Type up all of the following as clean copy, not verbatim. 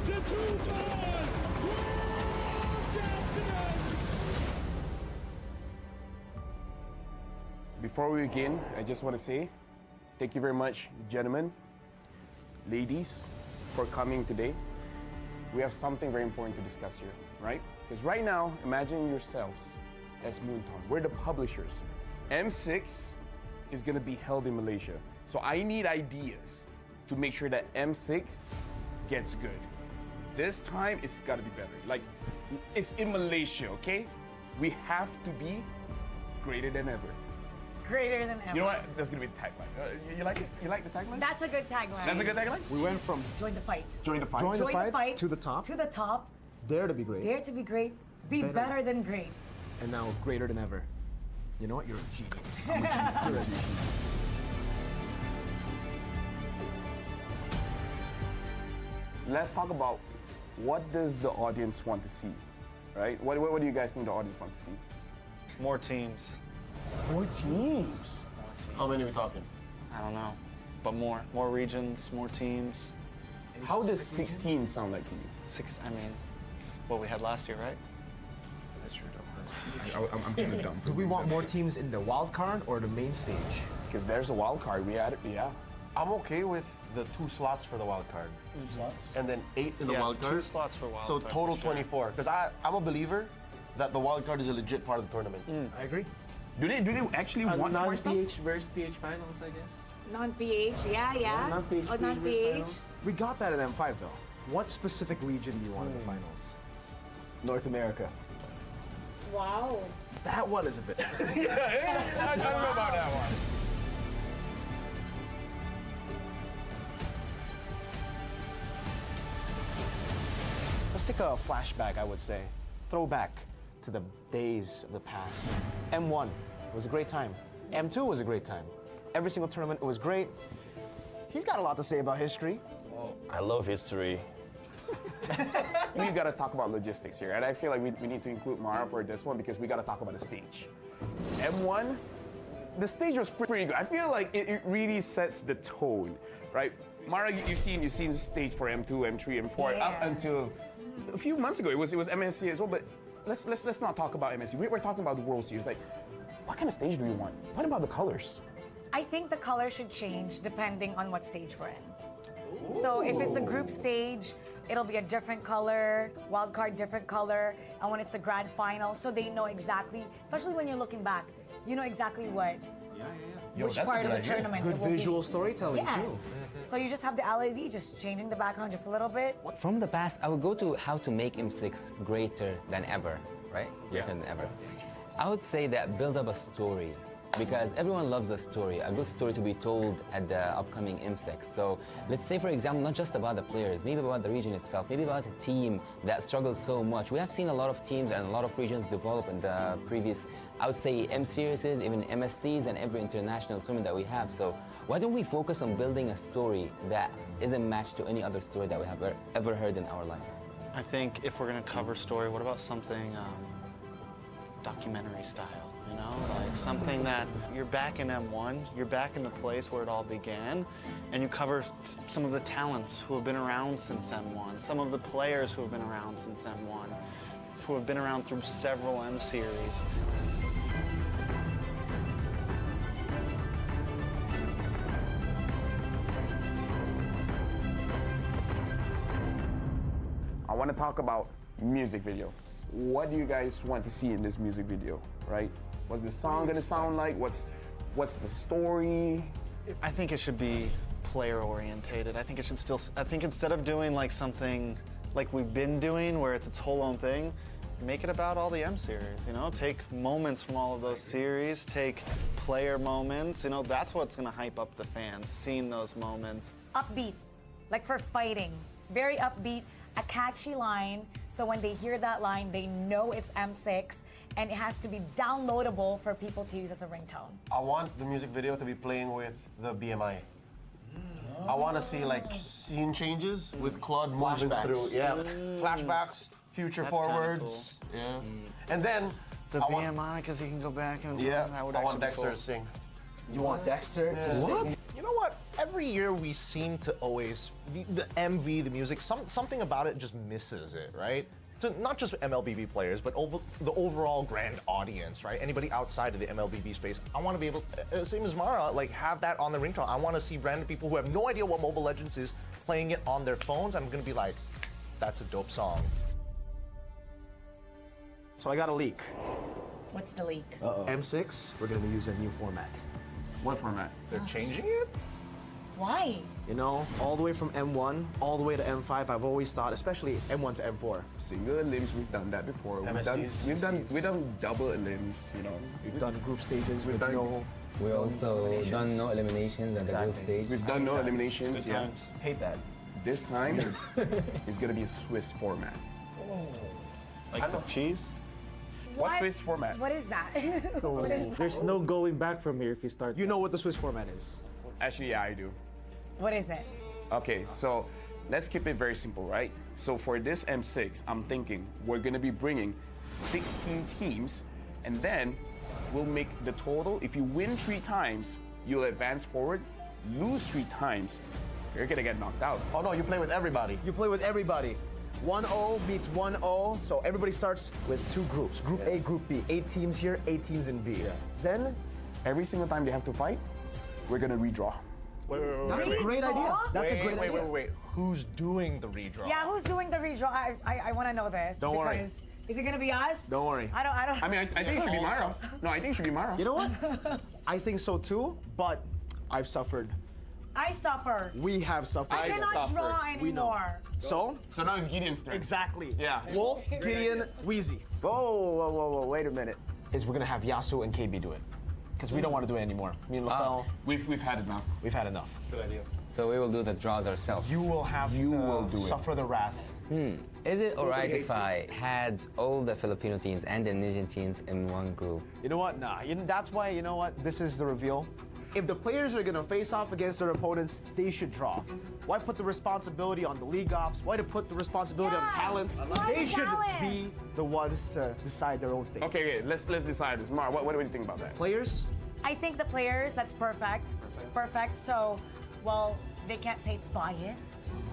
the two-time world champion. Before we begin, I just want to say thank you very much, gentlemen, ladies, for coming today. We have something very important to discuss here, right? Because right now, imagine yourselves as Moonton. We're the publishers. M6 is going to be held in Malaysia. So I need ideas to make sure that M6 gets good. This time, it's got to be better. Like, it's in Malaysia, okay? We have to be greater than ever. Greater than ever. You know what? That's gonna be the tagline. You like it? You like the tagline? That's a good tagline. That's a good tagline? We went from Join the fight. Join the fight. Join the Join fight to the top. To the top. Dare to be great. Dare to be great. Be better than great. And now greater than ever. You know what? You're a genius. I'm a genius. You're a genius. Let's talk about what does the audience want to see, right? What do you guys think the audience wants to see? More teams. More teams. How many are we talking? I don't know, but more regions, more teams. How does 16 sound like to you? I mean, it's what we had last year, right? That's true, though. I'm too dumb. Do we want more teams in the wild card or the main stage? Because there's a wild card. We had it, yeah. I'm okay with the 2 slots for the wild card. 2 slots? And then 8 in the wild card. 2 slots for wild so card. total for sure. 24. Because I'm a believer that the wild card is a legit part of the tournament. I agree. Do they actually want smart stuff? Non-PH versus PH finals, I guess. Non-PH, yeah. Non-PH, Oh, non-PH. We got that in M5 though. What specific region do you want in the finals? North America. Wow. That one is a bit. I don't know about that one. Let's take a flashback, I would say. Throwback to the days of the past. M1 was a great time. M2 was a great time. Every single tournament, it was great. He's got a lot to say about history. I love history. We gotta talk about logistics here, and I feel like we need to include Mara for this one because we gotta talk about the stage. M1, the stage was pretty good. I feel like it really sets the tone, right? Mara, you've seen the stage for M2, M3, M4 up until a few months ago. It was MSC as well, but let's not talk about MSC. We're talking about the World Series. Like, what kind of stage do we want? What about the colors? I think the color should change depending on what stage we're in. So if it's a group stage, it'll be a different color, wild card different color, and when it's the grand final, so they know exactly, especially when you're looking back, you know exactly what, which part of the tournament Good it will visual be. storytelling Yes. too. So you just have the LED, just changing the background just a little bit. From the past, I would go to how to make M6 greater than ever, right? Greater than ever. I would say that build up a story, because everyone loves a story, a good story to be told at the upcoming M6. So let's say, for example, not just about the players, maybe about the region itself, maybe about a team that struggled so much. We have seen a lot of teams and a lot of regions develop in the previous, I would say, M series, even MSCs and every international tournament that we have. So why don't we focus on building a story that isn't matched to any other story that we have ever heard in our life? I think if we're gonna cover story, what about something documentary style? You know, like something that you're back in M1, you're back in the place where it all began, and you cover some of the talents who have been around since M1, some of the players who have been around since M1, who have been around through several M series. I want to talk about music video. What do you guys want to see in this music video, right? What's the song gonna sound like? What's the story? I think it should be player orientated. I think instead of doing like something like we've been doing where it's its whole own thing, make it about all the M series, you know? Take moments from all of those series, take player moments, you know, that's what's gonna hype up the fans, seeing those moments. Upbeat, like for fighting, very upbeat, a catchy line, so when they hear that line, they know it's M6, and it has to be downloadable for people to use as a ringtone. I want the music video to be playing with the BMI. I want to see like scene changes with Claude moving through. Yeah, flashbacks, future That's forwards. kinda cool. Yeah, and then The I want- BMI, because he can go back and Yeah, that would I want actually be Dexter cool. to sing. You want Dexter? Yeah. to What? sing? You know what? Every year we seem to always the MV, the music, something about it just misses it, right? So not just MLBB players, but the overall grand audience, right? Anybody outside of the MLBB space, I want to be able, same as Mara, like have that on the ringtone. I want to see random people who have no idea what Mobile Legends is playing it on their phones. I'm gonna be like, that's a dope song. So I got a leak. What's the leak? M6, we're gonna use a new format. What format? They're changing it? Why? You know, all the way from M1, all the way to M5, I've always thought, especially M1 to M4. Single limbs, we've done that before. We've done double limbs, you know. We've done group stages with done- no... We also done no eliminations at the group Exactly. stage. We've done no eliminations, yeah. Hate that. This time, it's gonna be a Swiss format. Like the cheese? What's Swiss format? What is that? What is that? There's no going back from here if you start. You know what the Swiss format is. Actually, yeah, I do. What is it? Okay, so let's keep it very simple, right? So for this M6, I'm thinking we're gonna be bringing 16 teams, and then we'll make the total. If you win 3 times, you'll advance forward. Lose 3 times, you're gonna get knocked out. Oh no, you play with everybody. You play with everybody. 1-0 beats 1-0, so everybody starts with 2 groups. Group A, Group B. 8 teams here, 8 teams in B. Then, Every single time they have to fight, we're gonna redraw. that's a great idea. That's a great idea. Wait. Who's doing the redraw? Yeah, who's doing the redraw? I want to know this. Don't worry. because is it gonna be us? Don't worry. I don't. I mean, I think it should be Mara. No, I think it should be Mara. You know what? I think so too, but I've suffered. I suffer. We have suffered. I cannot suffered. draw We know. anymore. So, So now it's Gideon's turn. exactly. Yeah. Wolf, Gideon, Wheezy. Whoa, wait a minute. Is we're gonna have Yasu and KB do it. Because we don't want to do it anymore. Me and LaFell, We've had enough. we've had enough. So we will do the draws ourselves. You will have You to will do it. suffer the wrath. Is it alright if I had all the Filipino teams and the Indonesian teams in one group? You know what? Nah. That's why, you know what? This is the reveal. If the players are going to face off against their opponents, they should draw. Why put the responsibility on the league ops? Why to put the responsibility on the talents? Why They the should talents? be the ones to decide their own fate. Okay, let's decide this. Mara, what do you think about that? Players, I think the players. That's perfect. Perfect. So, well, they can't say it's biased.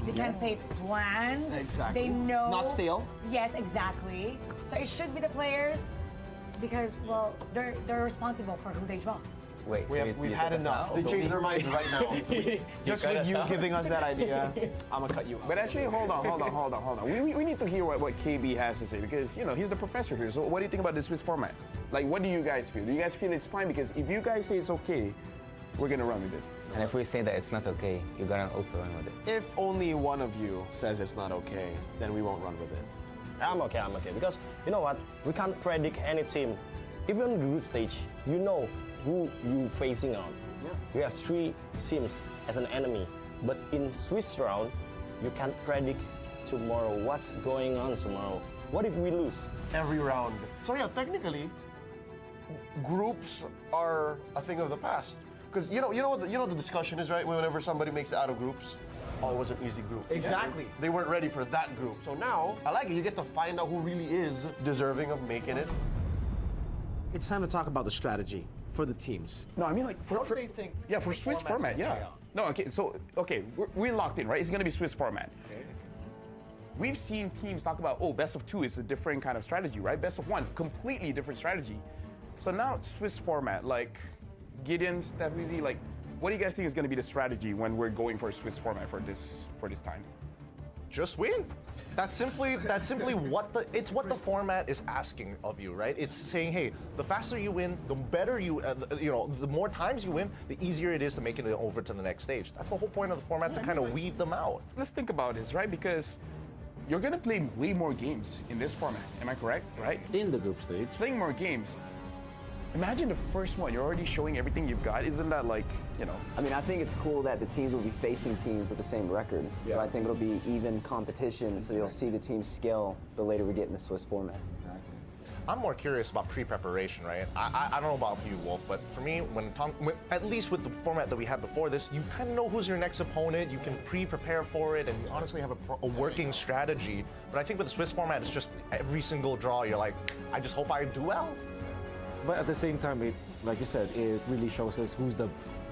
They can't say it's planned. Exactly. They know. Not stale. Yes, exactly. So it should be the players because, well, they're responsible for who they draw. Wait, so we've you had took us enough. out? They changed their minds right now. just with you giving us that idea, I'm gonna cut you out. But actually, hold on. We need to hear what KB has to say because, you know, he's the professor here. So what do you think about the Swiss format? Like, what do you guys feel? Do you guys feel it's fine? Because if you guys say it's okay, we're gonna run with it. And if we say that it's not okay, you're gonna also run with it. If only one of you says it's not okay, then we won't run with it. I'm okay. Because you know what? We can't predict any team. Even the group stage, you know who you facing on. You have 3 teams as an enemy. But in Swiss round, you can't predict tomorrow what's going on tomorrow. What if we lose? Every round. So yeah, technically, groups are a thing of the past. Because you know what the discussion is, right? Whenever somebody makes it out of groups, oh, it was an easy group. Exactly. They weren't ready for that group. So now, I like it. You get to find out who really is deserving of making it. It's time to talk about the strategy for the teams. No, I mean like for do they think yeah, for the Swiss format's format, gonna yeah. play out? No, okay, so we're locked in, right? It's gonna be Swiss format. Okay. We've seen teams talk about, oh, best of 2 is a different kind of strategy, right? Best of 1, completely different strategy. So now Swiss format, like Gideon, Steph, Weezy, like, what do you guys think is gonna be the strategy when we're going for a Swiss format for this time? Just win. That's simply what the format is asking of you, right? It's saying, hey, the faster you win, the better the more times you win, the easier it is to make it over to the next stage. That's the whole point of the format, to kind of weed them out. Let's think about this, right? Because you're gonna play way more games in this format. Am I correct? Right? In the group stage. Playing more games. Imagine the first one, you're already showing everything you've got. Isn't that like, you know? I mean, I think it's cool that the teams will be facing teams with the same record. So I think it'll be even competition, so you'll see the teams scale the later we get in the Swiss format. I'm more curious about pre-preparation, right? I don't know about you, Wolf, but for me, at least with the format that we had before this, you kind of know who's your next opponent. You can pre-prepare for it and honestly have a working strategy. But I think with the Swiss format, it's just every single draw, you're like, I just hope I do well. But at the same time, like you said, it really shows us who's the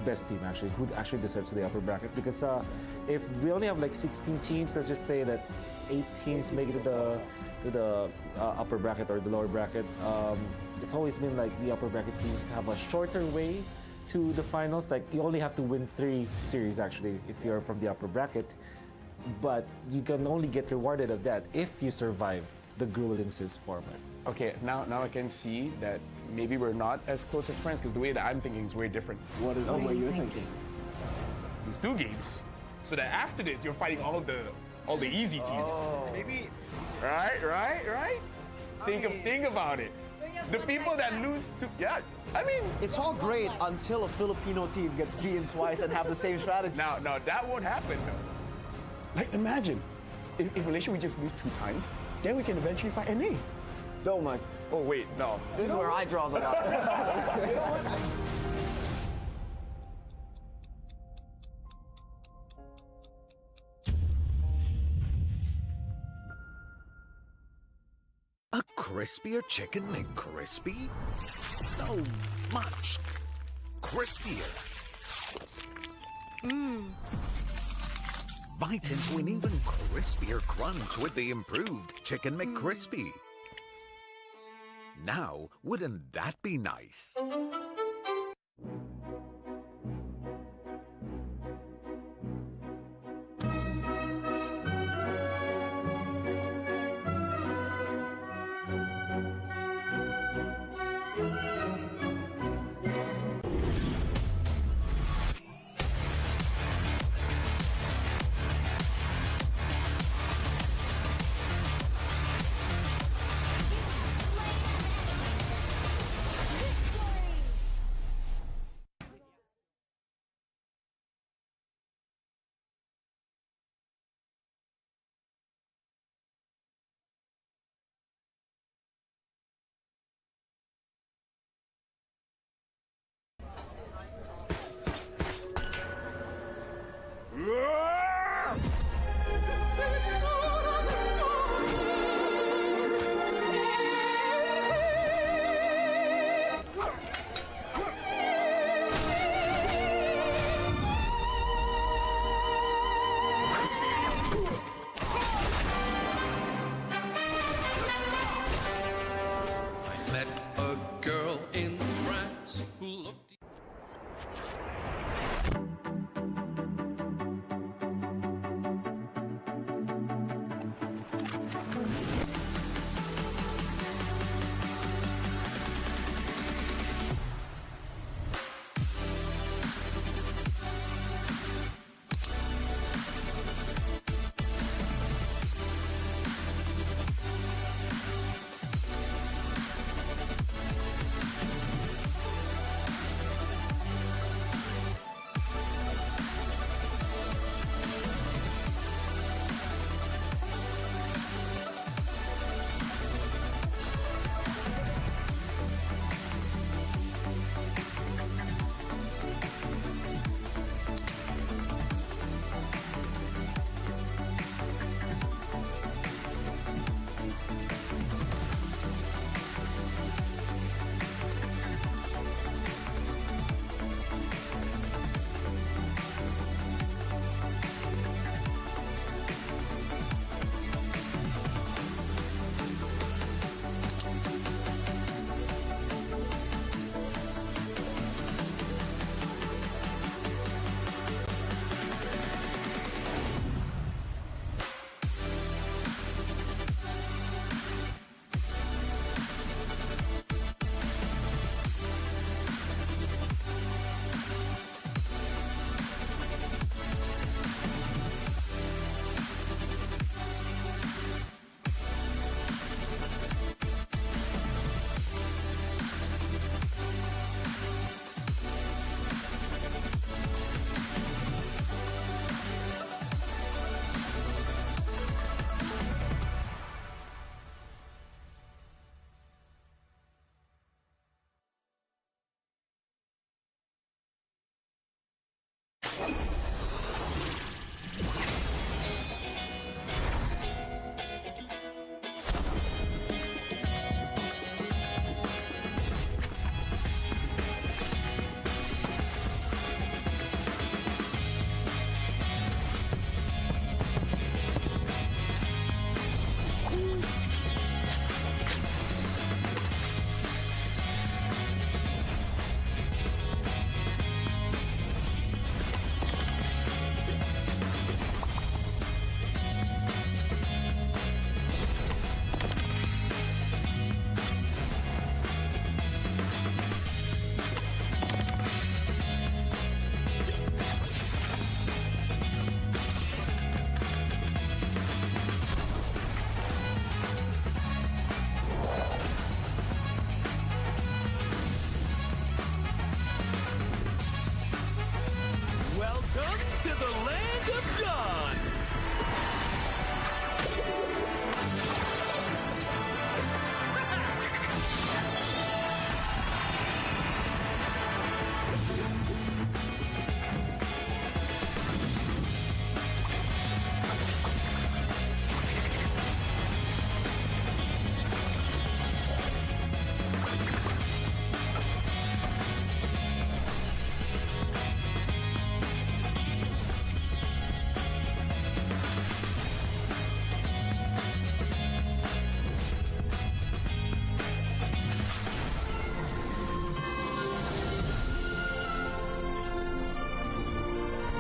best team actually, who actually deserves the upper bracket. Because if we only have like 16 teams, let's just say that 8 teams make it to the upper bracket or the lower bracket. It's always been like the upper bracket teams have a shorter way to the finals. Like you only have to win 3 series actually if you're from the upper bracket, but you can only get rewarded of that if you survive the grueling Swiss format. Okay, now I can see that maybe we're not as close as friends because the way that I'm thinking is way different. What is the way you're thinking? There's 2 games, so that after this you're fighting all the easy teams. Maybe Right? Think about it. The people that lose to I mean It's all great until a Filipino team gets beaten twice and have the same strategy. now that won't happen though. Like imagine if Malaysia we just lose 2 times, then we can eventually fight NA. Don't mind. Oh wait, no. This is where I draw the line. A crispier chicken McCrispy? So much crispier. Bite into an even crispier crunch with the improved Chicken McCrispy. Now, wouldn't that be nice?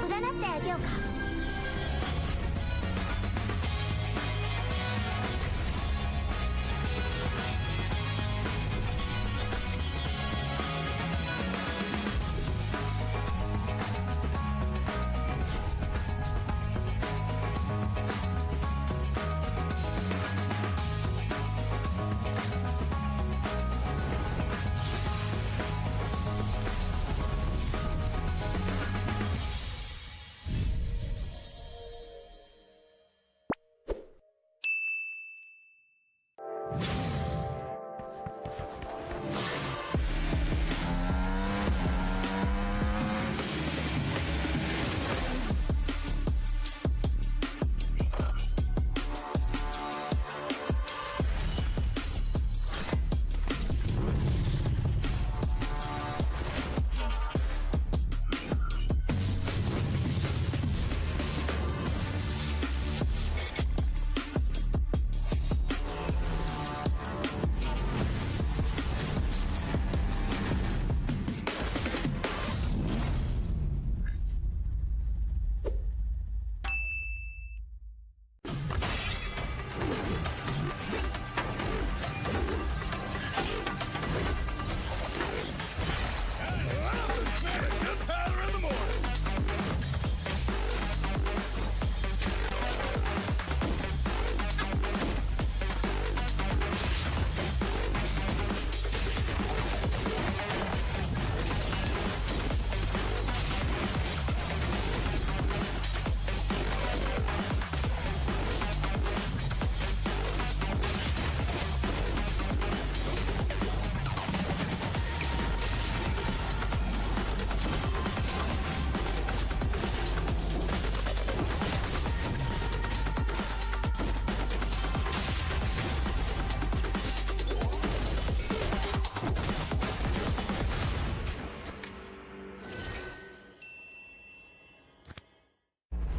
占ってあげようか。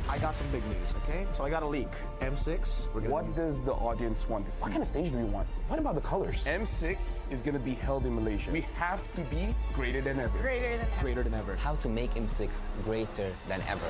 I got some big news, okay? So I got a leak. M6, we're gonna What does the audience want to see? What kind of stage do we want? What about the colors? M6 is going to be held in Malaysia. We have to be greater than ever. Greater than ever. greater than ever. How to make M6 greater than ever.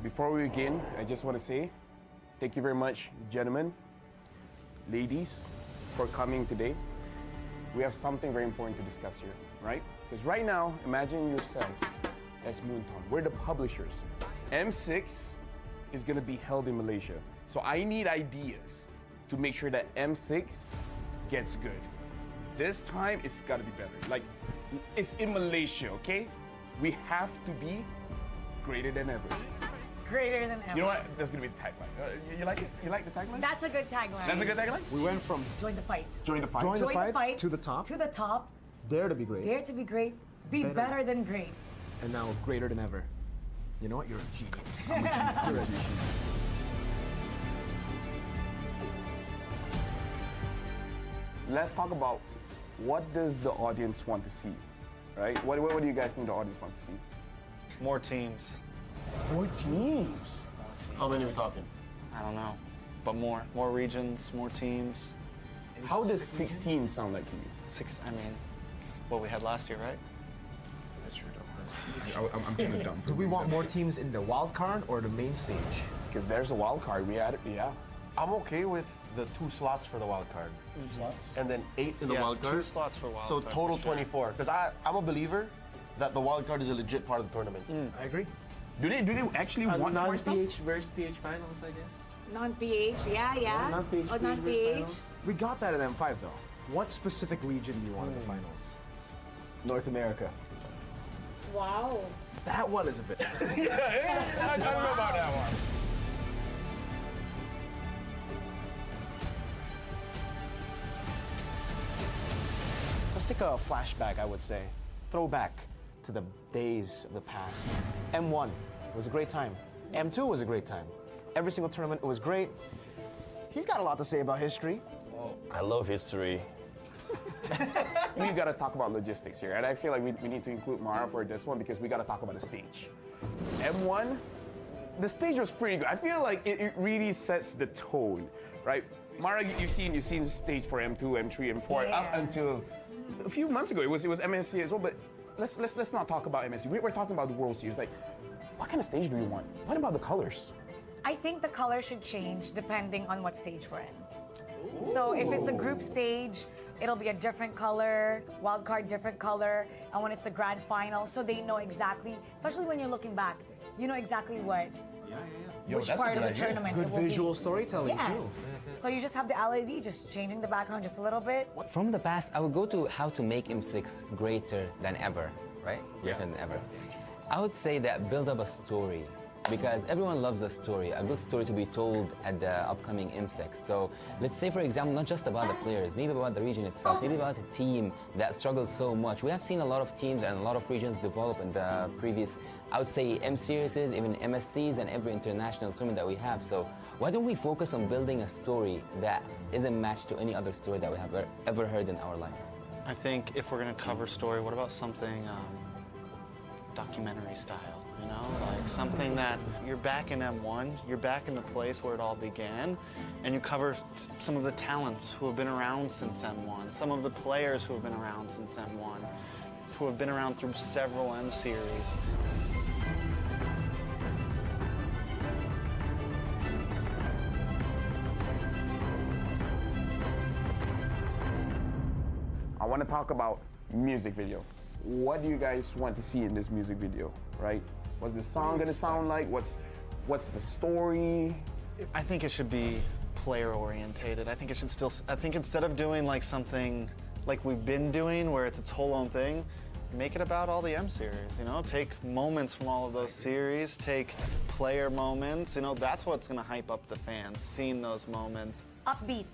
Before we begin, I just want to say thank you very much, gentlemen, ladies, for coming today. We have something very important to discuss here, right? Because right now, imagine yourselves as Moonton. We're the publishers. M6 is going to be held in Malaysia. So I need ideas to make sure that M6 gets good. This time, it's got to be better. Like, it's in Malaysia, okay? We have to be greater than ever. Greater than ever. You know what? That's gonna be the tagline. You like it? You like the tagline? That's a good tagline. That's a good tagline? We went from Join the fight. Join the fight. Join the Join the fight to the top, To the top. dare to be great, Dare to be great. Be Better. better than great. and now greater than ever. You know what? You're a genius. I'm a genius. You're a genius. Let's talk about what does the audience want to see, right? What do you guys think the audience wants to see? More teams. More teams. How many are we talking? I don't know. But more regions, more teams. How does 16 sound like to you? I mean, it's what we had last year, right? That's true, though. I'm kind of dumb. Do we want more teams in the wild card or the main stage? Because there's a wild card. We had it, yeah. I'm okay with the 2 slots for the wild card. 2 slots? And then 8 in the Yeah, wild card. 2 slots for wild So card, total for sure. 24. Because I'm a believer that the wild card is a legit part of the tournament. I agree. Do they actually want smart stuff? Non-PH versus PH finals, I guess. Non-PH, yeah. non-PH Oh, versus non-PH. finals. We got that at M5 though. What specific region do you want in the finals? North America. Wow. That one is a bit. I don't know about that one. Let's take a flashback, I would say. Throwback to the days of the past. M1 was a great time. M2 was a great time. Every single tournament, it was great. He's got a lot to say about history. I love history. We got to talk about logistics here, and I feel like we need to include Mara for this one because we got to talk about the stage. M1, the stage was pretty good. I feel like it really sets the tone, right? Mara, you've seen the stage for M2, M3, M4 up until a few months ago. It was MSC as well, but let's not talk about MSC. We're talking about the World Series. Like, what kind of stage do we want? What about the colors? I think the color should change depending on what stage we're in. So if it's a group stage, it'll be a different color, wild card different color, and when it's the grand final, so they know exactly, especially when you're looking back, you know exactly what, which that's a part of good the idea. tournament Good it will be. visual storytelling Yes. too. So you just have the LED, just changing the background just a little bit. From the past, I would go to how to make M6 greater than ever, right? Greater than ever. I would say that build up a story, because everyone loves a story, a good story to be told at the upcoming M6. So let's say, for example, not just about the players, maybe about the region itself, maybe about a team that struggled so much. We have seen a lot of teams and a lot of regions develop in the previous, I would say, M series, even MSCs, and every international tournament that we have. So why don't we focus on building a story that isn't matched to any other story that we have ever heard in our life? I think if we're gonna cover story, what about something documentary style? You know, like something that you're back in M1, you're back in the place where it all began, and you cover some of the talents who have been around since M1, some of the players who have been around since M1, who have been around through several M series. I want to talk about music video. What do you guys want to see in this music video, right? What's the song gonna sound like? What's the story? I think it should be player orientated. I think it should still, I think instead of doing like something like we've been doing where it's its whole own thing, make it about all the M series, you know? Take moments from all of those series, take player moments, you know, that's what's gonna hype up the fans, seeing those moments. Upbeat,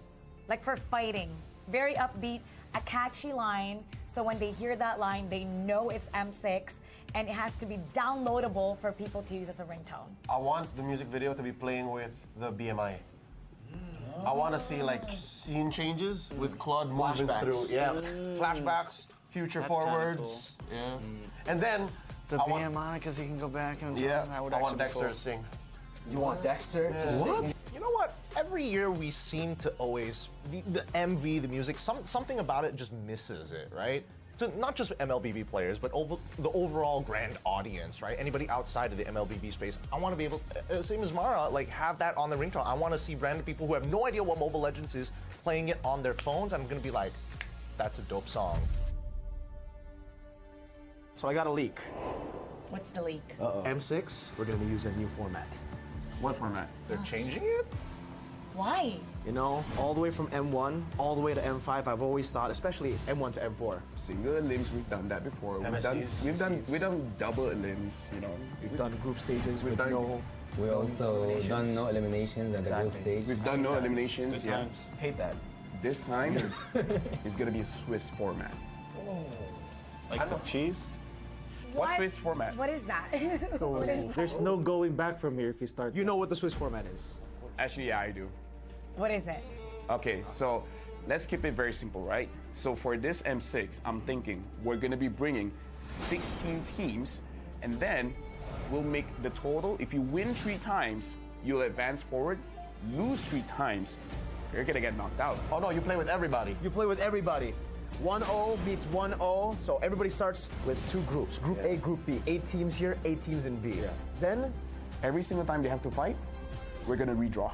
like for fighting, very upbeat, a catchy line, so when they hear that line, they know it's M6, and it has to be downloadable for people to use as a ringtone. I want the music video to be playing with the BMI. I want to see like scene changes with Claude moving Flashbacks. through. Yeah, flashbacks, future That's kinda forwards. cool. Yeah, and then The I want- BMI, because he can go back and Yeah, that would I want actually be Dexter cool. to sing. You want Dexter to sing? You know what? Every year we seem to always the MV, the music, something about it just misses it, right? So not just MLBB players, but the overall grand audience, right? Anybody outside of the MLBB space, I want to be able, same as Mara, like have that on the ringtone. I want to see random people who have no idea what Mobile Legends is playing it on their phones. I'm gonna be like, that's a dope song. So I got a leak. What's the leak? M6, we're gonna use a new format. What format? They're changing it? Why? You know, all the way from M1, all the way to M5, I've always thought, especially M1 to M4. Single limbs, we've done that before. MSCs. We've done double limbs, you know. We've done group stages with done- no. We also done no eliminations at the group Exactly. stage. We've done no eliminations. Good Yeah. times. Hate that. This time, it's gonna be a Swiss format. Like cheese? What's What? Swiss format? What is that? What is- There's no going back from here if you start. You know what the Swiss format is. Actually, yeah, I do. what is it? Okay, so let's keep it very simple, right? So for this M6, I'm thinking we're gonna be bringing 16 teams, and then we'll make the total. If you win 3 times, you'll advance forward. Lose 3 times, you're gonna get knocked out. Oh no, you play with everybody. You play with everybody. 1-0 beats 1-0, so everybody starts with 2 groups. Group A, Group B. 8 teams here, 8 teams in B. Then, Every single time they have to fight, we're gonna redraw.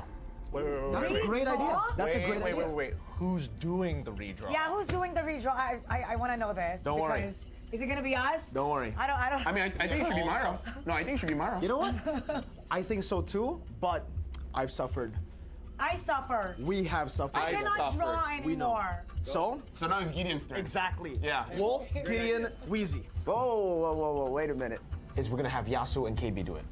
That's a great idea. That's a great idea. Wait. Who's doing the redraw? Yeah, who's doing the redraw? I want to know this. Don't worry. because is it gonna be us? Don't worry. I don't. I mean, I think it should be Maro. No, I think it should be Maro. You know what? I think so too, but I've suffered. I suffer. We have suffered. I cannot draw We know. anymore. So? So now it's Gideon's turn. Exactly. Yeah. Wolf, Gideon, Wheezy. Whoa, wait a minute. Is we're gonna have Yasu and KB do it.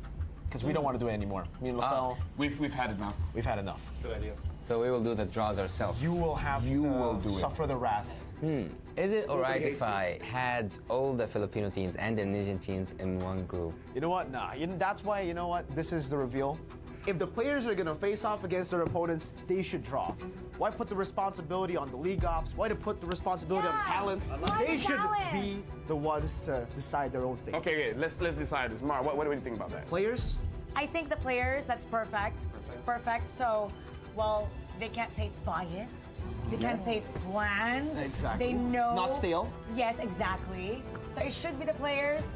Because we don't want to do it anymore. Me and LaFell, We've had enough. we've had enough. Good idea. So we will do the draws ourselves. You will have to suffer the wrath. Is it alright if I had all the Filipino teams and the Indonesian teams in one group? You know what? Nah. That's why, you know what? This is the reveal. If the players are gonna face off against their opponents, they should draw. Why put the responsibility on the league ops? Why to put the responsibility on the talents? Why They the should talents? be the ones to decide their own fate. Okay, let's decide this. Mar, what do you think about that? Players, I think the players. That's perfect. Perfect. So, well, they can't say it's biased. They can't say it's planned. Exactly. They know. Not stale. Yes, exactly. So it should be the players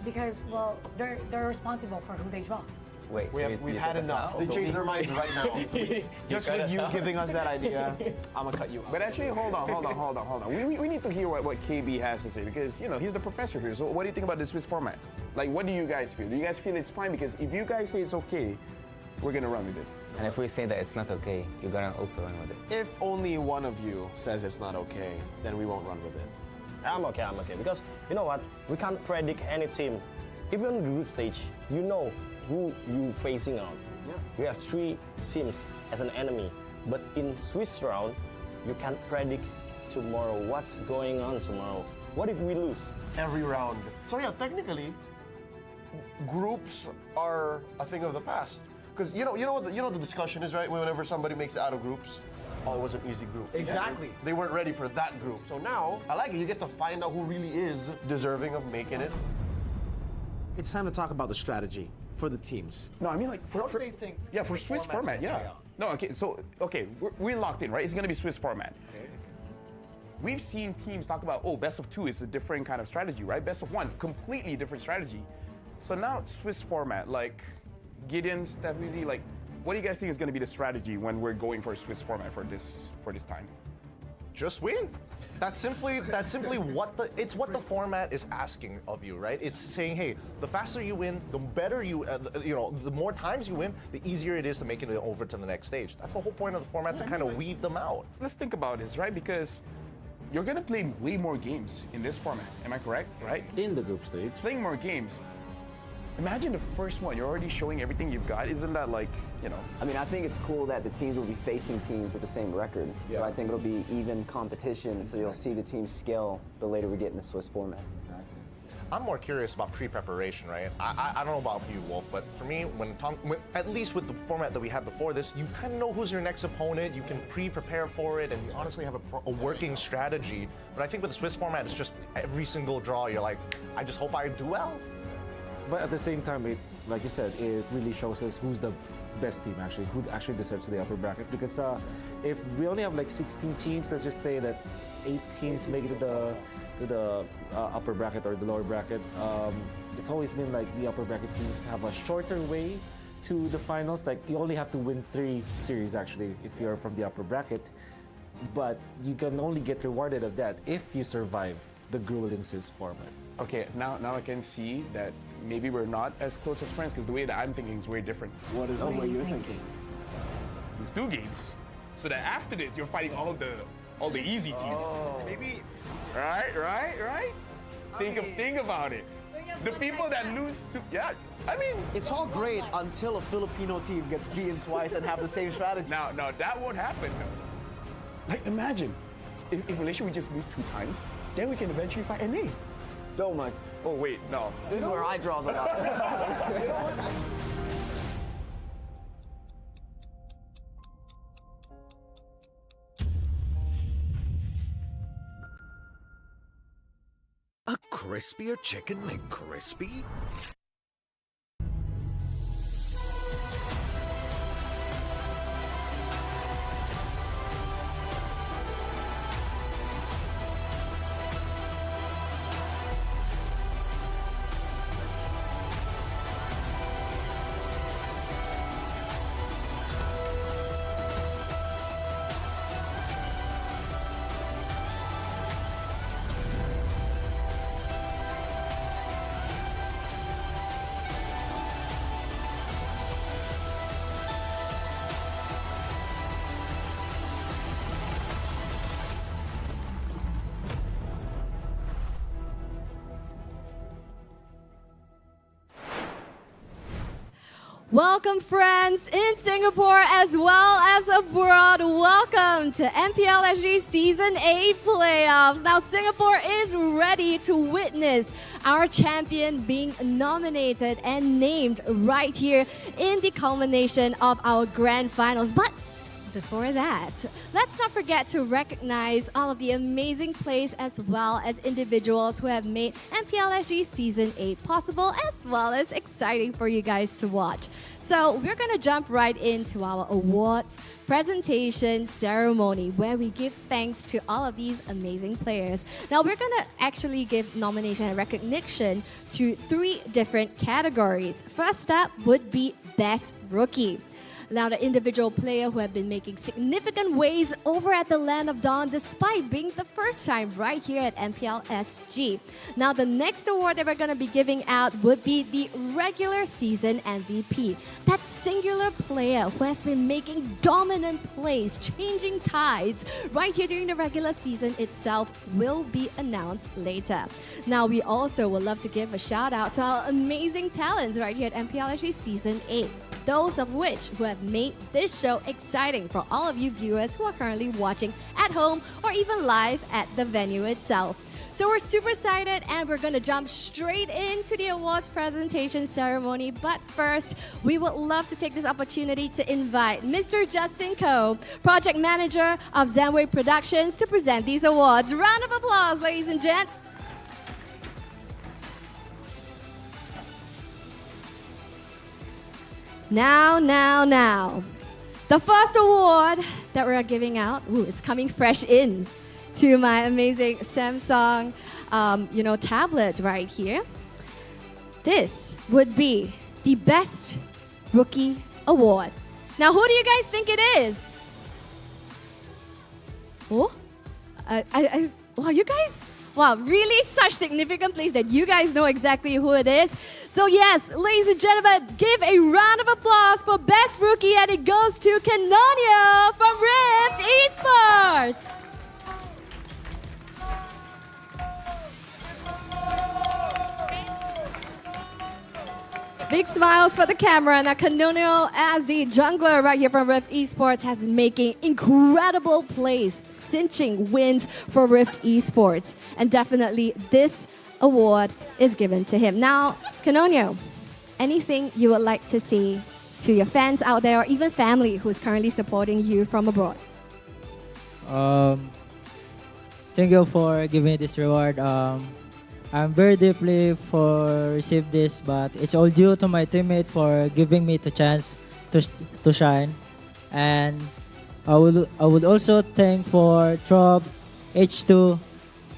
because, well, they're responsible for who they draw. Wait, we've you had took us enough. out? They changed their minds right now. just cut with us you out. giving us that idea, I'm gonna cut you out. But actually, hold on. We need to hear what KB has to say because, you know, he's the professor here. So what do you think about the Swiss format? Like, what do you guys feel? Do you guys feel it's fine? Because if you guys say it's okay, we're gonna run with it. And if we say that it's not okay, you're gonna also run with it. if only one of you says it's not okay, then we won't run with it. I'm okay. Because you know what? We can't predict any team. Even in the group stage, you know who you facing on. Yeah. You have 3 teams as an enemy. But in Swiss round, you can't predict tomorrow what's going on tomorrow. What if we lose? Every round. So yeah, technically, groups are a thing of the past. Because you know what the discussion is, right? Whenever somebody makes it out of groups, oh, it was an easy group. Exactly. They weren't ready for that group. So now, I like it. You get to find out who really is deserving of making it. It's time to talk about the strategy for the teams. No, I mean like for they think yeah, for the Swiss format's format, gonna play yeah. out? No, okay, so we're locked in, right? It's gonna be Swiss format. We've seen teams talk about, oh, best of 2 is a different kind of strategy, right? Best of 1, completely different strategy. So now Swiss format, like Gideon, Steph, Weezy, like, what do you guys think is gonna be the strategy when we're going for a Swiss format for this time? Just win. That's simply what the format is asking of you, right? It's saying, hey, the faster you win, the better the more times you win, the easier it is to make it over to the next stage. That's the whole point of the format, to kind of weed them out. Let's think about this, right? Because you're gonna play way more games in this format. Am I correct? Right? In the group stage. Playing more games. Imagine the first one, you're already showing everything you've got. Isn't that like, you know? I mean, I think it's cool that the teams will be facing teams with the same record. So I think it'll be even competition. So you'll see the teams scale the later we get in the Swiss format. I'm more curious about pre-preparation, right? I don't know about you, Wolf, but for me, at least with the format that we had before this, you kind of know who's your next opponent. You can pre-prepare for it, and you honestly have a working strategy. But I think with the Swiss format, it's just every single draw, you're like, I just hope I do well. But at the same time, like you said, it really shows us who's the best team actually, who actually deserves the upper bracket. Because if we only have like 16 teams, let's just say that 8 teams make it to the upper bracket or the lower bracket. It's always been like the upper bracket teams have a shorter way to the finals. Like you only have to win 3 series actually if you're from the upper bracket. But you can only get rewarded of that if you survive the grueling Swiss format. Okay, now I can see that maybe we're not as close as friends because the way that I'm thinking is very different. What is the way you're thinking? There's 2 games, so that after this you're fighting all the easy teams. Maybe Right? Think about it. The people that lose to I mean It's all great until a Filipino team gets beaten twice and have the same strategy. now that won't happen. Like imagine if Malaysia we just lose 2 times, then we can eventually fight NA. Don't mind. Oh wait, no. This is where I draw the line. A crispier chicken McCrispy? Welcome, friends in Singapore as well as abroad. Welcome to MPL SG Season 8 playoffs. Now, Singapore is ready to witness our champion being nominated and named right here in the culmination of our grand finals. But before that, let's not forget to recognize all of the amazing plays as well as individuals who have made MPL SG Season 8 possible as well as exciting for you guys to watch. So we're going to jump right into our awards presentation ceremony where we give thanks to all of these amazing players. Now we're going to actually give nomination and recognition to 3 different categories. First up would be Best Rookie. Now, the individual player who have been making significant waves over at the Land of Dawn despite being the first time right here at MPL SG. Now, the next award that we're going to be giving out would be the regular season MVP. That singular player who has been making dominant plays, changing tides right here during the regular season itself will be announced later. Now, we also would love to give a shout out to our amazing talents right here at MPL SG Season 8. Those of which who have made this show exciting for all of you viewers who are currently watching at home or even live at the venue itself. So we're super excited and we're going to jump straight into the awards presentation ceremony. But first, we would love to take this opportunity to invite Mr. Justin Koh, Project Manager of Zenway Productions, to present these awards. Round of applause, ladies and gents. Now. The first award that we're giving out, it's coming fresh in to my amazing Samsung, tablet right here. This would be the Best Rookie Award. Now, who do you guys think it is? Oh, wow, you guys, wow, really such significant place that you guys know exactly who it is. So yes, ladies and gentlemen, give a round of applause for Best Rookie, and it goes to Canonio from Rift Esports. Big smiles for the camera. Now, Canonio, as the jungler right here from Rift Esports, has been making incredible plays, cinching wins for Rift Esports. And definitely this award is given to him. Now, Canonio, anything you would like to say to your fans out there or even family who's currently supporting you from abroad? Thank you for giving me this reward. I'm very deeply for receive this, but it's all due to my teammate for giving me the chance to shine. And I would also thank for Trop, H2,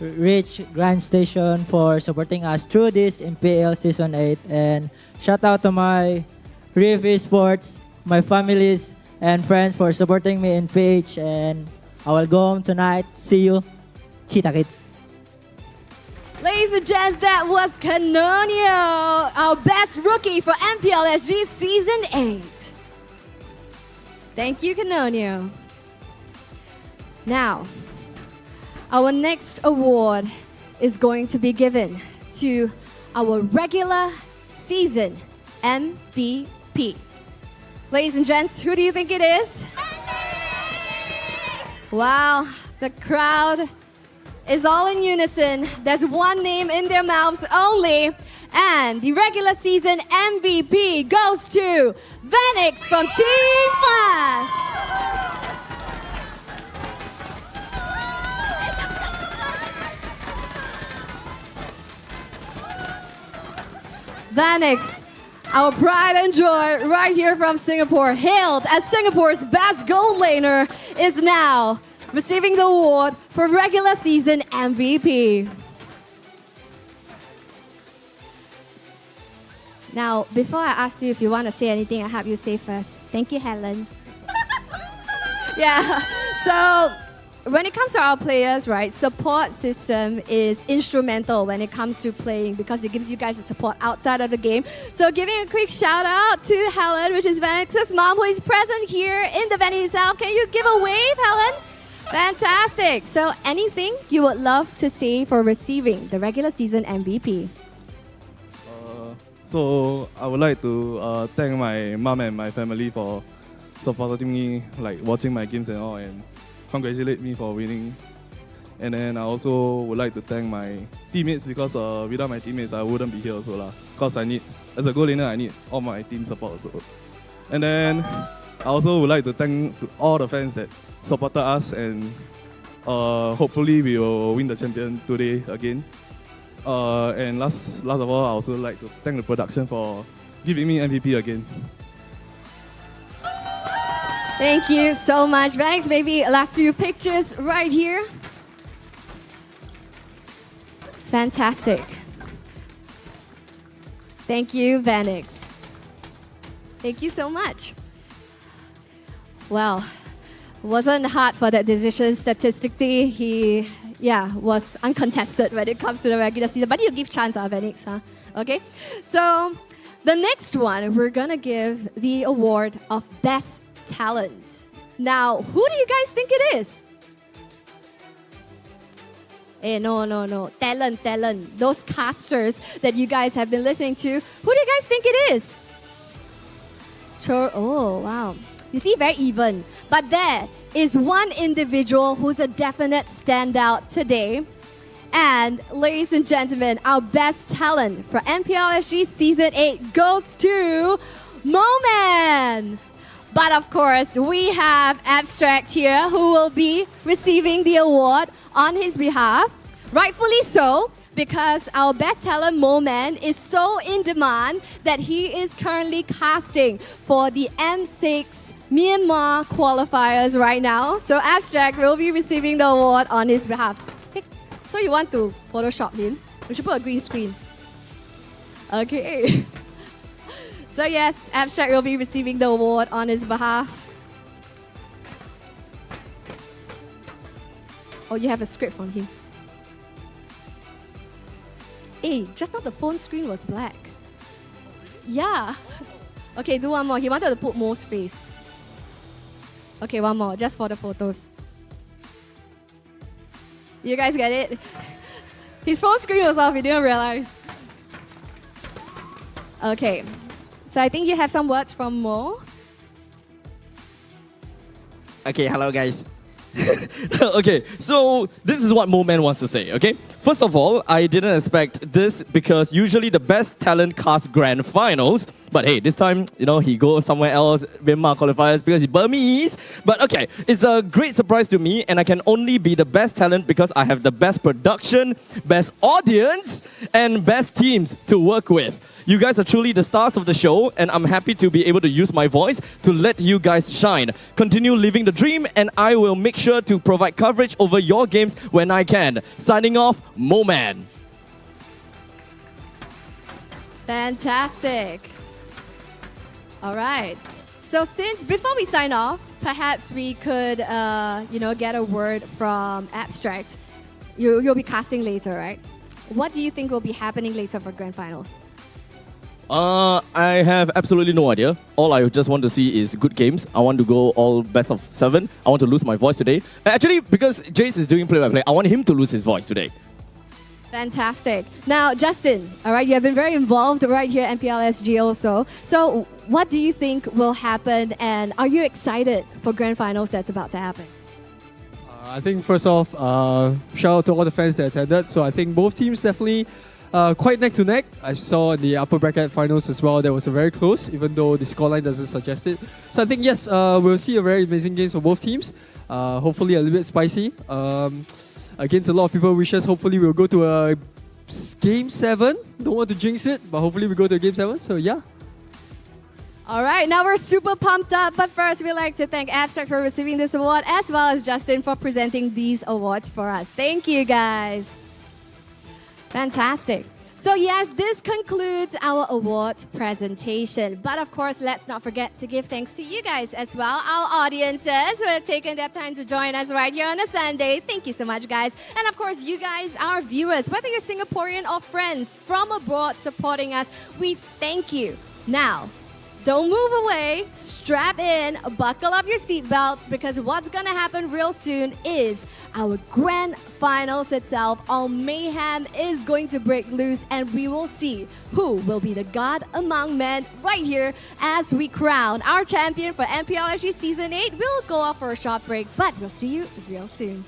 Rich, Grand Station for supporting us through this MPL Season 8. And shout out to my Rift Esports, my families and friends for supporting me in PH. And I will go home tonight. See you. Kita kits. Ladies and gents, that was Canonio, our Best Rookie for MPL SG Season 8. Thank you, Canonio. Now, our next award is going to be given to our regular season MVP. Ladies and gents, who do you think it is? Wow, the crowd is all in unison. There's one name in their mouths only. And the regular season MVP goes to Vanix from Team Flash. Vanix, our pride and joy right here from Singapore, hailed as Singapore's best gold laner, is now receiving the award for regular season MVP. Now, before I ask you if you want to say anything, I have you say first. Thank you, Helen. Yeah, so when it comes to our players, right, support system is instrumental when it comes to playing because it gives you guys the support outside of the game. So giving a quick shout out to Helen, which is Vanix's mom, who is present here in the venue itself. Can you give a wave, Helen? Fantastic. So anything you would love to say for receiving the regular season MVP? So I would like to thank my mom and my family for supporting me, like watching my games and all, and congratulate me for winning. And then I also would like to thank my teammates because without my teammates I wouldn't be here also lah. Cause as a goal laner, I need all my team support also. And then I also would like to thank all the fans that supported us, and hopefully we will win the champion today again. And last of all, I also like to thank the production for giving me MVP again. Thank you so much, Vanix. Maybe last few pictures right here. Fantastic. Thank you, Vanix. Thank you so much. Well, wasn't hard for that decision. Statistically, he was uncontested when it comes to the regular season. But he'll give chance, Vanix, huh? Okay. So the next one, we're gonna give the award of Best Talent. Now, who do you guys think it is? No. Talent. Those casters that you guys have been listening to. Who do you guys think it is? Oh, wow. You see, very even. But there is one individual who's a definite standout today. And ladies and gentlemen, our best talent for MPL SG Season 8 goes to Moman. But of course, we have Abstract here who will be receiving the award on his behalf. Rightfully so, because our best talent Moman is so in demand that he is currently casting for the M6 Myanmar qualifiers right now. So Abstract will be receiving the award on his behalf. So you want to Photoshop him? We should put a green screen. Okay. So yes, Abstract will be receiving the award on his behalf. Oh, you have a script from him. Hey, just now the phone screen was black. Yeah. Okay, do one more. He wanted to put Mo's face. Okay, one more, just for the photos. You guys get it? His phone screen was off, he didn't realize. Okay. So I think you have some words from Mo. Okay, hello guys. Okay, so this is what Moman wants to say, okay? First of all, I didn't expect this because usually the best talent cast grand finals. But hey, this time, he goes somewhere else, Myanmar qualifiers, because he's Burmese. But okay, it's a great surprise to me, and I can only be the best talent because I have the best production, best audience, and best teams to work with. You guys are truly the stars of the show, and I'm happy to be able to use my voice to let you guys shine. Continue living the dream, and I will make sure to provide coverage over your games when I can. Signing off, Moman. Fantastic. All right. So before we sign off, perhaps we could, get a word from Abstract. You'll be casting later, right? What do you think will be happening later for Grand Finals? I have absolutely no idea. All I just want to see is good games. I want to go all best of 7. I want to lose my voice today. Actually, because Jace is doing play-by-play, I want him to lose his voice today. Fantastic. Now, Justin, all right, you have been very involved right here at MPL SG also. So what do you think will happen, and are you excited for Grand Finals that's about to happen? I think first off, shout out to all the fans that attended. So I think both teams definitely quite neck to neck. I saw in the upper bracket finals as well, that was a very close, even though the scoreline doesn't suggest it. So I think, yes, we'll see a very amazing games for both teams. Hopefully a little bit spicy. Against a lot of people's wishes, hopefully we'll go to a Game 7. Don't want to jinx it, but hopefully we go to a Game 7. So yeah. All right, now we're super pumped up. But first, we'd like to thank Abstract for receiving this award, as well as Justin for presenting these awards for us. Thank you, guys. Fantastic. So yes, this concludes our awards presentation. But of course, let's not forget to give thanks to you guys as well, our audiences who have taken their time to join us right here on a Sunday. Thank you so much, guys. And of course, you guys, our viewers, whether you're Singaporean or friends from abroad supporting us, we thank you. Now, Don't move away, strap in, buckle up your seatbelts because what's gonna happen real soon is our grand finals itself. All mayhem is going to break loose and we will see who will be the god among men right here as we crown our champion for MPL SG Season 8. We'll go off for a short break, but we'll see you real soon.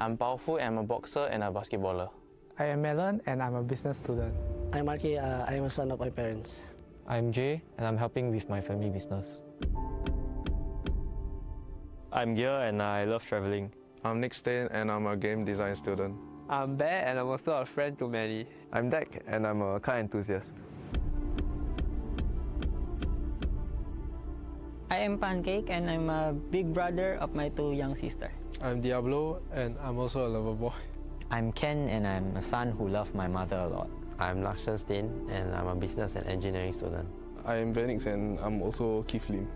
I'm powerful and I'm a boxer and a basketballer. I am Melon and I'm a business student. I'm Marky, I am a son of my parents. I'm Jay and I'm helping with my family business. I'm Gil and I love traveling. I'm Nick Stain and I'm a game design student. I'm Bear and I'm also a friend to many. I'm Deck and I'm a car enthusiast. I am Pancake and I'm a big brother of my two young sisters. I'm Diablo and I'm also a lover boy. I'm Ken and I'm a son who loves my mother a lot. I'm Lakshya Steen and I'm a business and engineering student. I am Benix and I'm also Keith Lim.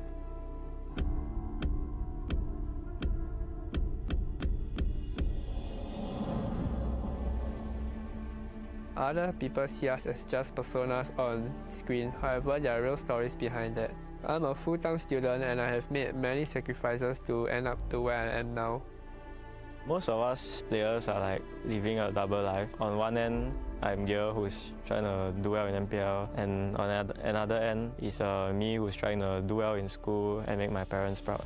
Other people see us as just personas on screen, however there are real stories behind that. I'm a full-time student and I have made many sacrifices to end up to where I am now. Most of us players are like living a double life. On one end, I'm Gil who's trying to do well in MPL, and on another end is me who's trying to do well in school and make my parents proud.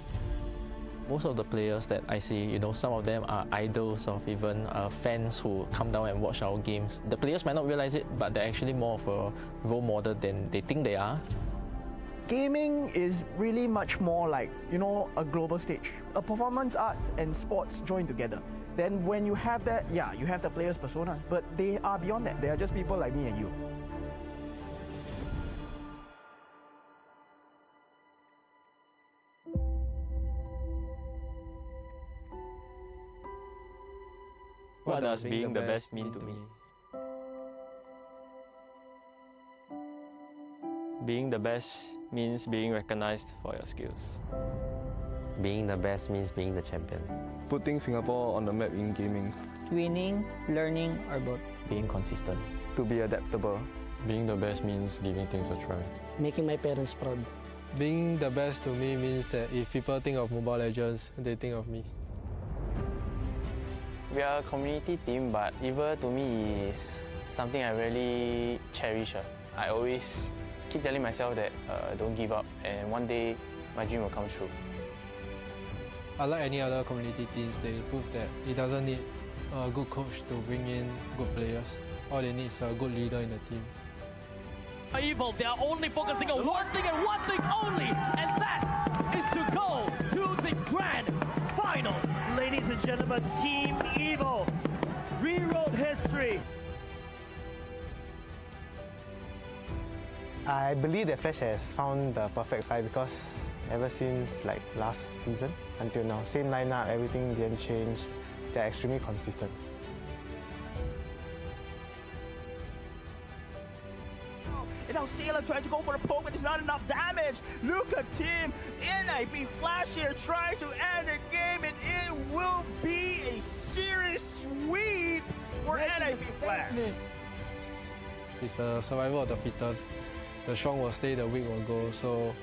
Most of the players that I see, some of them are idols of even fans who come down and watch our games. The players might not realize it, but they're actually more of a role model than they think they are. Gaming is really much more like, a global stage. A performance arts and sports join together. Then when you have that, you have the player's persona, but they are beyond that. They are just people like me and you. What does being the best mean to me? Being the best means being recognized for your skills. Being the best means being the champion. Putting Singapore on the map in gaming. Winning, learning, or both. Being consistent. To be adaptable. Being the best means giving things a try. Making my parents proud. Being the best to me means that if people think of Mobile Legends, they think of me. We are a community team, but EVA to me is something I really cherish. I always keep telling myself that don't give up, and one day my dream will come true. Unlike any other community teams, they prove that it doesn't need a good coach to bring in good players. All they need is a good leader in the team. Evil, they are only focusing on one thing and one thing only, and that is to go to the grand final. Ladies and gentlemen, Team Evil rewrote history. I believe that Flash has found the perfect fight because ever since last season until now, same lineup, everything didn't change. They're extremely consistent. And now Sailor trying to go for the poke, but there's not enough damage. Look at Team NIP Flash here trying to end the game, and it will be a serious sweep for NIP Flash. It's the survival of the fittest. The strong will stay, the weak will go. So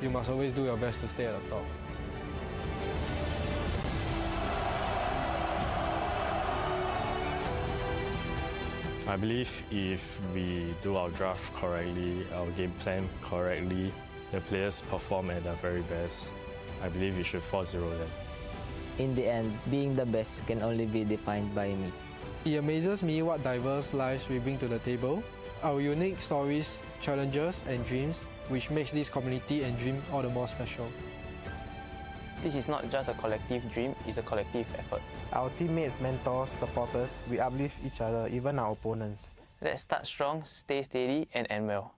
you must always do your best to stay at the top. I believe if we do our draft correctly, our game plan correctly, the players perform at their very best, I believe we should 4-0 them. In the end, being the best can only be defined by me. It amazes me what diverse lives we bring to the table, our unique stories, challenges and dreams, which makes this community and dream all the more special. This is not just a collective dream, it's a collective effort. Our teammates, mentors, supporters, we uplift each other, even our opponents. Let's start strong, stay steady, and end well.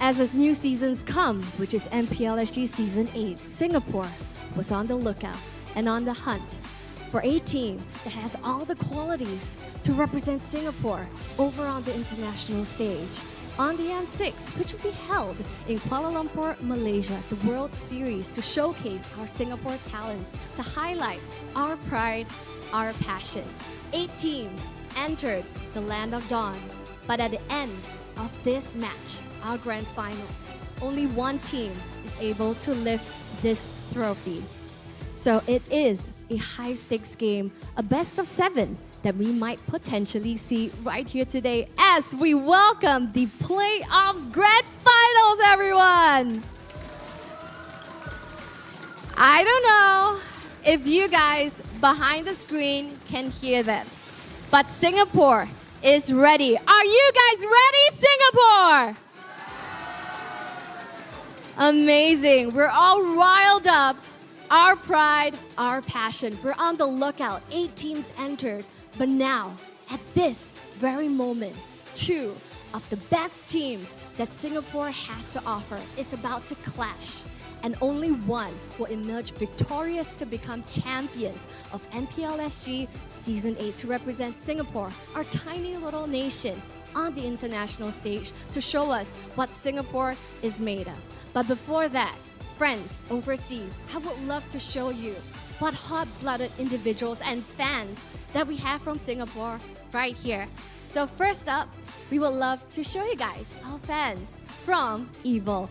as the new seasons come, which is MPL SG Season 8, Singapore was on the lookout and on the hunt for a team that has all the qualities to represent Singapore over on the international stage. On the M6, which will be held in Kuala Lumpur, Malaysia, the World Series, to showcase our Singapore talents, to highlight our pride, our passion. 8 teams entered the Land of Dawn, but at the end of this match, our grand finals, only one team is able to lift this trophy. So it is a high-stakes game, a best of 7 that we might potentially see right here today as we welcome the playoffs grand finals, everyone! I don't know if you guys behind the screen can hear them, but Singapore is ready. Are you guys ready, Singapore? Amazing. We're all riled up. Our pride, our passion. We're on the lookout. 8 teams entered. But now, at this very moment, 2 of the best teams that Singapore has to offer is about to clash. And only one will emerge victorious to become champions of MPL SG Season 8 to represent Singapore, our tiny little nation, on the international stage to show us what Singapore is made of. But before that, friends overseas, I would love to show you what hot-blooded individuals and fans that we have from Singapore right here. So first up, we would love to show you guys our fans from Evil.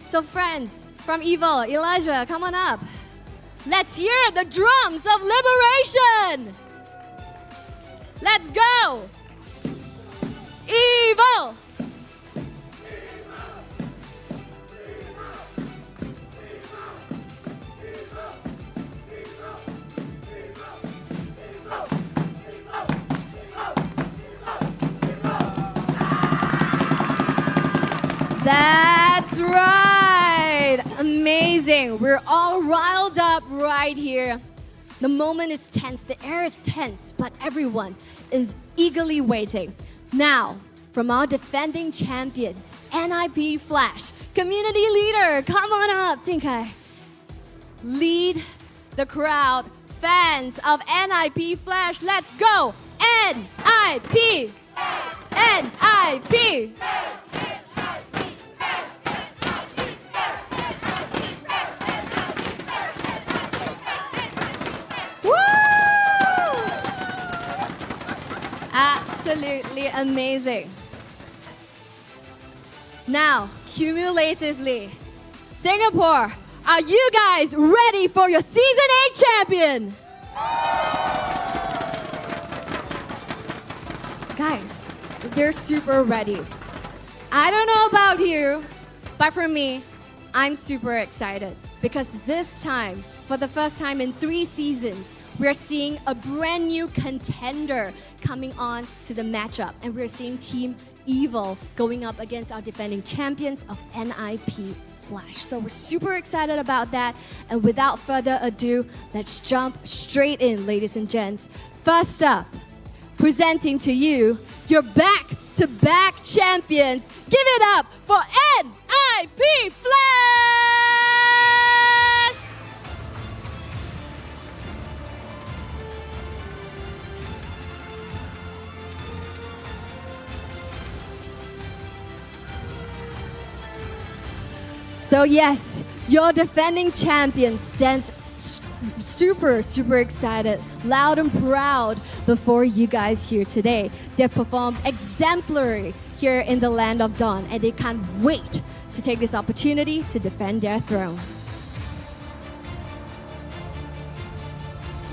So friends from Evil, Elijah, come on up. Let's hear the drums of liberation. Let's go. Evil. That's right! Amazing. We're all riled up right here. The moment is tense, the air is tense, but everyone is eagerly waiting. Now, from our defending champions, NIP Flash, community leader, come on up, Tinkai. Lead the crowd, fans of NIP Flash, let's go! NIP! NIP! Absolutely amazing. Now, cumulatively, Singapore, are you guys ready for your Season 8 champion? Guys, they're super ready. I don't know about you, but for me, I'm super excited because this time, for the first time in 3 seasons, we're seeing a brand new contender coming on to the matchup. And we're seeing Team Evil going up against our defending champions of NIP Flash. So we're super excited about that. And without further ado, let's jump straight in, ladies and gents. First up, presenting to you your back-to-back champions. Give it up for NIP Flash! So yes, your defending champion stands super excited, loud and proud before you guys here today. They've performed exemplary here in the Land of Dawn, and they can't wait to take this opportunity to defend their throne.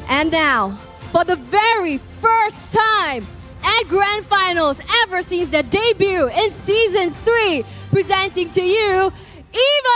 And now, for the very first time at Grand Finals ever since their debut in Season 3, presenting to you, Evil!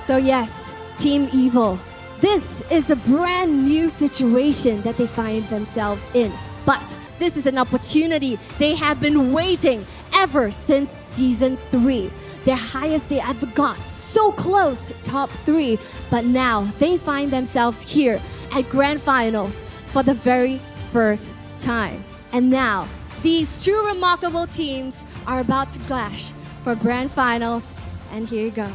So yes, Team Evil, this is a brand new situation that they find themselves in. But This is an opportunity they have been waiting ever since Season 3. Their highest they ever got, so close, top 3. But now they find themselves here at Grand Finals for the very first time. And now, these two remarkable teams are about to clash for Grand Finals. And here you go.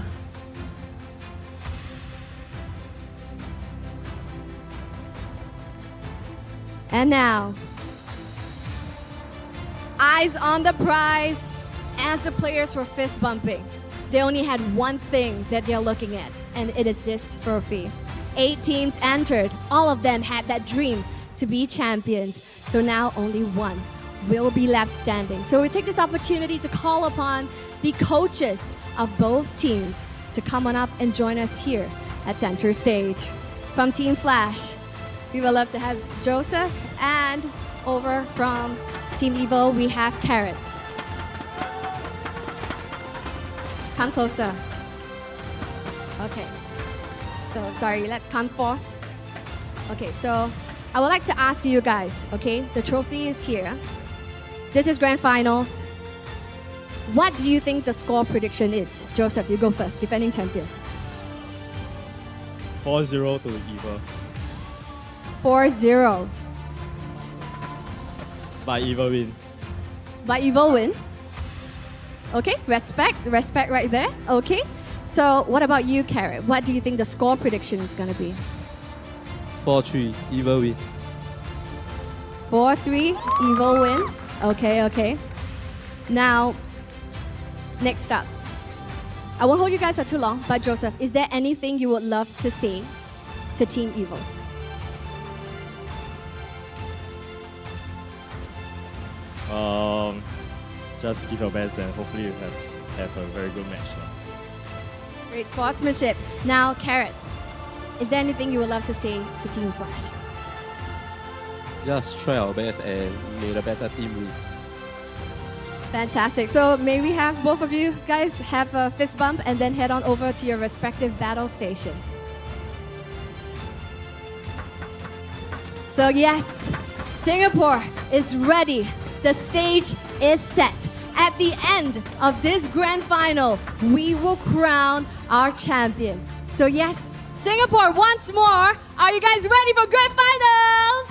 And now, eyes on the prize as the players were fist bumping. They only had one thing that they're looking at, and it is this trophy. 8 teams entered. All of them had that dream to be champions. So now only one will be left standing. So we take this opportunity to call upon the coaches of both teams to come on up and join us here at center stage. From Team Flash, we would love to have Joseph, and over from Team Evo, we have Carrot. Come closer. Okay. So, sorry, let's come forth. Okay, so I would like to ask you guys, okay? The trophy is here. This is Grand Finals. What do you think the score prediction is? Joseph, you go first, defending champion. 4-0 to Evo. 4-0. But Evo win. But Evo win? Okay, respect right there. Okay, so what about you, Carrot? What do you think the score prediction is going to be? 4-3, Evo win. 4-3, Evo win. Okay. Now, next up. I won't hold you guys for too long, but Joseph, is there anything you would love to say to Team Evo? Just give your best and hopefully you have a very good match. Great sportsmanship. Now, Carrot, is there anything you would love to say to Team Flash? Just try our best and may the better team win. Fantastic. So may we have both of you guys have a fist bump and then head on over to your respective battle stations. So yes, Singapore is ready. The stage is set. At the end of this grand final, we will crown our champion. So yes, Singapore once more. Are you guys ready for grand finals?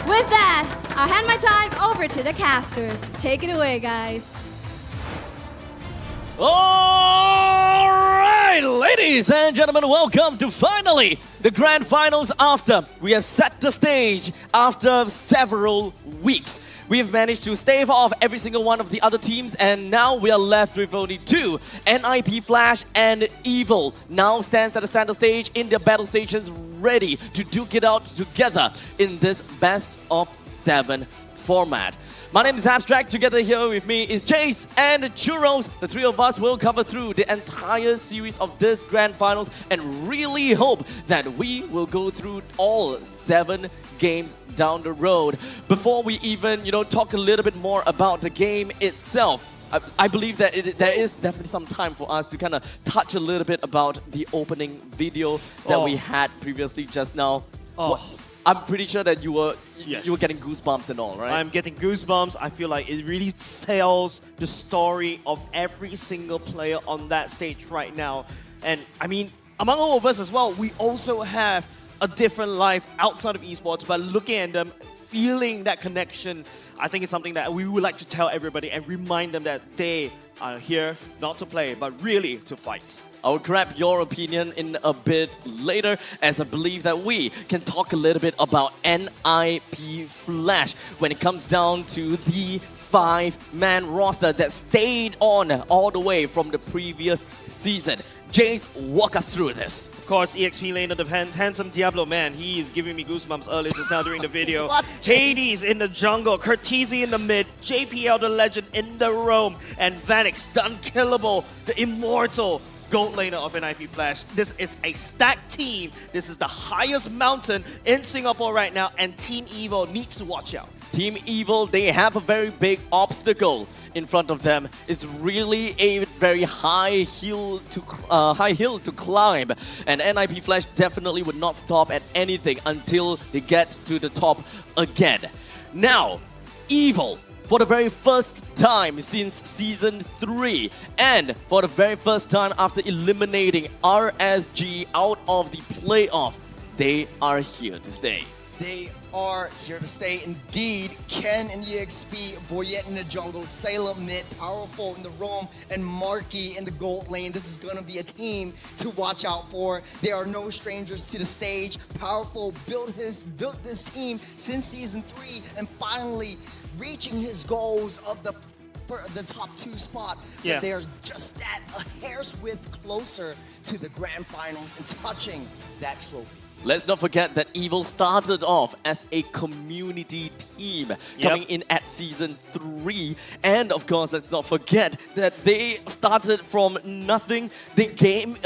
With that, I'll hand my time over to the casters. Take it away, guys. All right, ladies and gentlemen, welcome to finally the grand finals after we have set the stage after several weeks. We have managed to stave off every single one of the other teams, and now we are left with only 2. NIP Flash and Evil now stands at the center stage in their battle stations, ready to duke it out together in this best of 7 format. My name is Abstract. Together here with me is Jace and Churros. The 3 of us will cover through the entire series of this grand finals and really hope that we will go through all 7 games down the road. Before we even, talk a little bit more about the game itself, I believe that there is definitely some time for us to kind of touch a little bit about the opening video that we had previously just now. I'm pretty sure that you were getting goosebumps and all, right? I'm getting goosebumps. I feel like it really tells the story of every single player on that stage right now. And I mean, among all of us as well, we also have a different life outside of esports, but looking at them, feeling that connection, I think it's something that we would like to tell everybody and remind them that they are here not to play, but really to fight. I'll grab your opinion in a bit later, as I believe that we can talk a little bit about NIP Flash when it comes down to the 5-man roster that stayed on all the way from the previous season. Jace, walk us through this. Of course, EXP lane of the handsome Diablo, man, he is giving me goosebumps earlier just now during the video. Hades in the jungle, Curtisi in the mid, JPL the legend in the roam, and Vanix, the unkillable, the immortal gold laner of NIP Flash. This is a stacked team. This is the highest mountain in Singapore right now, and Team Evo needs to watch out. Team Evil, they have a very big obstacle in front of them. It's really a very high hill to climb, and NIP Flash definitely would not stop at anything until they get to the top again. Now, Evil, for the very first time since Season 3, and for the very first time after eliminating RSG out of the playoff, they are here to stay. They are here to stay indeed. Ken in the EXP, Boyette in the jungle, Salem mid, Powerful in the roam, and Marky in the gold lane. This is going to be a team to watch out for. They are no strangers to the stage. Powerful built this team since Season 3 and finally reaching his goals of the top 2 spot. Yeah. But they are just that a hair's width closer to the grand finals and touching that trophy. Let's not forget that Evil started off as a community team coming in at Season 3. And of course, let's not forget that they started from nothing. They came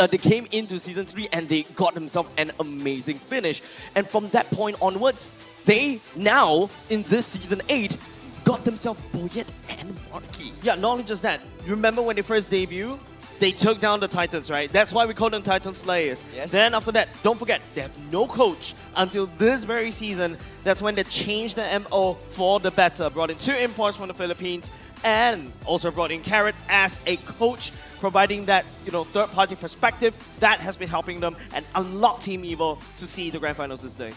into Season 3 and they got themselves an amazing finish. And from that point onwards, they now, in this Season 8, got themselves Boyette and Marky. Yeah, not only just that. Remember when they first debuted? They took down the Titans, right? That's why we call them Titan Slayers. Yes. Then after that, don't forget, they have no coach until this very season. That's when they changed the MO for the better. Brought in 2 imports from the Philippines and also brought in Carrot as a coach, providing that, third-party perspective. That has been helping them and unlock Team Evil to see the Grand Finals this day.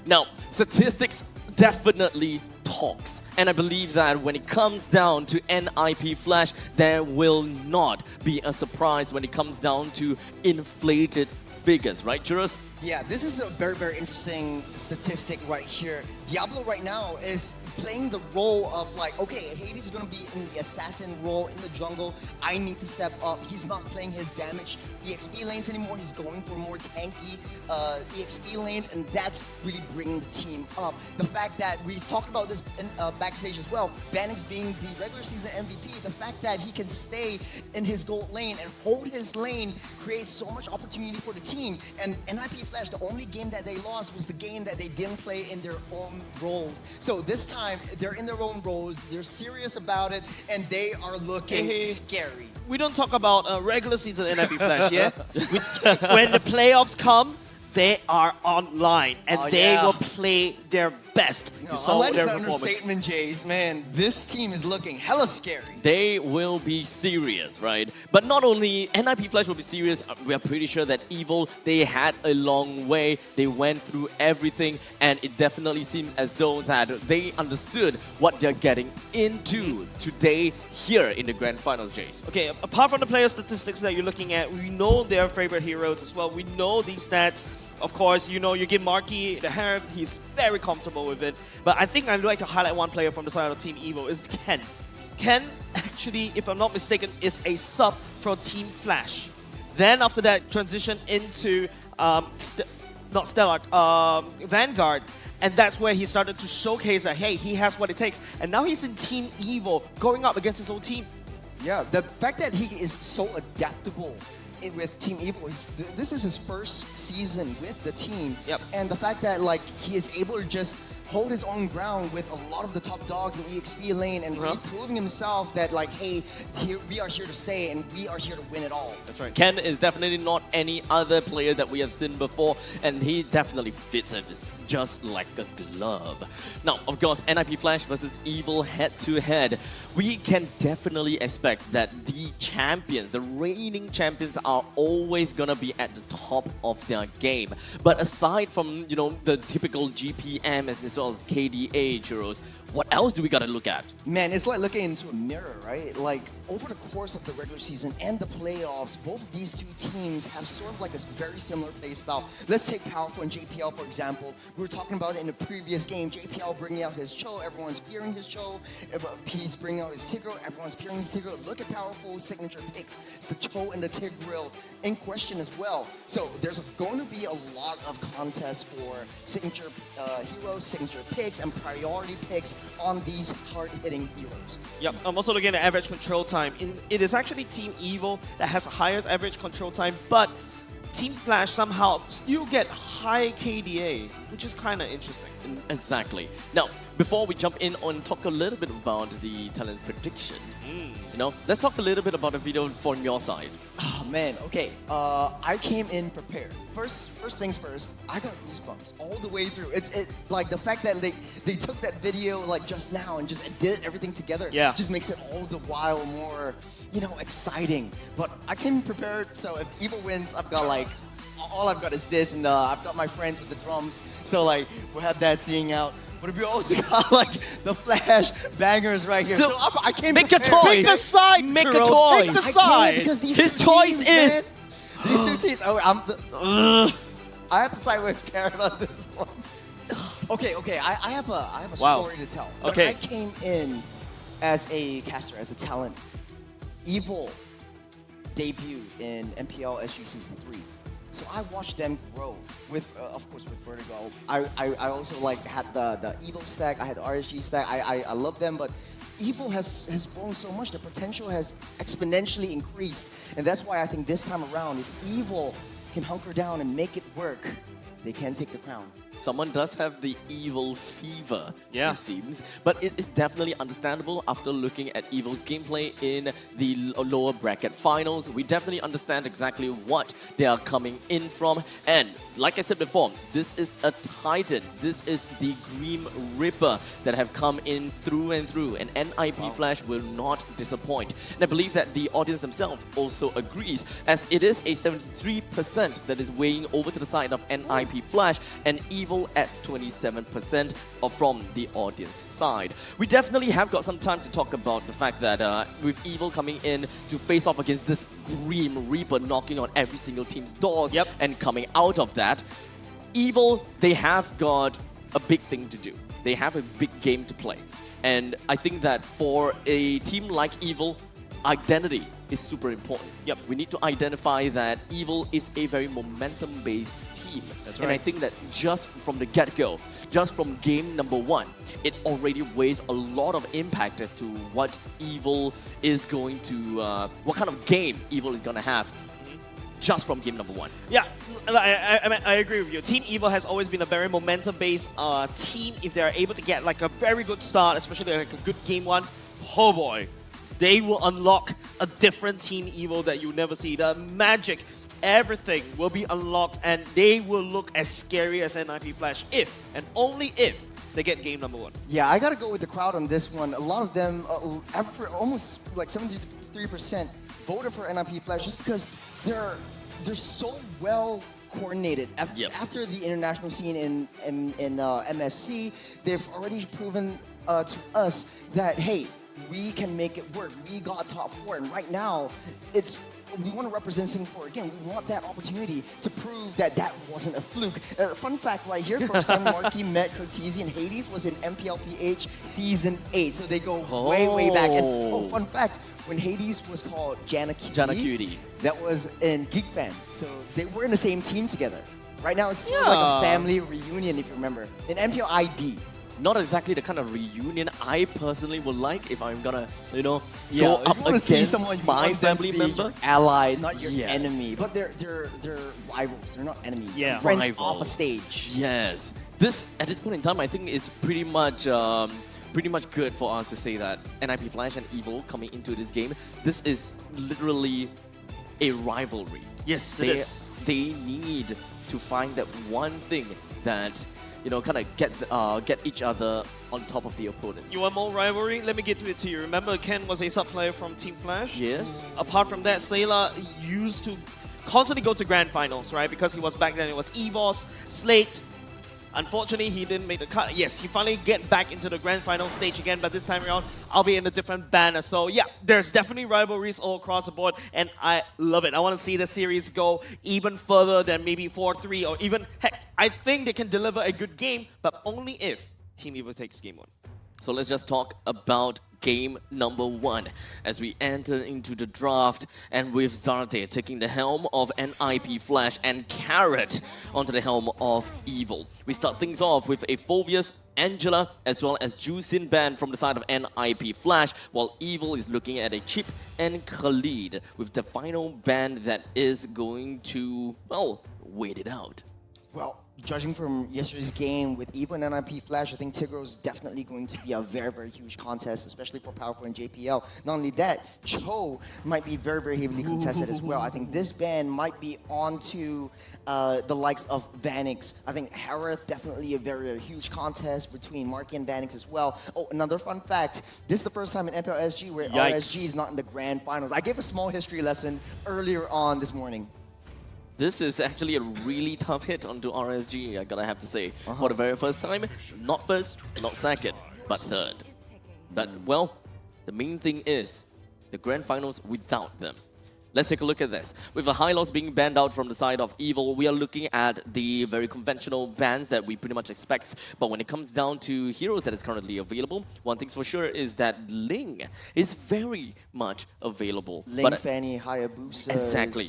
Now, statistics definitely talks. And I believe that when it comes down to NIP Flash, there will not be a surprise when it comes down to inflated figures, right, Juros? Yeah, this is a very, very interesting statistic right here. Diablo right now is playing the role of like, okay, Hades is going to be in the assassin role in the jungle. I need to step up. He's not playing his damage EXP lanes anymore. He's going for more tanky EXP lanes, and that's really bringing the team up. The fact that we talked about this in, backstage as well, Vanix being the regular season MVP, the fact that he can stay in his gold lane and hold his lane creates so much opportunity for the team. And NIP Flash, the only game that they lost was the game that they didn't play in their own roles. So this time, they're in their own roles, they're serious about it, and they are looking scary. We don't talk about regular season NIP Flash, yeah? When the playoffs come, they are online, and they will play their best. No, online is an understatement, Jace. Man, this team is looking hella scary. They will be serious, right? But not only NIP Flash will be serious, we are pretty sure that Evil, they had a long way. They went through everything, and it definitely seems as though that they understood what they're getting into today here in the Grand Finals, Jace. Okay, apart from the player statistics that you're looking at, we know their favorite heroes as well. We know these stats. Of course, you give Marky the hair, he's very comfortable with it. But I think I'd like to highlight one player from the side of Team Evil is Ken. Ken, actually, if I'm not mistaken, is a sub from Team Flash. Then after that, transition into Vanguard. And that's where he started to showcase that, hey, he has what it takes. And now he's in Team Evil, going up against his own team. Yeah, the fact that he is so adaptable with Team Evil, this is his first season with the team. Yep. And the fact that like he is able to just hold his own ground with a lot of the top dogs in EXP lane and really proving himself that like, hey, we are here to stay and we are here to win it all. That's right. Ken is definitely not any other player that we have seen before, and he definitely fits it just like a glove. Now, of course, NIP Flash versus Evil head-to-head. We can definitely expect that the champions, the reigning champions, are always gonna be at the top of their game. But aside from, the typical GPM as well as KDA, Churros, what else do we gotta look at? Man, it's like looking into a mirror, right? Like, over the course of the regular season and the playoffs, both of these two teams have sort of like a very similar play style. Let's take Powerful and JPL, for example. We were talking about it in the previous game. JPL bringing out his Cho, everyone's fearing his Cho. He's bringing out his Tigreal, everyone's fearing his Tigreal. Look at Powerful's signature picks. It's the Cho and the Tigreal in question as well. So there's going to be a lot of contests for signature heroes, signature picks, and priority picks on these hard-hitting heroes. Yep, I'm also looking at average control time. It is actually Team Evil that has the highest average control time, but Team Flash somehow still get high KDA, which is kind of interesting. Exactly. Now, before we jump in and talk a little bit about the talent prediction, let's talk a little bit about the video from your side. Oh man, okay. I came in prepared. First things first, I got goosebumps all the way through. It like the fact that they took that video like just now and just did everything together. Yeah. Just makes it all the while more, exciting. But I came prepared, so if Evil wins, I've got like all I've got is this, and I've got my friends with the drums. So like we'll have that singing out. But we also got like the Flash bangers right here. So I came make a prepared. choice. Pick a side, Make a Churros. choice. Pick a I side. can't because these His two choice teams, is- man. These two teams. Oh, I have to side with Karen on this one. Okay. I have a story to tell. Okay. When I came in as a caster, as a talent, Evil debuted in MPL SG Season 3. So I watched them grow with, of course, with Vertigo. I also like had the Evo stack. I had the RSG stack. I love them, but Evo has grown so much. The potential has exponentially increased, and that's why I think this time around, if Evo can hunker down and make it work, they can take the crown. Someone does have the evil fever, Yeah. it seems. But it is definitely understandable after looking at Evil's gameplay in the lower bracket finals. We definitely understand exactly what they are coming in from. And like I said before, this is a Titan. This is the Grim Reaper that have come in through and through. And NIP Flash will not disappoint. And I believe that the audience themselves also agrees, as it is a 73% that is weighing over to the side of NIP Flash, and Evil at 27% from the audience side. We definitely have got some time to talk about the fact that with Evil coming in to face off against this Grim Reaper knocking on every single team's doors, and coming out of that, Evil, they have got a big thing to do. They have a big game to play. And I think that for a team like Evil, identity is super important. We need to identify that Evil is a very momentum-based team. That's And I right. think that just from the get-go, just from game number 1, it already weighs a lot of impact as to what Evil is going to, what kind of game Evil is going to have just from game number 1. Yeah, I agree with you. Team Evil has always been a very momentum-based team. If they're able to get like a very good start, especially like a good game 1, oh boy, they will unlock a different Team Evil that you never see. The magic, everything will be unlocked, and they will look as scary as NIP Flash if and only if they get game number 1. Yeah, I gotta go with the crowd on this one. A lot of them, almost like 73%, voted for NIP Flash just because they're so well coordinated. After the international scene in MSC, they've already proven to us that hey, we can make it work. We got top 4, and right now, we want to represent Singapore again. We want that opportunity to prove that wasn't a fluke. Fun fact right here, first time Marquis met Cortese and Hades was in MPLPH Season 8. So they go way back. And fun fact, when Hades was called Jana Cutie, that was in Geek Fan. So they were in the same team together. Right now, it's sort of like a family reunion, if you remember. In MPL ID. Not exactly the kind of reunion I personally would like if I'm gonna, go up if you want to against see someone, you my want them to family be member. your ally, not your Yes. enemy. But they're rivals. They're not enemies. Yeah. They're friends Rivals. off a stage. Yes. This, at this point in time, I think is pretty much good for us to say that NIP Flash and Evil coming into this game, this is literally a rivalry. Yes, it is. They need to find that one thing that, kind of get each other on top of the opponents. You want more rivalry? Let me get to it to you. Remember, Ken was a sub-player from Team Flash? Yes. Apart from that, Sailor used to constantly go to grand finals, right? Because he was back then, it was EVOS, Slate. Unfortunately, he didn't make the cut. Yes, he finally get back into the grand final stage again, but this time around, I'll be in a different banner. So yeah, there's definitely rivalries all across the board, and I love it. I want to see the series go even further than maybe 4-3, or even, heck, I think they can deliver a good game, but only if Team Evil takes game 1. So let's just talk about game number 1 as we enter into the draft, and with Zarte taking the helm of NIP Flash and Carrot onto the helm of Evil. We start things off with a Phovius, Angela, as well as Juicin ban from the side of NIP Flash, while Evil is looking at a Chip and Khalid with the final ban that is going to, well, wait it out. Well, judging from yesterday's game with Evo and NIP Flash, I think Tigro is definitely going to be a very, very huge contest, especially for Powerful and JPL. Not only that, Cho might be very, very heavily contested as well. I think this ban might be onto the likes of Vanix. I think Harith, definitely a very huge contest between Marky and Vanix as well. Oh, another fun fact, this is the first time in MPL SG where RSG is not in the grand finals. I gave a small history lesson earlier on this morning. This is actually a really tough hit onto RSG, I gotta have to say. For the very first time, not first, not second, but third. But, well, the main thing is the grand finals without them. Let's take a look at this. With the high loss being banned out from the side of Evil, we are looking at the very conventional bans that we pretty much expect. But when it comes down to heroes that is currently available, one thing's for sure is that Ling is very much available. Ling, Fanny, Hayabusa. Exactly.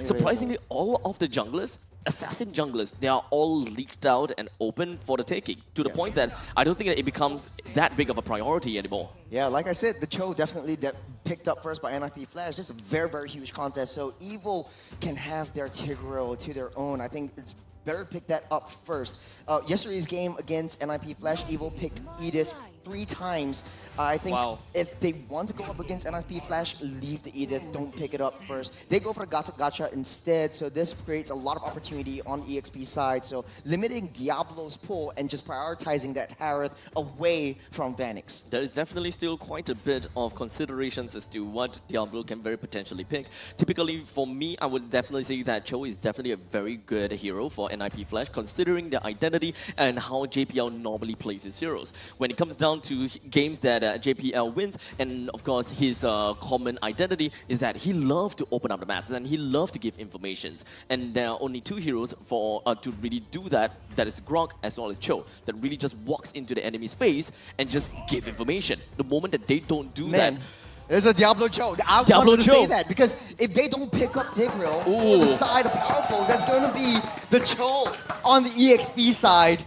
Surprisingly, all of the junglers, assassin junglers, they are all leaked out and open for the taking, to the point that I don't think that it becomes that big of a priority anymore. Yeah, like I said, the Cho definitely picked up first by NIP Flash. This is a very, very huge contest. So Evil can have their Tigreal to their own. I think it's better to pick that up first. Yesterday's game against NIP Flash, Evil picked Edith 3 times. I think if they want to go up against NIP Flash, leave the Edith, don't pick it up first. They go for the Gacha instead, so this creates a lot of opportunity on the EXP side. So limiting Diablo's pull and just prioritizing that Harith away from Vanix. There is definitely still quite a bit of considerations as to what Diablo can very potentially pick. Typically, for me, I would definitely say that Cho is definitely a very good hero for NIP Flash, considering the identity and how JPL normally plays his heroes. When it comes down to games that JPL wins, and of course his common identity is that he loves to open up the maps and he loves to give informations. And there are only 2 heroes for to really do that. That is Grok as well as Cho, that really just walks into the enemy's face and just give information. The moment that they don't do that, there's a Diablo Cho. I wanted to say that because if they don't pick up Tigreal for the side of Powerful, that's going to be the Cho on the EXP side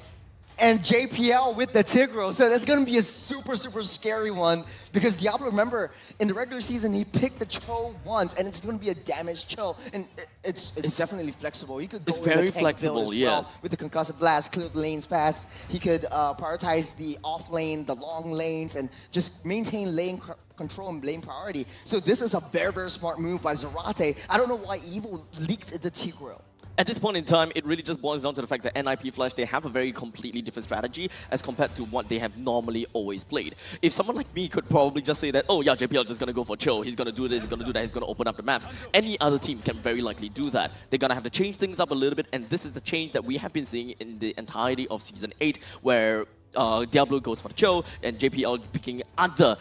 and JPL with the Tigreal. So that's going to be a super, super scary one because Diablo, remember, in the regular season, he picked the Cho once, and it's going to be a damaged Cho. And it's definitely flexible. He could go with the tank build as well with the concussive blast, clear the lanes fast. He could prioritize the off lane, the long lanes, and just maintain lane control and lane priority. So this is a very, very smart move by Zarate. I don't know why Evil leaked the Tigreal. At this point in time, it really just boils down to the fact that NIP Flash, they have a very completely different strategy as compared to what they have normally always played. If someone like me could probably just say that, oh yeah, JPL is just going to go for Cho, he's going to do this, he's going to do that, he's going to open up the maps. Any other team can very likely do that. They're going to have to change things up a little bit, and this is the change that we have been seeing in the entirety of Season 8, where Diablo goes for the Cho, and JPL picking other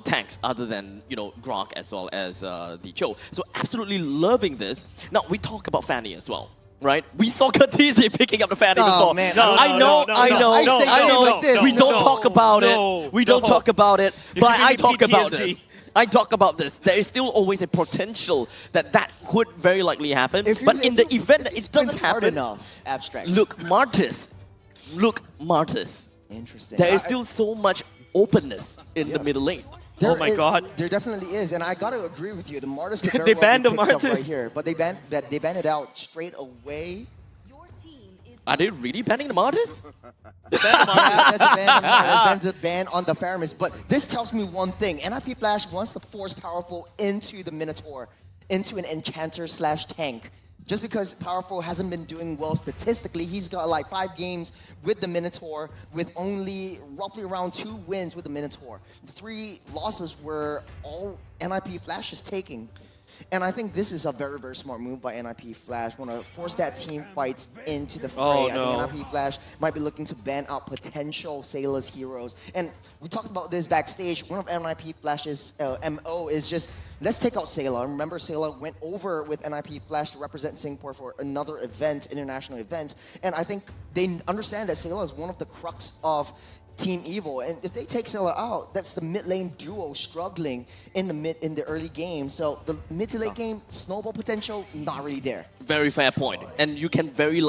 tanks other than, you know, Grok as well as the Cho. So absolutely loving this. Now, we talk about Fanny as well, right? We saw Kha'Zix picking up the Fanny before. Man. I know. We don't talk about it. We don't talk about it. But I talk about this. I talk about this. There is still always a potential that could very likely happen. But in the event that it doesn't happen, enough abstract. Look, Martis. Interesting. There is still so much openness in the middle lane. Oh my God. There definitely is, and I gotta agree with you. The Martis could They very well banned be the picked up Martis. right here, but they banned it out straight away. Are they really banning the Martis? That's a ban on the Faramis. But this tells me one thing: NIP Flash wants to force Powerful into the Minotaur, into an Enchanter/tank. Just because Powerful hasn't been doing well statistically, he's got like 5 games with the Minotaur with only roughly around 2 wins with the Minotaur. The 3 losses were all NIP Flash is taking. And I think this is a very, very smart move by NIP Flash. Want to force that team fights into the fray. Oh, I no. think NIP Flash might be looking to ban out potential Sailor's heroes. And we talked about this backstage. One of NIP Flash's MO is just, let's take out Sailor. Remember, Sailor went over with NIP Flash to represent Singapore for another event, international event. And I think they understand that Sailor is one of the crux of Team Evil. And if they take Scylla out, that's the mid lane duo struggling in the early game. So the mid to late game snowball potential not really there. Very fair point. And you can very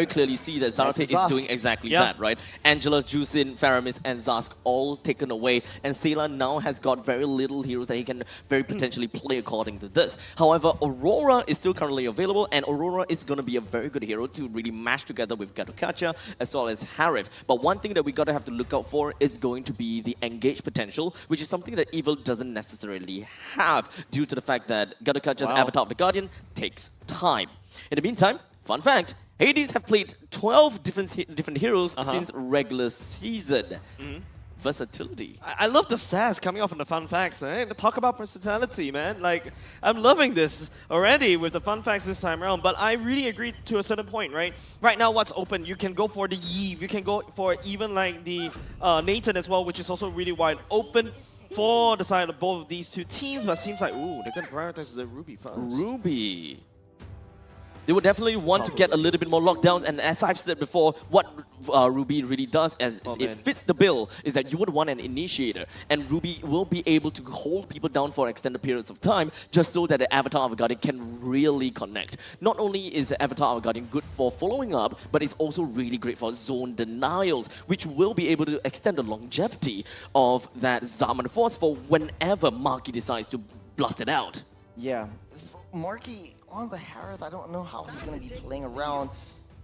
clearly see that Zarape is doing exactly that, right? Angela, Juicin, Faramis, and Zask all taken away. And Sela now has got very little heroes that he can very potentially play according to this. However, Aurora is still currently available, and Aurora is going to be a very good hero to really mash together with Gatokacha as well as Harif. But one thing that we gotta have to look out for is going to be the engage potential, which is something that Evil doesn't necessarily have due to the fact that Gatokacha's Avatar of the Guardian takes time. In the meantime, fun fact, Hades have played 12 different heroes since regular season. Versatility. I love the sass coming off in the fun facts. Talk about versatility, man. Like, I'm loving this already with the fun facts this time around. But I really agree to a certain point, right? Right now, what's open? You can go for the Eve. You can go for even like the Nathan as well, which is also really wide open for the side of both of these two teams. But it seems like, ooh, they're going to prioritize the Ruby first. Ruby. They would definitely want to get a little bit more lockdown, and as I've said before, what Ruby really does as it fits the bill is that you would want an initiator, and Ruby will be able to hold people down for extended periods of time just so that the Avatar of a Guardian can really connect. Not only is the Avatar of a Guardian good for following up, but it's also really great for zone denials, which will be able to extend the longevity of that Zaman Force for whenever Marky decides to blast it out. Yeah. Marky on the Harith, I don't know how he's going to be playing around.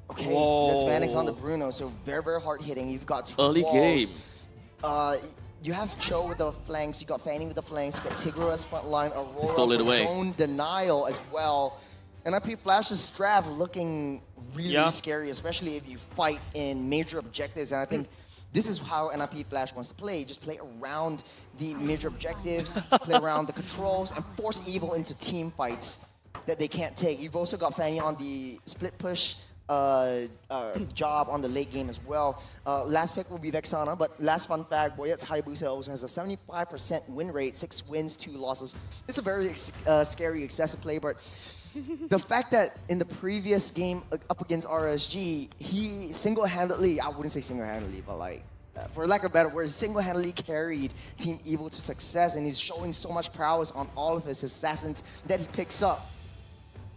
Okay, there's Vanix on the Bruno, so very, very hard hitting. You've got two early walls. game. You have Cho with the flanks, you got Fanny with the flanks, you got Tigro as front line, Aurora Stole it for away. zone denial as well. And IP Flash's Strav looking really scary, especially if you fight in major objectives. And I think this is how NIP Flash wants to play. Just play around the major objectives, play around the controls, and force Evil into team fights that they can't take. You've also got Fanny on the split push job on the late game as well. Last pick will be Vexana, but last fun fact, Boyet's Hayabusa also has a 75% win rate, 6 wins, 2 losses. It's a very scary, excessive play, but the fact that in the previous game up against RSG, he single-handedly, I wouldn't say single-handedly, but like, for lack of a better word, single-handedly carried Team Evil to success, and he's showing so much prowess on all of his assassins that he picks up.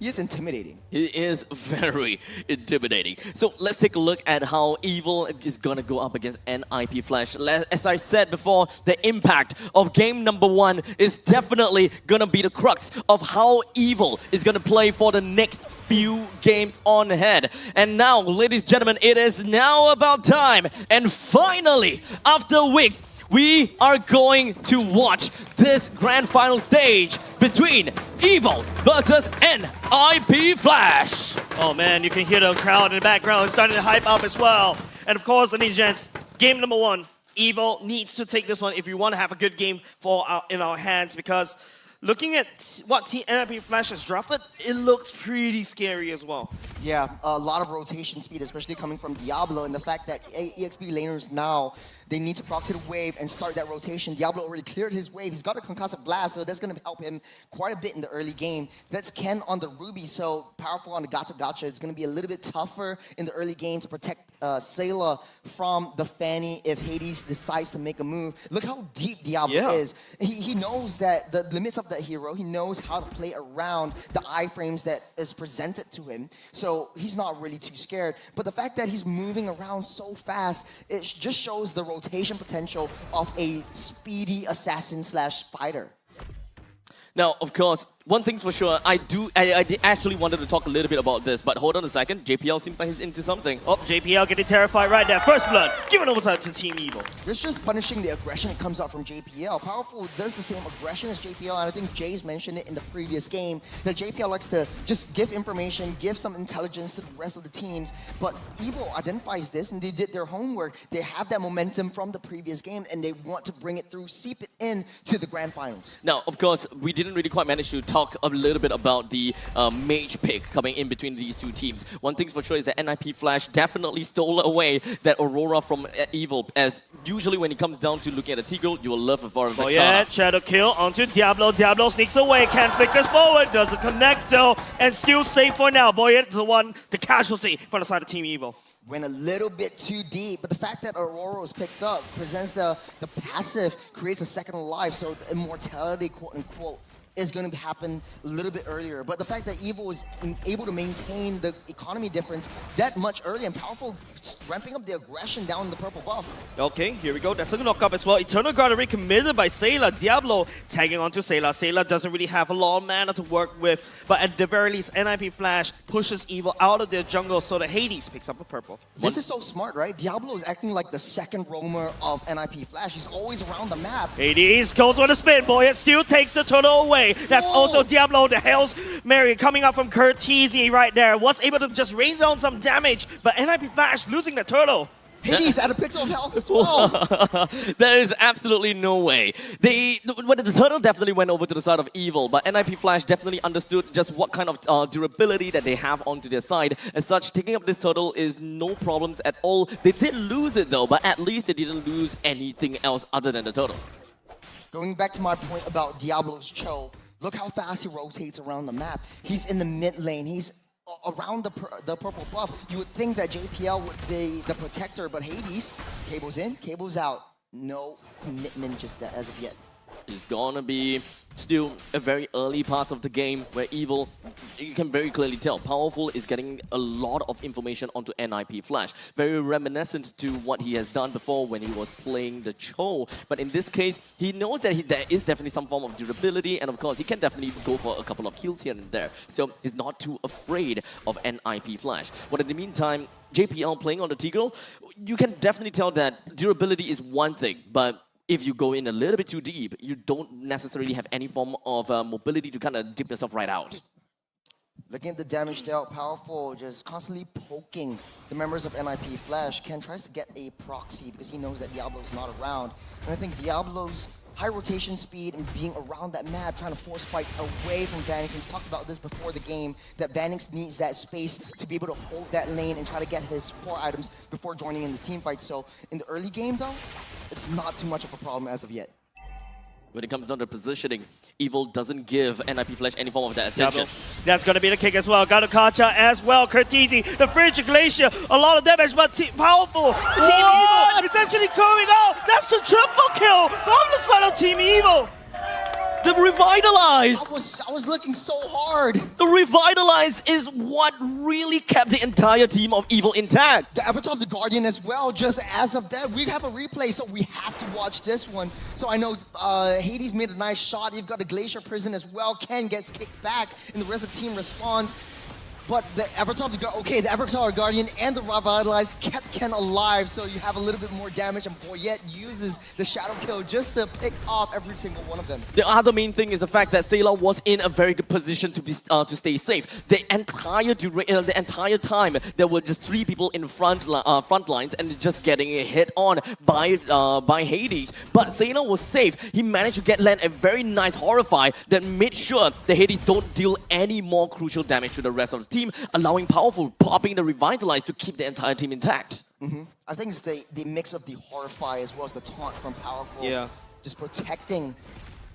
He is intimidating. He is very intimidating. So let's take a look at how Evil is going to go up against NIP Flash. As I said before, the impact of game number 1 is definitely going to be the crux of how Evil is going to play for the next few games on ahead. And now, ladies and gentlemen, it is now about time. And finally, after weeks, we are going to watch this grand final stage between Evil versus NIP Flash. Oh man, you can hear the crowd in the background starting to hype up as well. And of course, ladies and gents, game number 1, Evil needs to take this one if we want to have a good game in our hands, because looking at what NIP Flash has drafted, it looks pretty scary as well. Yeah, a lot of rotation speed, especially coming from Diablo, and the fact that EXP laners now, they need to proc to the wave and start that rotation. Diablo already cleared his wave. He's got a concussive blast, so that's going to help him quite a bit in the early game. That's Ken on the Ruby, so powerful on the Gacha. It's going to be a little bit tougher in the early game to protect Sayla from the Fanny if Hades decides to make a move. Look how deep Diablo is. He knows that the limits of that hero. He knows how to play around the iframes that is presented to him. So he's not really too scared. But the fact that he's moving around so fast, it just shows the rotation potential of a speedy assassin / fighter. Now, of course, one thing's for sure, I actually wanted to talk a little bit about this, but hold on a second, JPL seems like he's into something. Oh, JPL getting terrified right there. First blood, give it over to Team Evil. This just punishing the aggression that comes out from JPL. Powerful does the same aggression as JPL, and I think Jay's mentioned it in the previous game, that JPL likes to just give information, give some intelligence to the rest of the teams, but Evil identifies this, and they did their homework. They have that momentum from the previous game, and they want to bring it through, seep it in to the grand finals. Now, of course, we didn't really quite manage to talk a little bit about the mage pick coming in between these two teams. One thing's for sure is that NIP Flash definitely stole away that Aurora from Evil, as usually when it comes down to looking at the Tigreal, you will love a foreign Oh yeah, Shadow Kill onto Diablo. Diablo sneaks away, can't flickers forward, doesn't connect though, and still safe for now. Boyette's the one, the casualty from the side of Team Evil. Went a little bit too deep, but the fact that Aurora was picked up presents the passive, creates a second life, so the immortality, quote unquote, is going to happen a little bit earlier. But the fact that Evil was able to maintain the economy difference that much earlier and Powerful ramping up the aggression down the purple buff. Okay, here we go. That's a knock-up as well. Eternal Guard already committed by Sayla. Diablo tagging onto Sayla. Sayla doesn't really have a lot of mana to work with, but at the very least, NIP Flash pushes Evil out of their jungle so that Hades picks up a purple. This is so smart, right? Diablo is acting like the second roamer of NIP Flash. He's always around the map. Hades goes for the spin. Boyette still takes the turtle away. That's also Diablo, the Hell's Mary, coming up from Curtizi right there. Was able to just rain down some damage, but NIP Flash losing the turtle. Hades at a pixel of health as well. There is absolutely no way. The turtle definitely went over to the side of Evil, but NIP Flash definitely understood just what kind of durability that they have onto their side. As such, taking up this turtle is no problems at all. They did lose it though, but at least they didn't lose anything else other than the turtle. Going back to my point about Diablo's Cho, look how fast he rotates around the map. He's in the mid lane. He's around the purple buff. You would think that JPL would be the protector, but Hades, cables in, cables out. No commitment just as of yet. It's gonna be still a very early part of the game where Evil, you can very clearly tell, Powerful is getting a lot of information onto NIP Flash. Very reminiscent to what he has done before when he was playing the Cho. But in this case, he knows that there is definitely some form of durability, and of course, he can definitely go for a couple of kills here and there. So he's not too afraid of NIP Flash. But in the meantime, JPL playing on the Tigreal, you can definitely tell that durability is one thing, but if you go in a little bit too deep, you don't necessarily have any form of mobility to kind of dip yourself right out. Looking at the damage dealt, Powerful just constantly poking the members of NIP Flash. Ken tries to get a proxy because he knows that Diablo's not around. And I think Diablo's high rotation speed and being around that map, trying to force fights away from Vanix. And we talked about this before the game, that Vanix needs that space to be able to hold that lane and try to get his core items before joining in the team fight. So in the early game though, it's not too much of a problem as of yet. When it comes down to positioning, Evil doesn't give NIP Flash any form of that attention. That's going to be the kick as well. Got a Kacha as well. Curtizi, the Frigid Glacier, a lot of damage, but Powerful. Team Evil is actually coming out. That's a triple kill from the side of Team Evil. The Revitalize! I was looking so hard. The Revitalize is what really kept the entire team of Evil intact. The Avatar of the Guardian as well, just as of that. We have a replay, so we have to watch this one. So I know Hades made a nice shot. You've got the Glacier Prison as well. Ken gets kicked back, and the rest of the team responds. But the Avatar of the the Avatar Guardian and the Revitalize kept Ken alive, so you have a little bit more damage, and Boyette uses the Shadow Kill just to pick off every single one of them. The other main thing is the fact that Sayla was in a very good position to stay safe. The entire time, there were just 3 people in front lines and just getting hit on by Hades. But Sayla was safe. He managed to land a very nice Horrify that made sure that Hades don't deal any more crucial damage to the rest of the team, allowing Powerful popping the Revitalize to keep the entire team intact. I think it's the mix of the Horrify as well as the taunt from Powerful. Yeah. Just protecting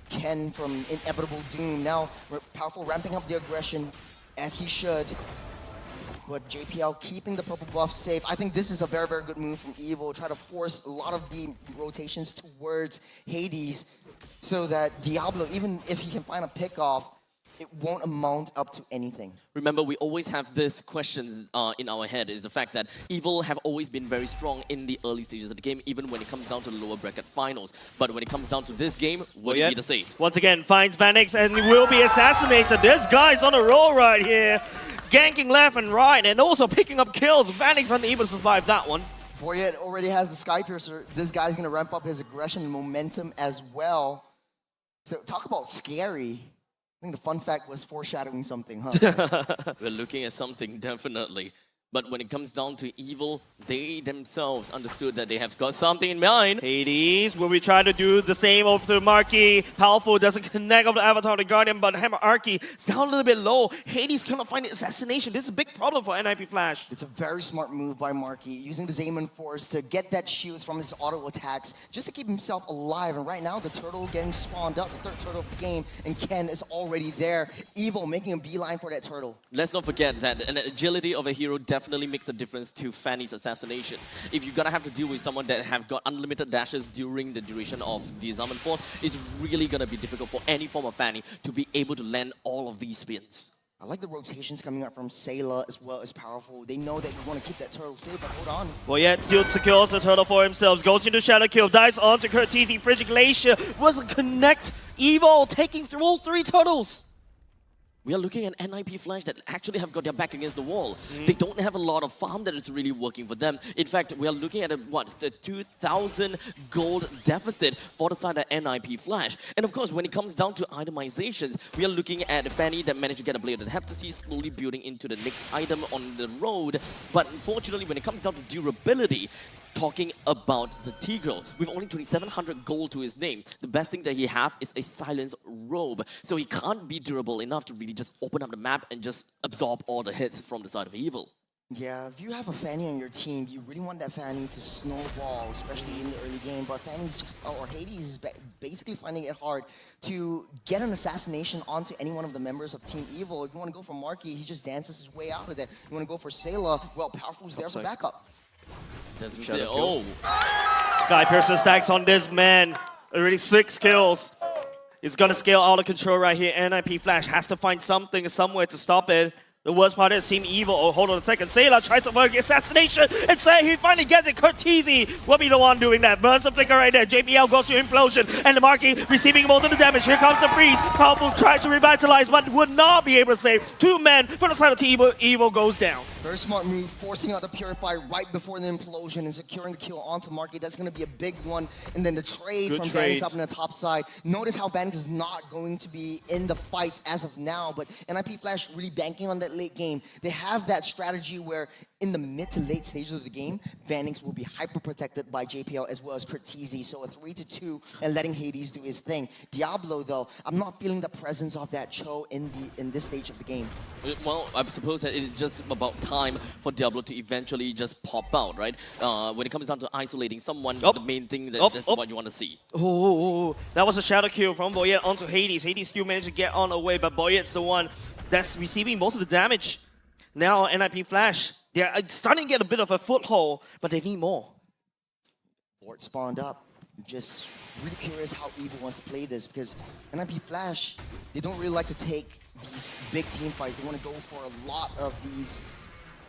Ken from inevitable doom. Now, Powerful ramping up the aggression as he should. But JPL keeping the purple buff safe. I think this is a very, very good move from Evil. Try to force a lot of the rotations towards Hades so that Diablo, even if he can find a pick-off, it won't amount up to anything. Remember, we always have this question in our head, is the fact that Evil have always been very strong in the early stages of the game, even when it comes down to the lower bracket finals. But when it comes down to this game, will it be the same? Once again, finds Vanix and will be assassinated. This guy's on a roll right here. Ganking left and right and also picking up kills. Vanix unable to survive that one. Boyette already has the Skypiercer. This guy's going to ramp up his aggression and momentum as well. So talk about scary. I think the fun fact was foreshadowing something, huh? We're looking at something, definitely. But when it comes down to Evil, they themselves understood that they have got something in mind. Hades will be trying to do the same over to Marky. Powerful doesn't connect over the Avatar of the Guardian, but Hammer Arky is down a little bit low. Hades cannot find the assassination. This is a big problem for NIP Flash. It's a very smart move by Marky, using the Zaman Force to get that shield from his auto attacks, just to keep himself alive. And right now, the turtle getting spawned up, the third turtle of the game, and Ken is already there. Evil making a beeline for that turtle. Let's not forget that an agility of a hero definitely makes a difference to Fanny's assassination. If you're gonna have to deal with someone that have got unlimited dashes during the duration of the Zaman Force, it's really gonna be difficult for any form of Fanny to be able to land all of these spins. I like the rotations coming up from Sayla as well as Powerful. They know that you want to keep that turtle safe, but hold on. Well, yet Sealed secures the turtle for himself, goes into Shadow Kill, dives onto Curtizi. Frigid Glacier wasn't connect. Evil taking through all 3 turtles. We are looking at NIP Flash that actually have got their back against the wall. They don't have a lot of farm that is really working for them. In fact, we are looking at the 2,000 gold deficit for the side of NIP Flash. And of course, when it comes down to itemizations, we are looking at Fanny that managed to get a player that have to see slowly building into the next item on the road. But unfortunately, when it comes down to durability, talking about the Tigreal, with only 2,700 gold to his name, the best thing that he have is a silence robe. So he can't be durable enough to really just open up the map and just absorb all the hits from the side of Evil. Yeah, if you have a Fanny on your team, you really want that Fanny to snowball, especially in the early game. But Fanny's, or Hades is basically finding it hard to get an assassination onto any one of the members of Team Evil. If you want to go for Marky, he just dances his way out of that. You want to go for Sayla, well, Powerful's there for backup. Doesn't say, oh. Sky Piercer stacks on this man. Already 6 kills. It's gonna scale out of control right here. NIP Flash has to find something somewhere to stop it. The worst part is Team Evil. Oh, hold on a second. Sayla tries to avoid the assassination and say he finally gets it. Curtizi will be the one doing that. Burns a flicker right there. JPL goes to implosion. And the Marky receiving most of the damage. Here comes the freeze. Powerful tries to revitalize, but would not be able to save 2 men from the side of Team Evil. Evil goes down. Very smart move, forcing out the Purify right before the implosion and securing the kill onto Marky. That's going to be a big one. And then the trade from Vanix up on the top side. Notice how Vanix is not going to be in the fights as of now, but NIP Flash really banking on that late game. They have that strategy where in the mid to late stages of the game, Vanix will be hyper protected by JPL as well as Curtizi. So a 3-2 and letting Hades do his thing. Diablo though, I'm not feeling the presence of that Cho in this stage of the game. Well, I suppose that it's just about time for Diablo to eventually just pop out, right? When it comes down to isolating someone, the main thing that's what you want to see. Oh, that was a shadow kill from Boyet onto Hades. Hades still managed to get on away, but Boyet's the one that's receiving most of the damage. Now NIP Flash, they're starting to get a bit of a foothold, but they need more. Board spawned up. Just really curious how Evil wants to play this, because NIP Flash, they don't really like to take these big team fights. They want to go for a lot of these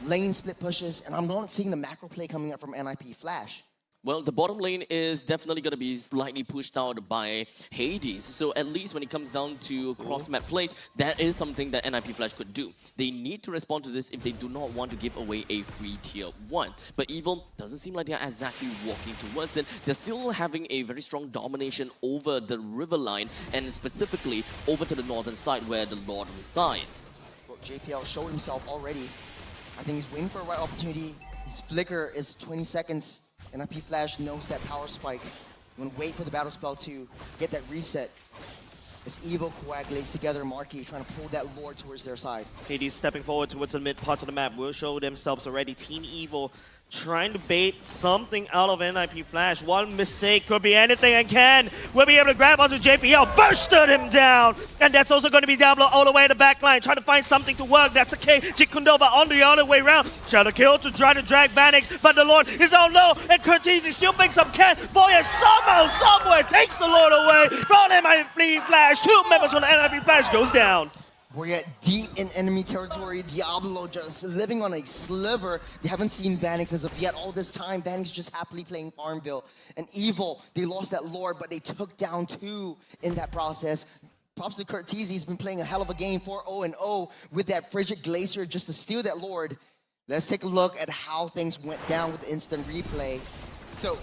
lane split pushes, and I'm not seeing the macro play coming up from NIP Flash. Well, the bottom lane is definitely going to be slightly pushed out by Hades. So at least when it comes down to cross-map plays, that is something that NIP Flash could do. They need to respond to this if they do not want to give away a free tier 1. But Evil doesn't seem like they're exactly walking towards it. They're still having a very strong domination over the river line, and specifically over to the northern side where the Lord resides. Well, JPL showed himself already. I think he's waiting for a right opportunity. His flicker is 20 seconds. NIP Flash knows that power spike. You want to wait for the battle spell to get that reset. As Evil coagulates together, Marky trying to pull that Lord towards their side. Hades stepping forward towards the mid part of the map will show themselves already. Team Evil trying to bait something out of NIP Flash. One mistake could be anything, and Ken will be able to grab onto JPL, bursted him down. And that's also going to be Diablo all the way at the back line, trying to find something to work. That's okay. Jikundova on the other way around. Shadow kill to try to drag Vanix, but the Lord is down low, and Curtizi still picks up Ken. Boy, somehow, somewhere takes the Lord away from NIP Flash. 2 members from the NIP Flash goes down. We're yet deep in enemy territory. Diablo just living on a sliver. They haven't seen Vanix as of yet. All this time, Vanix just happily playing Farmville. And Evil, they lost that Lord, but they took down 2 in that process. Props to Curtizi. He's been playing a hell of a game, 4-0-0 with that Frigid Glacier just to steal that Lord. Let's take a look at how things went down with the instant replay. So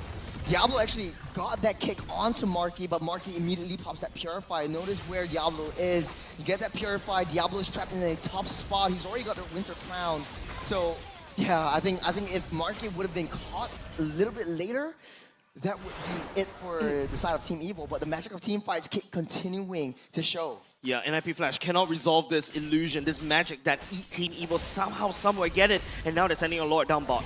Diablo actually got that kick onto Marky, but Marky immediately pops that Purify. Notice where Diablo is. You get that Purify, Diablo is trapped in a tough spot. He's already got the Winter Crown. So Yeah, I think if Marky would have been caught a little bit later, that would be it for the side of Team Evil. But the magic of team fights keep continuing to show. Yeah, NIP Flash cannot resolve this illusion, this magic that Team Evil somehow, somewhere get it, and now they're sending a Lord down bot.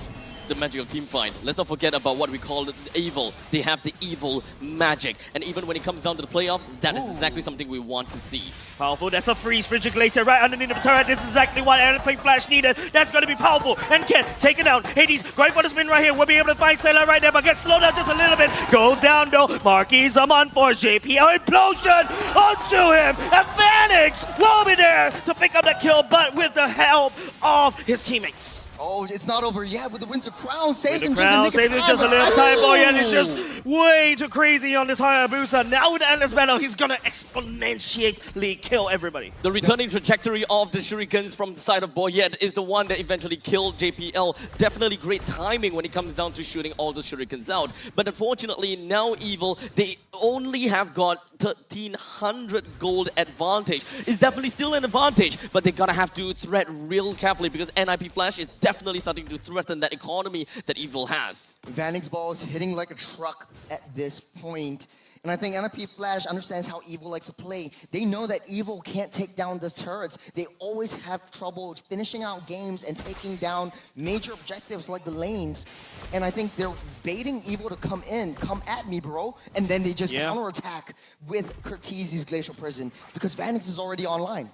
The magic of team fight. Let's not forget about what we call it, evil. They have the evil magic. And even when it comes down to the playoffs, that is exactly something we want to see. Powerful. That's a freeze. Frigid Glacier right underneath the turret. This is exactly what NIP Flash needed. That's going to be powerful. And Ken, take it down. Hades, going for the spin right here. We'll be able to find Sailor right there, but gets slowed down just a little bit. Goes down though. Marky's on for JPL implosion onto him. And Phoenix will be there to pick up that kill, but with the help of his teammates. Oh, it's not over yet with the Winter Crown. Saves him Saves him just a little time. Boyan is just way too crazy on this Hayabusa. Now with the Endless Battle, he's gonna exponentially kill everybody. The returning trajectory of the shurikens from the side of Boyet is the one that eventually killed JPL. Definitely great timing when it comes down to shooting all the shurikens out. But unfortunately, now Evil, they only have got 1,300 gold advantage. It's definitely still an advantage, but they gotta have to thread real carefully because NIP Flash is definitely starting to threaten that economy that Evil has. Vanix Ball is hitting like a truck at this point. And I think NIP Flash understands how Evil likes to play. They know that Evil can't take down the turrets. They always have trouble finishing out games and taking down major objectives like the lanes. And I think they're baiting Evil to come in, come at me, bro. And then they just counterattack with Curtizi's Glacial Prison because Vanix is already online.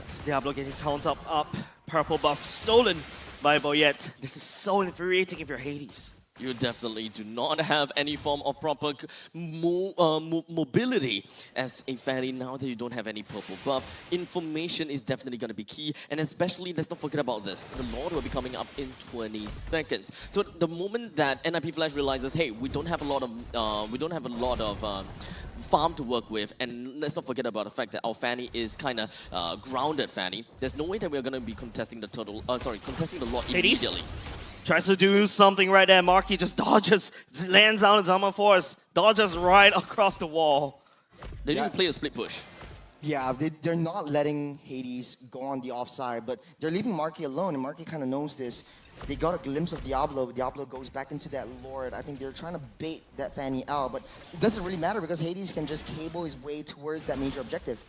It's Diablo getting taunted up. Purple buff stolen by Boyet. This is so infuriating if you're Hades. You definitely do not have any form of proper mobility as a Fanny now that you don't have any purple buff. Information is definitely going to be key, and especially, let's not forget about this. The Lord will be coming up in 20 seconds. So the moment that NIP Flash realizes, hey, we don't have a lot of farm to work with, and let's not forget about the fact that our Fanny is kind of grounded Fanny. There's no way that we're going to be contesting the contesting the Lord immediately. Tries to do something right there. Marky just dodges, lands on his armor force, dodges right across the wall. They didn't play a split push. Yeah, they're not letting Hades go on the offside, but they're leaving Marky alone, and Marky kind of knows this. They got a glimpse of Diablo. Diablo goes back into that Lord. I think they're trying to bait that Fanny out, but it doesn't really matter because Hades can just cable his way towards that major objective.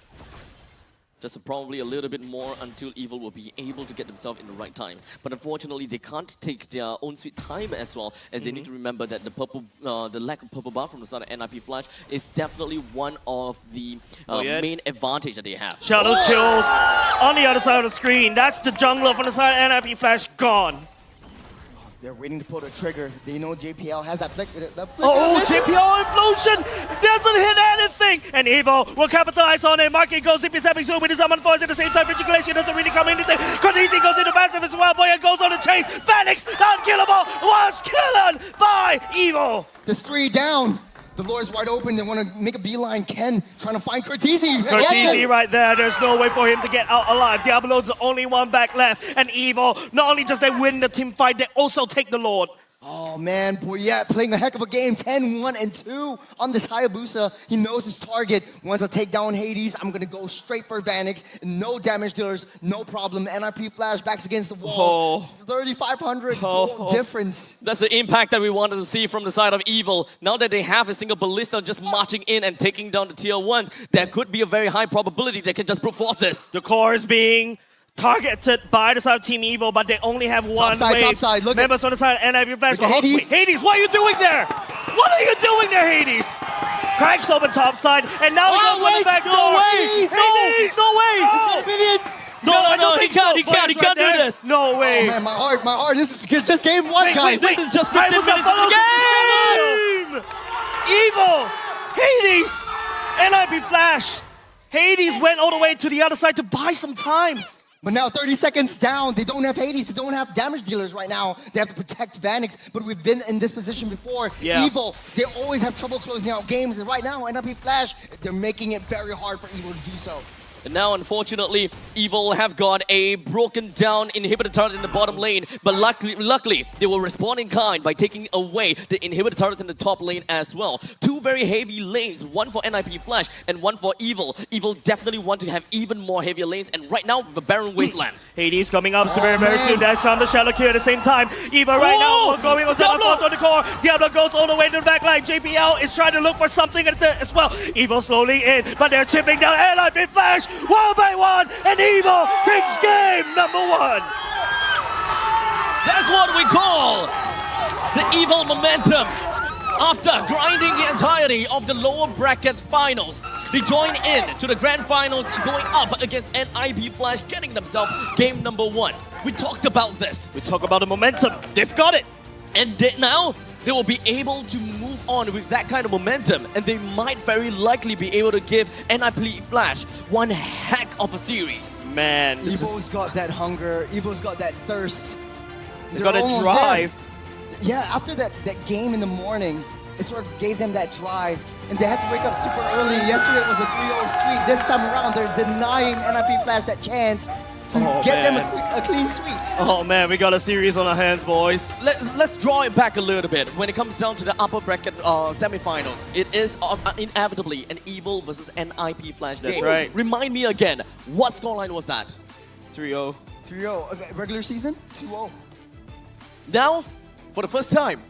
Just probably a little bit more until Evil will be able to get themselves in the right time. But unfortunately, they can't take their own sweet time as well, as they need to remember that the lack of purple buff from the side of NIP Flash is definitely one of the main advantage that they have. Shadows kills on the other side of the screen. That's the jungler from the side of NIP Flash gone. They're waiting to pull the trigger. They know JPL has that flick. Oh, JPL implosion doesn't hit anything. And Evil will capitalize on it. Marky goes zippy zapping zoom with his summon force at the same time. Frigilation doesn't really come anything. Khaleesi goes into passive as well. Boya goes on the chase. Phoenix, unkillable, was killed by Evil. There's 3 down. The Lord's wide open. They want to make a beeline. Ken trying to find Curtizi. Curtizi right there. There's no way for him to get out alive. Diablo's the only one back left. And Evil, not only just they win the team fight, they also take the Lord. Oh man, Boyet playing a heck of a game. 10-1-2 on this Hayabusa. He knows his target. Once I take down Hades, I'm gonna go straight for Vanix. No damage dealers, no problem. NIP Flash backs against the walls. 3,500 gold difference. That's the impact that we wanted to see from the side of Evil. Now that they have a single ballista just marching in and taking down the tier 1s, there could be a very high probability they can just brute force this. The core is being targeted by the side of Team Evil, but they only have one wave. Topside, look members on the side of NIP Flash. Hades. Wait, Hades, what are you doing there? What are you doing there, Hades? Cracks open topside, and now he goes on the back door. No way! Hades! No way! He's got minions! No, he can't do this. No way. Oh man, my heart. This is just game 1, guys. This is just 15 minutes of the game! Evil! Hades! NIP Flash! Hades went all the way to the other side to buy some time. But now 30 seconds down, they don't have Hades, they don't have damage dealers right now. They have to protect Vanix, but we've been in this position before. Yeah. Evil, they always have trouble closing out games, and right now, NIP Flash, they're making it very hard for Evil to do so. And now, unfortunately, Evil have got a broken down inhibitor turret in the bottom lane, but luckily they will respond in kind by taking away the inhibitor turrets in the top lane as well. Two very heavy lanes, one for NIP Flash and one for Evil. Evil definitely want to have even more heavier lanes, and right now, the Barren Wasteland. Hades coming up very soon. There's come the Shadow Q at the same time. Evil right now going on on the core. Diablo goes all the way to the back line. JPL is trying to look for something as well. Evil slowly in, but they're chipping down NIP Flash one by one, and Evil takes game number 1. That's what we call the Evil momentum. After grinding the entirety of the lower brackets finals, they join in to the grand finals, going up against NIP Flash, getting themselves game number 1. We talked about this. We talk about the momentum. They've got it. And now they will be able to move on with that kind of momentum, and they might very likely be able to give NIP Flash one heck of a series. Man, Evo's got that hunger. Evo's got that thirst. They've got a drive. Yeah, after that game in the morning, it sort of gave them that drive, and they had to wake up super early. Yesterday it was a 3-0 sweep. This time around, they're denying NIP Flash that chance to get them a clean sweep. Oh man, we got a series on our hands, boys. Let's draw it back a little bit. When it comes down to the upper bracket semifinals, it is inevitably an Evil versus NIP Flash game. That's right. Remind me again, what scoreline was that? 3-0. 3-0. Okay, regular season? 2-0. Now, for the first time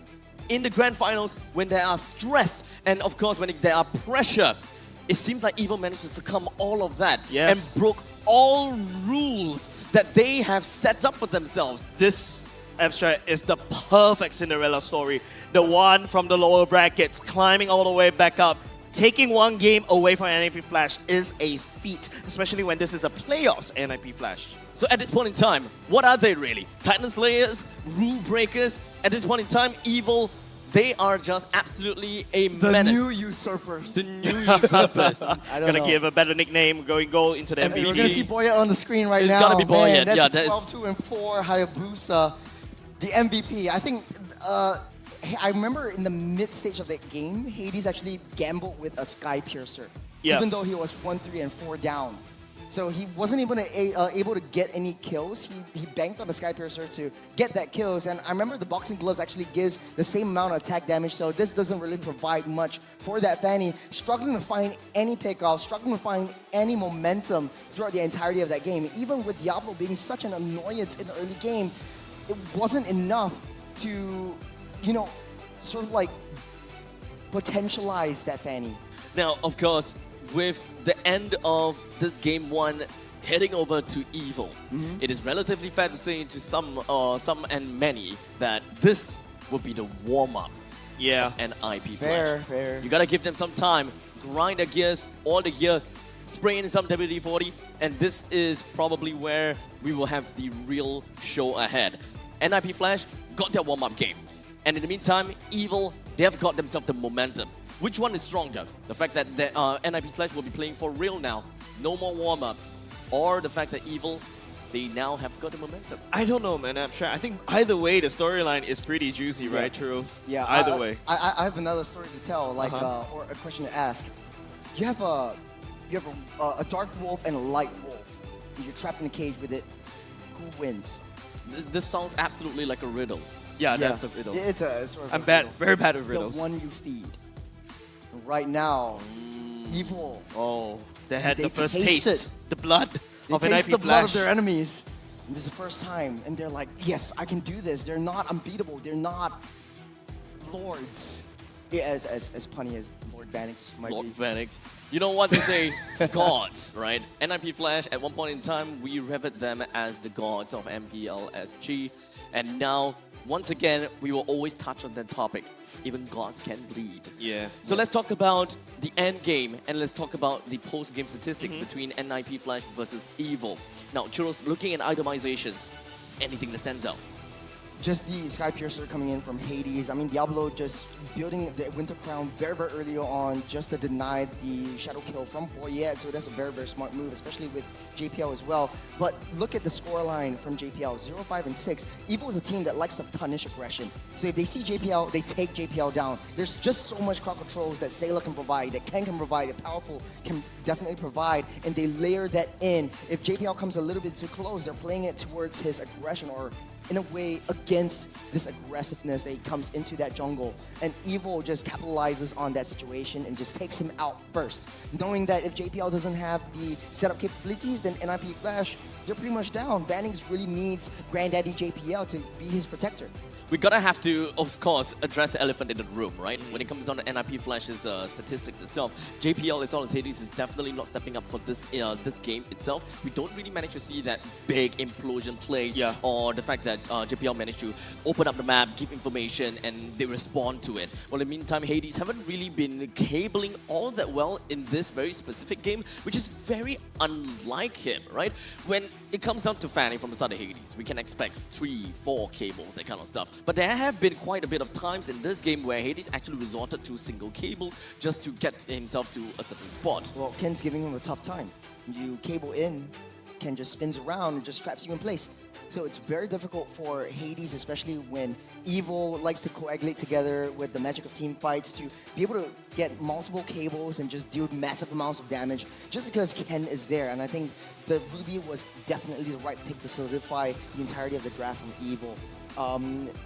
in the grand finals, when there are stress and of course when there are pressure, it seems like Evil managed to succumb all of that and broke all rules that they have set up for themselves. This abstract is the perfect Cinderella story. The one from the lower brackets, climbing all the way back up. Taking one game away from NIP Flash is a feat, especially when this is the playoffs NIP Flash. So at this point in time, what are they really? Titan Slayers? Rule breakers? At this point in time, Evil, they are just absolutely a menace. The new usurpers. The new usurpers. I don't Gotta know. give a better nickname, going goal into the MVP. We're gonna see Boya on the screen right It's now. gotta be Boya. Man, that's Yeah, a that is- 12-2-4 Hayabusa, the MVP. I think I remember in the mid stage of that game, Hades actually gambled with a Sky Piercer, even though he was 1-3 and 4 down. So he wasn't able to get any kills. He banked on the Sky Piercer to get that kills. And I remember the Boxing Gloves actually gives the same amount of attack damage, so this doesn't really provide much for that Fanny. Struggling to find any pickoffs, struggling to find any momentum throughout the entirety of that game. Even with Diablo being such an annoyance in the early game, it wasn't enough to, sort of like potentialize that Fanny. Now, of course, with the end of this game 1 heading over to Evil, it is relatively fair to say to some and many that this will be the warm-up of NIP Flash. Fair. You gotta give them some time, grind their gears, all the gear, spray in some WD-40, and this is probably where we will have the real show ahead. NIP Flash got their warm-up game, and in the meantime, Evil, they have got themselves the momentum. Which one is stronger? The fact that the NIP Flash will be playing for real now, no more warm-ups, or the fact that Evil, they now have got the momentum? I don't know, man. I think either way, the storyline is pretty juicy, right, Churros? Yeah. Either way. I have another story to tell, or a question to ask. You have a dark wolf and a light wolf. You're trapped in a cage with it. Who wins? This sounds absolutely like a riddle. Yeah, that's a riddle. It's sort of I'm a bad, riddle. very bad at riddles. The one you feed. Right now, Evil. Oh, they had the first taste taste, the blood They of taste NIP the blood Flash. of their enemies. And this is the first time, and they're like, yes, I can do this. They're not unbeatable. They're not lords. Yeah, as punny as Lord Vanix might Lord be. Vanix. You know what they say? Gods, right? NIP Flash, at one point in time, we revered them as the gods of MPL SG. And now, once again, we will always touch on that topic. Even gods can bleed. Yeah. So let's talk about the end game, and let's talk about the post-game statistics between NIP Flash versus Evil. Now, Churros, looking at itemizations, anything that stands out? just the Sky Piercer coming in from Hades. I mean, Diablo just building the Winter Crown very, very early on just to deny the Shadow Kill from Boyet. So that's a very, very smart move, especially with JPL as well. But look at the scoreline from JPL, 0-5 and 6. EVO is a team that likes to punish aggression. So if they see JPL, they take JPL down. There's just so much crowd controls that Sailor can provide, that Ken can provide, that Powerful can definitely provide, and they layer that in. If JPL comes a little bit too close, they're playing it towards his aggression, or in a way against this aggressiveness that he comes into that jungle. And EVO just capitalizes on that situation and just takes him out first. Knowing that if JPL doesn't have the setup capabilities, then NIP Flash, they're pretty much down. Vannings really needs Granddaddy JPL to be his protector. We're gonna have to, of course, address the elephant in the room, right? When it comes down to NIP Flash's statistics itself, JPL as well as Hades is definitely not stepping up for this this game itself. We don't really manage to see that big implosion plays, or the fact that JPL managed to open up the map, give information, and they respond to it. Well, in the meantime, Hades haven't really been cabling all that well in this very specific game, which is very unlike him, right? When it comes down to fanning from the side of Hades, we can expect 3, 4 cables, that kind of stuff. But there have been quite a bit of times in this game where Hades actually resorted to single cables just to get himself to a certain spot. Well, Ken's giving him a tough time. You cable in, Ken just spins around and just traps you in place. So it's very difficult for Hades, especially when EVO likes to coagulate together with the magic of team fights, to be able to get multiple cables and just deal massive amounts of damage just because Ken is there. And I think the Ruby was definitely the right pick to solidify the entirety of the draft from EVO.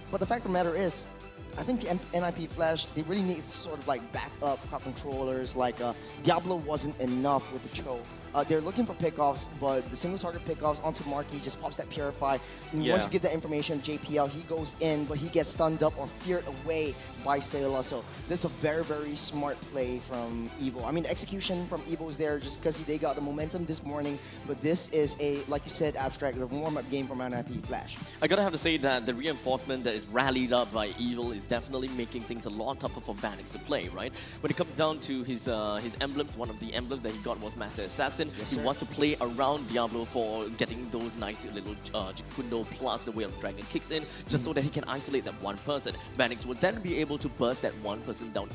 But the fact of the matter is, I think NIP Flash, they really need sort of like backup crowd controllers. Like Diablo wasn't enough with the Cho. They're looking for pickoffs, but the single target pickoffs onto Marky just pops that Purify. And once you get that information, JPL, he goes in, but he gets stunned up or feared away by Sailor. So that's a very, very smart play from EVO. I mean, execution from EVO is there just because they got the momentum this morning, but this is a, like you said, Abstract, the warm-up game from NIP Flash. I gotta have to say that the reinforcement that is rallied up by EVO is definitely making things a lot tougher for Vannings to play, right? When it comes down to his emblems, one of the emblems that he got was Master Assassin. Yes, he sir. wants to play around Diablo for getting those nice little Jikundo plus the way of Dragon kicks in, just so that he can isolate that one person. Vannings will then be able to burst that one person down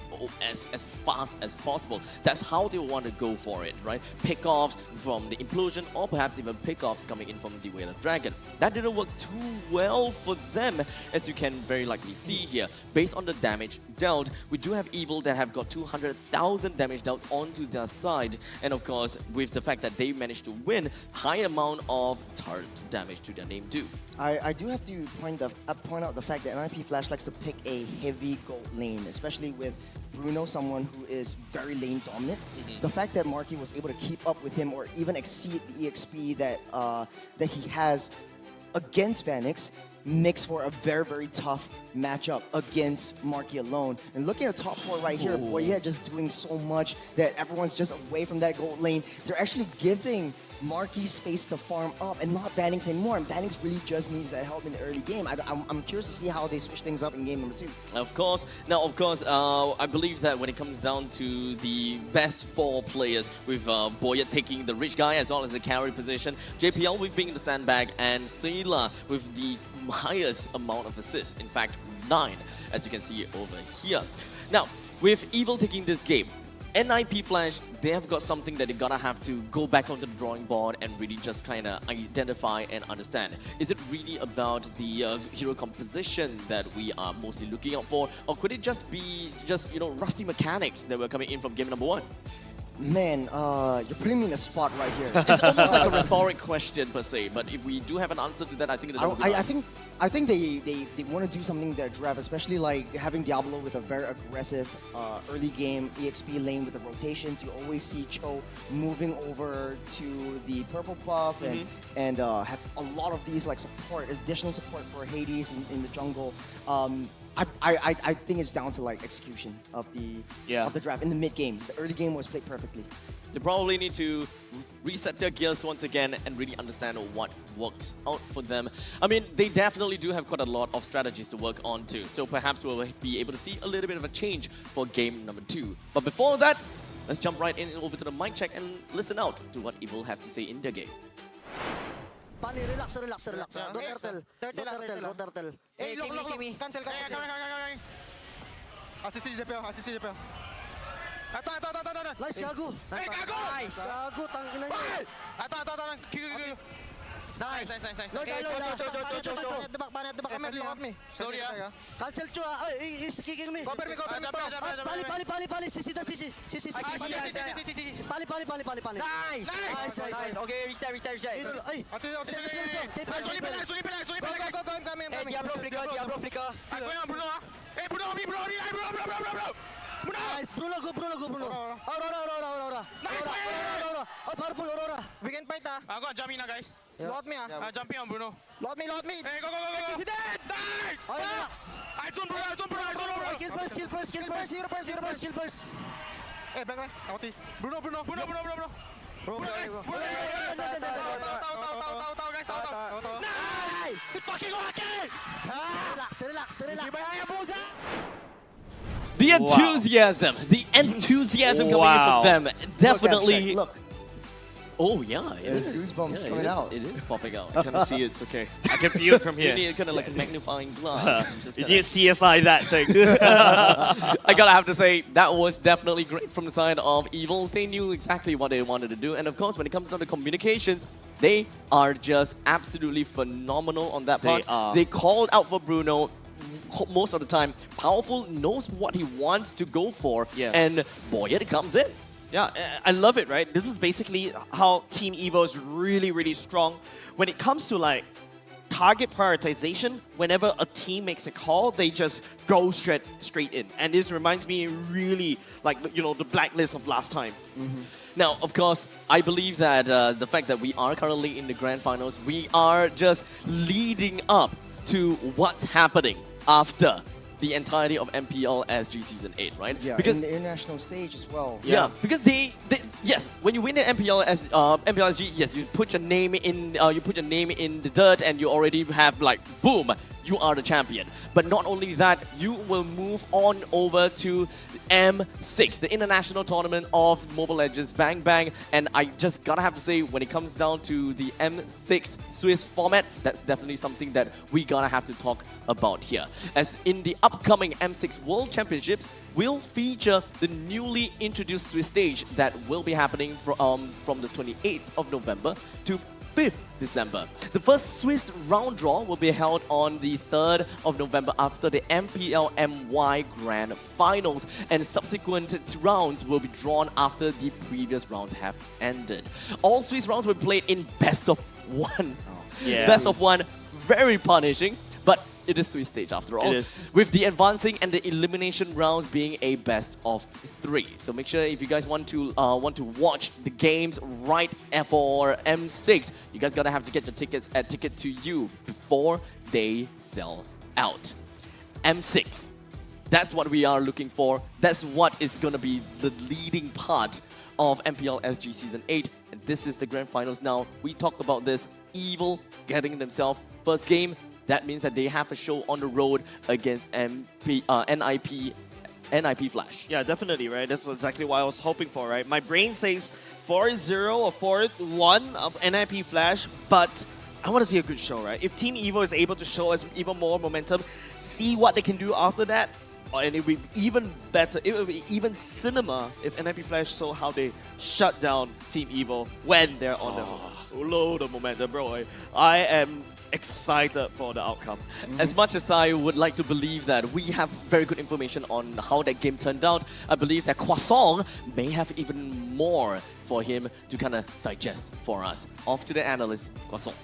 as fast as possible. That's how they want to go for it, right? Pickoffs from the implosion, or perhaps even pickoffs coming in from the Whale of Dragon. That didn't work too well for them, as you can very likely see here. Based on the damage dealt, we do have EVO that have got 200,000 damage dealt onto their side, and of course, with the fact that they managed to win, high amount of turret damage to their name too. I do have to point out the fact that NIP Flash likes to pick a heavy gold lane, especially with Bruno, someone who is very lane dominant. The fact that Marky was able to keep up with him or even exceed the EXP that he has against Vannings makes for a very, very tough matchup against Marky alone. And looking at the top 4 right here, Boyet just doing so much that everyone's just away from that gold lane. They're actually giving Marky space to farm up and not Vannings anymore. And Vannings really just needs that help in the early game. I'm curious to see how they switch things up in game number 2. Of course. Now, of course, I believe that when it comes down to the best 4 players, with Boyet taking the rich guy as well as the carry position, JPL with being in the sandbag, and Sailor with the highest amount of assists. In fact, 9, as you can see over here. Now, with EVO taking this game, NIP Flash, they have got something that they gotta have to go back onto the drawing board and really just kind of identify and understand. Is it really about the hero composition that we are mostly looking out for, or could it just be rusty mechanics that were coming in from game number 1? Man, you're putting me in a spot right here. It's almost like a rhetoric question per se, but if we do have an answer to that, I think I think they want to do something in their draft, especially like having Diablo with a very aggressive early game EXP lane with the rotations. You always see Cho moving over to the purple buff and have a lot of these like support, additional support for Hades in the jungle. I think it's down to like execution of the draft in the mid game. The early game was played perfectly. They probably need to reset their gears once again and really understand what works out for them. I mean, they definitely do have quite a lot of strategies to work on too. So perhaps we'll be able to see a little bit of a change for game number 2. But before that, let's jump right in over to the mic check and listen out to what EVO have to say in their game. Pani, relax, relax, relax. Go turtle. Go turtle. Hey, look. Cancel. Assist JPL. Ito. Nice, gago. Nice. Gago, tangina niya. Ito. Nice. Lord, At the back. Lock me. Sorry, Cancel Chua. He's kicking me. Go, me. Pali. Sisi. Pali. Nice. Okay, reset. Ay. Go, I'm coming. Diablo flicker. Bruno. Hey, Bruno. Nice, Bruno. Aurora. Nice, Aurora. Oh, powerful Aurora. We can fight, I'm gonna jump in now, guys. Load me, jumping on Bruno. Load me. Hey, go. Nice. Oh, relax. I zone Bruno. Kill first. Hey, back. Bruno. Nice. It's fucking working. Relax. The enthusiasm coming in from them definitely. Look. Oh yeah, There's goosebumps coming out. It is popping out. I can see it's okay. I can feel it from here. You need kind of like a magnifying glass. You need CSI that thing. I gotta have to say, that was definitely great from the side of Evil. They knew exactly what they wanted to do. And of course, when it comes down to communications, they are just absolutely phenomenal on that part. They called out for Bruno most of the time. Powerful knows what he wants to go for. And boy, it comes in. Yeah, I love it, right? This is basically how Team Evo is really, really strong. When it comes to like target prioritization, whenever a team makes a call, they just go straight in. And this reminds me really like, the blacklist of last time. Now, of course, I believe that the fact that we are currently in the grand finals, we are just leading up to what's happening after the entirety of MPL SG Season 8, right? Yeah, because in the international stage as well. Yeah, because yes, when you win the MPL SG, yes, you put your name in the dirt and you already have like boom, you are the champion. But not only that, you will move on over to M6, the international tournament of Mobile Legends Bang Bang. And I just gotta have to say, when it comes down to the M6 Swiss format, that's definitely something that we gotta have to talk about here. As in the upcoming M6 World Championships will feature the newly introduced Swiss stage that will be happening from the 28th of November to 5th December. The first Swiss round draw will be held on the 3rd of November after the MPL MY Grand Finals, and subsequent rounds will be drawn after the previous rounds have ended. All Swiss rounds will be played in best of one. Best of one, very punishing, but it is Swiss stage after all. It is. With the advancing and the elimination rounds being a best of 3. So make sure if you guys want to watch the games right for M6, you guys gotta have to get your tickets at Ticket to You before they sell out. M6. That's what we are looking for. That's what is gonna be the leading part of MPL SG Season 8. And this is the grand finals now. We talked about this. Evil getting themselves first game. That means that they have a show on the road against NIP Flash. Yeah, definitely, right? That's exactly what I was hoping for, right? My brain says 4-0 or 4-1 of NIP Flash, but I want to see a good show, right? If Team Evo is able to show us even more momentum, see what they can do after that, and it will be even better, it will be even cinema if NIP Flash saw how they shut down Team Evo when they're on the load of momentum, bro. I am excited for the outcome. As much as I would like to believe that we have very good information on how that game turned out, I believe that Croissant may have even more for him to kind of digest for us. Off to the analyst, Croissant.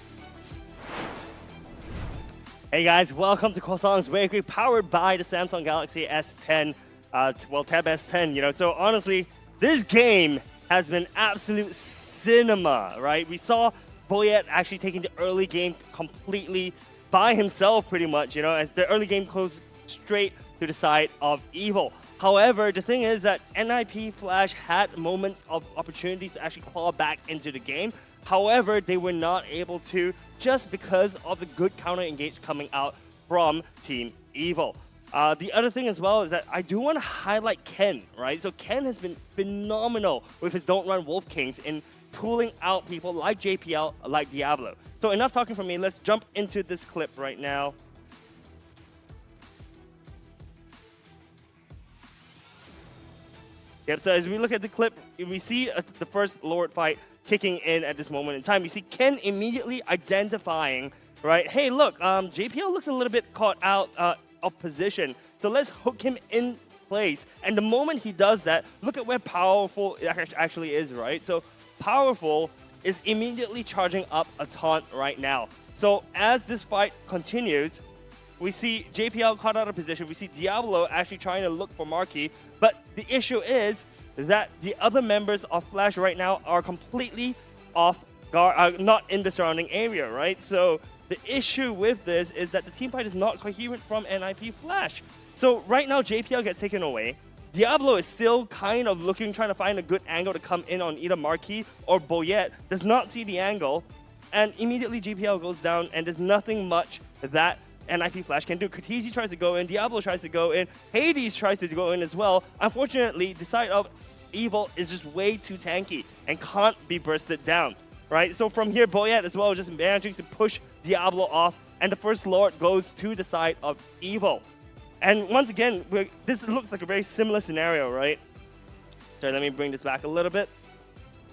Hey guys, welcome to Croissant's Wake Week, powered by the Samsung Galaxy S10, Tab S10, So honestly, this game has been absolute cinema, right? We saw Boyet actually taking the early game completely by himself, pretty much, as the early game goes straight to the side of Evil. However, the thing is that NIP Flash had moments of opportunities to actually claw back into the game. However, they were not able to just because of the good counter-engage coming out from Team Evil. The other thing as well is that I do want to highlight Ken, right? So Ken has been phenomenal with his Don't Run Wolf Kings in pulling out people like JPL, like Diablo. So enough talking from me. Let's jump into this clip right now. Yep, so as we look at the clip, we see the first Lord fight kicking in at this moment in time. We see Ken immediately identifying, right, hey, look, JPL looks a little bit caught out of position, so let's hook him in place. And the moment he does that, look at where Powerful actually is, right? So Powerful is immediately charging up a taunt right now. So as this fight continues, we see JPL caught out of position. We see Diablo actually trying to look for Marquis. But the issue is that the other members of Flash right now are completely off guard, not in the surrounding area, right? So the issue with this is that the team fight is not coherent from NIP Flash. So right now, JPL gets taken away. Diablo is still kind of looking, trying to find a good angle to come in on either Marquis or Boyette. Does not see the angle. And immediately JPL goes down, and there's nothing much that NIP Flash can do. Katizi tries to go in, Diablo tries to go in, Hades tries to go in as well. Unfortunately, the side of Evil is just way too tanky and can't be bursted down, right? So from here, Boyette as well just managing to push Diablo off, and the first Lord goes to the side of Evil. And once again, this looks like a very similar scenario, right? Sorry, let me bring this back a little bit.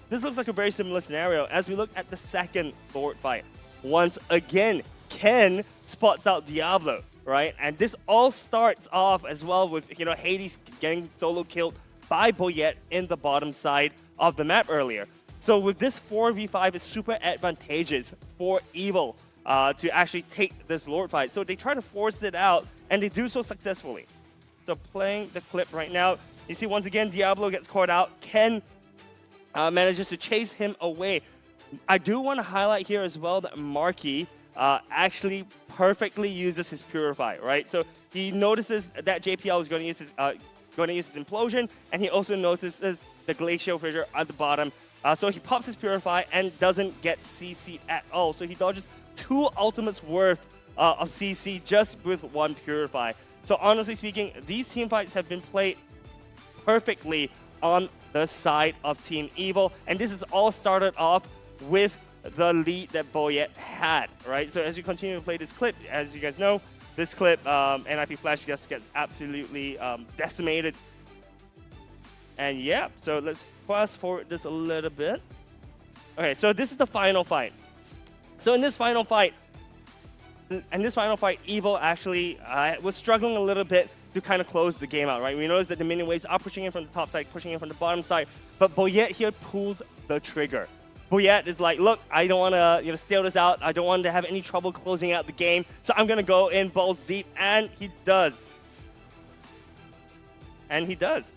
This looks like a very similar scenario as we look at the second Lord fight. Once again, Ken spots out Diablo, right? And this all starts off as well with, Hades getting solo killed by Boyette in the bottom side of the map earlier. So with this 4v5, it's super advantageous for Evil to actually take this Lord fight. So they try to force it out, and they do so successfully. So playing the clip right now, you see once again, Diablo gets caught out. Ken manages to chase him away. I do want to highlight here as well that Marquis actually perfectly uses his Purify, right? So he notices that JPL is going to use his Implosion, and he also notices the Glacial Fissure at the bottom. So he pops his Purify and doesn't get CC at all. So he dodges 2 ultimates worth of CC just with 1 Purify. So honestly speaking, these team fights have been played perfectly on the side of Team Evil, and this is all started off with the lead that Boyette had, right? So as you continue to play this clip, as you guys know, this clip, NIP Flash just gets absolutely decimated. And yeah, so let's fast forward this a little bit. Okay, so this is the final fight. So in this final fight, Evil actually was struggling a little bit to kind of close the game out, right? We notice that the minion waves are pushing in from the top side, pushing in from the bottom side, but Boyette here pulls the trigger. Boyette is like, look, I don't want to steal this out. I don't want to have any trouble closing out the game, so I'm going to go in balls deep, and he does. And he does.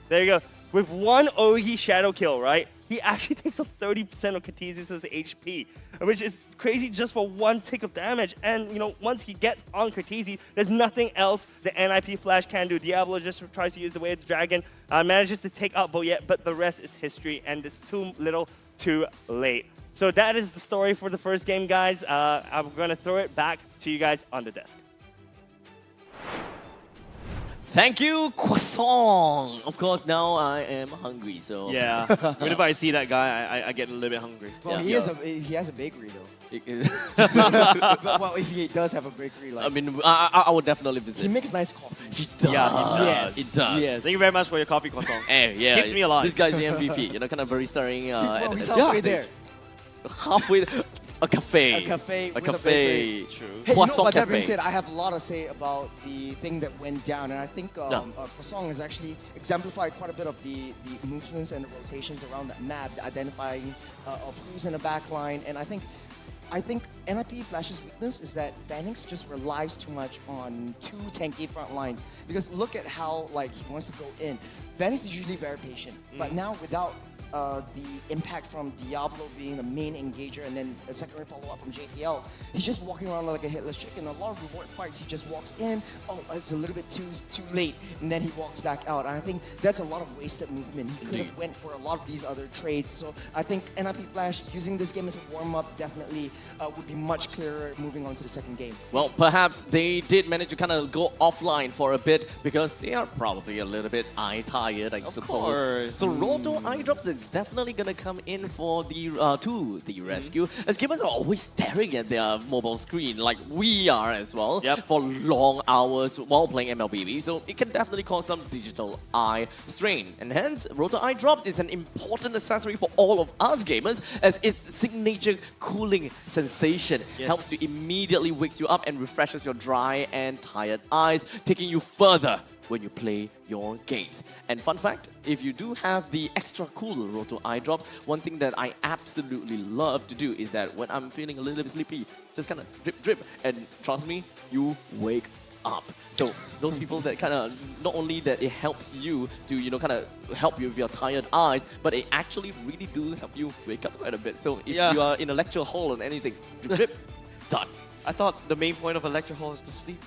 There you go. With 1 Ogi Shadow kill, right? He actually takes off 30% of Katizi's HP, which is crazy just for 1 tick of damage. And, once he gets on Katizi, there's nothing else the NIP Flash can do. Diablo just tries to use the Way of the Dragon, manages to take out Boyette, but the rest is history, and it's too little too late. So that is the story for the first game, guys. I'm going to throw it back to you guys on the desk. Thank you, croissant. Of course, now I am hungry. So yeah, whenever I see that guy, I get a little bit hungry. Well, he has a bakery though. Well, if he does have a bakery, like I mean, I would definitely visit. He makes nice coffee. He does. Yeah, yes, it does. Yes. Thank you very much for your coffee, croissant. Hey, yeah, keeps me alive. This guy's the MVP. Kind of very stirring. Well, he's halfway there. Halfway. A cafe. A cafe. A cafe. True. Hey, but that being said, I have a lot to say about the thing that went down, and I think Croissant has actually exemplified quite a bit of the movements and the rotations around that map, the identifying of who's in the back line, and I think NIP Flash's weakness is that Banix just relies too much on 2 tanky front lines. Because look at how he wants to go in. Banix is usually very patient, but now without the impact from Diablo being the main engager and then a secondary follow-up from JPL, he's just walking around like a hitless chicken. A lot of reward fights, he just walks in, oh, it's a little bit too late, and then he walks back out. And I think that's a lot of wasted movement. He could have went for a lot of these other trades. So I think NIP Flash using this game as a warm-up definitely would be much clearer moving on to the second game. Well, perhaps they did manage to kind of go offline for a bit because they are probably a little bit eye-tired, I suppose. course. So Roto eye drops is definitely gonna come in for the to the rescue. As gamers are always staring at their mobile screen, like we are as well, for long hours while playing MLBB. So it can definitely cause some digital eye strain, and hence Roto eye drops is an important accessory for all of us gamers, as its signature cooling sensation helps to immediately wakes you up and refreshes your dry and tired eyes, taking you further when you play your games. And fun fact, if you do have the extra cool Roto eye drops, one thing that I absolutely love to do is that when I'm feeling a little bit sleepy, just kind of drip drip, and trust me, you wake up. So those people that kind of, not only that it helps you to, you know, kind of help you with your tired eyes, but it actually really do help you wake up quite a bit. So if you are in a lecture hall or anything, drip drip, done. I thought the main point of a lecture hall is to sleep.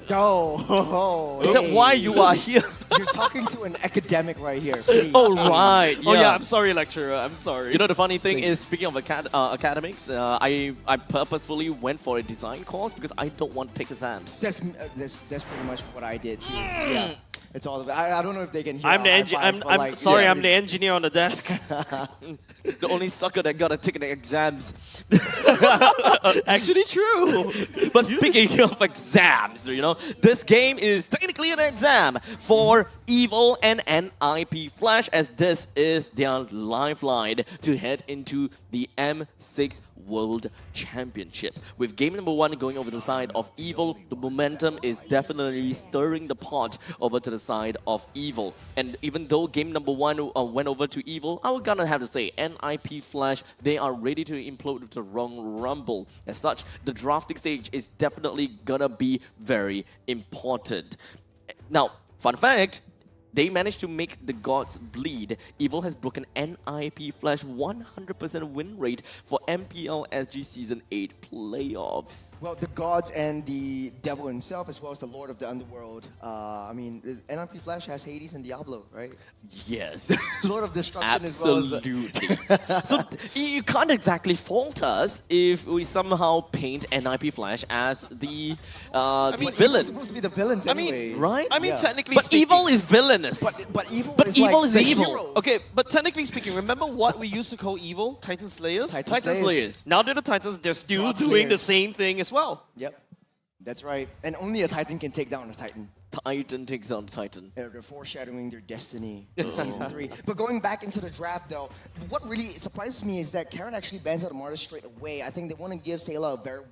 Oh, is that why you are here? You're talking to an academic right here. Please. Oh, right. Oh yeah, I'm sorry, lecturer. I'm sorry. You know, the funny thing is, speaking of academics, I purposefully went for a design course because I don't want to take exams. That's pretty much what I did too. Yeah. It's all about. I don't know if they can hear. I'm the engineer on the desk. The only sucker that gotta take the exams. Actually true. But speaking of exams, you know, this game is technically an exam for Evil and NIP Flash, as this is their lifeline to head into the M6 World Championship. With game number 1 going over the side of Evil, the momentum is definitely stirring the pot over to the side of Evil. And even though game number 1 went over to Evil, I would gonna have to say NIP Flash, they are ready to implode with the wrong rumble. As such, the drafting stage is definitely gonna be very important. Now, fun fact, they managed to make the gods bleed. Evil has broken NIP Flash 100% win rate for MPL SG Season 8 playoffs. Well, the gods and the devil himself, as well as the Lord of the Underworld. I mean, NIP Flash has Hades and Diablo, right? Yes. Lord of Destruction Absolutely. as well as So you can't exactly fault us if we somehow paint NIP Flash as the villain. Evil's supposed to be the villains I mean, anyways. right? I mean, technically but speaking, Evil is villainous. But evil But is evil like is the evil. heroes. Okay, but technically speaking, remember what we used to call evil? Titan Slayers? Titan Slayers. Now they're the Titans, they're still God doing the Slayers. same thing as well. Yep, that's right. And only a Titan can take down a Titan. Titan takes on Titan. They're foreshadowing their destiny in Season 3. But going back into the draft, though, what really surprises me is that Karen actually bans out Marta straight away. I think they want to give Sayla a very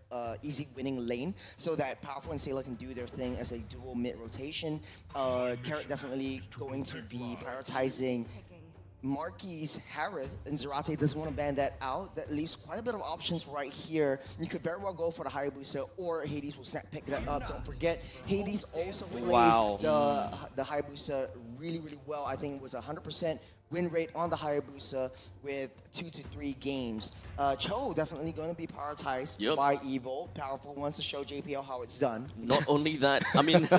easy winning lane so that Powerful and Sayla can do their thing as a dual mid-rotation. Karen definitely going to be prioritizing Marquis, Harith, and Zarate doesn't want to ban that out. That leaves quite a bit of options right here. You could very well go for the Hayabusa, or Hades will snap pick that up. Don't forget, Hades also plays the Hayabusa really, really well. I think it was 100% win rate on the Hayabusa with 2 to 3 games. Cho definitely going to be prioritized by Evil. Powerful wants to show JPL how it's done. Not only that, I mean,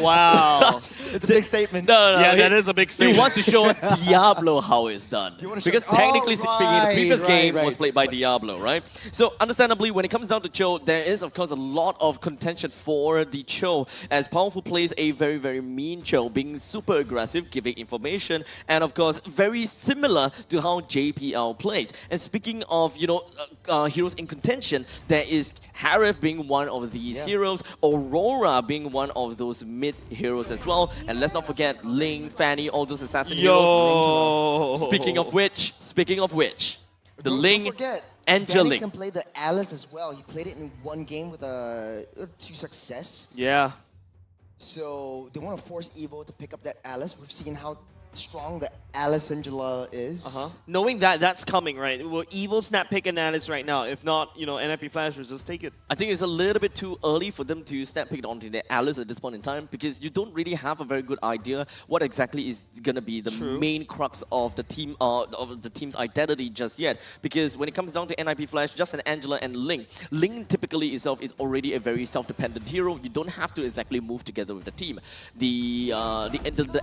wow. It's a big statement. No. Yeah, that is a big statement. He wants to show Diablo how it's done. Because technically speaking, the previous game was played by Diablo, right? So understandably, when it comes down to Cho, there is of course a lot of contention for the Cho, as Powerful plays a very, very mean Cho, being super aggressive, giving information, and of course, very similar to how JPL plays. And speaking of, you know, heroes in contention, there is Harith being one of these heroes, Aurora being one of those mid heroes as well, and let's not forget Ling, Fanny, all those assassin heroes. Speaking of which, the Ling, don't forget, Angelic. Danix can play the Alice as well. He played it in one game with 2 success. Yeah. So they want to force Evil to pick up that Alice. We've seen how strong the Alice Angela is. Knowing that that's coming, right? Will Evil snap pick an Alice right now? If not, you know, NIP Flash will just take it. I think it's a little bit too early for them to snap pick onto the Alice at this point in time, because you don't really have a very good idea what exactly is going to be the main crux of the team, of the team's identity just yet. Because when it comes down to NIP Flash, just an Angela and Ling. Ling typically itself is already a very self-dependent hero. You don't have to exactly move together with the team. The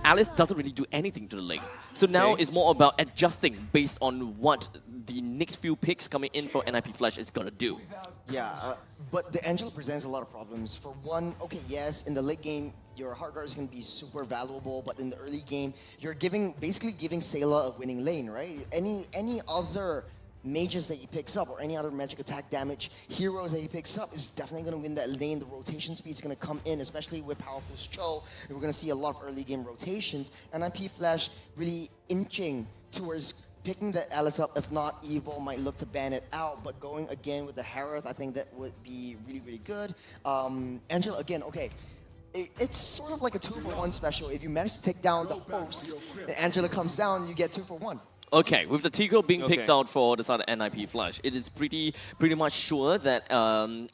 Alice doesn't really do anything pushing to the lane. So now it's more about adjusting based on what the next few picks coming in for NIP Flash is gonna do. Yeah, but the Angela presents a lot of problems. For one, okay, yes, in the late game, your hard guard is going to be super valuable, but in the early game, you're basically giving Sayla a winning lane, right? Any other mages that he picks up or any other magic attack damage heroes that he picks up is definitely going to win that lane. The rotation speed is going to come in, especially with powerful Cho. We're going to see a lot of early game rotations. And NIP Flash really inching towards picking the Alice up. If not, Evil might look to ban it out, but going again with the Harith, I think that would be really, really good. Angela, again, okay. It's sort of like a 2-for-1 special. If you manage to take down the host, and Angela comes down, you get 2-for-1. Okay, with the Tico being picked out for the side of NIP Flash, it is pretty much sure that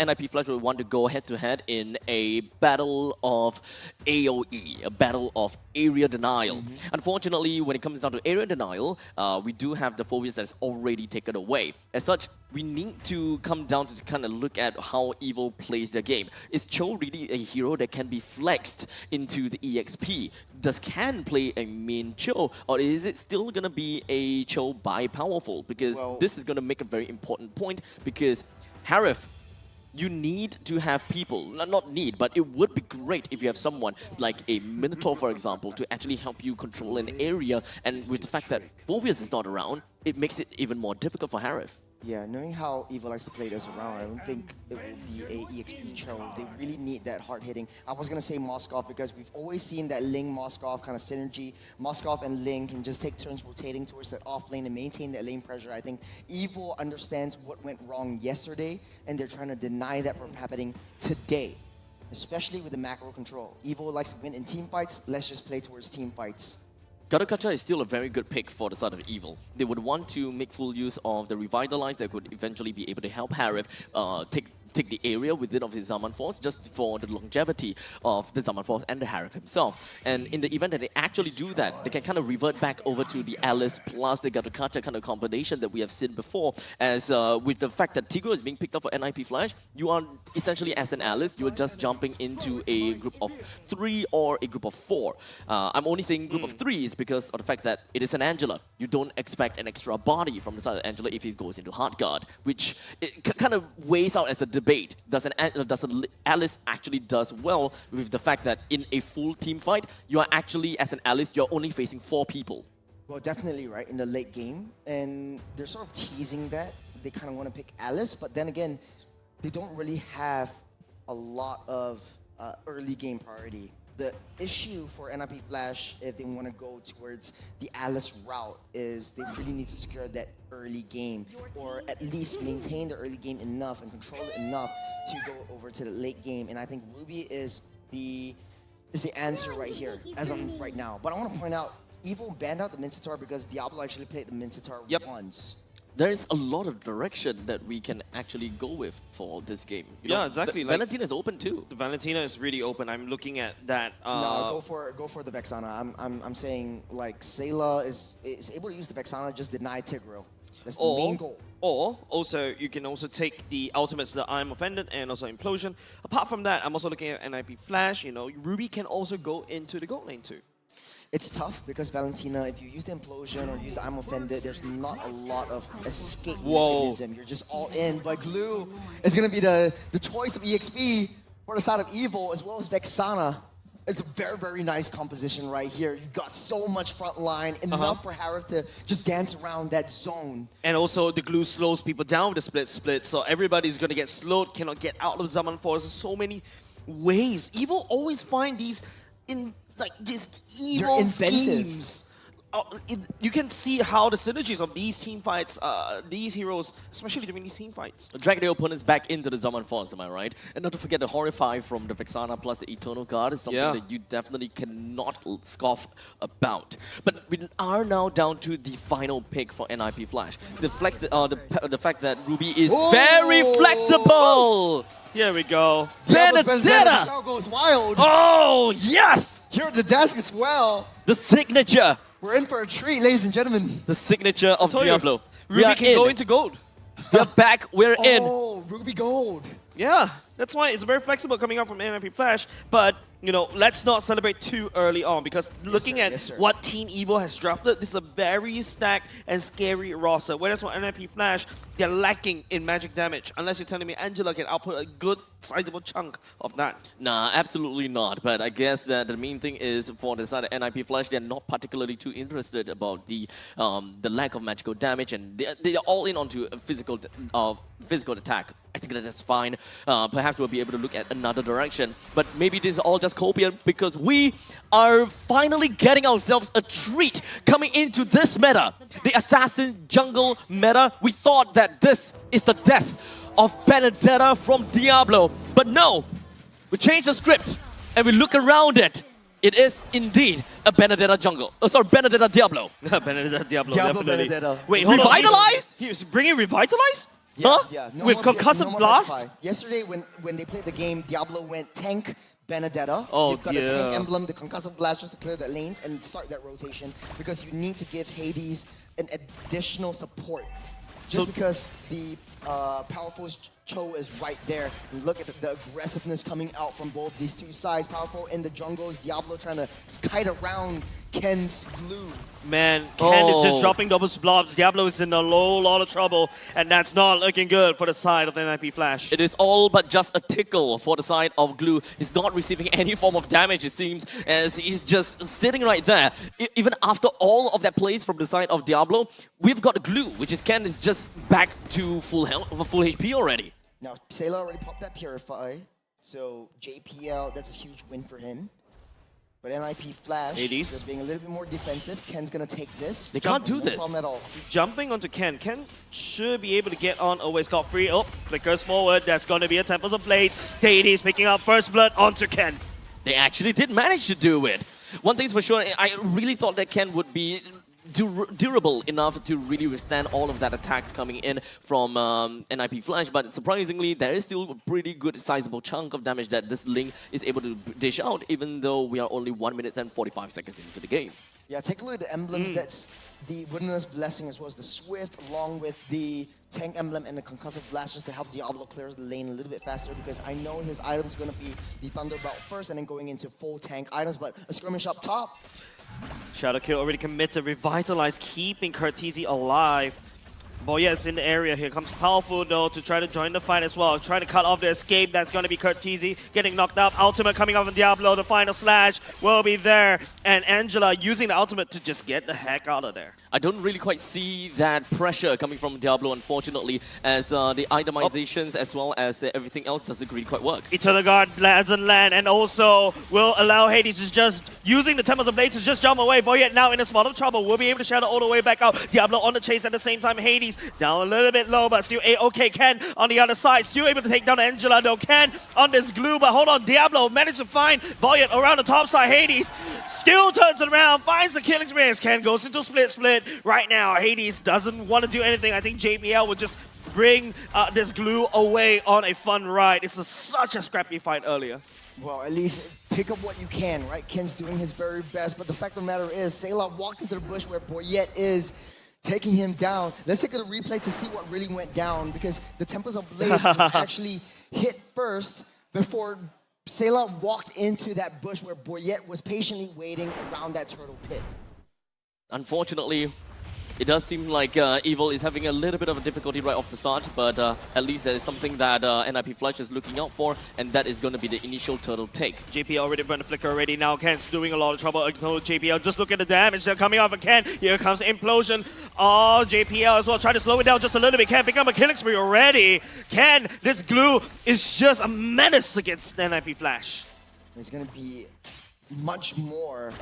NIP Flash will want to go head-to-head in a battle of AoE, a battle of area denial. Unfortunately, when it comes down to area denial, we do have the Phobius that's already taken away. As such, we need to come down to kind of look at how Evil plays their game. Is Cho really a hero that can be flexed into the EXP? Does Can play a main Cho? Or is it still going to be a Cho by powerful? Because this is going to make a very important point, because Harith, you need to have people, not need, but it would be great if you have someone like a Minotaur, for example, to actually help you control an area. And with the fact that Phobius is not around, it makes it even more difficult for Harith. Yeah, knowing how Evil likes to play this around, I don't think it will be a EXP Cho. They really need that hard hitting. I was gonna say Moskov because we've always seen that Ling Moskov kind of synergy. Moskov and Ling can just take turns rotating towards that off lane and maintain that lane pressure. I think Evil understands what went wrong yesterday, and they're trying to deny that from happening today, especially with the macro control. Evil likes to win in team fights. Let's just play towards team fights. Garukacha is still a very good pick for the side of Evil. They would want to make full use of the Revitalize that could eventually be able to help Harith take the area within of his Zaman Force, just for the longevity of the Zaman Force and the Harith himself. And in the event that they actually do that, they can kind of revert back over to the Alice plus the Garukacha kind of combination that we have seen before. As with the fact that Tigro is being picked up for NIP Flash, you are essentially as an Alice, you are just jumping into a group of 3 or a group of 4. I'm only saying group of 3 is because of the fact that it is an Angela. You don't expect an extra body from the side of Angela if he goes into hard guard, which kind of weighs out as a debate. Does an Alice actually does well with the fact that in a full team fight, you are actually, as an Alice, you're only facing 4 people? Well, definitely, right, in the late game. And they're sort of teasing that. They kind of want to pick Alice, but then again, they don't really have a lot of early game priority. The issue for NIP Flash, if they want to go towards the Alice route, is they really need to secure that early game, or at least maintain the early game enough and control it enough to go over to the late game. And I think Ruby is the answer right here, as of right now. But I want to point out, Evil banned out the Mincetar because Diablo actually played the Mincetar once. There is a lot of direction that we can actually go with for this game. You know, exactly. Valentina is open too. The Valentina is really open. I'm looking at that. No, go for the Vexana. I'm saying like Sayla is able to use the Vexana, just deny Tigro. That's the main goal. Or also you can also take the ultimates, the I'm Offended and also Implosion. Apart from that, I'm also looking at NIP Flash. You know, Ruby can also go into the gold lane too. It's tough because Valentina, if you use the Implosion or use the I'm Offended, there's not a lot of escape mechanism. You're just all in. But Glue is going to be the choice of EXP for the side of Evil, as well as Vexana. It's a very, very nice composition right here. You've got so much front line, enough for Harith to just dance around that zone. And also the Glue slows people down with the split, so everybody's going to get slowed, cannot get out of Zaman Force. There's so many ways. Evil always find these just evil schemes. You can see how the synergies of these team fights, these heroes, especially during these team fights. Drag the opponents back into the Zaman Force, am I right? And not to forget the Horrify from the Vexana plus the Eternal Guard is something that you definitely cannot scoff about. But we are now down to the final pick for NIP Flash. The fact that Ruby is very flexible! Here we go. Benedetta! Now goes wild. Oh, yes! Here at the desk as well. The signature. We're in for a treat, ladies and gentlemen. The signature of Diablo. Ruby can go into gold. We're back. We're in. Oh, Ruby Gold. Yeah. That's why it's very flexible coming out from MIP Flash. But, you know, let's not celebrate too early on because looking at what Team Evo has drafted, this is a very stacked and scary roster. Whereas for MIP Flash, they're lacking in magic damage. Unless you're telling me Angela can output a good, sizable chunk of that. Nah, absolutely not. But I guess that the main thing is for the side of NIP Flash, they're not particularly too interested about the lack of magical damage, and they're all in onto a physical attack. I think that that's fine. Perhaps we'll be able to look at another direction. But maybe this is all just copium because we are finally getting ourselves a treat coming into this meta. The Assassin Jungle meta. We thought that this is the death of Benedetta from Diablo. But no, we changed the script and we look around it. It is indeed a Benedetta jungle. Oh, sorry, Benedetta Diablo. Benedetta Diablo, Diablo definitely. Benedetta. Wait, hold Revitalized? on. He was bringing Revitalized? Yeah, huh? yeah. No With more Concussive no more Blast? Petrify. Yesterday, when they played the game, Diablo went tank Benedetta. Oh, You've got dear. a tank emblem, the Concussive Blast just to clear the lanes and start that rotation because you need to give Hades an additional support. Just because the powerful Cho is right there. And look at the aggressiveness coming out from both these two sides. Powerful in the jungles, Diablo trying to kite around Ken's glue. Man, Ken is just dropping double blobs. Diablo is in a lot of trouble, and that's not looking good for the side of the NIP Flash. It is all but just a tickle for the side of Glue. He's not receiving any form of damage, it seems, as he's just sitting right there. Even after all of that plays from the side of Diablo, we've got Glue, which is Ken is just back to full HP already. Now, Sailor already popped that Purify, so JPL, that's a huge win for him. But NIP Flash, they're being a little bit more defensive. Ken's gonna take this. They can't do this. No problem at all. Jumping onto Ken. Ken should be able to get on away scot-free. Oh, flickers forward. That's gonna be a Temples of Blades. Hades picking up first blood onto Ken. They actually did manage to do it. One thing's for sure, I really thought that Ken would be durable enough to really withstand all of that attacks coming in from NIP Flash, but surprisingly, there is still a pretty good sizable chunk of damage that this Link is able to dish out, even though we are only 1 minute and 45 seconds into the game. Yeah, take a look at the emblems. That's the Witness Blessing as well as the Swift, along with the Tank Emblem and the Concussive Blast, just to help Diablo clear the lane a little bit faster, because I know his item is going to be the Thunderbolt first and then going into full tank items, but a skirmish up top. Shadowkill already committed, Revitalize, keeping Curtizi alive. Boyette's in the area. Here comes Powerful though to try to join the fight as well. Trying to cut off the escape. That's going to be Curtizi getting knocked out. Ultimate coming off of Diablo. The final slash will be there. And Angela using the ultimate to just get the heck out of there. I don't really quite see that pressure coming from Diablo, unfortunately, as the itemizations as well as everything else doesn't really quite work. Eternal Guard lands on land and also will allow Hades to just using the Temples of Blades to just jump away. Boyette now in a spot of trouble. Will be able to shadow all the way back out. Diablo on the chase at the same time. Hades down a little bit low, but still A-OK. Ken on the other side, still able to take down Angela though. Ken on this glue, but hold on, Diablo managed to find Boyette around the top side. Hades still turns it around, finds the killing experience. Ken goes into split. Right now, Hades doesn't want to do anything. I think JBL would just bring this glue away on a fun ride. It's such a scrappy fight earlier. Well, at least pick up what you can, right? Ken's doing his very best, but the fact of the matter is, Sailor walked into the bush where Boyette is, taking him down. Let's take a replay to see what really went down, because the Temples of Blaze was actually hit first before Sailor walked into that bush where Boyette was patiently waiting around that turtle pit. Unfortunately, it does seem like Evil is having a little bit of a difficulty right off the start, but at least there is something that NIP Flash is looking out for, and that is going to be the initial turtle take. JPL already burned the flicker already. Now Ken's doing a lot of trouble. JPL, just look at the damage that's coming off of Ken. Here comes Implosion. Oh, JPL as well. Try to slow it down just a little bit. Ken become a killing spree already. Ken, this glue is just a menace against NIP Flash. There's going to be much more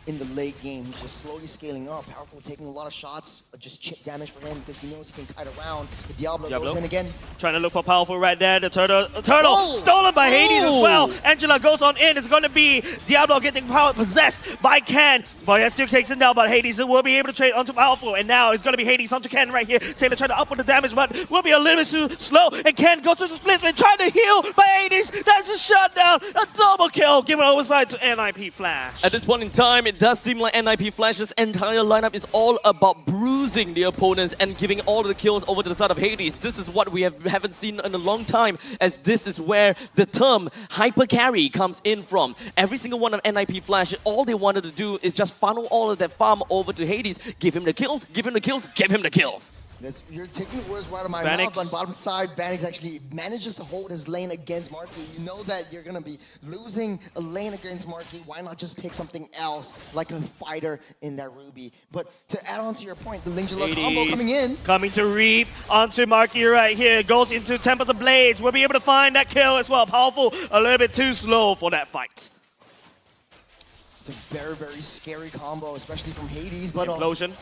in the late game. He's just slowly scaling up. Powerful, taking a lot of shots, just chip damage for him because he knows he can kite around. The Diablo goes in again. Trying to look for Powerful right there. The turtle stolen by Hades as well. Angela goes on in. It's going to be Diablo getting possessed by Ken. Boyette still takes him down, but Hades will be able to trade onto Powerful. And now it's going to be Hades onto Ken right here. Sailor trying to up with the damage, but will be a little bit too slow. And Ken goes to the splits and trying to heal by Hades. That's a shutdown. A double kill given overside to NIP Flash. At this point in time, it it does seem like NIP Flash's entire lineup is all about bruising the opponents and giving all of the kills over to the side of Hades. This is what we haven't seen in a long time, as this is where the term hyper carry comes in from. Every single one of NIP Flash, all they wanted to do is just funnel all of that farm over to Hades, give him the kills, give him the kills, give him the kills. You're taking the words right out of my Vanix. mouth. On bottom side, Vanix actually manages to hold his lane against Marky. You know that you're going to be losing a lane against Marky. Why not just pick something else, like a fighter in that Ruby? But to add on to your point, the Lingula combo coming in. Coming to Reap onto Marky right here. Goes into Temple of the Blades. We'll be able to find that kill as well. Powerful, a little bit too slow for that fight. It's a very, very scary combo, especially from Hades. But Implosion.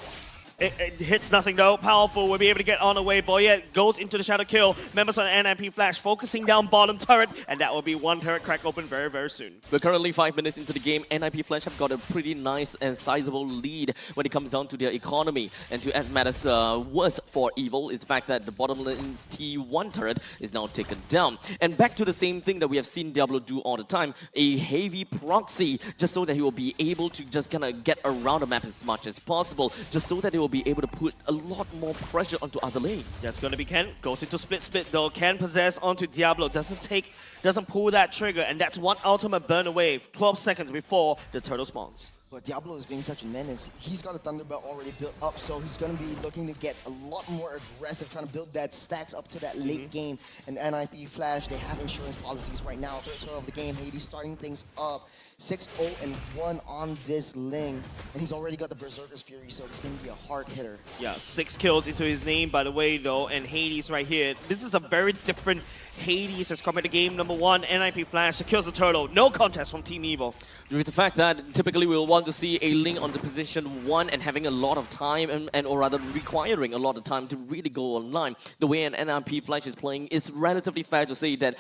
It hits nothing though. Powerful will be able to get on the way. Boyet goes into the shadow kill. Members on NIP Flash focusing down bottom turret, and that will be one turret crack open very, very soon. We're currently 5 minutes into the game. NIP Flash have got a pretty nice and sizable lead when it comes down to their economy. And to add matters worse for Evil is the fact that the bottom lane's T1 turret is now taken down. And back to the same thing that we have seen Diablo do all the time, a heavy proxy, just so that he will be able to just kind of get around the map as much as possible, just so that he will be able to put a lot more pressure onto other lanes. That's going to be Ken. Goes into split though. Ken possess onto Diablo. Doesn't pull that trigger, and that's one ultimate burn away 12 seconds before the turtle spawns. But Diablo is being such a menace. He's got a Thunderbelt already built up, so he's going to be looking to get a lot more aggressive, trying to build that stacks up to that late game. And NIP Flash, they have insurance policies right now. Third turn of the game, Hades starting things up. 6-0-1 on this Ling, and he's already got the Berserker's Fury, so it's going to be a hard hitter. Yeah, 6 kills into his name, by the way, though, and Hades right here. This is a very different Hades as compared to game number 1. NIP Flash secures the turtle. No contest from Team Evil. Due to the fact that typically we'll want to see a Ling on the position 1 and having a lot of time, or rather requiring a lot of time to really go online. The way an NIP Flash is playing, it's relatively fair to say that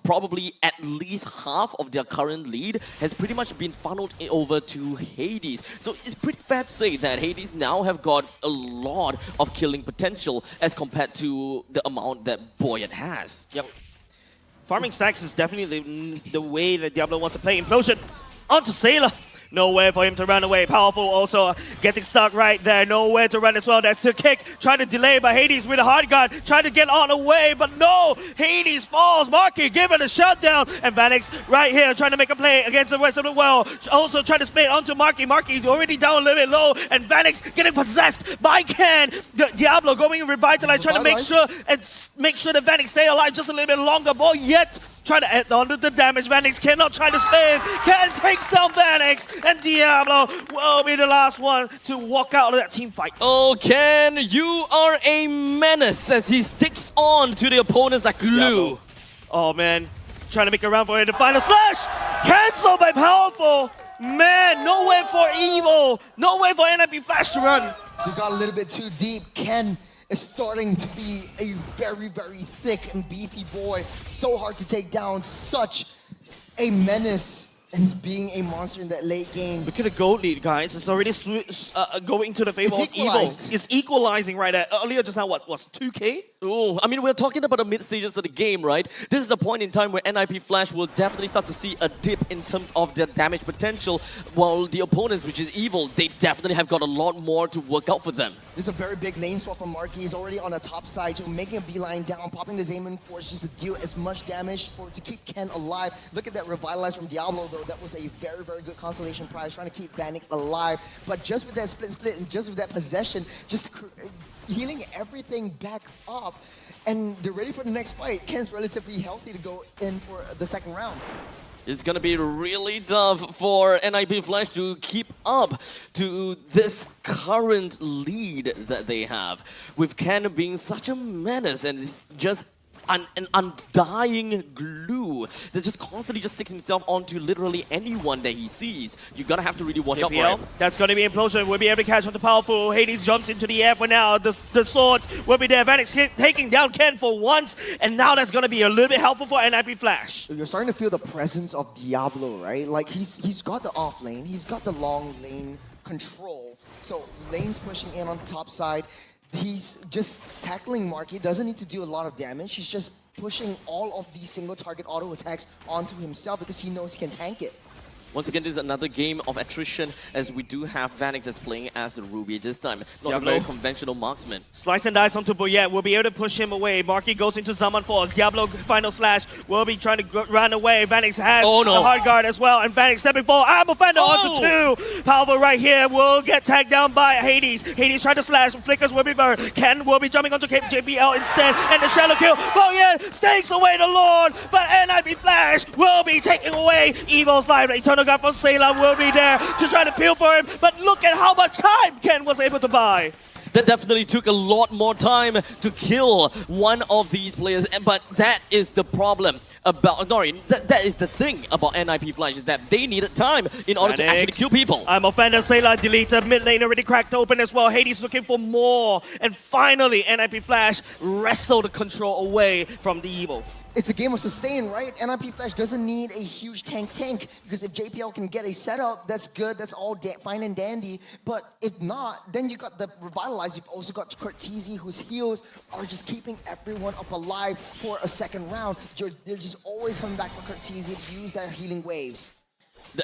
probably at least half of their current lead has pretty much been funneled over to Hades. So it's pretty fair to say that Hades now have got a lot of killing potential as compared to the amount that Boyet has. Yep. Farming stacks is definitely the way that Diablo wants to play. Implosion onto Sailor. Nowhere for him to run away. Powerful also getting stuck right there. Nowhere to run as well. That's a kick. Trying to delay by Hades with a hard guard. Trying to get on the way, but no. Hades falls. Marky given a shutdown. And Vanix right here trying to make a play against the rest of the world. Also trying to split onto Marky. Marky already down a little bit low. And Vanix getting possessed by Ken. Diablo going to revitalize. Trying to make sure that Vanix stay alive just a little bit longer. Boy, yet trying to add on to the damage. Vanix cannot try to spin. Ken takes down Vanix. And Diablo will be the last one to walk out of that team fight. Oh, Ken, you are a menace as he sticks on to the opponents like glue. Diablo. Oh, man. He's trying to make a run for it. The final slash! Cancelled by Powerful. Man, no way for Evil. No way for NIP Flash to run. They got a little bit too deep. Ken is starting to be a very, very thick and beefy boy. So hard to take down. Such a menace. And he's being a monster in that late game. Look at the gold lead, guys. It's already going to the favor of Evil. It's equalizing right there. Earlier just now, what was 2K? Oh, I mean, we're talking about the mid stages of the game, right? This is the point in time where NIP Flash will definitely start to see a dip in terms of their damage potential, while the opponents, which is Evil, they definitely have got a lot more to work out for them. This is a very big lane swap from Marky. He's already on the top side, so making a beeline down, popping the Xayman Force just to deal as much damage to keep Ken alive. Look at that revitalize from Diablo, though. That was a very, very good consolation prize, trying to keep Vanix alive. But just with that split, and just with that possession, just healing everything back up. And they're ready for the next fight. Ken's relatively healthy to go in for the second round. It's going to be really tough for NIP Flash to keep up to this current lead that they have, with Ken being such a menace and it's just an undying glue that just constantly just sticks himself onto literally anyone that he sees. You're gonna have to really watch out for him. That's gonna be Implosion. We'll be able to catch on the Powerful. Hades jumps into the air for now. The swords will be there. Vanix taking down Ken for once, and now that's gonna be a little bit helpful for NIP Flash. You're starting to feel the presence of Diablo, right? Like he's got the off lane, he's got the long lane control. So lane's pushing in on the top side. He's just tackling Marky, doesn't need to do a lot of damage. He's just pushing all of these single target auto attacks onto himself because he knows he can tank it. Once again, this is another game of attrition as we do have Vanix that's playing as the Ruby this time. Not a very conventional marksman. Slice and dice onto Boyette. Will be able to push him away. Marky goes into Zaman Force. Diablo final slash will be trying to run away. Vanix has the hard guard as well. And Vanix stepping forward. Ammo Fender onto 2. Powerful right here will get tagged down by Hades. Hades trying to slash. Flickers will be burned. Ken will be jumping onto JPL instead. And the shallow kill. Boyette stakes away the Lord. But NIP Flash will be taking away Evil's life. Eternal God from Sailor will be there to try to peel for him. But look at how much time Ken was able to buy. That definitely took a lot more time to kill one of these players, but that is the problem about, that is the thing about NIP Flash, is that they needed time in order to actually kill people. I'm offender, Sailor deleted, mid lane already cracked open as well. Hades looking for more, and finally NIP Flash wrestled the control away from the Evil. It's a game of sustain, right? NIP Flash doesn't need a huge tank because if JPL can get a setup, that's good, that's all fine and dandy. But if not, then you got the Revitalize, you've also got Cortese whose heals are just keeping everyone up alive for a second round. They're just always coming back for Cortese to use their healing waves.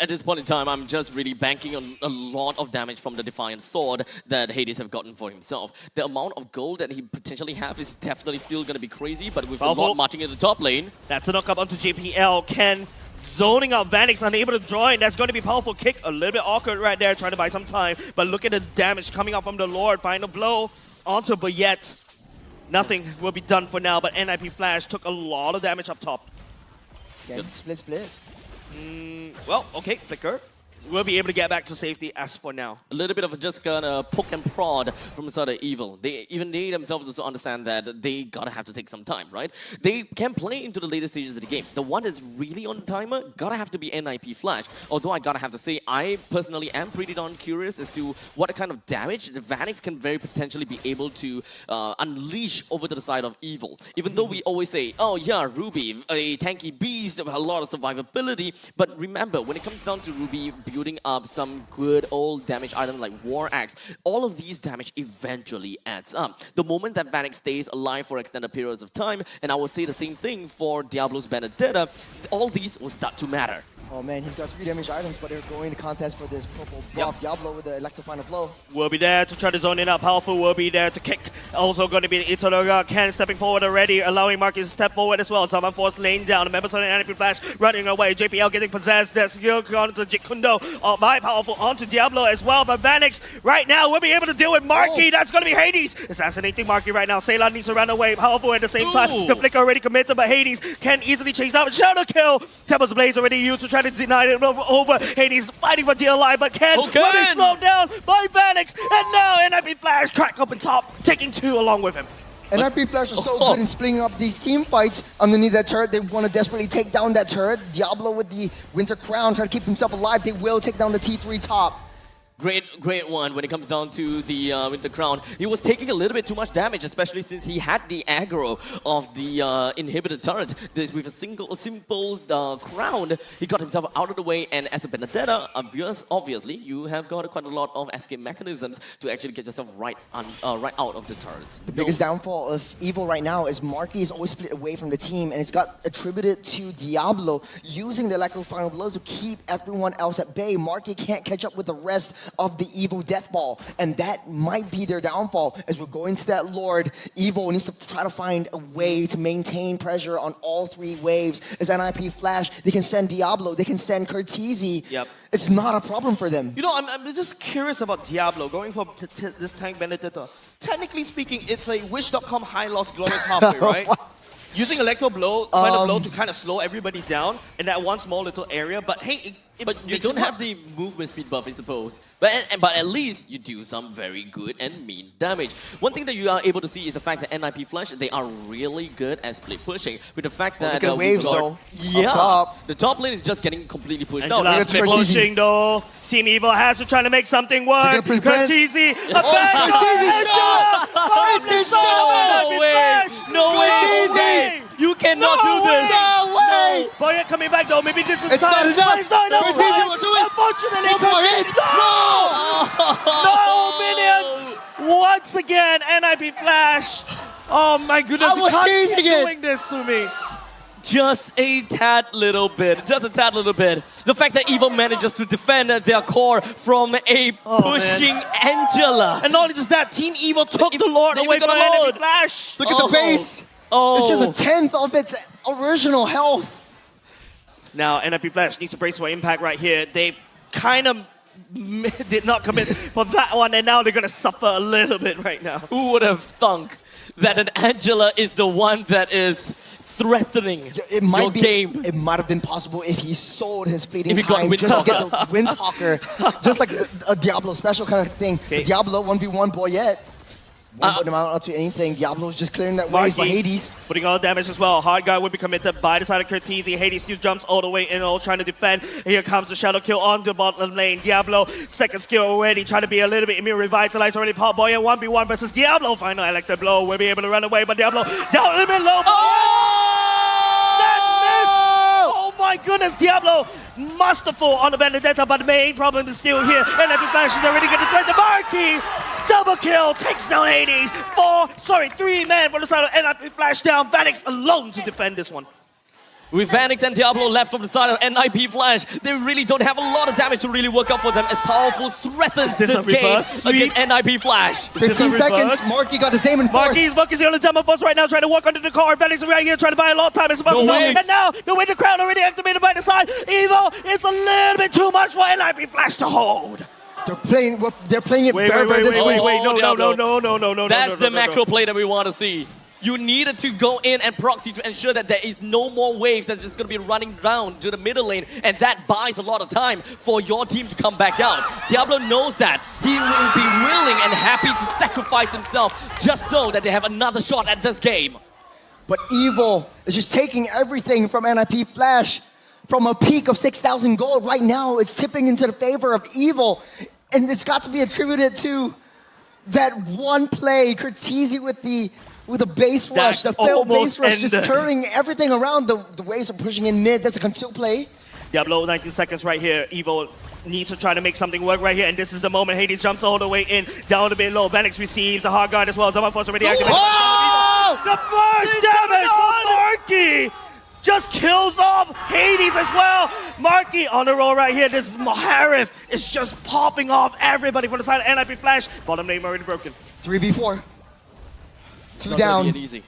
At this point in time, I'm just really banking on a lot of damage from the Defiant Sword that Hades have gotten for himself. The amount of gold that he potentially have is definitely still going to be crazy, but with the Lord marching in the top lane. That's a knock up onto JPL. Ken zoning out Vanix, unable to join. That's going to be a powerful kick. A little bit awkward right there, trying to buy some time. But look at the damage coming out from the Lord. Final blow onto Boyette. Nothing will be done for now, but NIP Flash took a lot of damage up top. Yeah, split. Well, okay, Flicker. We'll be able to get back to safety as for now. A little bit of just gonna poke and prod from the side of Evil. They themselves also understand that they gotta have to take some time, right? They can play into the later stages of the game. The one that's really on timer gotta have to be NIP Flash. Although I gotta have to say, I personally am pretty darn curious as to what kind of damage the Vanix can very potentially be able to unleash over to the side of Evil. Even though we always say, oh yeah, Ruby, a tanky beast, a lot of survivability. But remember, when it comes down to Ruby building up some good old damage items like War Axe, all of these damage eventually adds up. The moment that Vanix stays alive for extended periods of time, and I will say the same thing for Diablo's Benedetta, all these will start to matter. Oh man, he's got 3 damage items, but they're going to contest for this purple buff. Diablo with the electrifying blow. Will be there to try to zone it out. Powerful will be there to kick. Also going to be Eternal God. Ken stepping forward already, allowing Marcus to step forward as well. Zaman Force laying down. The members on the NIP Flash running away. JPL getting possessed. That's gone to Jikundo. My powerful onto Diablo as well. But Vanix right now will be able to deal with Marky. That's going to be Hades. Assassinating Marky right now. Ceylon needs to run away. Powerful at the same time. The flicker already committed, but Hades can easily chase out. Shadow kill. Tempest Blaze already used to try to deny it over. Hades fighting for dear life, but Ken will be slowed down by Vanix. And now NIP Flash crack up in top, taking 2 along with him. NIP Flash are so good in splitting up these team fights underneath that turret. They want to desperately take down that turret. Diablo with the Winter Crown trying to keep himself alive. They will take down the T3 top. Great one when it comes down to the Winter Crown. He was taking a little bit too much damage, especially since he had the aggro of the inhibited turret. With a simple crown, he got himself out of the way, and as a Benedetta, obviously, you have got quite a lot of escape mechanisms to actually get yourself right out of the turrets. The biggest downfall of Evil right now is Marky is always split away from the team, and it's got attributed to Diablo using the electrifying blows to keep everyone else at bay. Marky can't catch up with the rest of the Evil Death Ball, and that might be their downfall. As we're going to that Lord, Evil needs to try to find a way to maintain pressure on all 3 waves. As NIP Flash, they can send Diablo, they can send Cortese. Yep. It's not a problem for them. You know, I'm just curious about Diablo going for this tank Benedetta. Technically speaking, it's a Wish.com high loss glorious pathway, right? Using Electro Blow, final blow to kind of slow everybody down in that one small little area, but hey, but you don't have the movement speed buff, I suppose. But at least you do some very good and mean damage. One thing that you are able to see is the fact that NIP Flash, they are really good at split pushing. With the fact that look at waves though. Yeah, up top. The top lane is just getting completely pushed out. Angela split pushing though. Team Evil has to try to make something work. Cortese, No way! No way! You cannot do this! No way! Boyette coming back though. Maybe this is It's time. not enough. But it's not enough. Cortese will do it. Unfortunately, One more hit. No minions. Once again, NIP Flash. Oh my goodness! I was teasing keep it. doing this to me. Just a tad little bit. Just a tad little bit. The fact that Evil manages to defend their core from a pushing Angela. And not only just that, Team Evil took the Lord away from NIP Flash. Look at the base. It's just a tenth of its original health. Now, NIP Flash needs to brace for impact right here. They kind of did not commit for that one, and now they're going to suffer a little bit right now. Who would have thunk that an Angela is the one that is threatening your game? It might have been possible if he sold his fleeting time just to get the Windtalker. Just like a Diablo special kind of thing. Diablo 1v1 Boyette. Won't put him out to anything. Diablo's just clearing that ways by Hades. Putting all the damage as well. Hard guard would be committed by the side of Curtisi. Hades still jumps all the way in, all trying to defend. Here comes the shadow kill on the bottom lane. Diablo, second skill already, trying to be a little bit immune, revitalized already. Pop Boy at 1v1 versus Diablo. Final electric blow. Will be able to run away, but Diablo down a little bit low. Oh my goodness, Diablo masterful on the Vendetta, but the main problem is still here. And NIP Flash is already going to threaten the Marquee. Double kill, takes down Hades. 3 men for the side of NIP Flash down. Vanix alone to defend this one. With Vanix and Diablo left from the side of NIP Flash, they really don't have a lot of damage to really work out for them as Powerful threatens this game against NIP Flash. 15 seconds, Marky got his aim in force. Marky's on the demo force right now, trying to walk under the car. Vanix right here trying to buy a lot of time. It's supposed to and now the winter crown already activated by the side. Evo, it's a little bit too much for NIP Flash to hold. They're playing it very disciplined. No. That's the macro play that we want to see. You needed to go in and proxy to ensure that there is no more waves that's just going to be running down to the middle lane, and that buys a lot of time for your team to come back out. Diablo knows that. He will be willing and happy to sacrifice himself just so that they have another shot at this game. But Evil is just taking everything from NIP Flash. From a peak of 6,000 gold, right now it's tipping into the favor of Evil. And it's got to be attributed to that one play, Curtisi with the base rush, the failed base rush, just turning everything around. The waves are pushing in mid. That's a concealed play. Diablo, 19 seconds right here. Evil needs to try to make something work right here, and this is the moment. Hades jumps all the way in, down a bit low. Vanix receives a hard guard as well. Zaman Force already activated. The burst damage from Marky just kills off Hades as well. Marky on the roll right here. This is Maharif. It's just popping off everybody from the side of NIP Flash. Bottom lane already broken. 3v4. 2 down. Easy.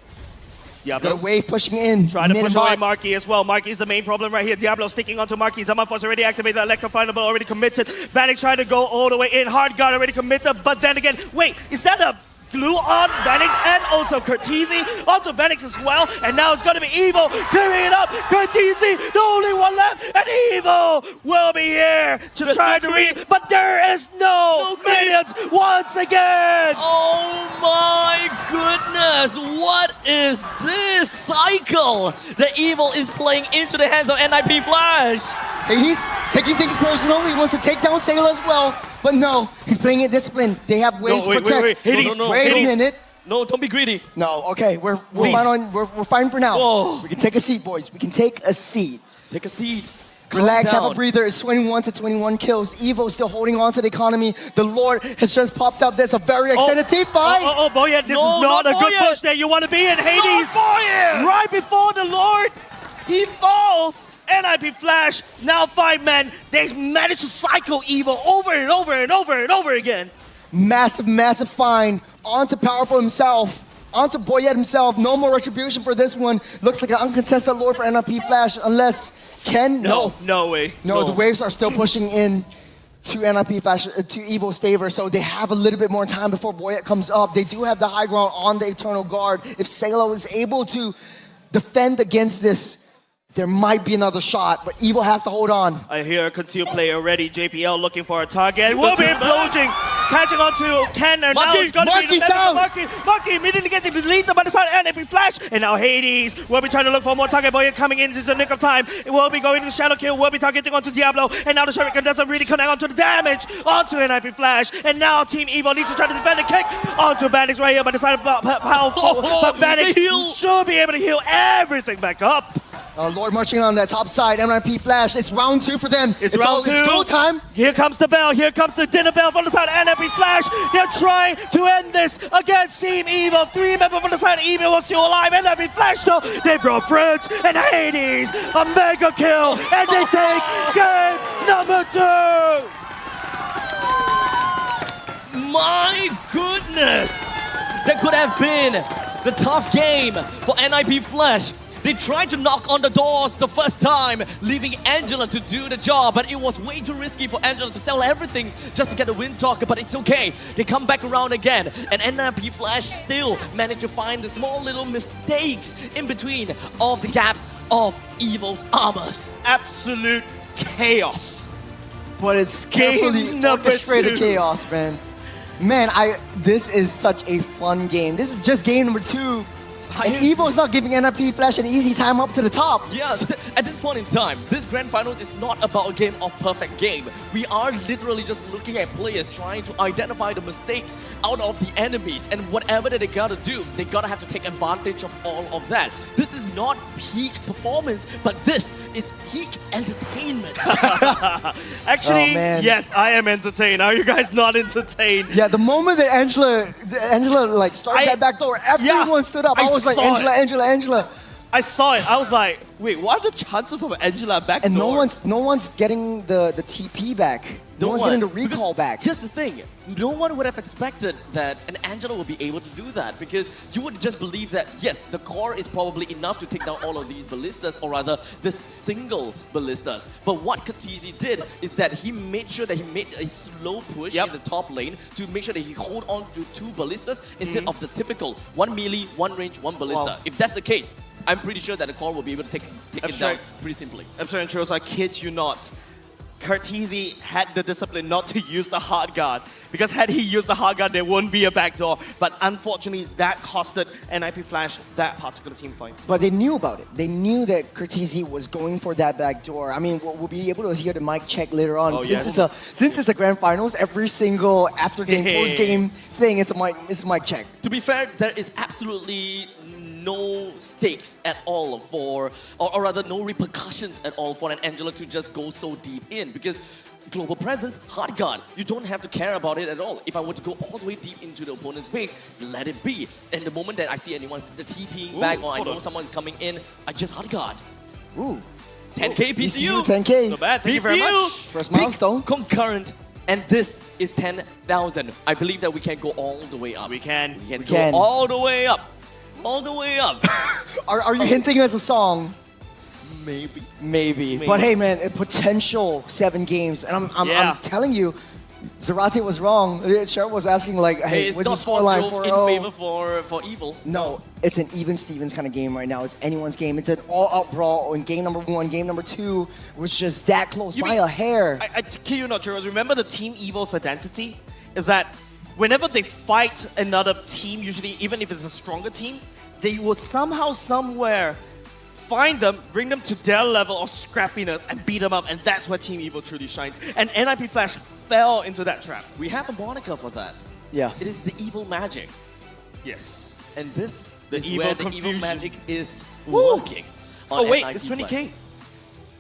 Diablo. Got a wave pushing in. Trying to push away Marky as well. Marky's the main problem right here. Diablo sticking onto Marky. Zaman Force already activated. Electrifying already committed. Vanix trying to go all the way in. Hard guard already committed. But then again, wait, is that a glue on Vanix and also Curtisi onto Vanix as well, and now it's going to be Evil clearing it up. Curtisi, the only one left, and Evil will be here to try to read, but there is no minions once again. Oh my goodness, what is this cycle that Evil is playing into the hands of NIP Flash? Hades taking things personal. He wants to take down Sailor as well. But no, he's playing it disciplined. They have ways to protect. Wait a minute. No, don't be greedy. No, okay, we're fine for now. Whoa. We can take a seat, boys. We can take a seat. Take a seat. Relax, have a breather. It's 21 to 21 kills. Evo still holding on to the economy. The Lord has just popped up. There's a very extended team fight. Boyette, this is not a good push that you want to be in, Hades. Right before the Lord, he falls. NIP Flash, now 5 men. They managed to cycle Evil over and over and over and over again. Massive find onto Powerful himself. Onto Boyette himself. No more retribution for this one. Looks like an uncontested Lord for NIP Flash unless Ken. No way. No, the waves are still pushing in to NIP Flash, to Evil's favor, so they have a little bit more time before Boyette comes up. They do have the high ground on the Eternal Guard. If Salo is able to defend against this, there might be another shot, but Evil has to hold on. I hear a concealed player already. JPL looking for a target. Will be approaching, catching on to Ken, and now it's going to be the down. Marky immediately getting deleted by the side of NIP Flash, and now Hades will be trying to look for more target. Boy, coming in just a nick of time. It will be going to shadow kill. Will be targeting onto Diablo, and now the Shuriken doesn't really connect onto the damage onto NIP Flash, and now Team Evil needs to try to defend the kick onto Vanix right here by the side of Powerful, but Vanix should be able to heal everything back up. Lord marching on that top side, MIP Flash. It's round 2 for them. It's round 2. It's go time. Here comes the bell. Here comes the dinner bell from the side of MIP Flash. They're trying to end this against Team Evil. 3 members from the side of Evil was still alive. MIP Flash, so they brought French and Hades. A mega kill, and they take game number 2. My goodness! That could have been the tough game for NIP Flash. They tried to knock on the doors the first time, leaving Angela to do the job, but it was way too risky for Angela to sell everything just to get a win talker, but it's okay. They come back around again, and NIP Flash still managed to find the small little mistakes in between of the gaps of Evil's armors. Absolute chaos. But it's carefully orchestrated chaos, man. Man, this is such a fun game. This is just game number 2. And Evo's not giving NIP Flash an easy time up to the top. Yeah, at this point in time, this Grand Finals is not about a game of perfect game. We are literally just looking at players trying to identify the mistakes out of the enemies, and whatever that they gotta do, they gotta have to take advantage of all of that. This is not peak performance, but this is peak entertainment. Actually, yes, I am entertained. Are you guys not entertained? Yeah, the moment that Angela like started that back door, everyone stood up. I was like, Angela. I saw it. I was like, wait, what are the chances of Angela back and door? no one's getting the TP back. No one's getting the recall back. Here's the thing. No one would have expected that an Angela would be able to do that, because you would just believe that, yes, the core is probably enough to take down all of these ballistas, or rather, this single ballistas. But what Katizi did is that he made sure that he made a slow push in the top lane to make sure that he hold on to 2 ballistas instead of the typical 1 melee, 1 range, 1 ballista. Wow. If that's the case, I'm pretty sure that the core will be able to take it down pretty simply. I'm sorry, Trios, I kid you not. Cartesi had the discipline not to use the hard guard, because had he used the hard guard, there wouldn't be a backdoor. But unfortunately, that costed NIP Flash that particular team fight. But they knew about it. They knew that Cartesi was going for that backdoor. I mean, we'll be able to hear the mic check later on. Oh, since it's a grand finals, every single after game, post game thing, it's a mic check. To be fair, there is absolutely no stakes at all for, or rather no repercussions at all for an Angela to just go so deep in, because global presence, hard guard, you don't have to care about it at all. If I were to go all the way deep into the opponent's base, let it be. And the moment that I see anyone TPing back, or I know someone's coming in, I just hard guard. Ooh. 10k PCU. 10k. Not bad, thank you very much. First milestone. Concurrent. And this is 10,000. I believe that we can go all the way up. We can. We can go all the way up. All the way up. Are you hinting us a song? Maybe. But hey, man, a potential 7 games, and I'm telling you, Zarate was wrong. Cheryl was asking like, hey, what's the scoreline for in favor for Evil? No, it's an even Stevens kind of game right now. It's anyone's game. It's an all-out brawl. In game number 1, game number 2 was just that close by a hair. I kid you not, Cheryl. Remember the Team Evil's identity is that whenever they fight another team, usually even if it's a stronger team, they will somehow, somewhere find them, bring them to their level of scrappiness and beat them up, and that's where Team Evil truly shines. And NIP Flash fell into that trap. We have a moniker for that. Yeah. It is the evil magic. Yes. And this is evil where confusion. the evil magic is working. Oh wait, NIP it's Flash. 20k.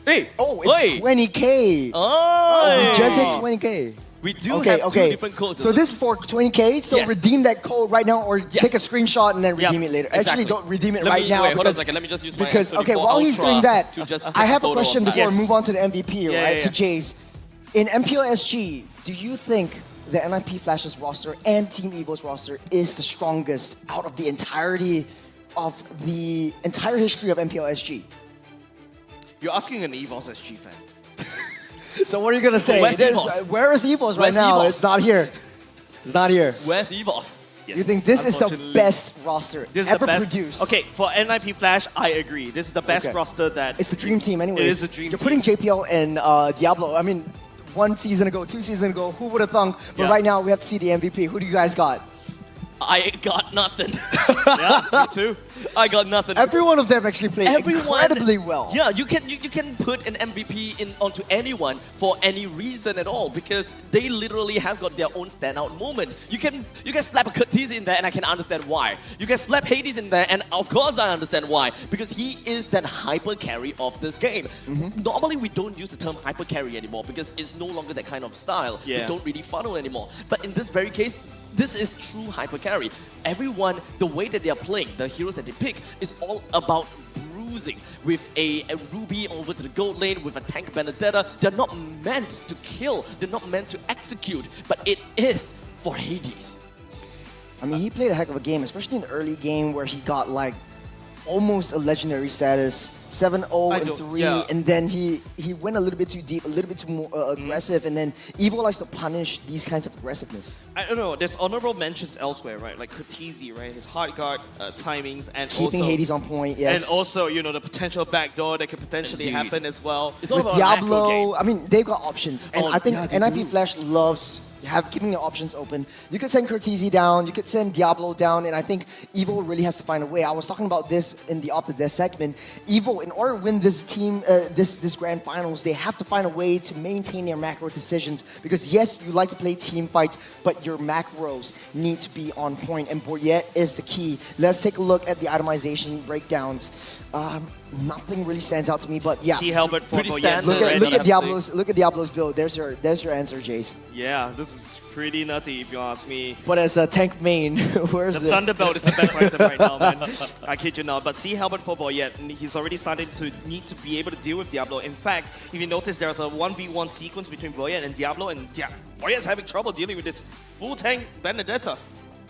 Hey! Oh, it's 20k. Oh! We just hit 20k. We do have 2 different codes. So this is for 20k, so redeem that code right now, or take a screenshot and then redeem it later. Actually, don't redeem it right now. Wait, hold on a second. Let me just use my because M34 while he's Ultra doing that, to just I take have a photo question of that. before we move on to the MVP, right? Yeah. To Jays. In MPL SG, do you think the NIP Flash's roster and Team Evil's roster is the strongest out of the entirety of the entire history of MPL SG? You're asking an Evil's SG fan. So what are you gonna say? Where is Evos right now? It's not here. It's not here. Where's Evos? Yes, You think this is the best roster this is ever the best. produced? Okay, for NIP Flash, I agree. This is the best roster that... It's the dream team anyways. It is a dream You're team. putting JPL and Diablo. I mean, 1 season ago, 2 seasons ago, who would have thunk? But right now, we have to see the MVP. Who do you guys got? I got got nothing. Yeah, me too. I got nothing. Every one of them actually played incredibly well. Yeah, you can put an MVP onto anyone for any reason at all because they literally have got their own standout moment. You can slap a Curtis in there and I can understand why. You can slap Hades in there and of course I understand why because he is that hyper carry of this game. Normally we don't use the term hyper carry anymore because it's no longer that kind of style. Yeah. We don't really funnel anymore. But in this very case, this is true hyper carry. Everyone, the way that they are playing, the heroes that they pick, is all about bruising. With a Ruby over to the gold lane, with a tank Benedetta, they're not meant to kill, they're not meant to execute, but it is for Hades. I mean, he played a heck of a game, especially in the early game where he got like almost a legendary status, 7-0 and 3, and then he went a little bit too deep, a little bit too more aggressive, and then Evo likes to punish these kinds of aggressiveness. I don't know, there's honorable mentions elsewhere, right? Like Curtisi, right? His hard guard timings and Keeping also, Hades on point, yes. And also, you know, the potential backdoor that could potentially happen as well. It's all With about a macro Diablo, game. I mean, they've got options, and I think NIP Flash loves keeping the options open. You could send Curtisi down, you could send Diablo down, and I think Evo really has to find a way. I was talking about this in the Off the Desk segment. Evo, in order to win this team, this grand finals, they have to find a way to maintain their macro decisions because yes, you like to play team fights, but your macros need to be on point, and Boyette is the key. Let's take a look at the itemization breakdowns. Nothing really stands out to me, but yeah. See Helbert for Boyette. Look at Diablo's build. There's your answer, Jace. Yeah, this is pretty nutty if you ask me. But as a tank main, where's the Thunderbolt is the best item right now, man. I kid you not. But see Helbert for Boyette, he's already starting to need to be able to deal with Diablo. In fact, if you notice, there's a 1v1 sequence between Boyette and Diablo, and Boyette's having trouble dealing with this full tank Benedetta.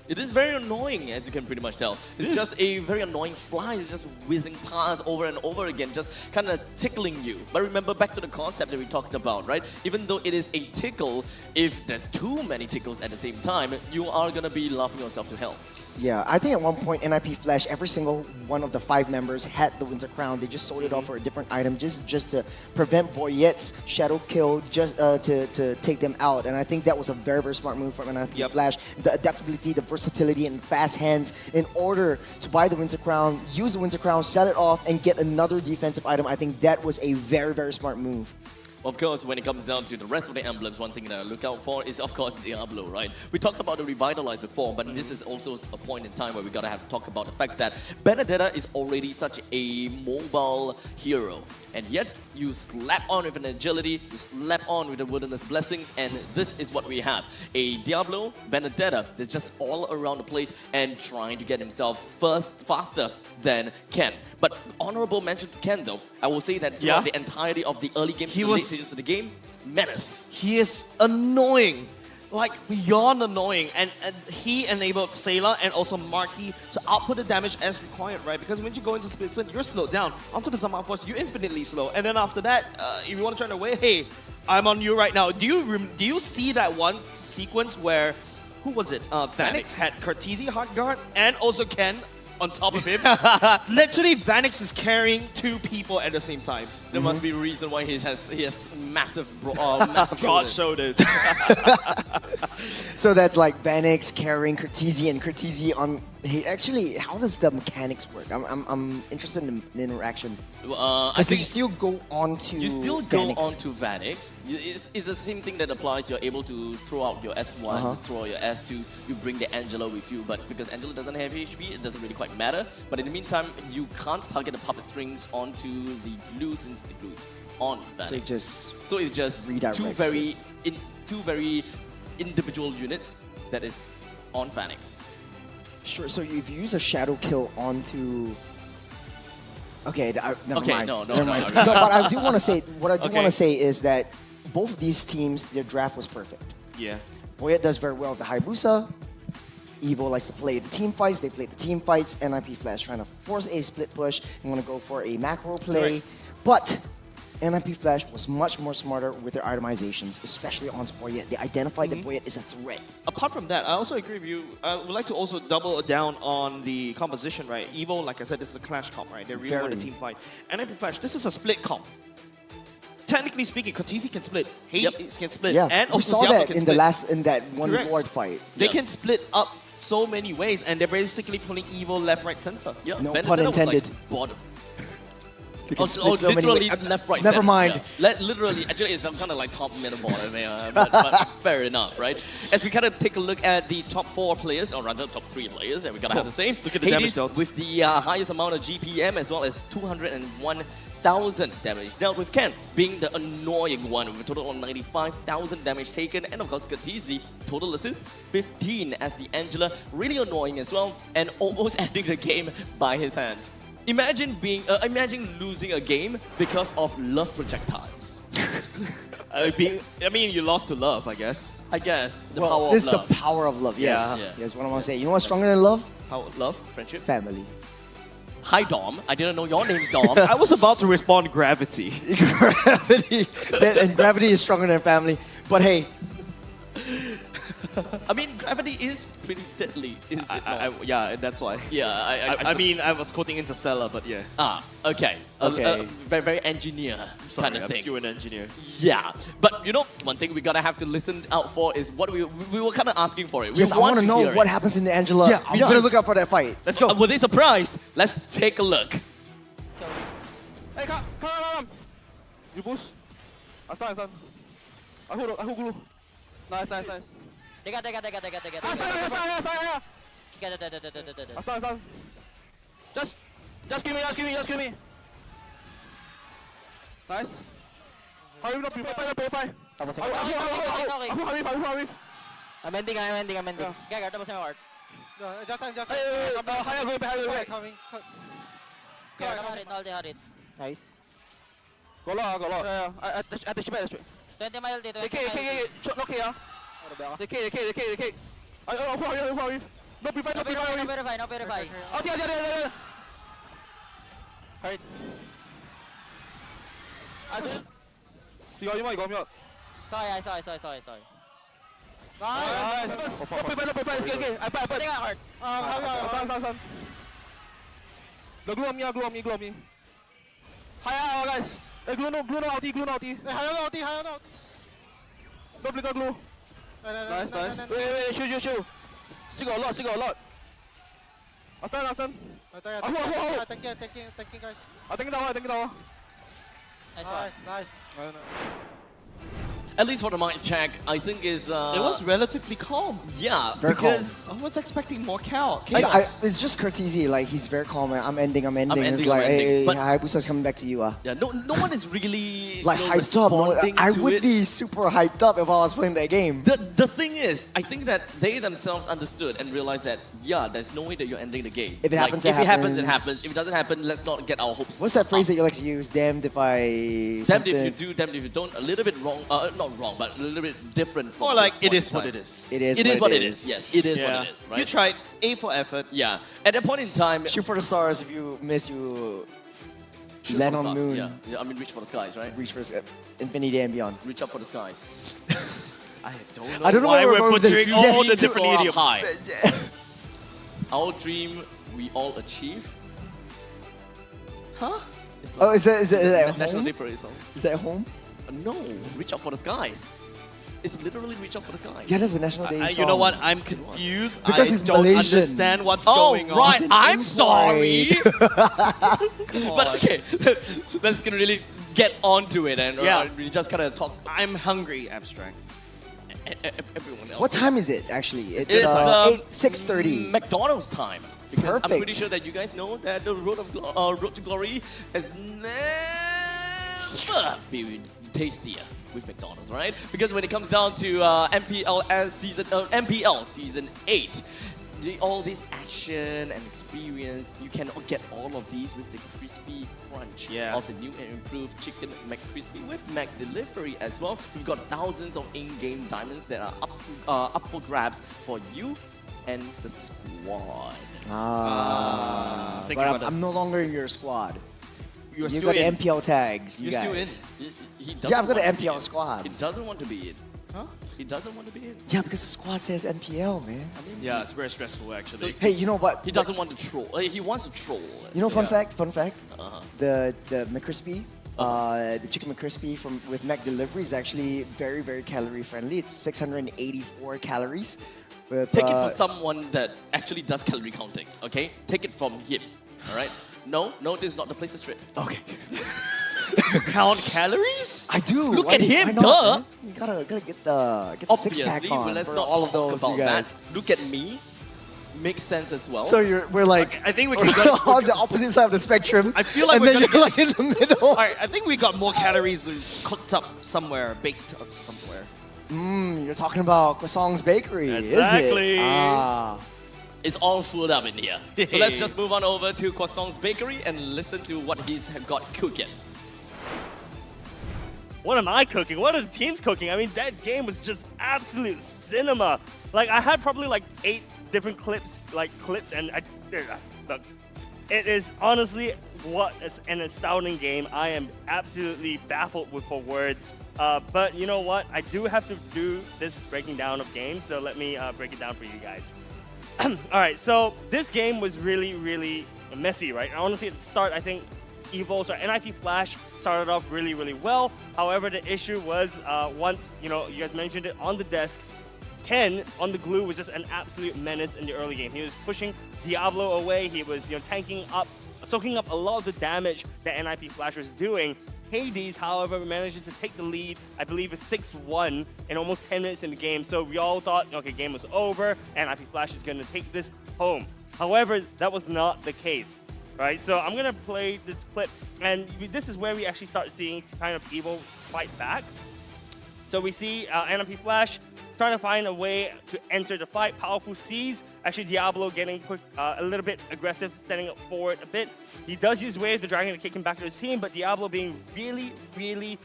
It is very annoying, as you can pretty much tell. It's just a very annoying fly. It's just whizzing past over and over again, just kind of tickling you. But remember back to the concept that we talked about, right? Even though it is a tickle, if there's too many tickles at the same time, you are going to be laughing yourself to hell. Yeah, I think at one point NIP Flash, every single one of the 5 members had the Winter Crown. They just sold it off for a different item just to prevent Boyette's Shadow Kill, just to take them out. And I think that was a very, very smart move from NIP Flash. The adaptability, the versatility, and fast hands in order to buy the Winter Crown, use the Winter Crown, sell it off, and get another defensive item. I think that was a very, very smart move. Of course, when it comes down to the rest of the emblems, one thing that I look out for is, of course, Diablo, right? We talked about the Revitalize before, but this is also a point in time where we gotta have to talk about the fact that Benedetta is already such a mobile hero. And yet, you slap on with an agility, you slap on with the Wilderness Blessings, and this is what we have. A Diablo Benedetta that's just all around the place and trying to get himself faster than Ken. But honorable mention to Ken, though. I will say that throughout the entirety of the early game, late stages of the game, menace. He is annoying. Like, beyond annoying, and he enabled Sailor and also Marty to output the damage as required, right? Because when you go into Split Flint, you're slowed down. Onto the Summon Force, you're infinitely slow. And then after that, if you want to turn away, hey, I'm on you right now. Do you see that one sequence where, who was it? Vanix had Curtisi hard guard and also Ken on top of him. Literally, Vanix is carrying 2 people at the same time. There must be a reason why he has massive broad shoulders. So that's like Vanix carrying Curtisi and Curtisi on. He actually, how does the mechanics work? I'm interested in the interaction. Because you still go on to Vanix. It's the same thing that applies. You're able to throw out your S1, throw out your S2s. You bring the Angela with you, but because Angela doesn't have HP, it doesn't really quite matter. But in the meantime, you can't target the puppet strings onto the blue since the blue's on Vanix. So it's just two very individual units that is on Vanix. Sure. So if you use a Shadow Kill onto. Okay, never mind. No. But I do want to say want to say is that both of these teams, their draft was perfect. Yeah. Boyette does very well with the Hayabusa. Evo likes to play the team fights. They play the team fights. NIP Flash trying to force a split push. They want to go for a macro play. But NIP Flash was much more smarter with their itemizations, especially onto Boyette. They identified that Boyette is a threat. Apart from that, I also agree with you. I would like to also double down on the composition, right? Evo, like I said, this is a clash comp, right? They really want a team fight. NIP Flash, this is a split comp. Technically speaking, Curtisi can split, Hades can split, and also we saw Diablo that can in split. In that one Lord fight. They can split up so many ways, and they're basically pulling evil left, right, center. Yeah, No Benedetta pun was, like, intended. bottom. Because Oh, split so many literally ways. left, right, Never center, mind. yeah. Literally, actually, it's some kind of like top middle bottom, but fair enough, right? As we kind of take a look at the top 4 players, or rather top 3 players, and we gotta have the same. Look at the damage Hades dealt. with the highest amount of GPM, as well as 201,000 damage dealt, with Ken being the annoying one with a total of 95,000 damage taken, and of course Katizi, total assists 15 as the Angela, really annoying as well, and almost ending the game by his hands. Imagine losing a game because of love projectiles. I mean, you lost to love, I guess. I guess the Well, power this of is love. the power of love. Yes. Yeah. Yes. What I want to say. You know what's stronger than love? Power of love, friendship. Family. Hi Dom, I didn't know your name's Dom. I was about to respond gravity. Gravity. And gravity is stronger than family. But hey, I mean, gravity is pretty deadly, is it not? Yeah, that's why. Yeah, I mean, I was quoting Interstellar, but yeah. Ah, okay. Okay. Very, very engineer Sorry, kind of I'm thing. still an engineer. Yeah, but you know, one thing we gotta have to listen out for is what we were kind of asking for it. yes, I want to know hear what it. happens in the Angela. Yeah, I'm going to look out for that fight. Let's go. Were they surprised? Let's take a look. Hey, come. You push. I stun. I hold glue. Nice. They got. I stun. Just give me. Nice. Hurry up, purify. Tapos Aku Harif. I'm ending. Kaya tapos yung ward. Just. Higher, go back. Coming. Kaya harit. Nice. Go low. Yeah. At the ship. 20 mile dito. K. Shot no K. The K. Harif. No purify. No verify. There. Hurry. You got me out. Sorry. Nice. No purify. Okay. I put. They got hurt. Stun. The glue on me. Higher, guys. Glue no ulti. Higher no ulti. No flicker glue. Nice. Wait, shoot. Still got a lot. I stun. Taking, guys. I take it down. Nice. At least for the mics check, I think is It was relatively calm. yeah, Very because I was expecting more chaos. It's just courtesy. Like, he's very calm. I'm ending. It's ending, like, I'm ending. hey, But- Hayabusa's coming back to you. yeah, no one is really Like, hyped up. No, responding I to would it. be super hyped up if I was playing that game. The thing is, I think that they themselves understood and realized that there's no way that you're ending the game. If it happens, if it it happens, it happens. happens. If it doesn't happen, let's not get our hopes. What's that phrase that up. you like to use? Damned if I. Damned if you something- do, damned if you don't. A little bit wrong, not wrong, but a little bit different. From More like this it point is in what time. it is. It is. It is what it is. Yes, it is what it is. Right? You tried A for effort. Yeah. At that point in time, Shoot for the stars. If you miss, you shoot land for the on stars. moon. Yeah, I mean, reach for the skies, right? Reach for infinity and beyond. Reach up for the skies. I don't know, I don't know why where we're we're going with this. butchering Yes, all the you different Soar up idioms. high. Our dream, we all achieve. Huh? It's Oh, is that at National home? Day Parade song. Is that at home? No, reach up for the skies. It's literally reach up for the skies. Yeah, that's the National Day song. You know what? I'm confused. Because I he's don't Malaysian. understand what's Oh, going right. on. I'm sorry. Come But on. okay, let's gonna really get onto it and Yeah. we just kind of talk. I'm hungry, abstract. Everyone else. What time is it actually? It's, It's 6:30. McDonald's time. Because I'm Perfect. pretty sure that you guys know that the road to glory has never been tastier with McDonald's, right? Because when it comes down to MPL season 8, all this action and experience, you can get all of these with the crispy crunch of the new and improved chicken McCrispy with McDelivery as well. We've got thousands of in-game diamonds that are up for grabs for you and the squad. But I'm no longer in your squad. You're You still got the in. MPL tags, you You're guys. still in. He Yeah, I've got the doesn't want to be MPL in. squad. He doesn't want to be in. Huh? He doesn't want to be in. Yeah, because the squad says MPL, man. Yeah, it's very stressful actually. Hey, you know what? He doesn't want to troll. He wants to troll. You know, fun Yeah. fact. Uh-huh. The McCrispy, the chicken McCrispy with McDelivery is actually very, very calorie friendly. It's 684 calories. With, Take it from someone that actually does calorie counting, okay? Take it from him, all right? No, this is not the place to strip. Okay. Count calories? I do. Look at him, why not, duh. man? You gotta get the six pack Obviously, on let's for not all of talk those, about you guys. that. Look at me. Makes sense as well. So we're like, I think we can go on the opposite side of the spectrum. I feel like and we're then gonna you're like in the middle. All right, I think we got more calories cooked up somewhere, baked up somewhere. You're talking about Croissant's Bakery, Exactly. is it? Ah. It's all fooled up in here. So let's just move on over to Croissant's Bakery and listen to what he's got cooking. What am I cooking? What are the teams cooking? I mean, that game was just absolute cinema. Like, I had probably like 8 different clips, and look, it is honestly what is an astounding game. I am absolutely baffled with for words. But you know what? I do have to do this breaking down of games, so let me break it down for you guys. All right, so this game was really, really messy, right? Honestly, at the start, I think NIP Flash started off really, really well. However, the issue was once, you guys mentioned it on the desk, Ken on the glue was just an absolute menace in the early game. He was pushing Diablo away. He was, tanking up, soaking up a lot of the damage that NIP Flash was doing. Hades, however, manages to take the lead. I believe it's 6-1 in almost 10 minutes in the game. So we all thought, okay, game was over, and NIP Flash is going to take this home. However, that was not the case. Right, so I'm gonna play this clip, and this is where we actually start seeing kind of Evil fight back. So we see NIP Flash trying to find a way to enter the fight. Powerful C's. Actually, Diablo getting a little bit aggressive, standing up forward a bit. He does use Wave the Dragon to kick him back to his team, but Diablo being really, really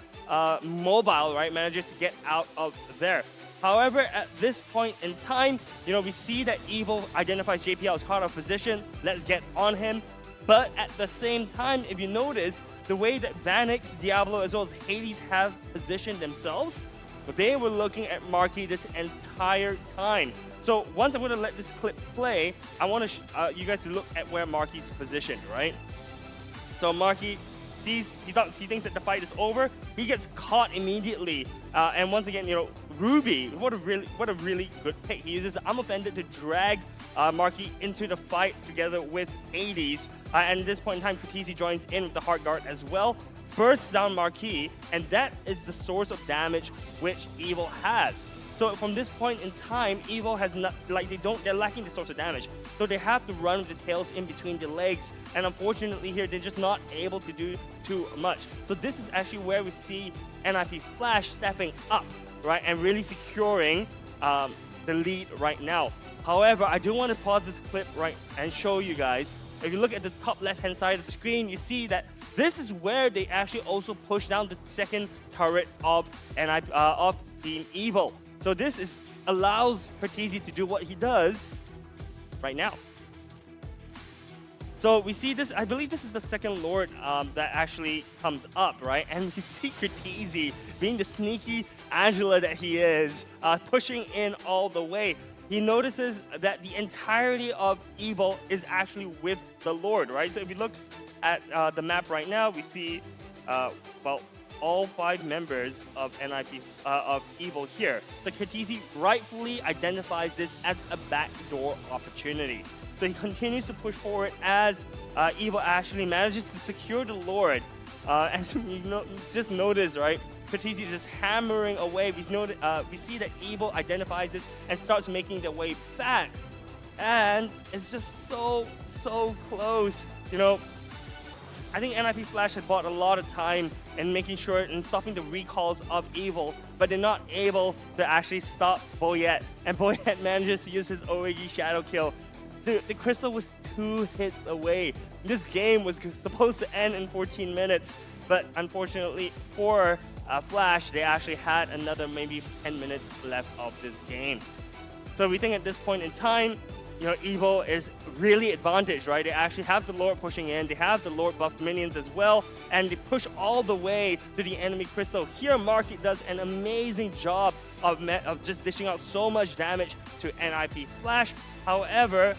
mobile, right, manages to get out of there. However, at this point in time, we see that Evil identifies JPL as caught out of position. Let's get on him. But at the same time, if you notice, the way that Vanix, Diablo, as well as Hades have positioned themselves, they were looking at Marky this entire time. So once I'm going to let this clip play, I want you guys to look at where Marky's positioned, right? So Marky he thinks that the fight is over. He gets caught immediately. And once again, Ruby, what a really good pick. He uses I'm Offended to drag Marky into the fight together with Hades. And at this point in time, Kutizi joins in with the Heart Guard as well. Bursts down Marquis, and that is the source of damage which Evil has. So from this point in time, Evil has not, they're lacking the source of damage. So they have to run with the tails in between the legs. And unfortunately here, they're just not able to do too much. So this is actually where we see NIP Flash stepping up, right? And really securing the lead right now. However, I do want to pause this clip right and show you guys. If you look at the top left-hand side of the screen, you see that this is where they actually also push down the second turret of Team Evil. So this allows Fertizi to do what he does right now. So we see this, I believe this is the second Lord that actually comes up, right? And we see Fertizi being the sneaky Angela that he is, pushing in all the way. He notices that the entirety of Evil is actually with the Lord, right? So if you look at the map right now, we see, all 5 members of of Evil here. So Katizi rightfully identifies this as a backdoor opportunity. So he continues to push forward as Evil actually manages to secure the Lord. And just notice, right? Katizi is just hammering away. We see that Evil identifies this and starts making their way back. And it's just so close. I think NIP Flash had bought a lot of time in making sure and stopping the recalls of Evil, but they're not able to actually stop Boyette. And Boyette manages to use his Origi Shadow Kill. The crystal was 2 hits away. This game was supposed to end in 14 minutes, but unfortunately for Flash, they actually had another maybe 10 minutes left of this game. So we think at this point in time, Evil is really advantaged, right? They actually have the Lord pushing in, they have the Lord buffed minions as well, and they push all the way to the enemy crystal. Here, Marky does an amazing job of just dishing out so much damage to NIP Flash. However,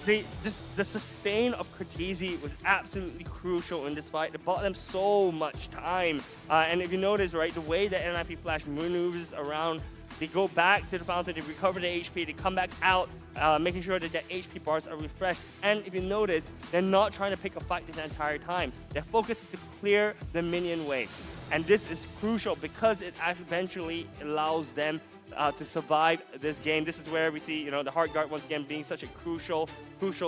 the sustain of Cortese was absolutely crucial in this fight. It bought them so much time. And if you notice, right, the way that NIP Flash maneuvers around They go back to the fountain, they recover the HP, they come back out, making sure that their HP bars are refreshed. And if you notice, they're not trying to pick a fight the entire time. Their focus is to clear the minion waves. And this is crucial because it eventually allows them to survive this game. This is where we see, the Heart Guard once again being such a crucial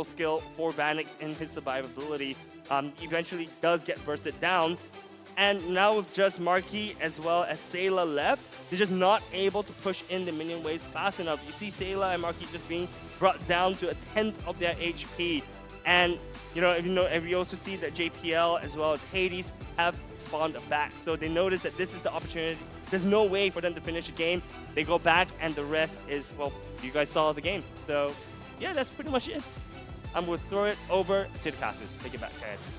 skill for Vanix in his survivability. Eventually does get bursted down. And now with just Marquis as well as Sayla left, they're just not able to push in the minion waves fast enough. You see Sayla and Marquis just being brought down to 1/10 of their HP. And if you also see that JPL as well as Hades have spawned back. So they notice that this is the opportunity. There's no way for them to finish the game. They go back and the rest is, well, you guys saw the game. So yeah, that's pretty much it. I'm going to throw it over to the casters. Take it back, guys.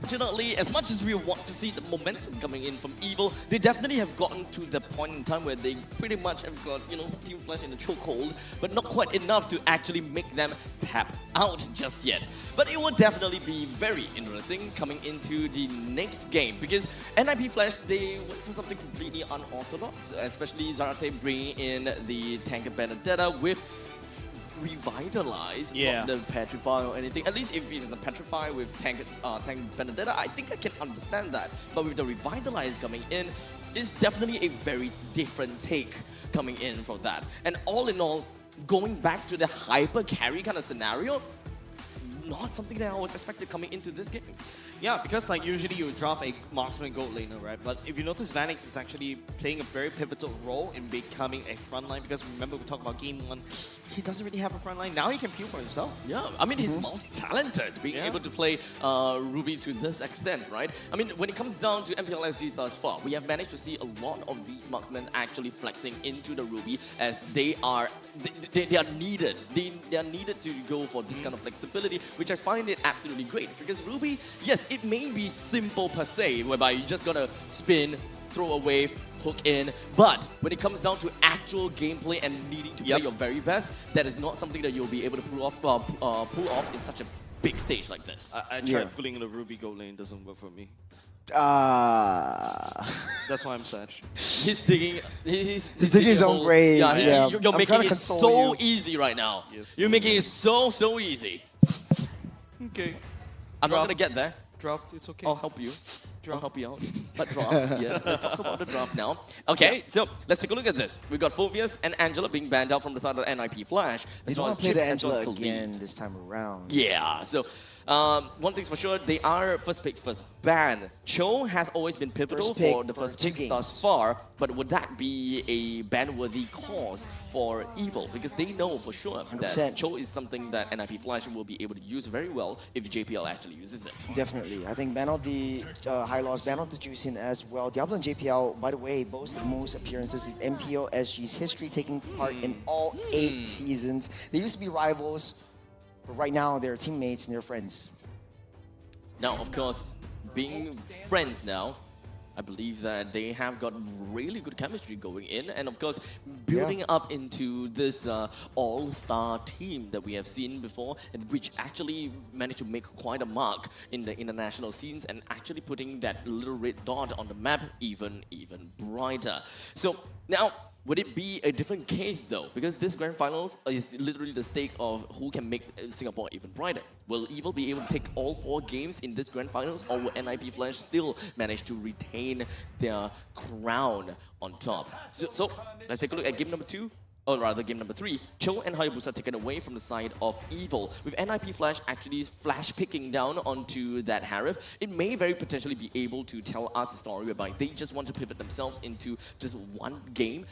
Unfortunately, as much as we want to see the momentum coming in from Evil, they definitely have gotten to the point in time where they pretty much have got, Team Flash in the chokehold, but not quite enough to actually make them tap out just yet. But it will definitely be very interesting coming into the next game, because NIP Flash, they went for something completely unorthodox, especially Zarate bringing in the Tank Benedetta with Revitalize, not the Petrify or anything. At least if it's a Petrify with Tank Benedetta, I think I can understand that. But with the Revitalize coming in, it's definitely a very different take coming in from that. And all in all, going back to the hyper carry kind of scenario, not something that I was expected coming into this game. Yeah, because usually you draft a marksman gold laner, right? But if you notice, Vanix is actually playing a very pivotal role in becoming a frontline, because remember we talked about game 1, he doesn't really have a frontline. Now he can peel for himself. Yeah, I mean, he's multi-talented, being able to play Ruby to this extent, right? I mean, when it comes down to MPL SG thus far, we have managed to see a lot of these marksmen actually flexing into the Ruby, as they are needed. They are needed to go for this kind of flexibility, which I find it absolutely great, because Ruby, yes, it may be simple per se, whereby you just gotta spin, throw a wave, hook in, but when it comes down to actual gameplay and needing to play your very best, that is not something that you'll be able to pull off in such a big stage like this. I tried pulling the Ruby gold lane, doesn't work for me. That's why I'm sad. He's digging his own grave. Yeah, you're making it so easy right now. Yes, you're making it so easy. Okay. I'm not gonna get there. Draft, it's okay. I'll help you. I'll help you out. But draft, yes. Let's talk about the draft now. Okay, so let's take a look at this. We've got Phoveus and Angela being banned out from the side of NIP Flash. They don't want to play the Angela again this time around. Yeah, so one thing's for sure, they are first pick, first ban. Cho has always been pivotal for the first pick thus far, but would that be a ban-worthy cause for Evil? Because they know for sure that Cho is something that NIP Flash will be able to use very well if JPL actually uses it. Definitely. I think ban out the high loss, ban out the Juicing as well. Diablo and JPL, by the way, boast the most appearances in MPL SG's history, taking part in all 8 seasons. They used to be rivals, but right now they're teammates and they're friends. Now, of course, being friends now, I believe that they have got really good chemistry going in, and of course, building up into this all-star team that we have seen before, and which actually managed to make quite a mark in the international scenes, and actually putting that little red dot on the map even brighter. So now, would it be a different case though? Because this grand finals is literally the stake of who can make Singapore even brighter. Will Evil be able to take all 4 games in this grand finals, or will NIP Flash still manage to retain their crown on top? So let's take a look at game number 2. Or rather, game number 3, Cho and Hayabusa taken away from the side of Evil. With NIP Flash actually flash picking down onto that Harif, it may very potentially be able to tell us a story whereby they just want to pivot themselves into just one game,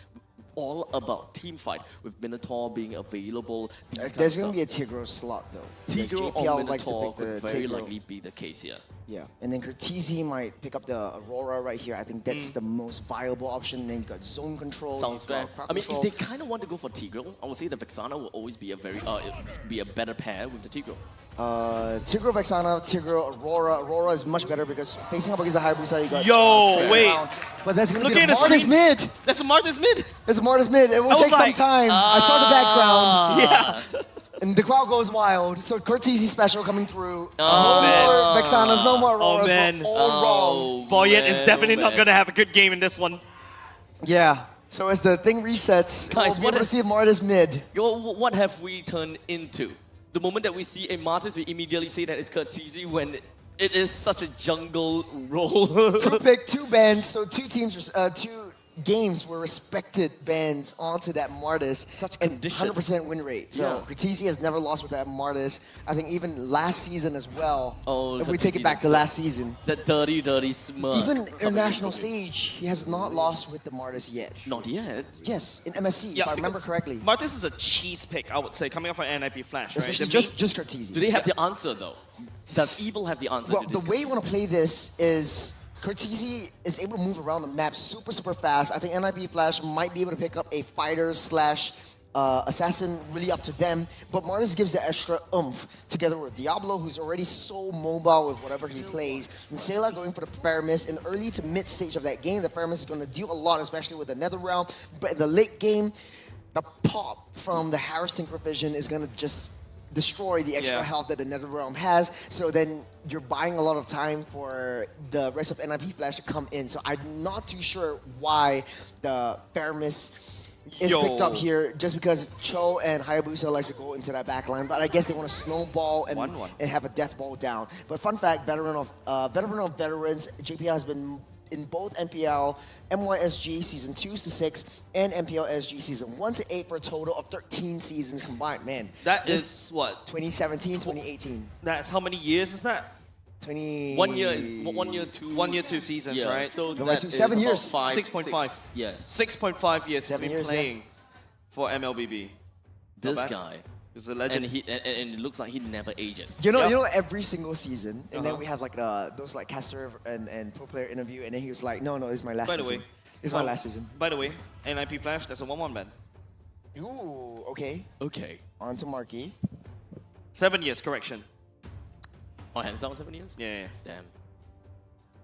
all about team fight, with Minotaur being available. There's going to be a Tigro slot though. Tigro or Minotaur could very likely be the case here. Yeah, and then Cortese might pick up the Aurora right here. I think that's the most viable option. Then you got zone control. Sounds fair. I mean, if they kind of want to go for Tigro, I would say the Vexana will always be a very be a better pair with the Tigro. Tigro Vexana, Tigro Aurora. Aurora is much better because facing up against the Hayabusa, you got wait. But that's gonna be a Martis mid. That's a Martis mid. It's a Martis mid. It will take some time. I saw the background. Yeah. And the crowd goes wild. So Cortese special coming through. Oh, no man. more Vexanas, no more Auroras. Oh, man. We're all wrong. Voyet is definitely not going to have a good game in this one. Yeah. So as the thing resets, Guys, we'll be able to see Martis mid. What have we turned into? The moment that we see a Martis, we immediately say that it's Cortese when it is such a jungle role. Two bans, so two games were respected bans onto that Martis. Such and condition. 100% win rate. So Yeah. Cortese has never lost with that Martis. I think even last season as well. Oh, if we take it back to last season. That dirty smirk. Even international stage, he has not lost with the Martis yet. Not yet. Yes, in MSC, if I remember because correctly. Martis is a cheese pick, I would say, coming off an NIP Flash, right? Especially The just Cortese. Do they have the answer though? Does Evil have the answer Well, to this? the way you want to play this is Cortese is able to move around the map super fast. I think NIP Flash might be able to pick up a fighter slash assassin, really up to them. But Martis gives the extra oomph together with Diablo, who's already so mobile with whatever he plays. And Sayla going for the Paramis in early to mid stage of that game. The Paramis is going to deal a lot, especially with the Nether Realm. But in the late game, the pop from the Harris Synchro Vision is going to just destroy the extra health that the Nether Realm has. So then you're buying a lot of time for the rest of NIP Flash to come in. So I'm not too sure why the Paramis is picked up here, just because Cho and Hayabusa likes to go into that back line. But I guess they want to snowball and have a death ball down. But fun fact, veteran of veterans, JPL has been in both MPL MYSG Season 2 to 6 and MPL SG Season 1 to 8 for a total of 13 seasons combined. Man, That is what? 2017, 2018. That's how many years is that? 1 year is 1 year, 2. 1 year, 2 seasons, Yeah, right? so No, that two- is 7 about years. 6.5. Yes. 6.5 years 7 he's been years, playing for MLBB. This bad. guy. He's a legend. And it looks like he never ages. You know, every single season, and then we have like those like caster and pro player interview, and then he was like, "No, this is my last By the season. way, This is my last season." By the way, NIP Flash, that's a 1-1 ban. Ooh, okay. Okay. On to Marky. 7 years, correction. Oh, hands down 7 years? Yeah. Damn.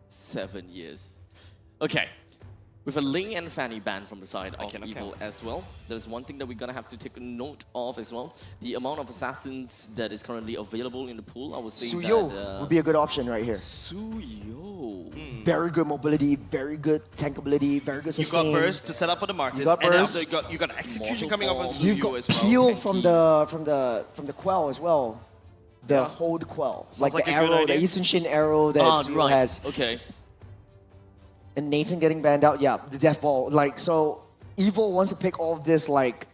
7 years. Okay. With a Ling and Fanny ban from the side of Evil as well, there's one thing that we're gonna have to take note of as well. The amount of assassins that is currently available in the pool, I would say Suyo that, would be a good option right here. Suyo. Very good mobility, very good tankability, very good You sustain. got burst to set up for the Martis, You got and burst. after you got execution coming up on You've Suyu got as well. peel from the Quell as well. The hold Quell. Like like the a good arrow, the idea. Eastern Shin arrow that Suyo right. has. Okay. And Nathan getting banned out, yeah, the death ball. Like, so Evil wants to pick all of this like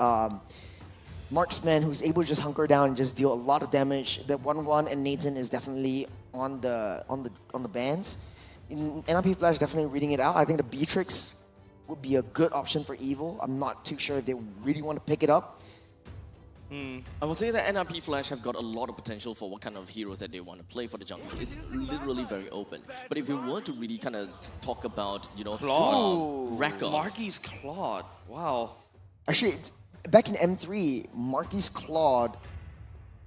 marksman who's able to just hunker down and just deal a lot of damage. The 1-1 and Nathan is definitely on the bans. NIP Flash definitely reading it out. I think the Beatrix would be a good option for Evil. I'm not too sure if they really want to pick it up. I would say that NRP Flash have got a lot of potential for what kind of heroes that they want to play for the jungle. It's literally very open. But if we were to really kind of talk about, Claude. records. Marky's Claude. Wow. Actually, back in M3, Marky's Claude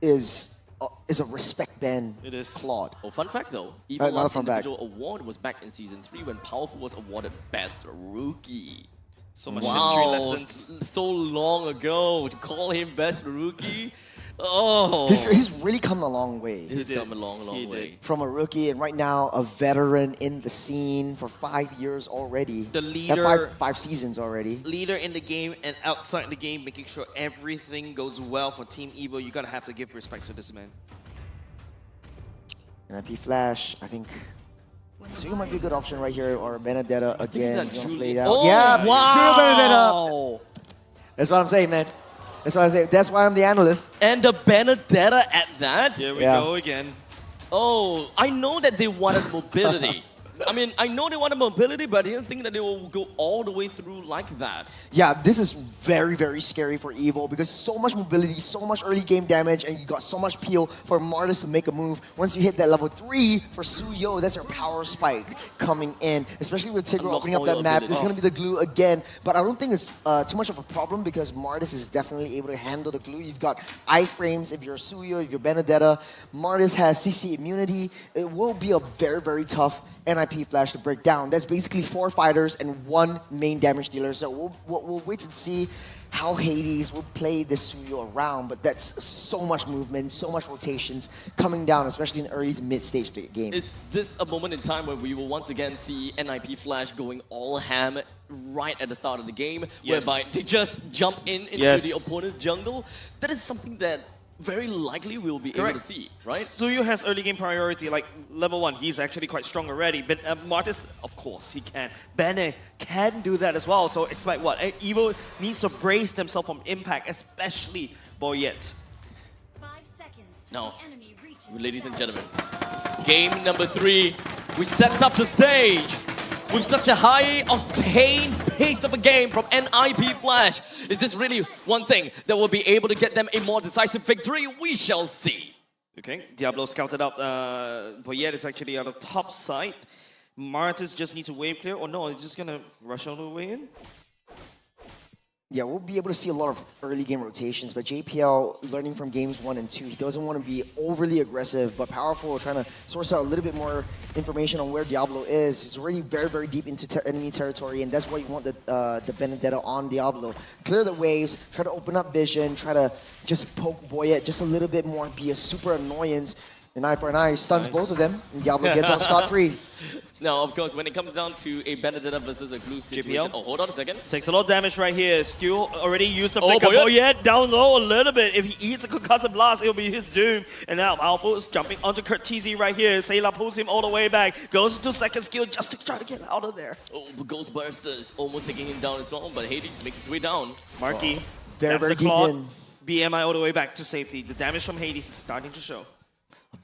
is a respect ban. It is. Claude. Oh, fun fact though, Evil not a last fun fact. individual award was back in Season 3 when Powerful was awarded Best Rookie. So much history Wow, lessons. so long ago to call him Best Rookie. Oh, He's really come a long way. he's come a long way. From a rookie and right now a veteran in the scene for 5 years already. The leader- five seasons already. Leader in the game and outside the game, making sure everything goes well for Team Evo. You gotta have to give respect to this man. NIP Flash, I think Suyo might be a good option right here, or Benedetta again. that You wanna Julie- play it out. Oh, Yeah, wow. Suyo Benedetta. That's what I'm saying, man. That's what I'm saying. That's why I'm the analyst. And the Benedetta at that. Here we Yeah. go again. Oh, I know that they wanted mobility. I mean, I know they wanted mobility, but I didn't think that they will go all the way through like that. Yeah, this is very, very scary for Evil because so much mobility, so much early game damage, and you got so much peel for Martis to make a move. Once you hit that level 3 for Suyo, that's your power spike coming in. Especially with Tigro Unlock opening up all that your map. This is going abilities. to be the glue again, but I don't think it's too much of a problem because Martis is definitely able to handle the glue. You've got iframes if you're Suyo, if you're Benedetta. Martis has CC immunity. It will be a very, very tough NIP Flash to break down. That's basically 4 fighters and 1 main damage dealer. So we'll wait and see how Hades will play this Suyo around, but that's so much movement, so much rotations coming down, especially in early to mid stage of the game. Is this a moment in time where we will once again see NIP Flash going all ham right at the start of the game, whereby they just jump into the opponent's jungle? That is something that very likely we'll be able to see, right? Suyu has early game priority, like level 1, he's actually quite strong already, but Martis, of course, he can. Bene can do that as well, so expect what? Evo needs to brace themselves from impact, especially Boyet. Now, ladies and gentlemen, game number 3, we set up the stage with such a high octane pace of a game from NIP Flash. Is this really one thing that will be able to get them a more decisive victory? We shall see. Okay, Diablo scouted up, Boyet is actually on the top side. Martis just needs to wave clear, or no, he's just gonna rush all the way in? Yeah, we'll be able to see a lot of early game rotations, but JPL, learning from games 1 and 2, he doesn't want to be overly aggressive, but powerful, trying to source out a little bit more information on where Diablo is. He's already very, very deep into enemy territory, and that's why you want the Benedetta on Diablo. Clear the waves, try to open up vision, try to just poke Boyet just a little bit more, be a super annoyance. An eye for an eye, stuns both of them, and Diablo gets out scot-free. Now, of course, when it comes down to a Benedetta versus a glue situation... JPL. Oh, hold on a second. Takes a lot of damage right here. Skill already used the flicker. Boyet down low a little bit. If he eats a concussive blast, it'll be his doom. And now Alpha is jumping onto Curtizi right here. Sayla pulls him all the way back. Goes to second skill just to try to get out of there. Oh, but Ghostbusters almost taking him down as well, but Hades makes his way down. Marky, very, very deep in. BMI all the way back to safety. The damage from Hades is starting to show.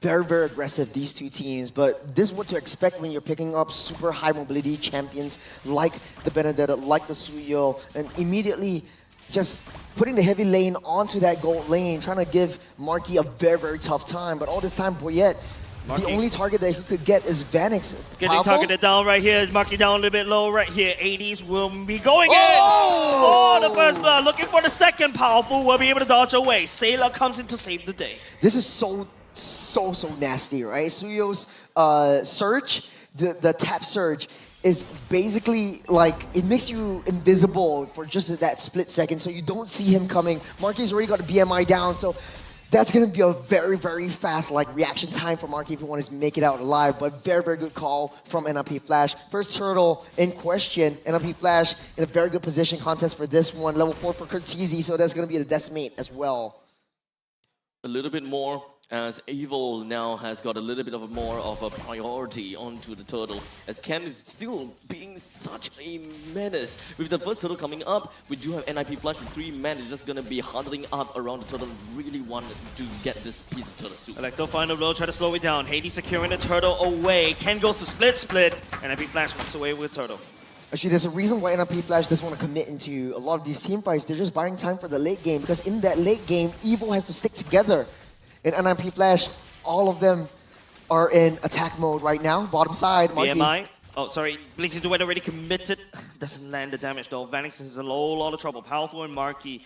Very, very aggressive, these two teams, but this is what to expect when you're picking up super high mobility champions like the Benedetta, like the Suyo, and immediately just putting the heavy lane onto that gold lane, trying to give Marky a very, very tough time. But all this time, Boyet, the only target that he could get is Vanix. Getting targeted down right here, Marky down a little bit low right here. 80s will be going in! Oh, the first blood, looking for the second. Powerful will be able to dodge away. Sayla comes in to save the day. This is so nasty, right? Suyo's surge, the tap surge, is basically like, it makes you invisible for just that split second, so you don't see him coming. Marky's already got a BMI down, so that's going to be a very, very fast reaction time for Marky if he wants to make it out alive, but very, very good call from NIP Flash. First turtle in question, NIP Flash in a very good position contest for this one. Level 4 for Curtizi, so that's going to be the decimate as well. A little bit more, as Evil now has got a little bit of more of a priority onto the turtle, as Cam is still being such a menace. With the first turtle coming up, we do have NIP Flash with 3 men. It's just going to be huddling up around the turtle, really wanted to get this piece of turtle soup. Electo final blow, try to slow it down. Hades securing the turtle away. Ken goes to split, NIP Flash walks away with turtle. Actually, there's a reason why NIP Flash doesn't want to commit into a lot of these team fights. They're just buying time for the late game, because in that late game, Evil has to stick together. In NIP Flash, all of them are in attack mode right now. Bottom side, Marky. BMI. Oh, sorry. Blazing Duet already committed. Doesn't land the damage though. Vanix is in a lot of trouble. Powerful and Marky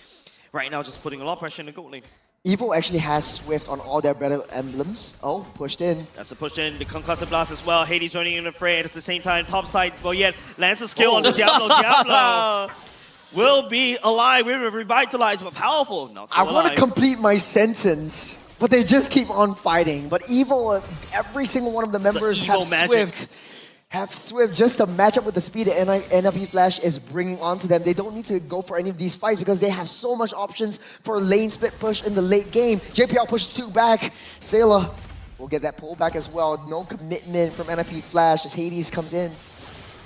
right now just putting a lot of pressure in the gold lane. Evil actually has Swift on all their better emblems. Oh, pushed in. That's a push in. The concussive blast as well. Hades joining in the fray at the same time. Top side, Boyet lands a skill on the Diablo. Diablo will be alive. We're revitalized, but powerful. Not so I want to complete my sentence, but they just keep on fighting. But Evil, every single one of the members have Swift. Have Swift just to match up with the speed that NIP Flash is bringing onto them. They don't need to go for any of these fights because they have so much options for a lane split push in the late game. JPL pushes 2 back. Sayla will get that pull back as well. No commitment from NIP Flash as Hades comes in.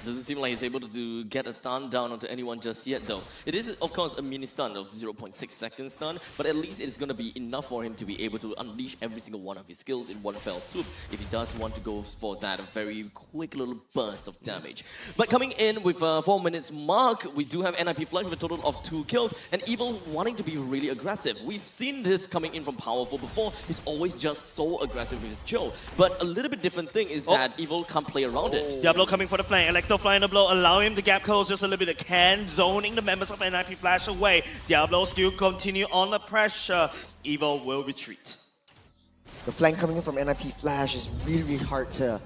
Doesn't seem like he's able to get a stun down onto anyone just yet though. It is of course a mini stun of 0.6 second stun, but at least it's going to be enough for him to be able to unleash every single one of his skills in one fell swoop if he does want to go for that very quick little burst of damage. But coming in with 4 minutes mark, we do have NIP Flash with a total of 2 kills and Evil wanting to be really aggressive. We've seen this coming in from Powerful before. He's always just so aggressive with his Joe. But a little bit different thing is that Evil can't play around it. Diablo coming for the flank. Electo flying the blow, allowing him to gap close just a little bit. Can zoning the members of NIP Flash away. Diablo still continue on the pressure. Evil will retreat. The flank coming in from NIP Flash is really, really hard to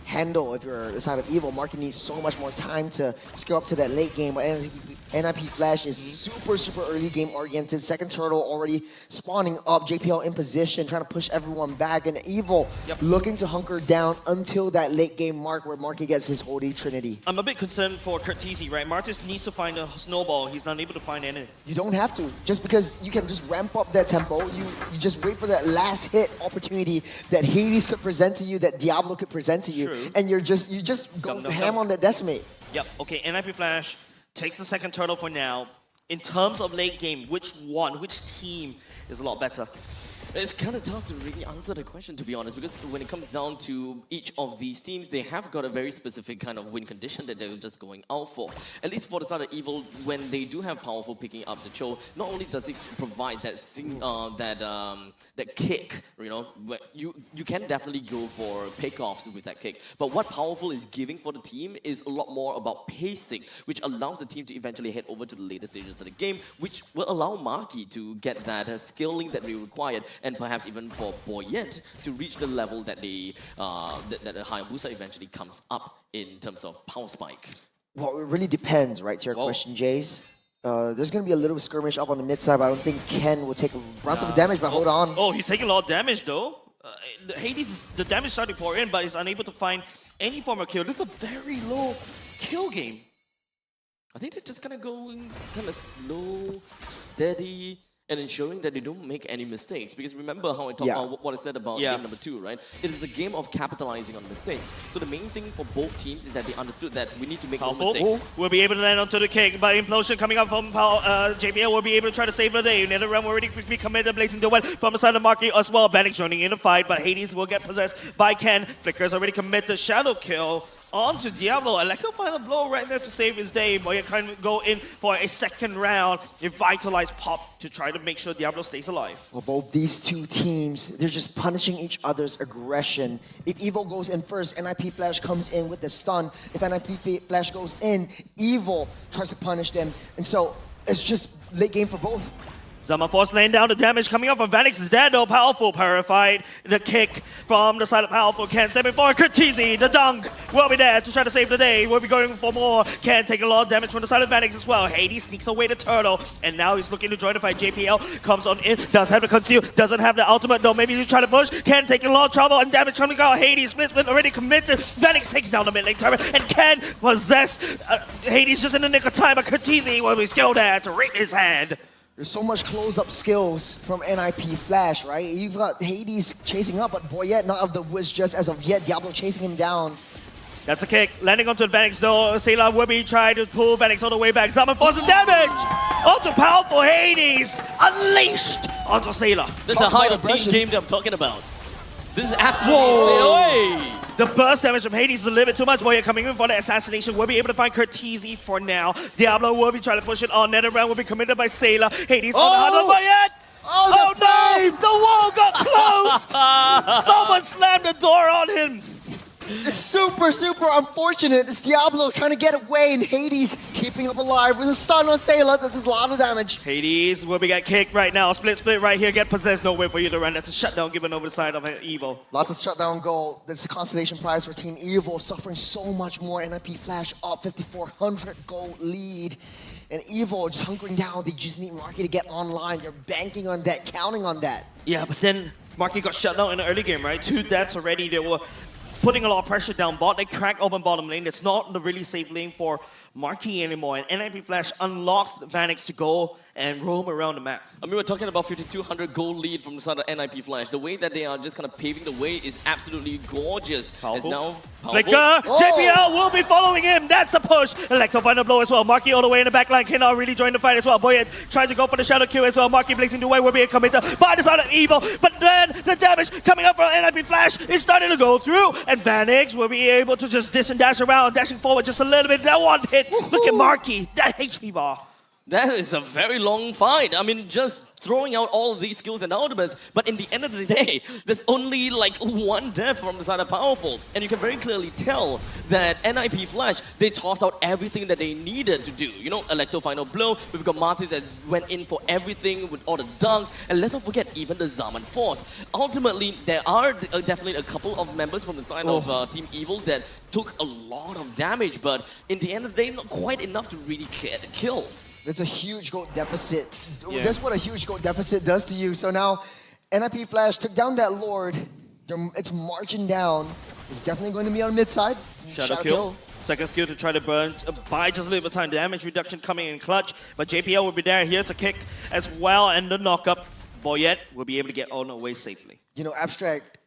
handle if you're the side of Evil. Marky needs so much more time to scale up to that late game. But NIP Flash is super early game oriented. Second turtle already spawning up. JPL in position, trying to push everyone back. And Evil looking to hunker down until that late game mark where Marky gets his Holy Trinity. I'm a bit concerned for Curtisi, right? Martis needs to find a snowball. He's not able to find any. You don't have to. Just because you can just ramp up that tempo, you just wait for that last hit opportunity that Hades could present to you, that Diablo could present to you. True. And you just go ham on that decimate. Yep, okay, NIP Flash takes the second turtle for now. In terms of late game, which team is a lot better? It's kind of tough to really answer the question, to be honest, because when it comes down to each of these teams, they have got a very specific kind of win condition that they're just going out for. At least for the side of Evil, when they do have Powerful picking up the Cho, not only does it provide that that kick, you know, where you can definitely go for pickoffs with that kick. But what Powerful is giving for the team is a lot more about pacing, which allows the team to eventually head over to the later stages of the game, which will allow Marky to get that skilling that they required, and perhaps even for Boyet to reach the level that the Hayabusa eventually comes up in terms of power spike. Well, it really depends, right, to your question, Jace. There's going to be a little skirmish up on the mid side, but I don't think Ken will take a brunt of the damage, but hold on. Oh, he's taking a lot of damage, though. Hades, the damage started to pour in, but he's unable to find any form of kill. This is a very low kill game. I think they're just going to go kind of slow, steady, and ensuring that they don't make any mistakes. Because remember how I talked about what I said about game number 2, right? It is a game of capitalizing on mistakes. So the main thing for both teams is that they understood that we need to make no mistakes. We'll be able to land onto the kick, but Implosion coming up from JPL will be able to try to save the day. Another round already quickly committed, blazing the well from the side of Marky as well. Bannock joining in the fight, but Hades will get possessed by Ken. Flicker's already committed shadow kill onto Diablo. Electro final blow right there to save his day. Boya can go in for a second round. Revitalize Pop to try to make sure Diablo stays alive. Well, both these two teams, they're just punishing each other's aggression. If Evil goes in first, NIP Flash comes in with the stun. If NIP Flash goes in, Evil tries to punish them. And so it's just late game for both. Zaman Force laying down the damage coming up from Vanix is dead though. Powerful purified. The kick from the side of Powerful. Can't step in for Curtisi. The dunk will be there to try to save the day. We'll be going for more. Can't take a lot of damage from the side of Vanix as well. Hades sneaks away the turtle. And now he's looking to join the fight. JPL comes on in. Does have the conceal. Doesn't have the ultimate though. Maybe he's trying to push. Can't take a lot of trouble and damage coming out. Hades Smith already committed. Vanix takes down the mid lane turret and can possess Hades just in the nick of time. But Curtisi will be still there to raise his hand. There's so much close-up skills from NIP Flash, right? You've got Hades chasing up, but Boyet not of the woods just as of yet. Diablo chasing him down. That's a kick. Landing onto Vanix though. Sayla will be trying to pull Vanix all the way back. Zaman forces damage! Onto Powerful Hades! Unleashed onto Sayla. This is a higher team game that I'm talking about. This is absolutely insane. The burst damage from Hades is a little bit too much. Boya coming in for the assassination. We'll be able to find Curtisi for now. Diablo will be trying to push it on. NetherRealm will be committed by Sayla. Hades on the hunt by Boyet. Oh no! The wall got closed! Someone slammed the door on him. It's super unfortunate. It's Diablo trying to get away and Hades keeping up alive with a stun on Sayla. That's a lot of damage. Hades will be get kicked right now. Split right here. Get possessed. No way for you to run. That's a shutdown given over the side of Evil. Lots of shutdown goal. That's a consolation prize for Team Evil. Suffering so much more. NIP Flash up 5,400 gold lead. And Evil just hunkering down. They just need Marky to get online. They're banking on that, counting on that. Yeah, but then Marky got shut down in the early game, right? 2 deaths already. They were putting a lot of pressure down bot. They crack open bottom lane. It's not the really safe lane for Marky anymore. And NIP Flash unlocks Vanix to go and roam around the map. I mean, we're talking about 5,200 gold lead from the side of NIP Flash. The way that they are just kind of paving the way is absolutely gorgeous. Powerful. Now Flicker! JPL will be following him. That's a push. Electro final blow as well. Marky all the way in the back line cannot really join the fight as well. Boyet trying to go for the shadow kill as well. Marky blazing the way will be a committer by the side of Evil. But then the damage coming up from NIP Flash is starting to go through. And Vanix will be able to just diss and dash around, dashing forward just a little bit. That one hit. Look at Marky. That HP bar. That is a very long fight. I mean, just throwing out all of these skills and ultimates, but in the end of the day, there's only like one death from the side of Powerful. And you can very clearly tell that NIP Flash, they tossed out everything that they needed to do. You know, Electro Final Blow, we've got Marty that went in for everything with all the dunks, and let's not forget even the Zaman Force. Ultimately, there are definitely a couple of members from the side of Team Evil that took a lot of damage, but in the end of the day, not quite enough to really kill. That's a huge gold deficit. Yeah. That's what a huge gold deficit does to you. So now, NIP Flash took down that Lord. It's marching down. It's definitely going to be on mid side. Shadow kill. Second skill to try to burn, buy just a little bit of time. Damage reduction coming in clutch, but JPL will be there. Here's a kick as well, and the knockup. Boyette will be able to get on away safely. You know, Abstract,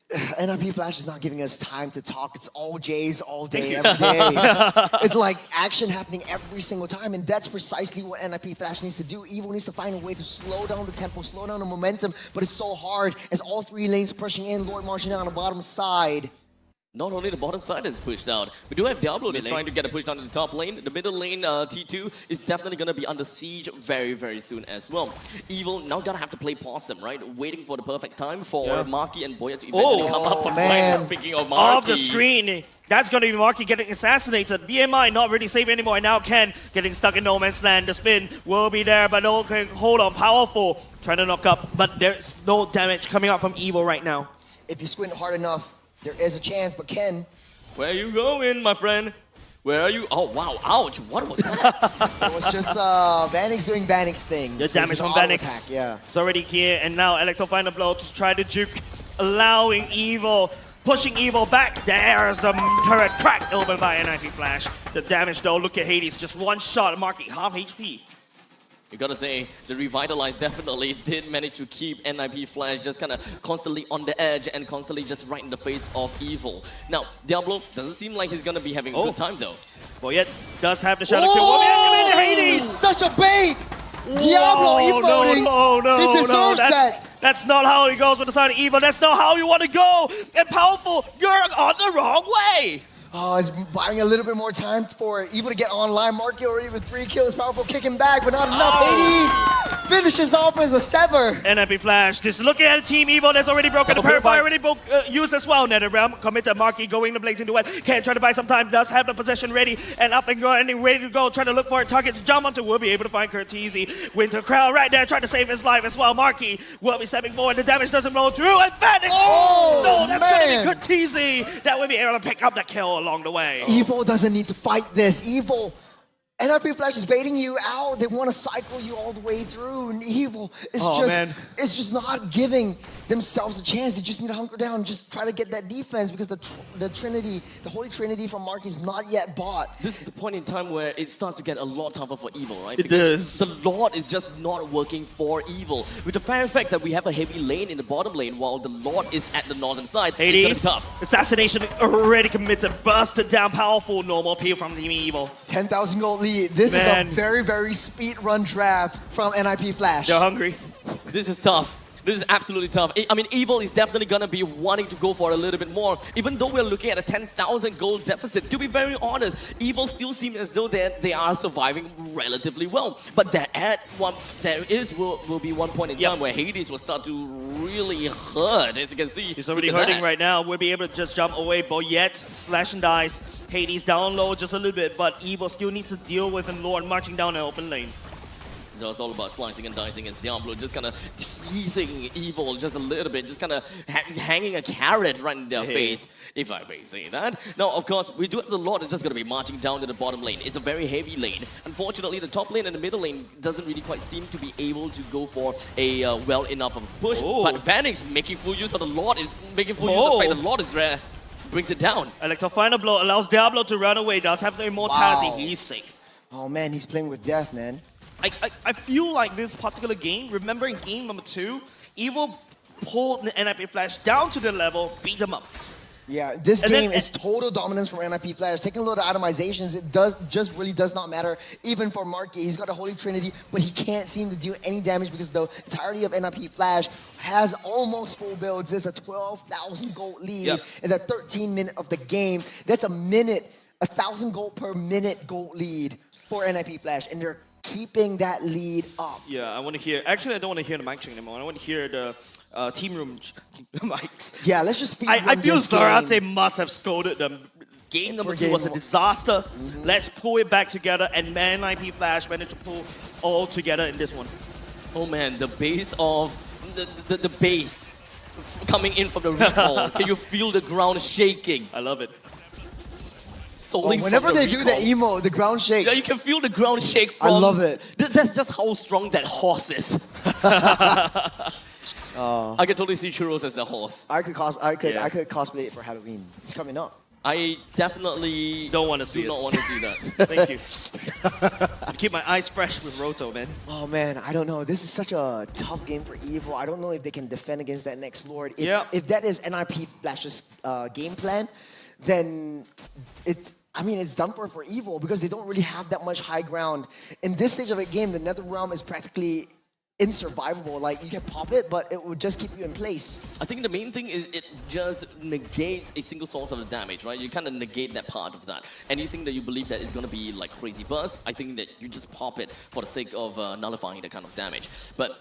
NIP Flash is not giving us time to talk. It's all J's all day, every day. It's like action happening every single time, and that's precisely what NIP Flash needs to do. Evil needs to find a way to slow down the tempo, slow down the momentum, but it's so hard as all three lanes are pushing in. Lord marching down on the bottom side. Not only the bottom side is pushed out, we do have Diablo that's trying to get a push down to the top lane. The middle lane, T2, is definitely going to be under siege very, very soon as well. Evil now going to have to play possum, right? Waiting for the perfect time for Marky and Boya to eventually come up on line. Speaking of Marky. Off the screen. That's going to be Marky getting assassinated. BMI not really safe anymore. And now Ken getting stuck in no man's land. The spin will be there, but no, hold on. Powerful trying to knock up, but there's no damage coming out from Evil right now. If you squint hard enough, there is a chance, but Ken... Where are you going, my friend? Where are you? Oh, wow. Ouch. What was that? It was just Vanix doing Vanix things. The damage from Vanix. Yeah. It's already here, and now Electro final blow to try to juke, allowing Evil, pushing Evil back. There's a turret cracked open by NIP Flash. The damage, though, look at Hades. Just one shot, marking half HP. You gotta say, the Revitalize definitely did manage to keep NIP Flash just kind of constantly on the edge and constantly just right in the face of Evil. Now, Diablo doesn't seem like he's gonna be having a good time though. Boyette does have the shadow kill. Will be activated, Hades! Such a bait! Diablo emoting! No, he deserves that! That's not how he goes with the side of Evil. That's not how you want to go! And Powerful, you're on the wrong way! Oh, he's buying a little bit more time for Evil to get online. Marky already with 3 kills. Powerful kicking back, but not enough. Hades finishes off as a sever. NIP Flash, just looking at Team Evil that's already broken. The Purify already used as well. NetherRealm committed. Marky going to Blazing Duet. Can try to buy some time. Does have the possession ready and up and going and ready to go. Trying to look for a target to jump onto. Will be able to find Curtizi. Winter Crown right there trying to save his life as well. Marky will be stepping forward. The damage doesn't roll through. And Vanix! No, that's going to be Curtizi. That will be able to pick up the kill along the way. Evil doesn't need to fight this. Evil, NIP Flash is baiting you out. They want to cycle you all the way through. And Evil is it's just not giving themselves a chance. They just need to hunker down and just try to get that defense because the Trinity, the Holy Trinity from Mark is not yet bought. This is the point in time where it starts to get a lot tougher for Evil, right? It does. The Lord is just not working for Evil. With the fair fact that we have a heavy lane in the bottom lane while the Lord is at the northern side, Hades, it's tough. Assassination already committed. Busted down. Powerful. Normal peel from Team Evil. 10,000 gold lead. This is a very, very speed run draft from NIP Flash. They're hungry. This is tough. This is absolutely tough. I mean, Evil is definitely going to be wanting to go for a little bit more. Even though we're looking at a 10,000 gold deficit, to be very honest, Evil still seem as though they are surviving relatively well. But there will be one point in time where Hades will start to really hurt, as you can see. He's already hurting right now. We'll be able to just jump away. Boyette, slash and dice. Hades down low just a little bit, but Evil still needs to deal with him. Lord marching down an open lane. So it's all about slicing and dicing as Diablo just kind of teasing Evil just a little bit, just kind of hanging a carrot right in their face, if I may say that. Now, of course, we do have the Lord is just going to be marching down to the bottom lane. It's a very heavy lane. Unfortunately, the top lane and the middle lane doesn't really quite seem to be able to go for a well enough of a push. But Vanix making full use of the Lord is making full use of the fact the Lord is there. Brings it down. Electro final blow allows Diablo to run away. Does have the immortality. He's safe. Oh man, he's playing with death, man. I feel like this particular game, remember in game number 2, Evil pulled the NIP Flash down to the level, beat them up. Yeah, this game is total dominance from NIP Flash. Taking a load of atomizations, it really does not matter. Even for Marky, he's got a Holy Trinity, but he can't seem to do any damage because the entirety of NIP Flash has almost full builds. There's a 12,000 gold lead in the 13th minute of the game. That's a minute, 1,000 gold per minute gold lead for NIP Flash, and they're keeping that lead up. Yeah, I want to hear. Actually, I don't want to hear the mic check anymore. I want to hear the team room mics. Yeah, let's just speed I feel this game. Zarate must have scolded them. Game number 2 was a disaster. Let's pull it back together, and Man IP Flash managed to pull all together in this one. Oh man, the base of the base coming in from the recall. Can you feel the ground shaking? I love it. Whenever they do the emo, the ground shakes. Yeah, you can feel the ground shake from... I love it. That's just how strong that horse is. I can totally see Churros as the horse. I could cosplay it for Halloween. It's coming up. I definitely don't want to see do it. not want to see that. Thank you. Keep my eyes fresh with Roto, man. Oh man, I don't know. This is such a tough game for Evil. I don't know if they can defend against that next Lord. If that is NIP Flash's game plan, then it's done for Evil because they don't really have that much high ground. In this stage of a game, the Nether Realm is practically insurvivable. Like, you can pop it, but it would just keep you in place. I think the main thing is it just negates a single source of the damage, right? You kind of negate that part of that. Anything that you believe that is going to be like crazy burst, I think that you just pop it for the sake of nullifying that kind of damage. But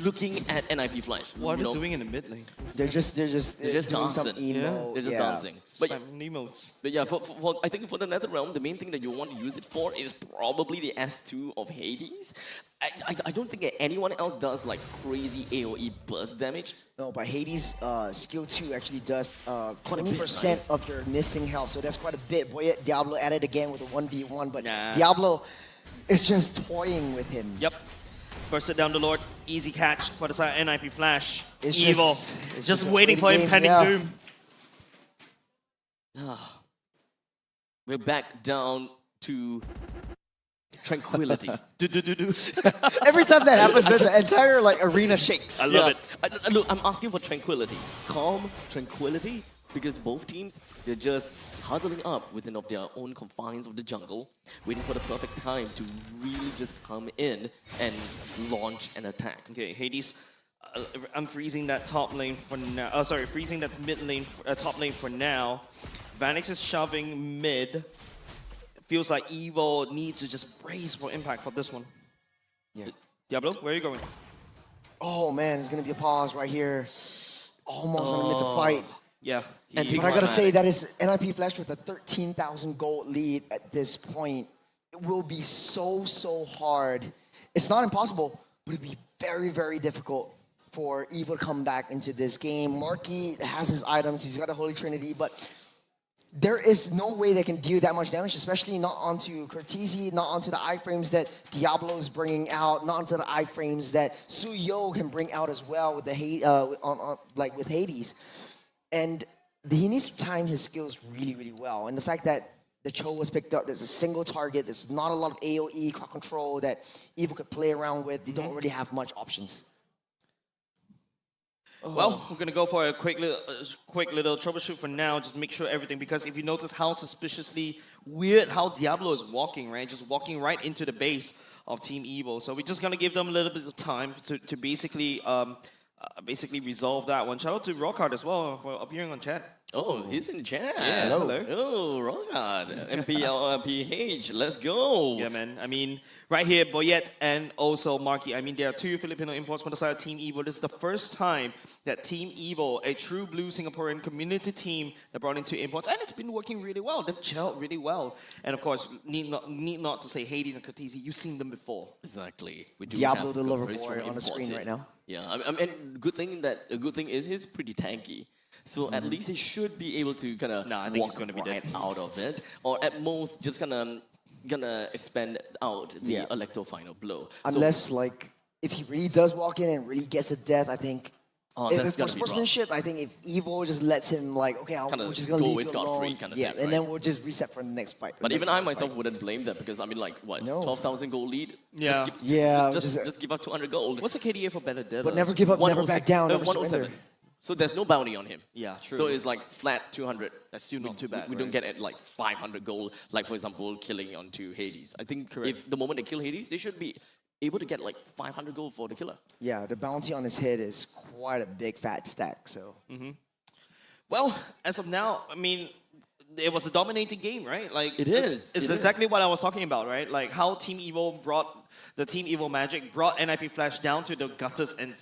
looking at NIP Flash, what are they doing in the mid lane? They're just doing dancing. some emo. Yeah. They're just dancing. But emotes. But yeah, for I think for the Nether Realm, the main thing that you want to use it for is probably the S2 of Hades. I don't think that anyone else does like crazy AoE burst damage. No, but Hades' skill 2 actually does 20% of your missing health, so that's quite a bit. Boy, Diablo at it again with a 1v1, but Diablo is just toying with him. Yep. Burst it down the Lord. Easy catch for the side NIP Flash. It's Evil. Just waiting for impending doom. We're back down to tranquility. Every time that happens, then the entire arena shakes. I love it. Look, I'm asking for tranquility. Calm tranquility. Because both teams, they're just huddling up within of their own confines of the jungle, waiting for the perfect time to really just come in and launch an attack. Okay, Hades, I'm freezing that top lane for now. Oh, sorry, freezing that mid lane, top lane for now. Vanix is shoving mid. Feels like Evil needs to just brace for impact for this one. Yeah. Diablo, where are you going? Oh man, it's gonna be a pause right here. Almost in the midst of fight. Yeah. But I gotta say, that is NIP Flash with a 13,000 gold lead at this point. It will be so hard. It's not impossible, but it'll be very, very difficult for Evil to come back into this game. Marky has his items, he's got a Holy Trinity, but there is no way they can deal that much damage, especially not onto Cortese, not onto the iframes that Diablo is bringing out, not onto the iframes that Suyo can bring out as well with the with Hades. And he needs to time his skills really, really well. And the fact that the Cho was picked up, there's a single target, there's not a lot of AoE control that Evil could play around with. They don't really have much options. Well, we're gonna go for a quick little troubleshoot for now, just make sure everything, because if you notice how suspiciously weird how Diablo is walking, right? Just walking right into the base of Team Evil. So we're just gonna give them a little bit of time to basically resolve that one. Shout out to Rockhard as well for appearing on chat. Oh, he's in chat. Yeah, hello. Oh, Rockhard. MPL PH, let's go. Yeah, man. I mean, right here, Boyet and also Marky. I mean, there are two Filipino imports from the side of Team Evil. This is the first time that Team Evil, a true blue Singaporean community team, that brought in two imports, and it's been working really well. They've gelled really well. And of course, need not to say Hades and Cortese. You've seen them before. Exactly. We do Diablo the Lover Boy on the screen right now. Yeah, I mean, good thing is he's pretty tanky. So at least he should be able to kind of walk right out of it, or at most just gonna expand out the Electro Final Blow. Unless if he really does walk in and really gets a death, I think. That's for sportsmanship, I think if Evil just lets him we're just gonna leave you alone. And then we'll just reset for the next fight. But even I myself wouldn't blame that, because I mean, 12,000 gold lead. Yeah. Just give up 200 gold. What's the KDA for better dead? But never give up, never back down, never 107. So there's no bounty on him. Yeah, true. So it's like flat 200. That's still not too bad. We don't get it like 500 gold, like for example, killing onto Hades. I think if the moment they kill Hades, they should be able to get like 500 gold for the killer. Yeah, the bounty on his head is quite a big fat stack. So. Well, as of now, I mean, it was a dominating game, right? Like It is. It's It exactly is. what I was talking about, right? Like how Team Evo the Team Evo Magic brought NIP Flash down to the gutters and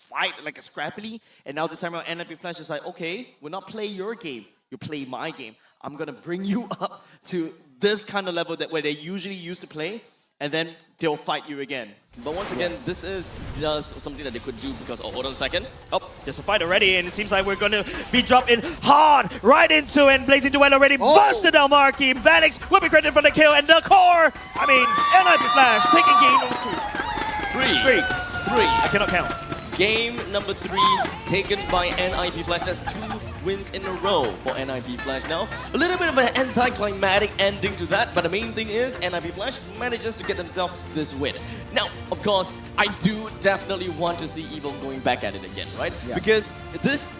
fight like a scrappily. And now this time around, NIP Flash is like, okay, we'll not play your game, you play my game. I'm gonna bring you up to this kind of level that where they usually used to play, and then they'll fight you again. But once again, this is just something that they could do because, oh, hold on a second. Oh, there's a fight already, and it seems like we're going to be dropped in hard right into it. Blazing Duel already busted down Marky. Vanix will be credited for the kill, and the core, I mean, NIP Flash taking game number 2. Three. I cannot count. Game number 3 taken by NIP Flash. That's 2 wins in a row for NIP Flash now. A little bit of an anticlimactic ending to that, but the main thing is NIP Flash manages to get themselves this win. Now, of course, I do definitely want to see Evo going back at it again, right? Yeah. Because this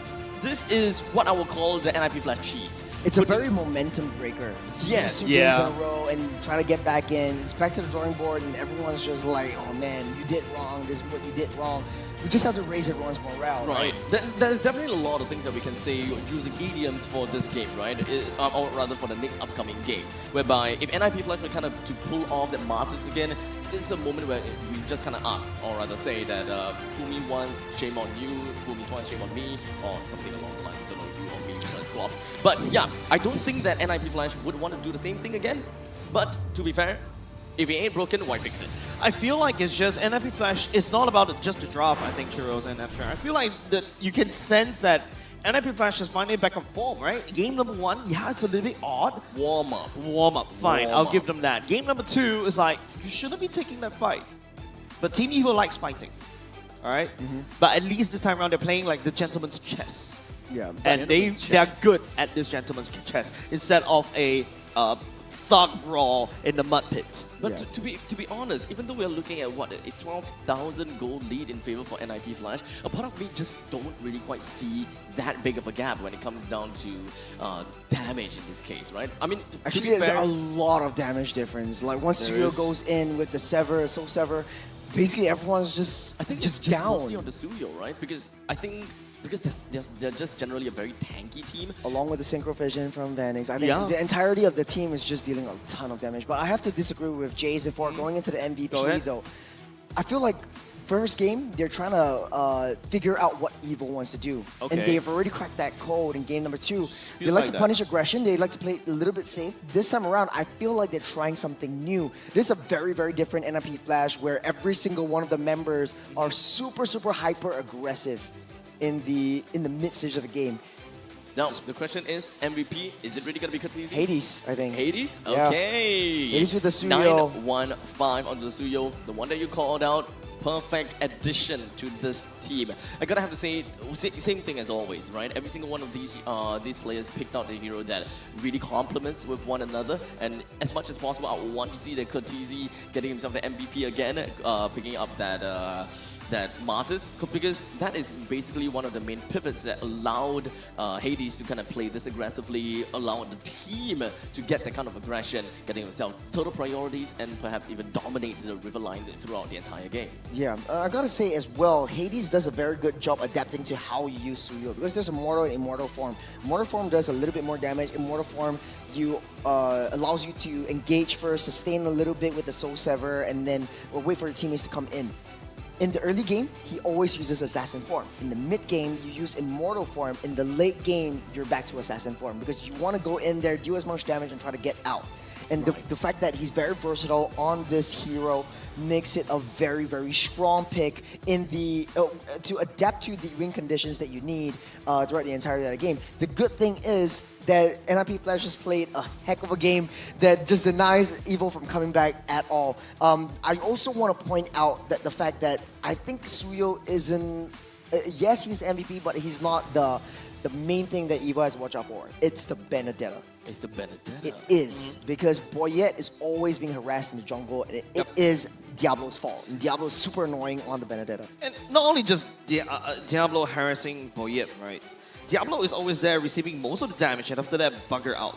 is what I will call the NIP Flash cheese. It's a very momentum breaker. Yes, 2 games in a row and trying to get back in. It's back to the drawing board and everyone's just like, oh man, you did wrong. This is what you did wrong. We just have to raise everyone's morale. Right. There's definitely a lot of things that we can say using idioms for this game, right? Or rather for the next upcoming game. Whereby if NIP Flash were kind of to pull off that Martyrs again, this is a moment where we just kind of ask, or rather say that fool me once, shame on you, fool me twice, shame on me, or something along the lines. I don't know, you or me, we can swap. But yeah, I don't think that NIP Flash would want to do the same thing again. But to be fair, if it ain't broken, why fix it? I feel like it's just NIP Flash. It's not about just the draft, I think, Churros and Abstract. I feel like that you can sense that NIP Flash is finally back on form, right? Game number 1, yeah, it's a little bit odd. Warm up, fine. Warm I'll up. give them that. Game number 2 is like, you shouldn't be taking that fight. But Team Evo likes fighting, all right? But at least this time around, they're playing like the gentleman's chess. Yeah. And they are good at this gentleman's chess instead of a thug brawl in the mud pit. But to be honest, even though we're looking at what, a 12,000 gold lead in favor for NIP Flash, a part of me just don't really quite see that big of a gap when it comes down to damage in this case, right? I mean, Actually, there's a lot of damage difference. Like once There Suyo is. goes in with the Soul Sever, basically everyone's just just down. mostly on the Suyo, right? Because I think they're just generally a very tanky team. Along with the Synchro Vision from Vanix, I think the entirety of the team is just dealing a ton of damage. But I have to disagree with Jace before going into the MVP though. I feel like first game, they're trying to figure out what Evo wants to do. Okay. And they've already cracked that code in game number 2. They Feels like like to punish aggression. They like to play a little bit safe. This time around, I feel like they're trying something new. This is a very, very different NIP Flash where every single one of the members are super, super hyper aggressive in the mid stage of the game. Now, the question is, MVP, is it really going to be Katizzi? Hades, I think. Hades? Yeah. Okay. Hades with the Suyo. 9-1-5 on the Suyo. The one that you called out. Perfect addition to this team. I gotta have to say, same thing as always, right? Every single one of these players picked out the hero that really complements with one another. And as much as possible, I want to see the Katizzi getting himself the MVP again, picking up that Martyrs, because that is basically one of the main pivots that allowed Hades to kind of play this aggressively, allowed the team to get that kind of aggression, getting himself total priorities, and perhaps even dominate the river line throughout the entire game. Yeah, I gotta say as well, Hades does a very good job adapting to how you use Suyo, because there's a mortal and immortal form. Mortal form does a little bit more damage. Immortal form allows you to engage first, sustain a little bit with the Soul Sever, and then wait for your teammates to come in. In the early game, he always uses Assassin form. In the mid game, you use Immortal form. In the late game, you're back to Assassin form because you want to go in there, do as much damage, and try to get out. And the fact that he's very versatile on this hero makes it a very, very strong pick in the to adapt to the win conditions that you need throughout the entirety of the game. The good thing is that NIP Flash has played a heck of a game that just denies Evo from coming back at all. I also want to point out that the fact that I think Suyo isn't... yes, he's the MVP, but he's not the main thing that Evo has to watch out for. It's the Benedetta. It's the Benedetta. It is, because Boyette is always being harassed in the jungle, and it is Diablo's fault. And Diablo is super annoying on the Benedetta. And not only just Diablo harassing Boyette, right? Diablo is always there receiving most of the damage, and after that, bugger out.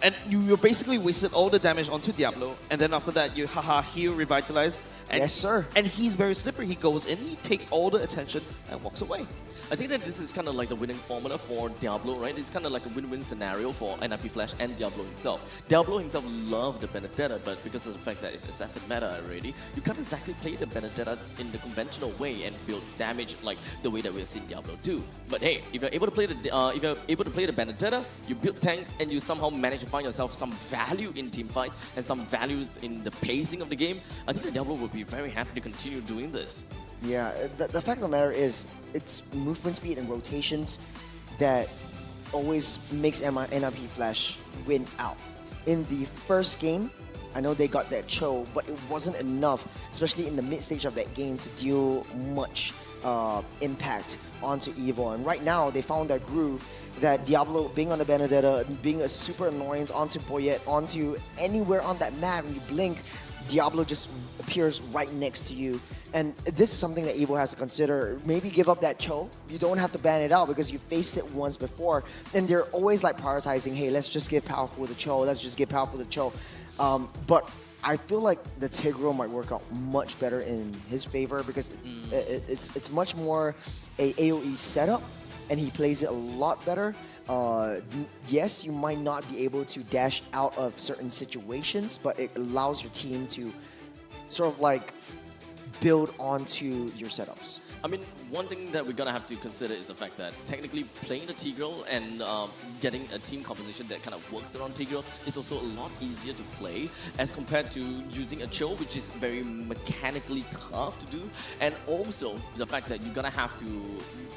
And you basically wasted all the damage onto Diablo, and then after that, you heal, revitalize, And, yes, sir. And he's very slippery. He goes in, he takes all the attention and walks away. I think that this is kind of like the winning formula for Diablo, right? It's kind of like a win-win scenario for NIP Flash and Diablo himself. Diablo himself loved the Benedetta, but because of the fact that it's assassin meta already, you can't exactly play the Benedetta in the conventional way and build damage like the way that we've seen Diablo do. But hey, if you're able to play the Benedetta, you build tank and you somehow manage to find yourself some value in team fights and some values in the pacing of the game, I think that Diablo will be very happy to continue doing this. Yeah, the fact of the matter is, it's movement speed and rotations that always makes NIP Flash win out. In the first game, I know they got that Cho, but it wasn't enough, especially in the mid stage of that game, to deal much impact onto Evil. And right now, they found that groove that Diablo being on the Benedetta, being a super annoyance onto Boyette, onto anywhere on that map, and you blink, Diablo just appears right next to you. And this is something that Evo has to consider. Maybe give up that Cho. You don't have to ban it out because you faced it once before. And they're always like prioritizing, hey, let's just give powerful the Cho. Let's just give powerful the Cho. But I feel like the Tigreal might work out much better in his favor because it's much more a AoE setup and he plays it a lot better. Yes, you might not be able to dash out of certain situations, but it allows your team to sort of like build onto your setups. I mean, one thing that we're gonna have to consider is the fact that technically playing the Tigreal and getting a team composition that kind of works around Tigreal is also a lot easier to play as compared to using a Cho, which is very mechanically tough to do. And also the fact that you're gonna have to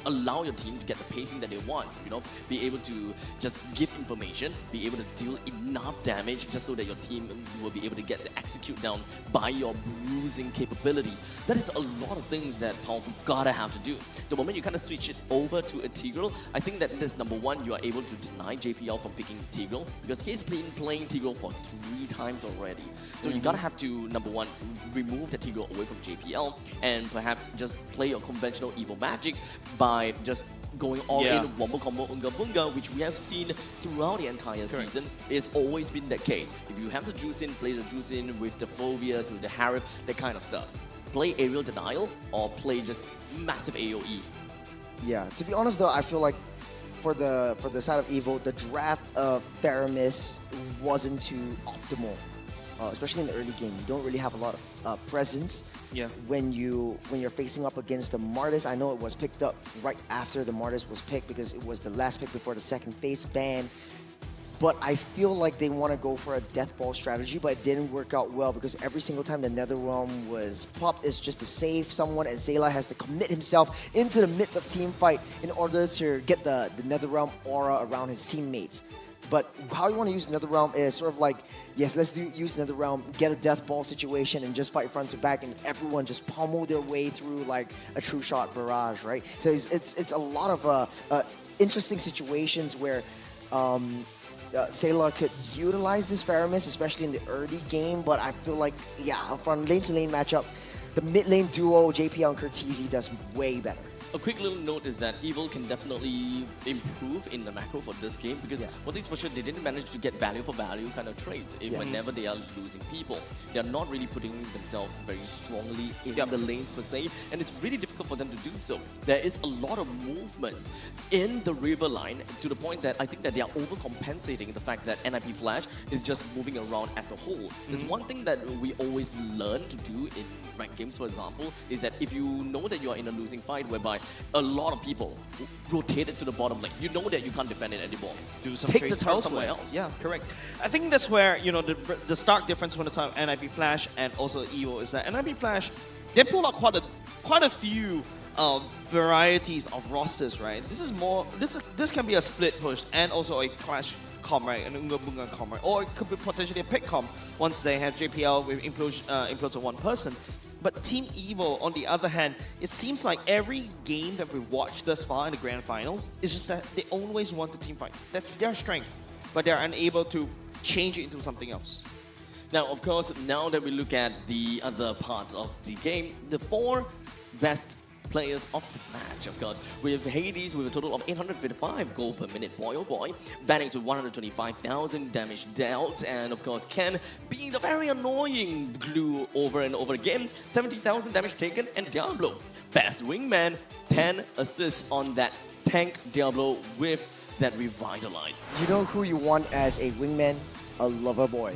allow your team to get the pacing that they want, you know, be able to just give information, be able to deal enough damage just so that your team will be able to get the execute down by your bruising capabilities. That is a lot of things that Powerful gotta have to do. The moment you kind of switch it over to a Tigreal, I think that this number one, you are able to deny JPL from picking Tigreal because he's been playing Tigreal for 3 times already. So you gotta have to, number one, remove the Tigreal away from JPL and perhaps just play your conventional evil magic by just going all in wombo combo unga bunga, which we have seen throughout the entire season. It's always been that case. If you have the juice in, play the juice in with the phobias, with the Harif, that kind of stuff. Play aerial denial or play just massive AoE. Yeah, to be honest though, I feel like for the side of Evo, the draft of Theramis wasn't too optimal. Especially in the early game, you don't really have a lot of presence. When you're facing up against the Martis. I know it was picked up right after the Martis was picked because it was the last pick before the second phase ban. But I feel like they want to go for a death ball strategy, but it didn't work out well because every single time the Netherrealm was popped, it's just to save someone, and Zayla has to commit himself into the midst of team fight in order to get the Netherrealm aura around his teammates. But how you want to use Netherrealm is sort of like, yes, let's use Netherrealm, get a death ball situation, and just fight front to back, and everyone just pummel their way through like a true shot barrage, right? So it's a lot of interesting situations where Sayla could utilize this Theramis, especially in the early game, but I feel like, yeah, from lane to lane matchup, the mid lane duo, JPL and Curtizi, does way better. A quick little note is that Evil can definitely improve in the macro for this game because one thing's for sure, they didn't manage to get value for value kind of trades whenever they are losing people. They are not really putting themselves very strongly in the lanes per se, and it's really difficult for them to do so. There is a lot of movement in the river line to the point that I think that they are overcompensating the fact that NIP Flash is just moving around as a whole. There's one thing that we always learn to do in ranked games, for example, is that if you know that you are in a losing fight whereby a lot of people rotated to the bottom lane, you know that you can't defend it anymore. Do some Take the trades turn somewhere else. Yeah, correct. I think that's where, you know, the stark difference when it's on NIP Flash and also Evo is that NIP Flash, they pull out quite a few varieties of rosters, right? This can be a split push and also a clash comp, right? An Unga Bunga comp, right? Or it could be potentially a pick comp once they have JPL with implodes of one person. But Team Evo, on the other hand, it seems like every game that we watched thus far in the Grand Finals is just that they always want the team fight. That's their strength, but they're unable to change it into something else. Now, of course, now that we look at the other parts of the game, the 4 best players of the match, of course. With Hades with a total of 855 gold per minute, boy oh boy. Vanix with 125,000 damage dealt, and of course Ken being the very annoying glue over and over again, 70,000 damage taken, and Diablo, best wingman, 10 assists on that tank Diablo with that revitalize. You know who you want as a wingman? A lover boy.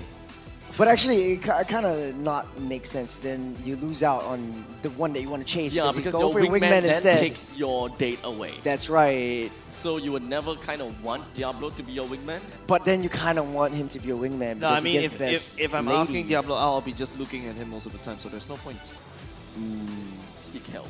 But actually, it kind of not makes sense. Then you lose out on the one that you want to chase. Yeah, because because you go your for wingman then instead. takes your date away. That's right. So you would never kind of want Diablo to be your wingman? But then you kind of want him to be a wingman. No, I because he mean, gets the best if I'm ladies. asking Diablo out, I'll be just looking at him most of the time, so there's no point. Seek help.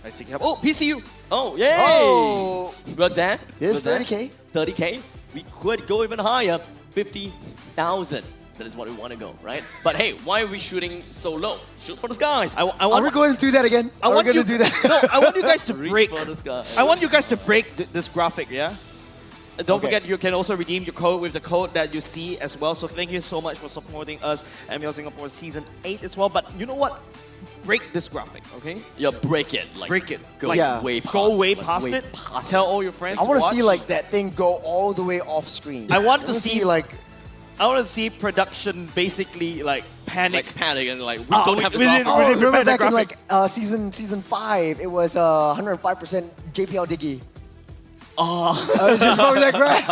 I seek help. Oh, PCU! Oh, yay! Oh! But that, Here's 30K. 30K. We could go even higher, 50,000. That is what we want to go, right? But hey, why are we shooting so low? Shoot for the skies. Are we going to do that again? Are we going to do that? No, I want you guys to Reach break. for the skies. I want you guys to break this graphic, yeah? And don't Okay. forget, you can also redeem your code with the code that you see as well. So thank you so much for supporting us, MPL Singapore Season 8 as well. But you know what? Break this graphic, okay? Yeah, break it. Like, Break it. Go Yeah. way past Go way like, past way it. past Tell all your friends I want to watch. see like that thing go all the way off screen. I want to wanna see like I want to see production basically like panic. Like panic and like, we Oh, don't we- have the we graphic. didn't- oh, really remember respect the back in graphic. like season 5, it was 105% JPL Diggy. Oh, I was just over that graph.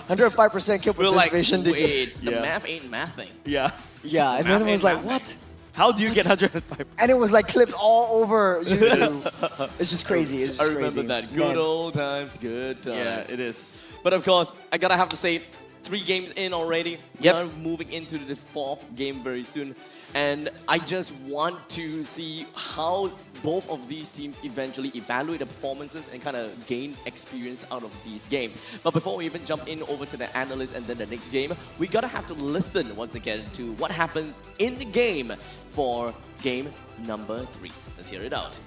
105% kill We're like, participation Diggy. wait, the Yeah. math ain't mathing. yeah. Yeah, and then it was like, what? How do you get 105? And it was like clipped all over YouTube. It's just crazy. It's just I remember crazy. that. Good Man. old times, good times. Yeah, it is. But of course, I gotta have to say, 3 games in already. Yep. We are moving into the 4th game very soon. And I just want to see how both of these teams eventually evaluate the performances and kind of gain experience out of these games. But before we even jump in over to the analyst and then the next game, we gotta have to listen once again to what happens in the game for game number 3. Let's hear it out.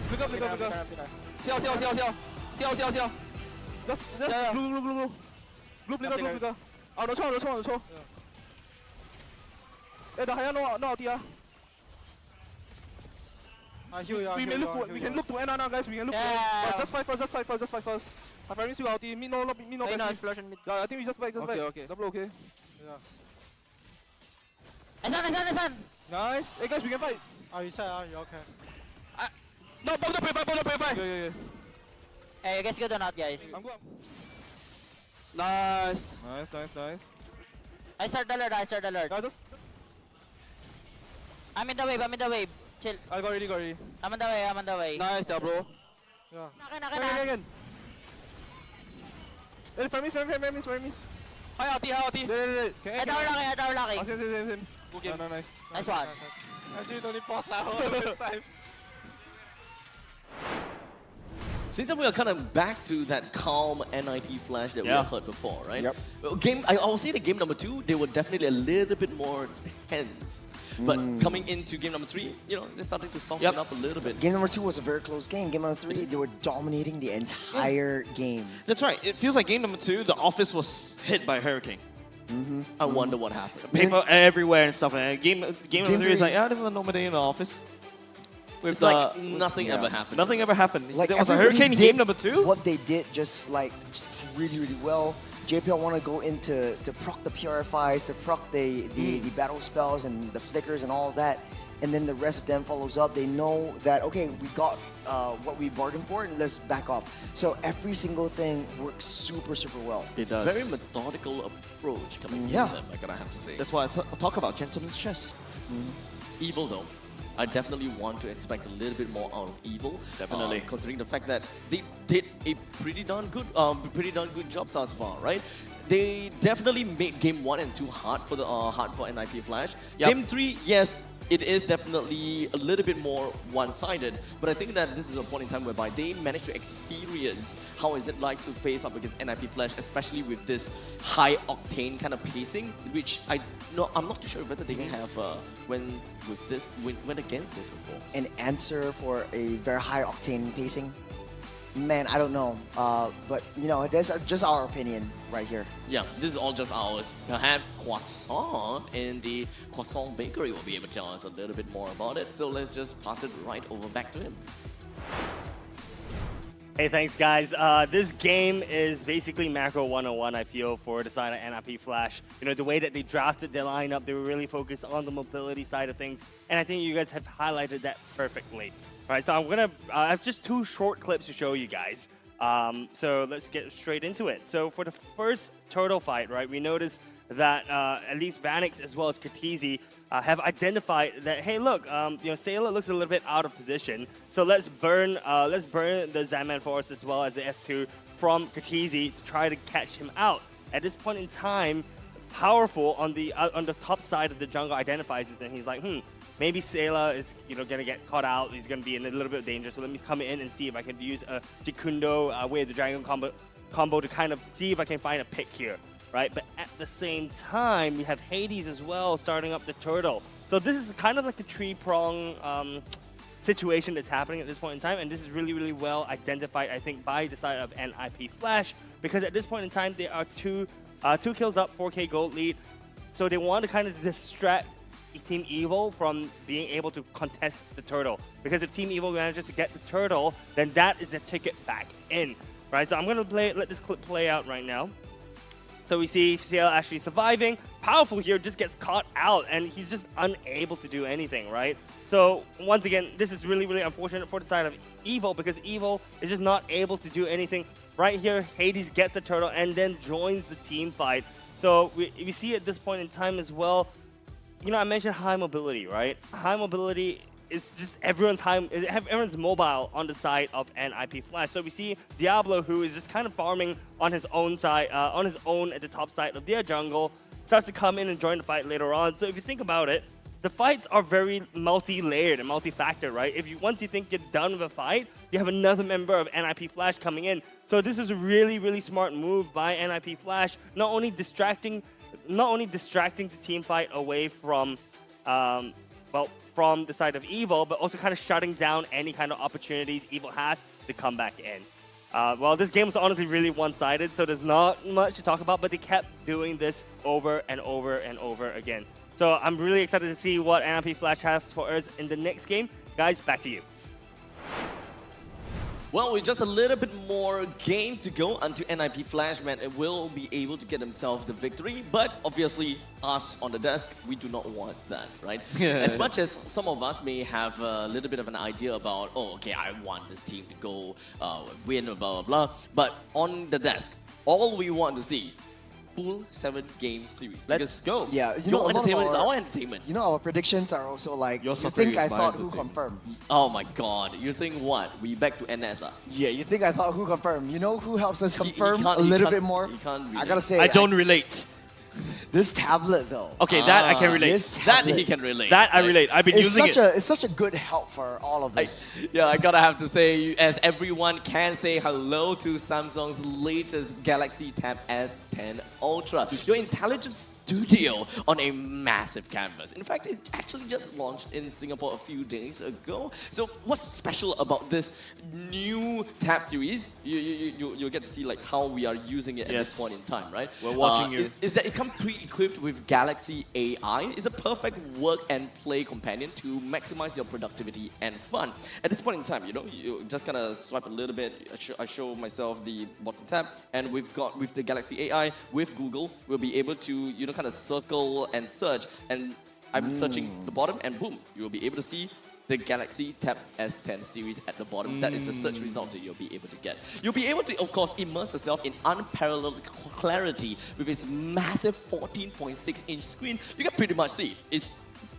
Flicker, flicker, flicker. See how. Just glue. Glue, flicker. On the choke. Eh, the higher no out here. We can look to end now, guys. We can look to end. But just fight first. Our friends will ulti. Me no best. Yeah, I think we just fight. Okay. Double okay. Nice. Nice. Hey guys, we can fight. You okay? No, both the fight. Yeah. Hey, you guys good or not, guys? I'm good. Nice. I start the alert. Yeah, just. I'm in the wave. Chill. I got ready. I'm on the way. Nice, yeah, bro. Yeah. Naka. Again. Hey, Fermis. Hi, Ati. Hey, tower laki. Same. Good game. Nice. Nice one. Actually, don't need pause now this time. Seems that we are kind of back to that calm NIP flash that we have heard before, right? Yep. Well, I will say the game number 2, they were definitely a little bit more tense. But coming into game number 3, you know, they're starting to soften up a little bit. Game number 2 was a very close game. Game number 3, they were dominating the entire game. That's right. It feels like game number 2, the office was hit by a hurricane. I wonder what happened. Paper everywhere and stuff. And game number 3 is like, three- this is a normal day in the office. It's like nothing ever happened. Nothing ever happened. Like there was a everybody hurricane in did game number 2? What they did just really well. JPL want to go into to proc the purifies, to proc the battle spells and the flickers and all of that, and then the rest of them follows up. They know that okay, we got what we bargained for, and let's back up. So every single thing works super well. It It's does. a very methodical approach coming from them, I gotta have to say. That's why I talk about gentleman's chess. Evil though, I definitely want to expect a little bit more out of Evil. Definitely. Considering the fact that they did a pretty darn good job thus far, right? They definitely made game 1 and 2 hard for NIP Flash. Yep. Game 3, yes, it is definitely a little bit more one-sided, but I think that this is a point in time whereby they managed to experience how is it like to face up against NIP Flash, especially with this high-octane kind of pacing, which I'm not too sure whether they have went against this before. An answer for a very high octane pacing. Man, I don't know. But, you know, that's just our opinion right here. Yeah, this is all just ours. Perhaps Croissant in the Croissant Bakery will be able to tell us a little bit more about it. So let's just pass it right over back to him. Hey, thanks, guys. This game is basically macro 101, I feel, for the side of NIP Flash. You know, the way that they drafted their lineup, they were really focused on the mobility side of things, and I think you guys have highlighted that perfectly. All right, so I have just 2 short clips to show you guys. So let's get straight into it. So for the first turtle fight, right, we noticed that at least Vanix as well as Katizi have identified that, hey, look, you know, Sailor looks a little bit out of position, so let's burn the Zaman Forest as well as the S2 from Katizi to try to catch him out. At this point in time, Powerful on the top side of the jungle identifies this, and he's like, maybe Sailor is, you know, gonna get caught out. He's gonna be in a little bit of danger. So let me come in and see if I can use a Jikundo with the Dragon combo to kind of see if I can find a pick here. Right, but at the same time, we have Hades as well starting up the turtle. So this is kind of like a three-prong situation that's happening at this point in time, and this is really, really well identified, I think, by the side of NIP Flash, because at this point in time, there are two kills up, 4K gold lead, so they want to kind of distract Team Evil from being able to contest the turtle, because if Team Evil manages to get the turtle, then that is the ticket back in, right? So I'm gonna let this clip play out right now. So we see CL actually surviving. Powerful here just gets caught out, and he's just unable to do anything, right? So once again, this is really, really unfortunate for the side of Evil, because Evil is just not able to do anything. Right here, Hades gets the turtle and then joins the team fight. So we see at this point in time as well, you know, I mentioned high mobility, right? High mobility is just everyone's mobile on the side of NIP Flash. So we see Diablo, who is just kind of farming on his own side, on his own at the top side of their jungle, starts to come in and join the fight later on. So if you think about it, the fights are very multi-layered and multi-factor, right? Once you think you're done with a fight, you have another member of NIP Flash coming in. So this is a really, really smart move by NIP Flash, not only distracting the team fight away from, from the side of Evil, but also kind of shutting down any kind of opportunities Evil has to come back in. Well, this game was honestly really one-sided, so there's not much to talk about, but they kept doing this over and over and over again. So I'm really excited to see what NIP Flash has for us in the next game. Guys, back to you. Well, with just a little bit more games to go until NIP Flash will be able to get themselves the victory. But obviously, us on the desk, we do not want that, right? As much as some of us may have a little bit of an idea about, oh, okay, I want this team to go win, blah, blah, blah. But on the desk, all we want to see, full 7-game series. Let's go. Yeah, your entertainment is our entertainment. You know, our predictions are also like, you think I thought who confirmed. Oh my god, you think what? We back to NS? Yeah, you think I thought who confirmed. You know who helps us confirm a little bit more? I gotta say, I don't relate. This tablet though. Okay, that I can relate. That he can relate. That I relate. I've been using it. It's such a good help for all of us. Yeah, I gotta have to say, as everyone can say hello to Samsung's latest Galaxy Tab S10 Ultra, your intelligent studio on a massive canvas. In fact, it actually just launched in Singapore a few days ago. So what's special about this new Tab series? You'll get to see like how we are using it at this point in time, right? We're watching you. Is that it comes pre-equipped with Galaxy AI. It's a perfect work and play companion to maximize your productivity and fun. At this point in time, you know, you just kind of swipe a little bit. I show myself the bottom tab, and with the Galaxy AI with Google, we'll be able to, you know, kind of circle and search, and I'm searching the bottom, and boom, you will be able to see the Galaxy Tab S10 series at the bottom. That is the search result that you'll be able to get. You'll be able to, of course, immerse yourself in unparalleled clarity with its massive 14.6-inch screen. You can pretty much see it's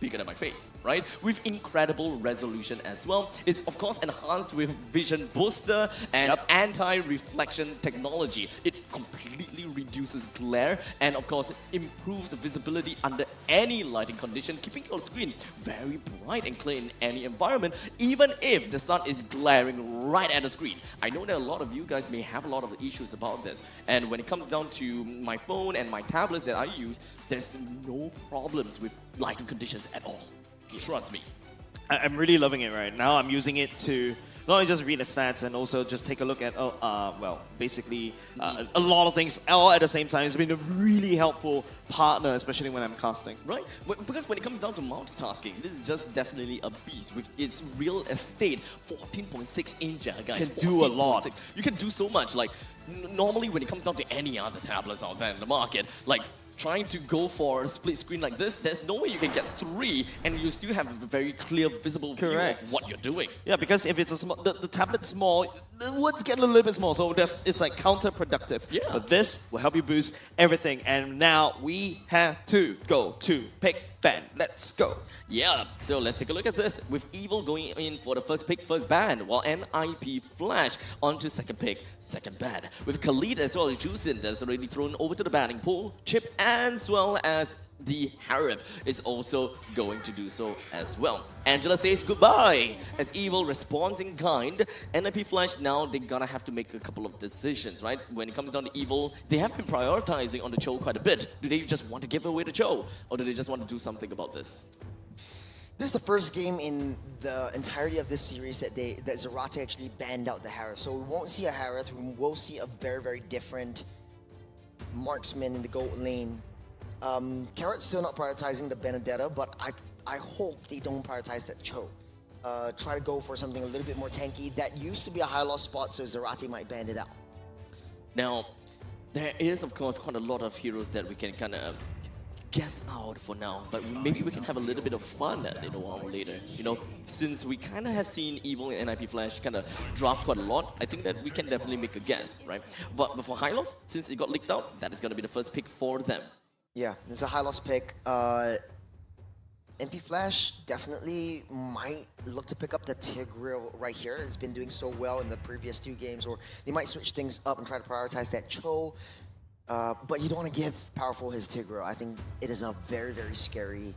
bigger than my face, right? With incredible resolution as well. It's of course enhanced with vision booster and anti-reflection technology. It completely reduces glare and of course improves visibility under any lighting condition, keeping your screen very bright and clear in any environment, even if the sun is glaring right at the screen. I know that a lot of you guys may have a lot of issues about this, and when it comes down to my phone and my tablets that I use, there's no problems with lighting conditions at all. Trust me. I'm really loving it right now. I'm using it to not only just read the stats and also just take a look at, well, basically a lot of things all at the same time. It's been a really helpful partner, especially when I'm casting. Right, because when it comes down to multitasking, this is just definitely a beast with its real estate, 14.6 inch, guys. Can do a lot. You can do so much. Like normally, when it comes down to any other tablets out there in the market, like trying to go for a split screen like this, there's no way you can get 3 and you still have a very clear, visible view of what you're doing. Yeah, because if it's a small, the tablet's small, the words get a little bit small, so it's like counterproductive. Yeah. But this will help you boost everything. And now we have to go to pick ban. Let's go. Yeah, so let's take a look at this. With Evil going in for the first pick, first ban, while NIP Flash onto second pick, second ban. With Khalid as well as Juicin that's already thrown over to the banning pool. Chip as well as the Harif is also going to do so as well. Angela says goodbye as Evil responds in kind. NIP Flash now they're gonna have to make a couple of decisions, right? When it comes down to Evil, they have been prioritizing on the Cho quite a bit. Do they just want to give away the Cho, or do they just want to do something about this? This is the first game in the entirety of this series that Zarate actually banned out the Harith. So we won't see a Harith, we will see a very, very different marksman in the gold lane. Carrot's still not prioritizing the Benedetta, but I hope they don't prioritize that Cho. Try to go for something a little bit more tanky. That used to be a high loss spot, so Zarate might ban it out. Now, there is of course quite a lot of heroes that we can kind of guess out for now, but maybe we can have a little bit of fun a little while later. You know, since we kind of have seen Evil and NIP Flash kind of draft quite a lot, I think that we can definitely make a guess, right? But for high loss, since it got leaked out, that is going to be the first pick for them. Yeah, it's a high loss pick. MP Flash definitely might look to pick up the Tigreal right here. It's been doing so well in the previous 2 games, or they might switch things up and try to prioritize that Cho. But you don't want to give Powerful his Tigreal. I think it is a very, very scary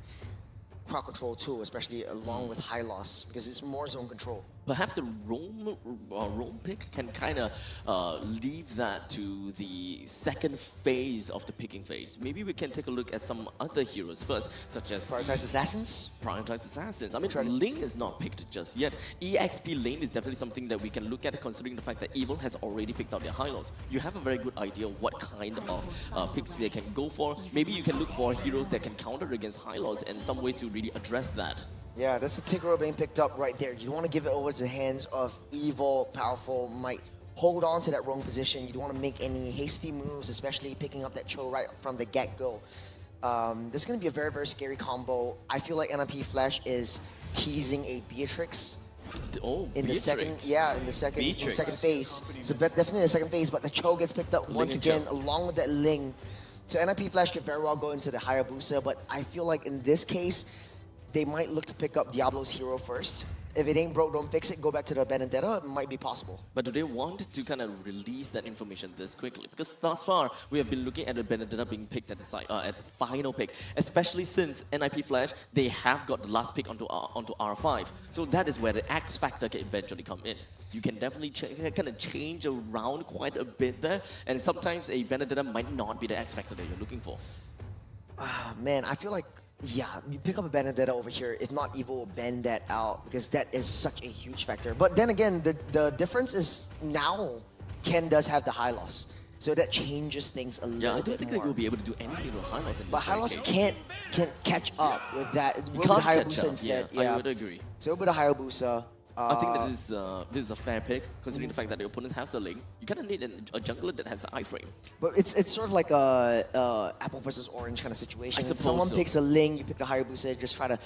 crowd control tool, especially along with high loss, because it's more zone control. Perhaps the roam pick can kind of leave that to the second phase of the picking phase. Maybe we can take a look at some other heroes first, such as Prioritize Assassins? Prioritize Assassins. I mean, Ling is not picked just yet. EXP lane is definitely something that we can look at, considering the fact that Evil has already picked out their high lows. You have a very good idea of what kind of picks they can go for. Maybe you can look for heroes that can counter against high lows and some way to really address that. Yeah, that's the Tigreal being picked up right there. You don't want to give it over to the hands of Evil. Powerful might hold on to that wrong position. You don't want to make any hasty moves, especially picking up that Cho right from the get-go. This is going to be a very, very scary combo. I feel like NIP Flash is teasing a Beatrix. In the second phase. So definitely the second phase, but the Cho gets picked up once again along with that Ling. So NIP Flash could very well go into the Hayabusa, but I feel like in this case, they might look to pick up Diablo's hero first. If it ain't broke, don't fix it. Go back to the Benedetta. It might be possible. But do they want to kind of release that information this quickly? Because thus far, we have been looking at the Benedetta being picked at the final pick, especially since NIP Flash, they have got the last pick onto R5. So that is where the X factor can eventually come in. You can definitely kind of change around quite a bit there, and sometimes a Benedetta might not be the X factor that you're looking for. Man, I feel like, yeah, you pick up a Benedetta over here. If not, Evil will bend that out, because that is such a huge factor. But then again, the difference is now Ken does have the high loss. So that changes things a little bit more. Yeah, I don't think that you'll be able to do anything with high loss. But high loss can't catch up with that. It will be the Hayabusa instead. Yeah, I would agree. So it'll be the Hayabusa. I think that this is a fair pick, considering the fact that the opponent has a Ling. You kind of need a jungler that has an iframe. But it's sort of like a apple versus orange kind of situation. I suppose Someone so. picks a Ling, you pick the Hayabusa, just try to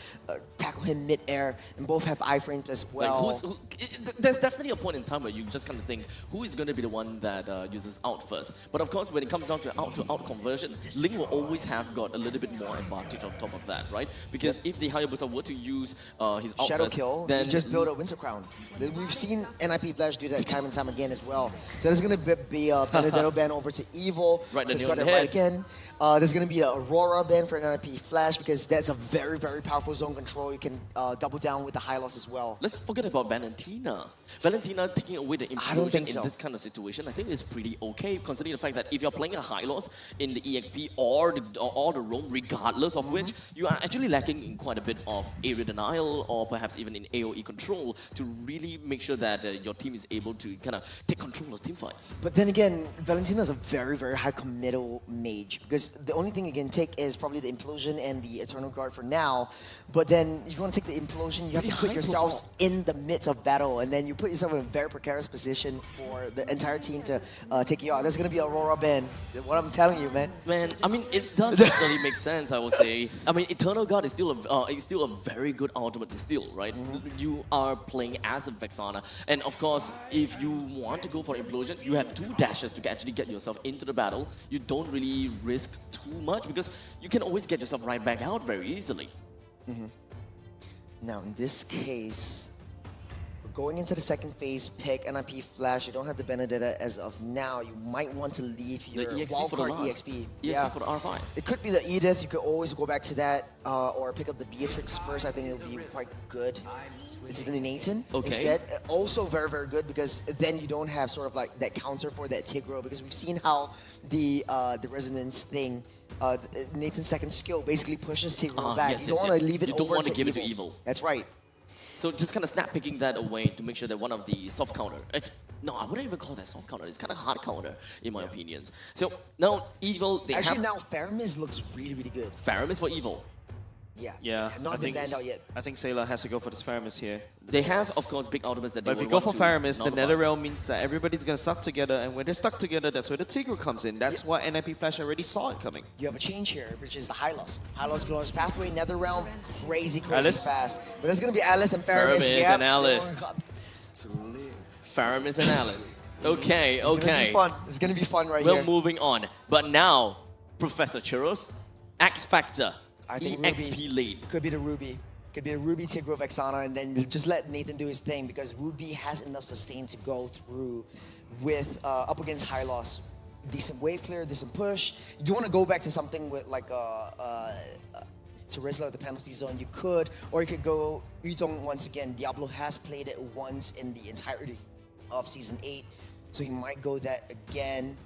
tackle him mid-air, and both have iframes as well. Like there's definitely a point in time where you just kind of think, who is going to be the one that uses out first? But of course, when it comes down to out conversion, Ling will always have got a little bit more advantage on top of that, right? Because if the Hayabusa were to use his out Shadow first, kill, then you just build a Winter Crown. We've seen NIP Flash do that time and time again as well. So there's going to be a Benedetto ban over to Evil. Right, so then we've got you're it on right again. There's going to be an Aurora ban for NIP Flash, because that's a very, very powerful zone control. You can double down with the high loss as well. Let's not forget about Valentina. Valentina taking away the implosion in this kind of situation, I think it's pretty okay, considering the fact that if you're playing a high loss in the EXP or the roam, regardless of which, you are actually lacking in quite a bit of area denial or perhaps even in AoE control. to really make sure that your team is able to kind of take control of team fights. But then again, Valentino is a very, very high committal mage because the only thing you can take is probably the Implosion and the Eternal Guard for now. But then if you want to take the Implosion, you have to put yourselves in the midst of battle, and then you put yourself in a very precarious position for the entire team to take you out. That's going to be Aurora Ben. What I'm telling you, man. Man, I mean, it does definitely make sense, I would say. I mean, Eternal Guard is still a very good ultimate to steal, right? You are playing as a Vexana, and of course, if you want to go for Implosion, you have 2 dashes to actually get yourself into the battle. You don't really risk too much because you can always get yourself right back out very easily. Now, in this case, we're going into the second phase, pick NIP Flash. You don't have the Benedetta as of now. You might want to leave your wildcard EXP. For the R5. It could be the Edith. You could always go back to that or pick up the Beatrix first. I think it'll be quite good. It's the Nathan instead. Also very, very good because then you don't have sort of like that counter for that Tigro because we've seen how the Resonance thing, Nathan's second skill basically pushes Tigro back. You don't want to leave it over to Evil. You don't want to give it to Evil. That's right. So just kind of snap picking that away to make sure that one of the soft counter. No, I wouldn't even call that soft counter. It's kind of hard counter in my opinions. So now Evil, they actually now Faramis looks really, really good. Faramis for Evil. Yeah. Not been banned out yet. I think Sailor has to go for this Faramis here. They have, of course, big ultimates that they But if you go for Faramis, the Netherrealm means that everybody's going to stuck together, and when they're stuck together, that's where the Tigro comes in. That's why NIP Flash already saw it coming. You have a change here, which is the Hylos. Hylos Glorious Pathway, Netherrealm, crazy Alice? fast. But there's going to be Alice and Faramis. Faramis and Alice. Faramis and Alice. Okay. It's going to be fun. It's going to be fun right here. here. We're moving on. But now, Professor Churros, X Factor. I think EXP lead. Could be the Ruby. Could be a Ruby Tigro Vexana, and then just let Nathan do his thing because Ruby has enough sustain to go through with up against high loss. Decent wave clear, decent push. You want to go back to something with like Terizla at the penalty zone, you could, or you could go Yuzong once again. Diablo has played it once in the entirety of Season 8, so he might go that again.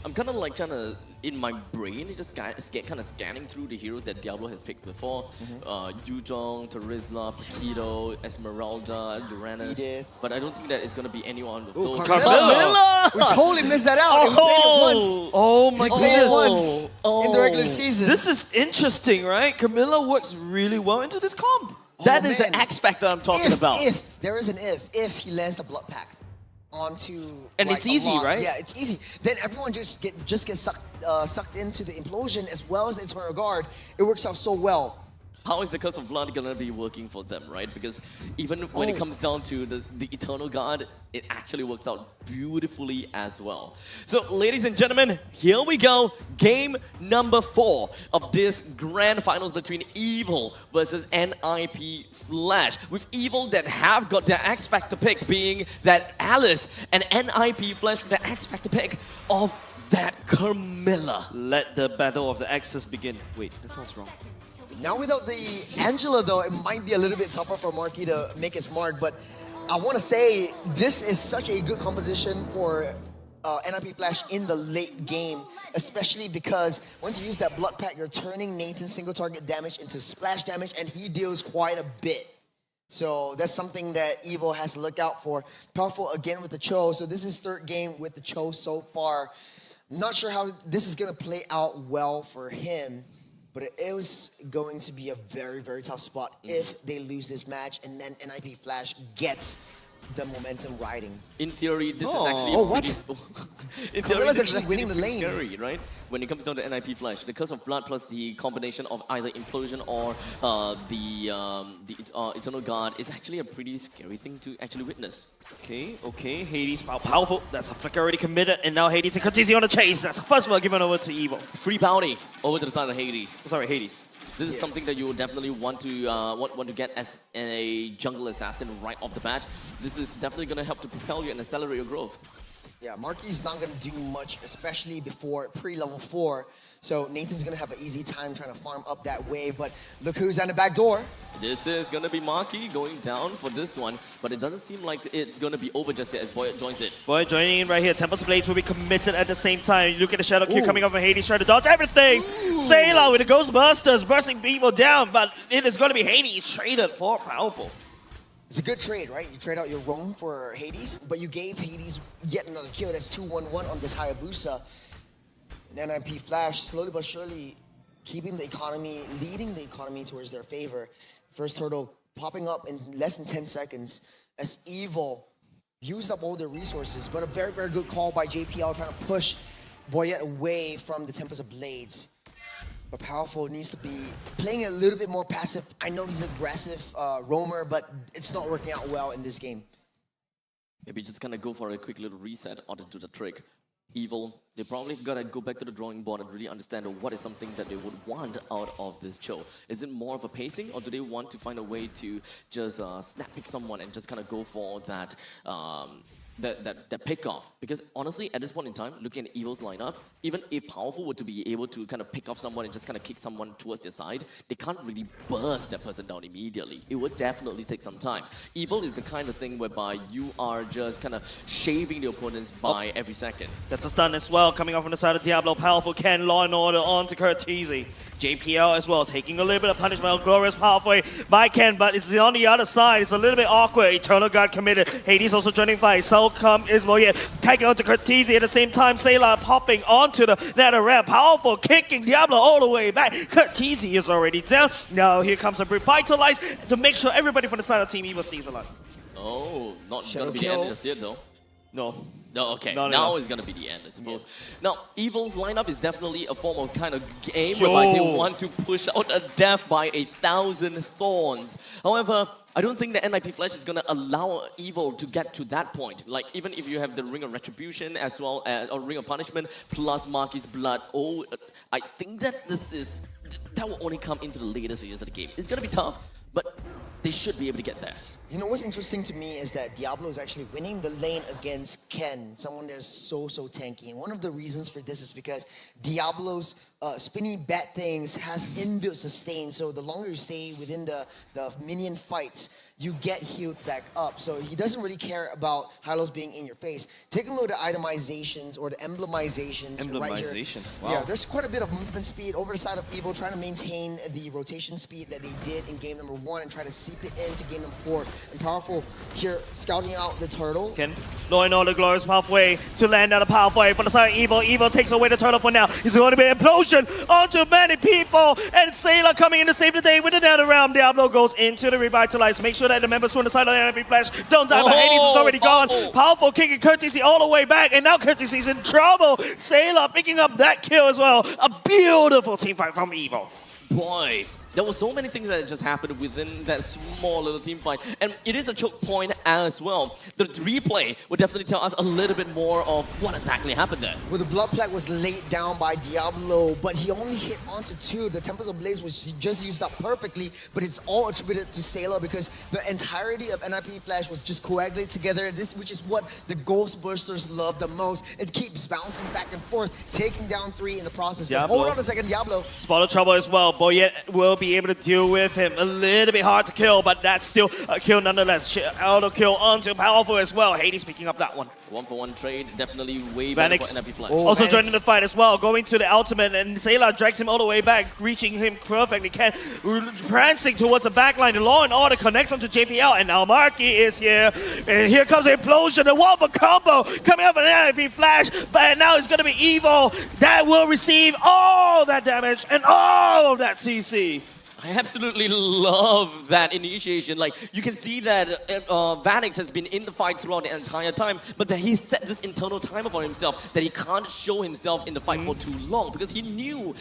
I'm kind of like trying to, in my brain, just kind of scanning through the heroes that Diablo has picked before. Yuzong, Terizla, Paquito, Esmeralda, Uranus. Edith. But I don't think that it's going to be anyone of those. Carmilla! We totally missed that out. We played it once. Oh my goodness. Played it once in the regular season. This is interesting, right? Camilla works really well into this comp. That is the X Factor I'm talking about. If there is an if he lands the blood pack onto and like it's easy, right? Yeah, it's easy. Then everyone just gets sucked into the Implosion as well as the Eternal Guard. It works out so well. How is the Curse of Blood gonna be working for them, right? Because even when it comes down to the Eternal Guard, it actually works out beautifully as well. So, ladies and gentlemen, here we go. Game number 4 of this grand finals between Evil versus NIP Flash. With Evil that have got their X Factor pick being that Alice, and NIP Flash with the X Factor pick of that Carmilla. Let the battle of the X's begin. Wait, that sounds wrong. Now without the Angela though, it might be a little bit tougher for Marquis to make his mark, but I want to say this is such a good composition for NIP Flash in the late game, especially because once you use that blood pack, you're turning Nathan's single target damage into splash damage, and he deals quite a bit. So that's something that Evil has to look out for. Powerful again with the Cho, so this is 3rd game with the Cho so far. Not sure how this is going to play out well for him. But it is going to be a very, very tough spot if they lose this match and then NIP Flash gets the momentum riding. In theory, this is actually in theory, Camilla's this is actually winning the lane. Scary, right? When it comes down to NIP Flash, the Curse of Blood plus the combination of either Implosion or the Eternal Guard is actually a pretty scary thing to actually witness. Okay, Hades powerful. That's a flicker already committed, and now Hades continues on the chase. That's the first one given over to Evil. Free bounty over to the side of Hades. Sorry, Hades. This is something that you would definitely want to get as a jungle assassin right off the bat. This is definitely going to help to propel you and accelerate your growth. Yeah, Marky's not going to do much, especially before pre-level 4. So Nathan's going to have an easy time trying to farm up that wave. But look who's on the back door. This is going to be Marky going down for this one. But it doesn't seem like it's going to be over just yet as Boyd joins it. Boyd joining in right here. Tempest Blades will be committed at the same time. You look at the Shadow Q coming up from Hades, trying to dodge everything. Sailor with the Ghostbusters bursting people down. But it is going to be Hades traded for powerful. It's a good trade, right? You trade out your roam for Hades, but you gave Hades yet another kill. That's 2-1-1 on this Hayabusa. And NIP Flash, slowly but surely, keeping the economy, leading the economy towards their favor. First turtle popping up in less than 10 seconds as Evil used up all their resources, but a very, very good call by JPL trying to push Boyette away from the Tempest of Blades. But Powerful needs to be playing a little bit more passive. I know he's an aggressive roamer, but it's not working out well in this game. Maybe just gonna go for a quick little reset or to do the trick. Evil, they probably gotta go back to the drawing board and really understand what is something that they would want out of this show. Is it more of a pacing, or do they want to find a way to just snap pick someone and just kind of go for that that pick off? Because honestly, at this point in time, looking at Evil's lineup, even if Powerful were to be able to kind of pick off someone and just kind of kick someone towards their side, they can't really burst that person down immediately. It would definitely take some time. Evil is the kind of thing whereby you are just kind of shaving the opponents by every second. That's a stun as well, coming off on the side of Diablo. Powerful Ken, Law and Order on to Curtizi. JPL as well, taking a little bit of punishment. Glorious pathway by Ken, but it's on the other side. It's a little bit awkward. Eternal Guard committed. Hades also joining fight. So come is Moyet, taking on to Curtizi. At the same time, Sayla popping onto the nether ramp. Powerful kicking Diablo all the way back. Curtizi is already down. Now here comes a Revitalize to make sure everybody from the side of Team Evil stays alive. Oh, not gonna be the end just yet though. No. No, okay. Not now enough. it's gonna be the end, I suppose. Now, Evil's lineup is definitely a form of kind of game whereby they want to push out a death by 1,000 thorns. However, I don't think the NIP Flash is gonna allow Evil to get to that point. Like, even if you have the Ring of Retribution as well as or Ring of Punishment plus Marky's Blood, I think that that will only come into the later stages of the game. It's gonna be tough, but they should be able to get there. You know what's interesting to me is that Diablo is actually winning the lane against Ken, someone that's so tanky. And one of the reasons for this is because Diablo's spinny bat things has inbuilt sustain, so the longer you stay within the minion fights, you get healed back up. So he doesn't really care about Hylos being in your face. Take a look at the itemizations or the emblemizations right here. Wow. Yeah, there's quite a bit of movement speed over the side of Evil, trying to maintain the rotation speed that they did in game number 1 and try to seep it into game number 4. And Powerful here scouting out the turtle. Ken, Law and Order, Glorious pathway to land out a pathway from the side of Evil. Evil takes away the turtle for now. He's going to be an implosion onto many people. And Sayla coming in to save the day with another round. Diablo goes into the Revitalize. Make sure that the members from the side of the NIP Flash don't die, but Hades is already gone. Powerful kicking Curtizi all the way back, and now Curtizi's in trouble. Sayla picking up that kill as well. A beautiful team fight from Evil. Boy, there were so many things that just happened within that small little team fight. And it is a choke point as well. The replay would definitely tell us a little bit more of what exactly happened there. Well, the Blood Plague was laid down by Diablo, but he only hit onto 2. The Tempest of Blaze was just used up perfectly, but it's all attributed to Sayla because the entirety of NIP Flash was just coagulated together, which is what the Ghostbusters love the most. It keeps bouncing back and forth, taking down 3 in the process. Hold on a second, Diablo. Spot of trouble as well. Boyette will be able to deal with him. A little bit hard to kill, but that's still a kill nonetheless. Auto kill onto Powerful as well. Hades picking up that one. 1-for-1 trade, definitely way better for NIP Flash. Also joining the fight as well, going to the ultimate, and Sayla drags him all the way back, reaching him perfectly. Ken prancing towards the backline. The Law and Order connects onto JPL, and now Marky is here. And here comes the implosion, the wobble combo coming up from NIP Flash, but now it's going to be Evil that will receive all that damage and all of that CC. I absolutely love that initiation. Like, you can see that Vanix has been in the fight throughout the entire time, but that he set this internal timer for himself that he can't show himself in the fight for too long because he knew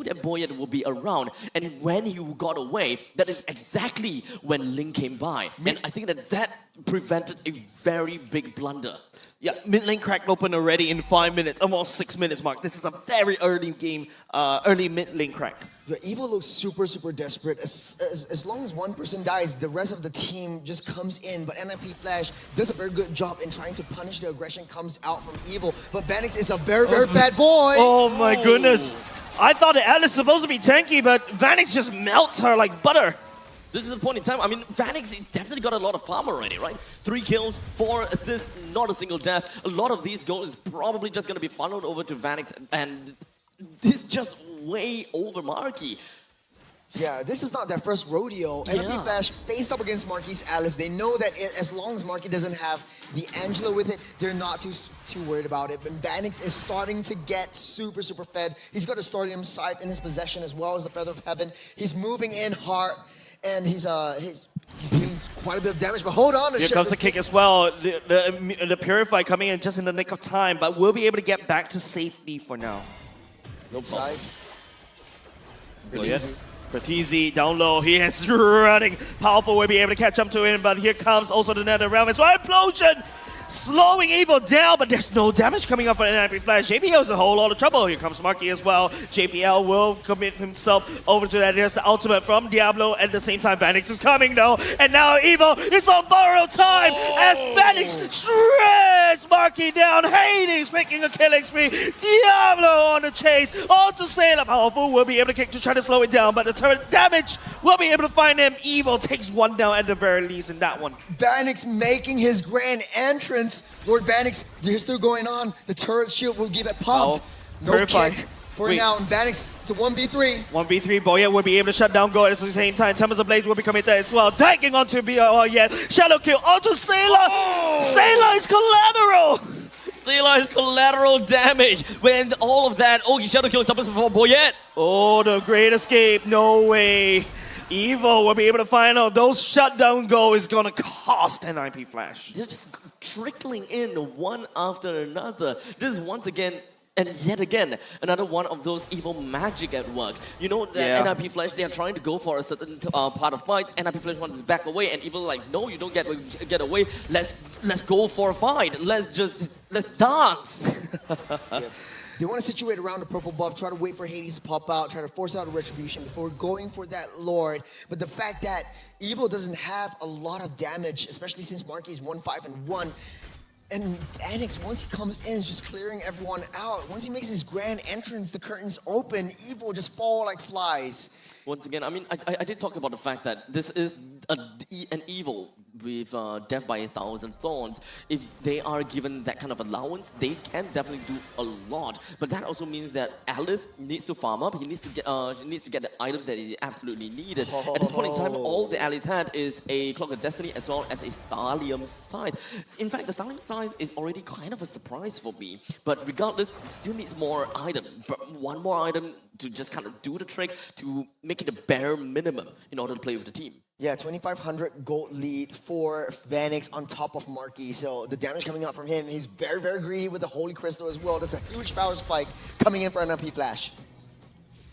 that Boyette would be around. And when he got away, that is exactly when Link came by. And I think that prevented a very big blunder. Yeah, mid lane cracked open already in 5 minutes, almost 6 minutes mark. This is a very early game, early mid lane crack. The Evil looks super desperate. As long as one person dies, the rest of the team just comes in. But NIP Flash does a very good job in trying to punish the aggression comes out from Evil. But Banix is a very fat boy. Oh my goodness. I thought the Atlas was supposed to be tanky, but Vanix just melts her like butter. This is the point in time. I mean, Vanix definitely got a lot of farm already, right? 3 kills, 4 assists, not a single death. A lot of these goals is probably just going to be funneled over to Vanix, and this just way over Marky. Yeah, this is not their first rodeo. NLP Flash faced up against Marquis Alice. They know that as long as Marquis doesn't have the Angela with it, they're not too worried about it. But Banix is starting to get super fed. He's got a Stardom Scythe in his possession as well as the Feather of Heaven. He's moving in hard, and he's dealing quite a bit of damage. But hold on, here comes the kick as well. The Purify coming in just in the nick of time, but we'll be able to get back to safety for now. No side. Cortese down low, he is running. Powerful will be able to catch up to him, but here comes also the Nether Realm as well. Implosion! Slowing Evil down, but there's no damage coming up from NIP Flash. JPL's in a whole lot of trouble. Here comes Marky as well. JPL will commit himself over to that. There's the ultimate from Diablo. At the same time, Vanix is coming though. And now Evil is on borrowed time as Vanix shreds Marky down. Hades making a killing spree. Diablo on the chase. On to Sailor. Powerful will be able to kick to try to slow it down, but the turret damage will be able to find him. Evil takes one down at the very least in that one. Vanix making his grand entrance. Lord Vanix, they're still going on. The turret shield will give it popped. No kick for now. And Vanix, it's a 1v3. 1v3, Boyet will be able to shut down Go at the same time. Tempest of Blades will be coming there as well. Tagging onto Boyet. Shadow kill onto Sailor. Sailor is collateral. Sailor is collateral damage. When all of that, he shadow kill something for Boyet. Oh, the great escape. No way. Evo will be able to find out those shutdown Go is going to cost NIP Flash. They're just trickling in one after another. This is once again and yet again another one of those evil magic at work. You know that NIP Flash, they are trying to go for a certain part of fight. NIP Flash wants to back away, and Evil like, no, you don't get away. Let's go for a fight. Let's dance. They want to situate around the purple buff, try to wait for Hades to pop out, try to force out a retribution before going for that Lord. But the fact that Evil doesn't have a lot of damage, especially since Marky is 1-5-1, and Anix, once he comes in, is just clearing everyone out. Once he makes his grand entrance, the curtains open, Evil just fall like flies. Once again, I mean, I did talk about the fact that this is an Evil with Death by 1,000 Thorns. If they are given that kind of allowance, they can definitely do a lot. But that also means that Alice needs to farm up. He needs to get the items that he absolutely needed. At this point in time, all the Alice had is a Clock of Destiny as well as a Starlium Scythe. In fact, the Starlium Scythe is already kind of a surprise for me. But regardless, it still needs more item. But one more item to just kind of do the trick to make it the bare minimum in order to play with the team. Yeah, 2,500 gold lead for Vanix on top of Marky. So the damage coming out from him, he's very, very greedy with the Holy Crystal as well. There's a huge power spike coming in for NLP Flash.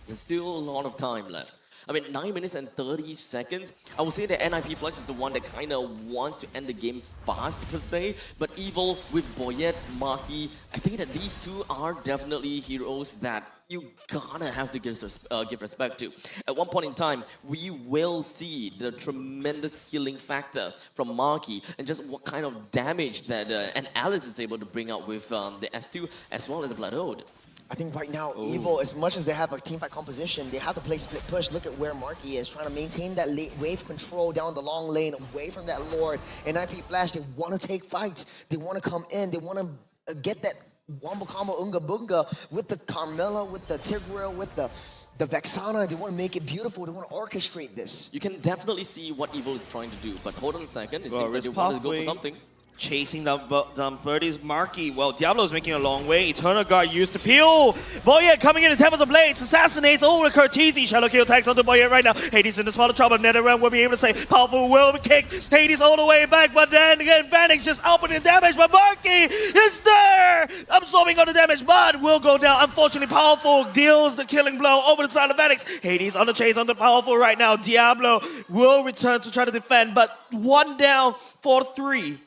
There's still a lot of time left. I mean, 9 minutes and 30 seconds. I would say that NIP Flash is the one that kind of wants to end the game fast, per se. But Evil with Boyet, Marky, I think that these two are definitely heroes that you gotta have to give respect to. At one point in time, we will see the tremendous healing factor from Marky and just what kind of damage that and Alice is able to bring out with the S2 as well as the Blood Ode. I think right now, Evil, as much as they have a teamfight composition, they have to play split push. Look at where Marky is, trying to maintain that wave control down the long lane, away from that Lord. And NIP Flash, they want to take fights. They want to come in. They want to get that Wombo Combo Unga Bunga with the Carmilla, with the Tigreal, with the Vexana. They want to make it beautiful. They want to orchestrate this. You can definitely see what Evil is trying to do, but hold on a second. It seems like they want to go for something. Chasing down Birdie's Marky. Well, Diablo's making a long way. Eternal Guard used to peel. Boyet coming in the Tempest of Blades. Assassinates over Cortese. Shadow kill attacks onto Boyet right now. Hades in the spot of trouble. NetherRealm will be able to say powerful will be kicked. Hades all the way back, but then again, Vanix just outputting damage. But Marky is there, absorbing all the damage, but will go down. Unfortunately, Powerful deals the killing blow over the side of Vanix. Hades on the chase on the Powerful right now. Diablo will return to try to defend, but one down for 3.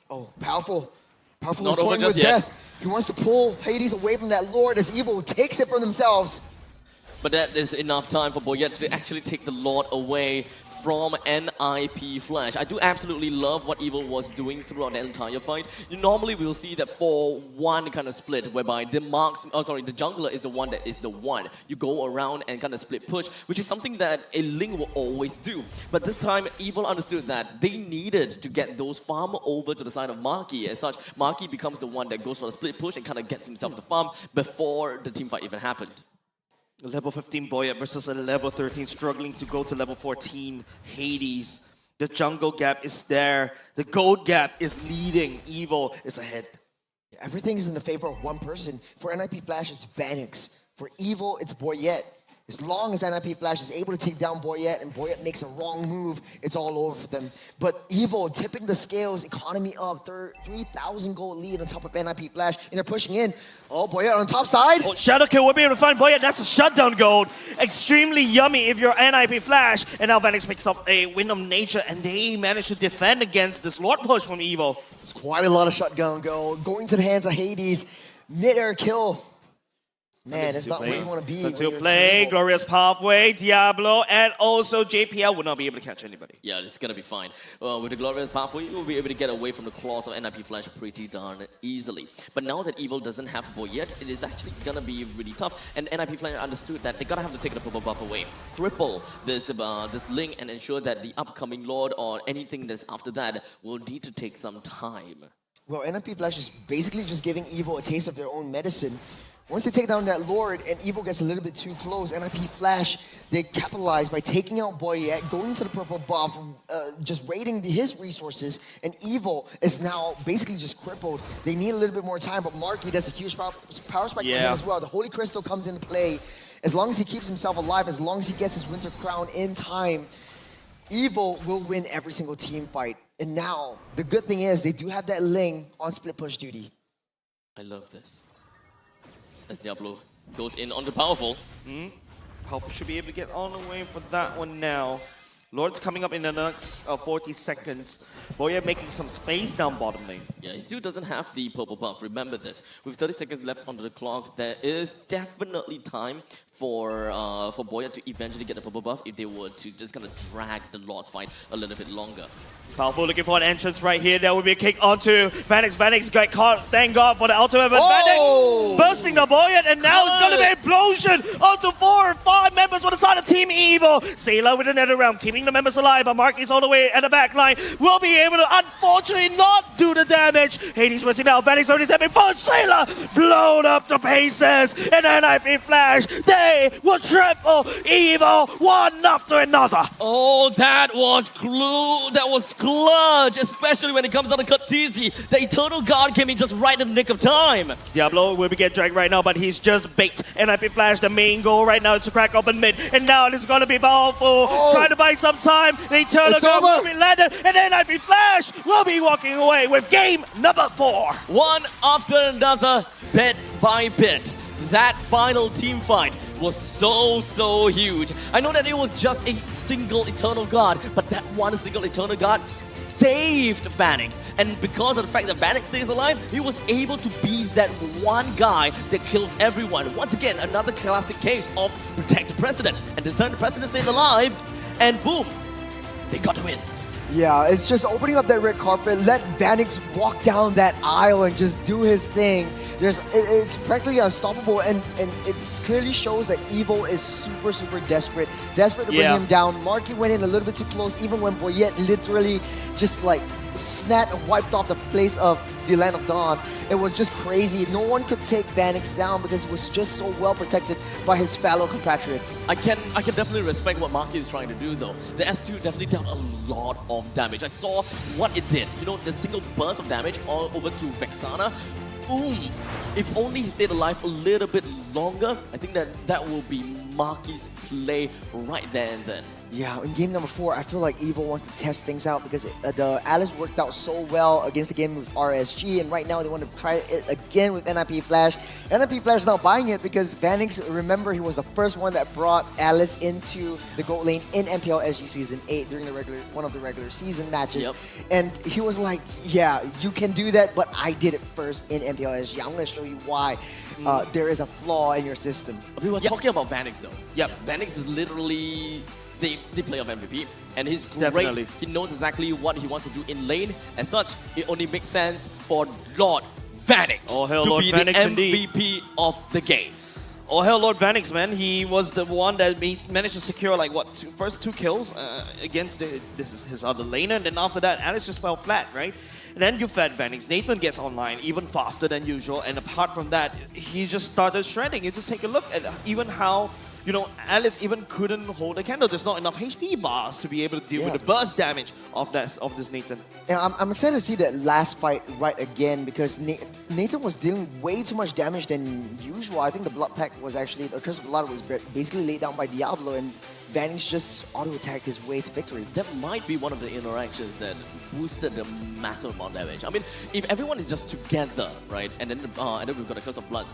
Oh, Powerful. Powerful is toying with death. He wants to pull Hades away from that Lord as Evil takes it from themselves. But that is enough time for Boyet to actually take the Lord away from NIP Flash. I do absolutely love what Evil was doing throughout the entire fight. Normally we'll see that for one kind of split whereby the jungler is the one that is the one. You go around and kind of split push, which is something that a Ling will always do. But this time Evil understood that they needed to get those farm over to the side of Marky. As such, Marky becomes the one that goes for the split push and kind of gets himself the farm before the team fight even happened. Level 15 Boyet versus a level 13 struggling to go to level 14 Hades. The jungle gap is there. The gold gap is leading. Evil is ahead. Everything is in the favor of one person. For NIP Flash, it's Vanix. For Evil, it's Boyet. As long as NIP Flash is able to take down Boyet and Boyet makes a wrong move, it's all over for them. But Evil tipping the scales, economy up, 3,000 gold lead on top of NIP Flash, and they're pushing in. Oh, Boyet on the top side. Oh, Shadow Kill will be able to find Boyet. That's a shutdown gold. Extremely yummy if you're NIP Flash. And now Vanix picks up a Wind of Nature, and they manage to defend against this Lord Push from Evil. It's quite a lot of shotgun gold going to the hands of Hades. Mid-air kill. Man, it's not where you want to be. To play, Glorious Pathway, Diablo, and also JPL will not be able to catch anybody. Yeah, it's gonna be fine. With the Glorious Pathway, you will be able to get away from the claws of NIP Flash pretty darn easily. But now that Evil doesn't have Boyet, it is actually gonna be really tough. And NIP Flash understood that they gotta have to take the purple buff away, cripple this link, and ensure that the upcoming Lord or anything that's after that will need to take some time. Well, NIP Flash is basically just giving Evil a taste of their own medicine. Once they take down that Lord and Evil gets a little bit too close, NIP Flash, they capitalize by taking out Boyet, going to the purple buff, just raiding his resources, and Evil is now basically just crippled. They need a little bit more time, but Marky, that's a huge power spike for him as well. The Holy Crystal comes into play. As long as he keeps himself alive, as long as he gets his Winter Crown in time, Evil will win every single team fight. And now, the good thing is, they do have that Ling on split push duty. I love this. As Diablo goes in on the powerful. Powerful should be able to get on the way for that one now. Lord's coming up in the next 40 seconds. Boya making some space down bottom lane. Yeah, he still doesn't have the purple buff. Remember this. With 30 seconds left on the clock, there is definitely time for Boya to eventually get the purple buff if they were to just kind of drag the Lord's fight a little bit longer. Powerful looking for an entrance right here. There will be a kick onto Vanix. Vanix got caught. Thank God for the ultimate. But Vanix bursting the Boyet, and now it's going to be an implosion onto 4 or 5 members on the side of Team Evil. Sailor with the nether realm, keeping the members alive, but Marky's all the way at the back line. Will be able to, unfortunately, not do the damage. Hades pressing down. Vanix already stepping forward. Sailor blown up the paces. And then NIP Flash, they will triple Evil one after another. Oh, that was clutch, especially when it comes down to Katisi. The Eternal Guard came in just right in the nick of time. Diablo will be get dragged right now, but he's just baked. NIP Flash, the main goal right now is to crack open mid. And now it's going to be powerful. Trying to buy some time. The Eternal Guard will be landed. And NIP Flash will be walking away with game number 4. One after another, bit by bit. That final team fight was so huge. I know that it was just a single Eternal Guard, but that one single Eternal Guard saved Vanix. And because of the fact that Vanix stays alive, he was able to be that one guy that kills everyone. Once again, another classic case of protect the President. And this time the President stays alive, and boom, they got the win. Yeah, it's just opening up that red carpet, let Vanix walk down that aisle and just do his thing. It's practically unstoppable, and it clearly shows that Evil is super desperate to bring him down. Marky went in a little bit too close, even when Boyet literally just like snapped and wiped off the place of the Land of Dawn. It was just crazy. No one could take Vanix down because he was just so well protected by his fellow compatriots. I can definitely respect what Marky is trying to do though. The S2 definitely dealt a lot of damage. I saw what it did. You know, the single burst of damage all over to Vexana. Oomph! If only he stayed alive a little bit longer, I think that will be Marky's play right there and then. Yeah, in game number 4, I feel like Evil wants to test things out because the Alice worked out so well against the game with RSG, and right now they want to try it again with NIP Flash. NIP Flash is not buying it because Vanix, remember, he was the first one that brought Alice into the gold lane in MPL SG Season 8 during one of the regular season matches. And he was like, yeah, you can do that, but I did it first in MPL SG. I'm going to show you why. There is a flaw in your system. We were talking about Vanix though. Yeah, Vanix is literally the play of MVP, and he's great. Definitely. He knows exactly what he wants to do in lane. As such, it only makes sense for Lord Vanix to Lord be Vanix the MVP of the game. Oh hell, Lord Vanix, man. He was the one that managed to secure like what, first 2 kills against his other laner, and then after that, Alice just fell flat, right? And then you fed Vanix. Nathan gets online even faster than usual, and apart from that, he just started shredding. You just take a look at even how you know, Alice even couldn't hold a candle. There's not enough HP bars to be able to deal with the burst damage of this Nathan. Yeah, I'm excited to see that last fight right again because Nathan was dealing way too much damage than usual. I think the Blood Pact was actually, the Curse of Blood was basically laid down by Diablo, and Vanix just auto-attacked his way to victory. That might be one of the interactions that boosted the massive amount of damage. I mean, if everyone is just together, right, and then we've got a Curse of Blood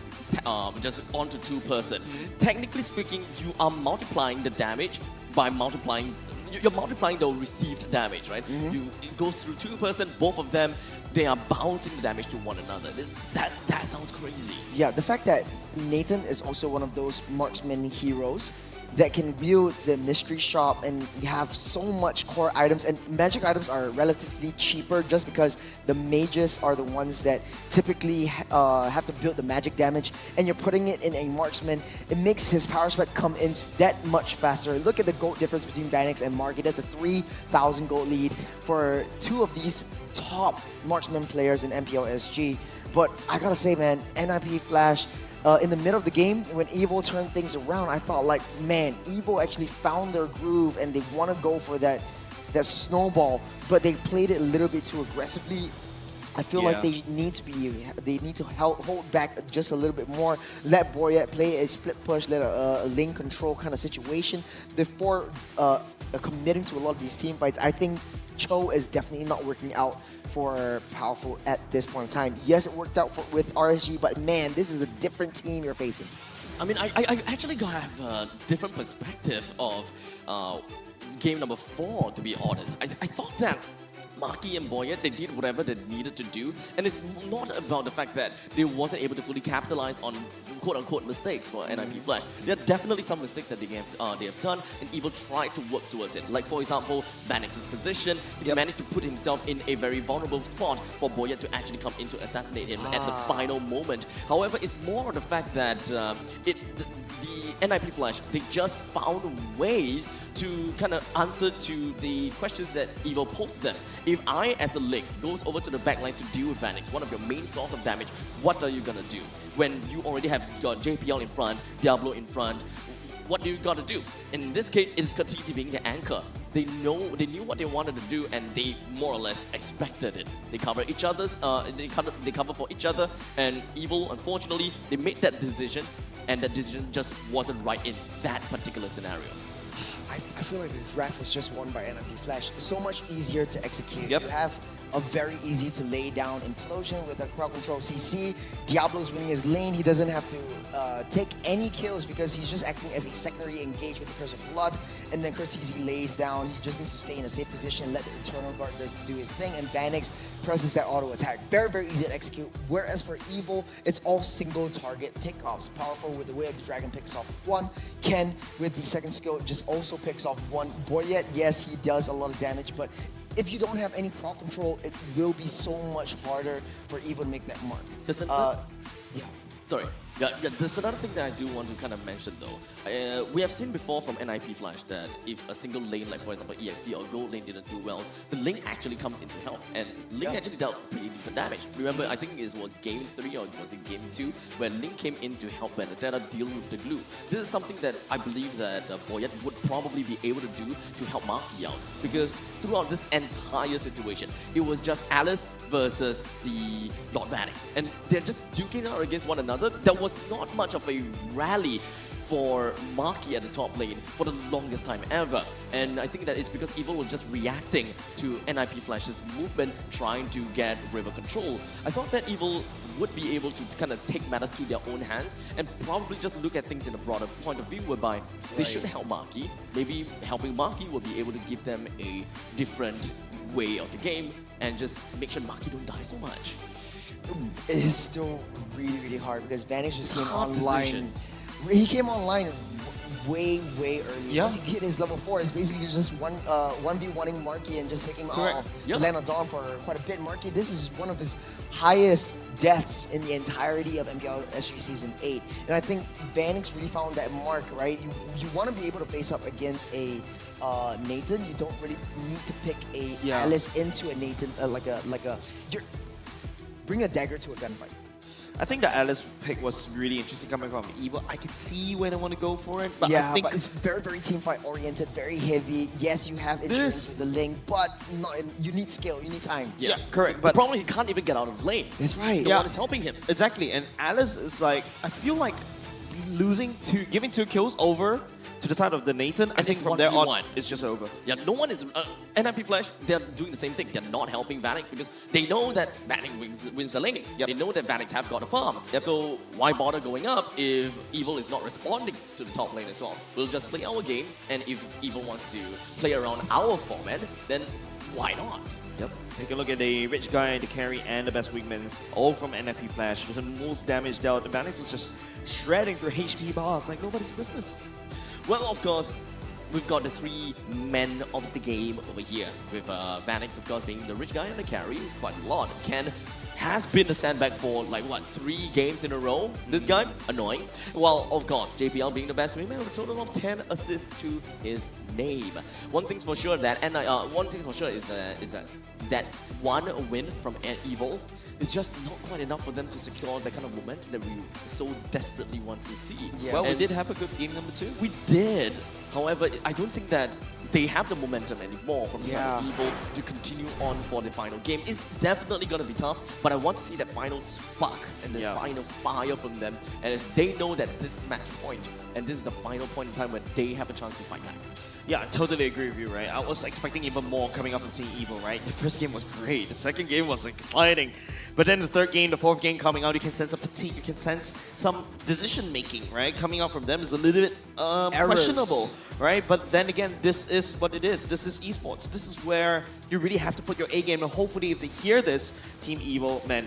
just onto two-person, technically speaking, you are multiplying the damage by multiplying. You're multiplying the received damage, right? It goes through two-person, both of them, they are bouncing the damage to one another. That sounds crazy. Yeah, the fact that Nathan is also one of those marksman heroes that can wield the mystery shop and have so much core items, and magic items are relatively cheaper just because the mages are the ones that typically have to build the magic damage, and you're putting it in a marksman. It makes his power spec come in that much faster. Look at the gold difference between Vanix and Marky. That's a 3,000 gold lead for two of these top marksman players in MPL SG. But I gotta say, man, NIP Flash, in the middle of the game, when Evo turned things around, I thought like, man, Evo actually found their groove and they want to go for that snowball, but they played it a little bit too aggressively. I feel like they need to hold back just a little bit more. Let Boyette play a split push, let a lane control kind of situation before committing to a lot of these team fights. I think Cho is definitely not working out for Powerful at this point in time. Yes, it worked out with RSG, but man, this is a different team you're facing. I mean, I actually have a different perspective of game number 4, to be honest. I thought that Marky and Boyette, they did whatever they needed to do, and it's not about the fact that they wasn't able to fully capitalize on quote-unquote mistakes for NIP Flash. There are definitely some mistakes that they have done, and Evo tried to work towards it. Like, for example, Vanix's position, he managed to put himself in a very vulnerable spot for Boyette to actually come in to assassinate him at the final moment. However, it's more of the fact that the NIP Flash, they just found ways to kind of answer to the questions that Evo posed them. If I, as a Lig, goes over to the backline to deal with Vanix, one of your main source of damage, what are you gonna do? When you already have your JPL in front, Diablo in front, what do you gotta do? In this case, it's Katisi being the anchor. They knew what they wanted to do, and they more or less expected it. They cover each other's, they cover for each other, and Evil, unfortunately, they made that decision, and that decision just wasn't right in that particular scenario. I feel like the draft was just won by NIP Flash. It's so much easier to execute. Yep. You have a very easy to lay down implosion with a crowd control CC. Diablo's winning his lane. He doesn't have to take any kills because he's just acting as a secondary engage with the Curse of Blood. And then Curtizi lays down. He just needs to stay in a safe position, let the Eternal Guard do his thing, and Vanix presses that auto attack. Very, very easy to execute. Whereas for Evil, it's all single target pickoffs. Powerful with the way of the dragon picks off one. Ken with the second skill just also picks off one. Boyette, yes, he does a lot of damage, but if you don't have any proc control, it will be so much harder for Evo to make that mark. Sorry. Yeah, there's another thing that I do want to kind of mention though. We have seen before from NIP Flash that if a single lane, like for example EXP or Gold lane didn't do well, the Link actually comes in to help, and Link actually dealt pretty decent damage. Remember, I think it was game 3 or was it game 2 where Link came in to help Benedetta deal with the glue. This is something that I believe that Boyette would probably be able to do to help Marky out, because throughout this entire situation, it was just Alice versus the Lord Vanix, and they're just duking out against one another. There was not much of a rally for Marky at the top lane for the longest time ever. And I think that it's because Evil was just reacting to NIP Flash's movement, trying to get river control. I thought that Evil would be able to kind of take matters to their own hands and probably just look at things in a broader point of view, whereby they should help Marky. Maybe helping Marky will be able to give them a different way of the game and just make sure Marky don't die so much. It is still really, really hard because Vanix just came online. He came online way early. Yeah. Once you hit his level 4, it's basically just 1v1ing Marky and just taking him off. Yeah. Land on Dawn for quite a bit. Marky, this is one of his highest deaths in the entirety of MPL SG Season 8. And I think Vanix really found that mark, right? You want to be able to face up against a Nathan. You don't really need to pick a Alice into a Nathan, bring a dagger to a gunfight. I think the Alice pick was really interesting coming from Evil. I can see when I want to go for it, but I think but it's very, very team fight oriented, very heavy. Yes, you have insurance with the link, but you need skill, you need time. Yeah, correct. The But problem is he can't even get out of lane. That's right. No one is helping him. Exactly, and Alice is like, I feel like giving 2 kills over to the side of the Nathan. I think from there on, it's just over. Yeah, no one is. NIP Flash, they're doing the same thing. They're not helping Vanix because they know that Vanix wins the lane. They know that Vanix have got a farm. So why bother going up if Evil is not responding to the top lane as well? We'll just play our game, and if Evil wants to play around our format, then why not? Yep. Take a look at the rich guy, the carry, and the best wingman, all from NFP Flash. With the most damage dealt, the Vanix is just shredding through HP bars like nobody's business. Well, of course, we've got the 3 men of the game over here, with Vanix, of course, being the rich guy and the carry, quite a lot. Ken has been the sandbag for, like, what, 3 games in a row? This guy, annoying. Well, of course, JPL being the best wingman with a total of 10 assists to his name. One thing's for sure that, that one win from Evil is just not quite enough for them to secure the kind of momentum that we so desperately want to see. Yeah. Well, we did have a good game number 2. We did. However, I don't think that they have the momentum anymore from the side of Evil to continue on for the final game. It's definitely going to be tough, but I want to see that final spark and the final fire from them, and as they know that this is match point, and this is the final point in time where they have a chance to fight back. Yeah, I totally agree with you, right? I was expecting even more coming up and seeing Evil, right? The first game was great. The second game was exciting. But then the third game, the fourth game coming out, you can sense a fatigue. You can sense some decision-making, right? Coming out from them is a little bit questionable, right? But then again, this is what it is. This is esports. This is where you really have to put your A game. And hopefully, if they hear this, Team Evil, man,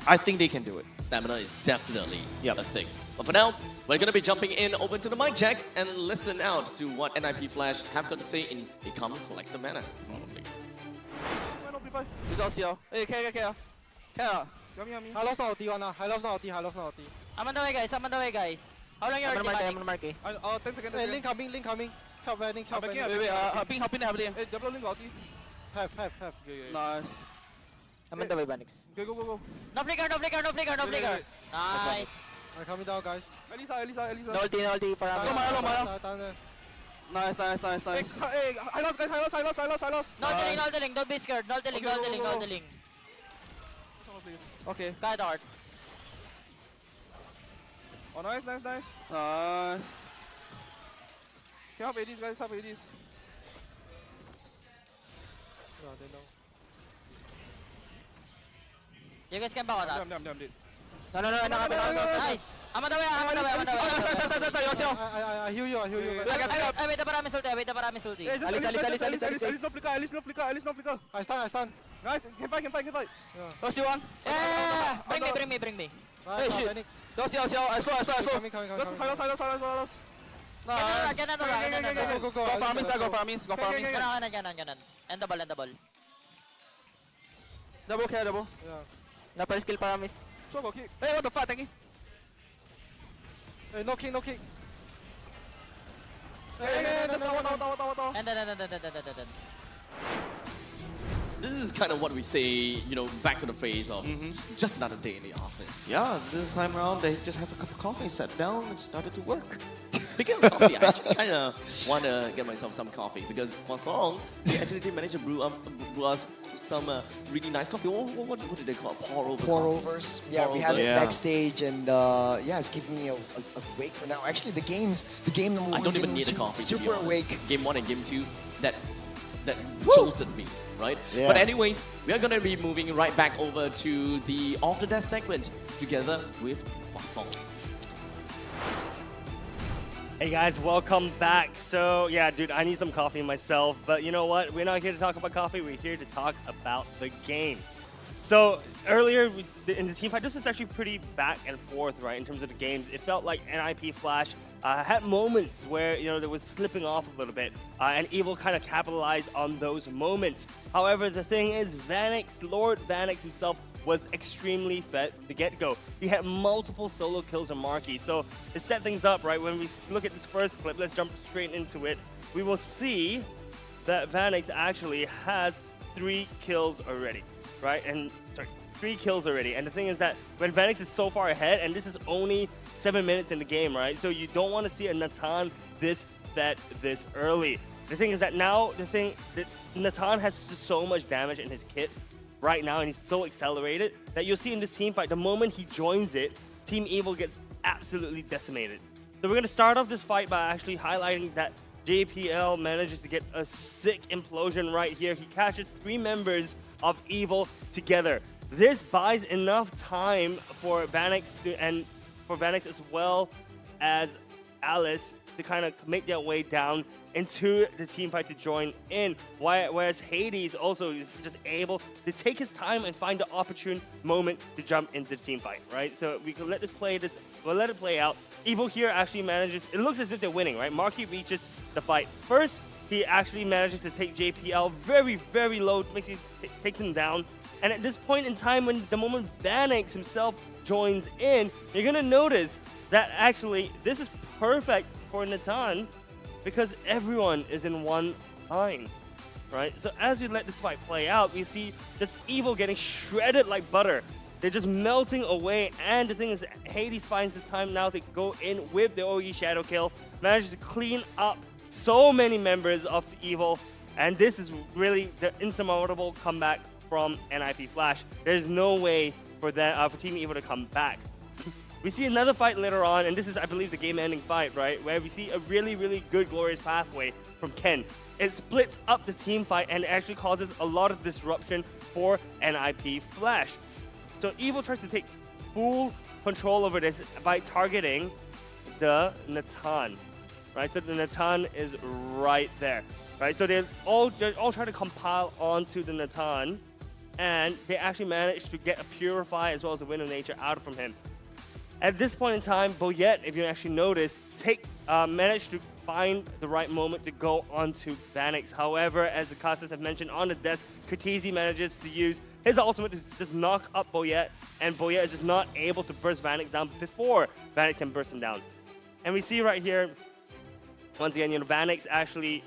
I think they can do it. Stamina is definitely a thing. But for now, we're going to be jumping in over to the mic check and listen out to what NIP Flash have got to say in a common collective manner, probably. I lost no ulti one now. I lost no ulti. I'm on the way, guys. How long you already I'm on mark. 10 seconds. Hey, link coming. Help Vanix, help Vanix. Wait, hopping heavily. Hey, double link ulti. Have. Nice. I'm on the way, Banix. Go. No flicker. Nice. I'm coming down, guys. Elisa. No ulti for Mara. Nice. Hey, I lost, guys. I lost. No ulting. Don't be scared. No ulting. Okay. Guide art. Oh, nice. Help ADs, guys. Help ADs. No, they know. You guys can back on that. I'm dead. No. Nice. I'm on the way. I heal you. I wait the Paramis ulti. Alice no flicker. I stun. Nice. Can fight. Yeah. Lost you one. Yeah. Bring me. Hey, shit. I slow. Coming. I lost. Nice. Go. Go farmis. Ganon. End the ball. Double. Yeah. Napal skill Paramis. Go kick. Hey, what the fuck, thank you. Hey, no kick. Hey, that's not. And then. This is kind of what we say, back to the phase of just another day in the office. Yeah, this time around, they just have a cup of coffee, sat down, and started to work. Speaking of coffee, I actually kind of want to get myself some coffee because Croissant, they actually did manage to brew us some really nice coffee. What did they call it? Pour-overs. Yeah, we have it backstage, and it's keeping me awake for now. Actually, the game number 1, I don't even need a coffee. Super awake. Game 1 and Game 2, that jolted me. Right? Yeah. But anyways, we are going to be moving right back over to the After Death segment together with Croissant. Hey guys, welcome back. So yeah, dude, I need some coffee myself, but you know what? We're not here to talk about coffee, we're here to talk about the games. So earlier in the team fight, this is actually pretty back and forth, right, in terms of the games. It felt like NIP Flash had moments where, there was slipping off a little bit, and Evil kind of capitalized on those moments. However, the thing is, Lord Vanix himself was extremely fed the get-go. He had multiple solo kills on Marky, so it set things up, right? When we look at this first clip, let's jump straight into it. We will see that Vanix actually has 3 kills already. Right, and sorry, 3 kills already. And the thing is that when Vanix is so far ahead, and this is only 7 minutes in the game, right? So you don't want to see a Natan this early. The thing is that now, Natan has just so much damage in his kit right now, and he's so accelerated that you'll see in this team fight, the moment he joins it, Team Evil gets absolutely decimated. So we're going to start off this fight by actually highlighting that JPL manages to get a sick implosion right here. He catches 3 members of Evil together. This buys enough time for Vanix and for Vanix as well as Alice to kind of make their way down into the team fight to join in. Whereas Hades also is just able to take his time and find the opportune moment to jump into the team fight, right? So we can let it play out. Evil here actually manages, it looks as if they're winning, right? Marky reaches the fight. First, he actually manages to take JPL very, very low, takes him down. And at this point in time, when the moment Vanix himself joins in, you're gonna notice that actually this is perfect for Natan because everyone is in one line, right? So as we let this fight play out, we see this Evil getting shredded like butter. They're just melting away, and the thing is, Hades finds this time now to go in with the OE Shadow Kill, manages to clean up so many members of Evil, and this is really the insurmountable comeback from NIP Flash. There's no way for Team Evil to come back. We see another fight later on, and this is, I believe, the game-ending fight, right? Where we see a really, really good glorious pathway from Ken. It splits up the team fight and actually causes a lot of disruption for NIP Flash. So Evil tries to take full control over this by targeting the Natan, right? So the Natan is right there, right? So they're all trying to compile onto the Natan, and they actually manage to get a Purify as well as a Wind of Nature out from him. At this point in time, Boyette, if you actually notice, managed to find the right moment to go onto Vanix. However, as the casters have mentioned on the desk, Cortese manages to use his ultimate to just knock up Boyette, and Boyette is just not able to burst Vanix down before Vanix can burst him down. And we see right here, once again, Vanix actually,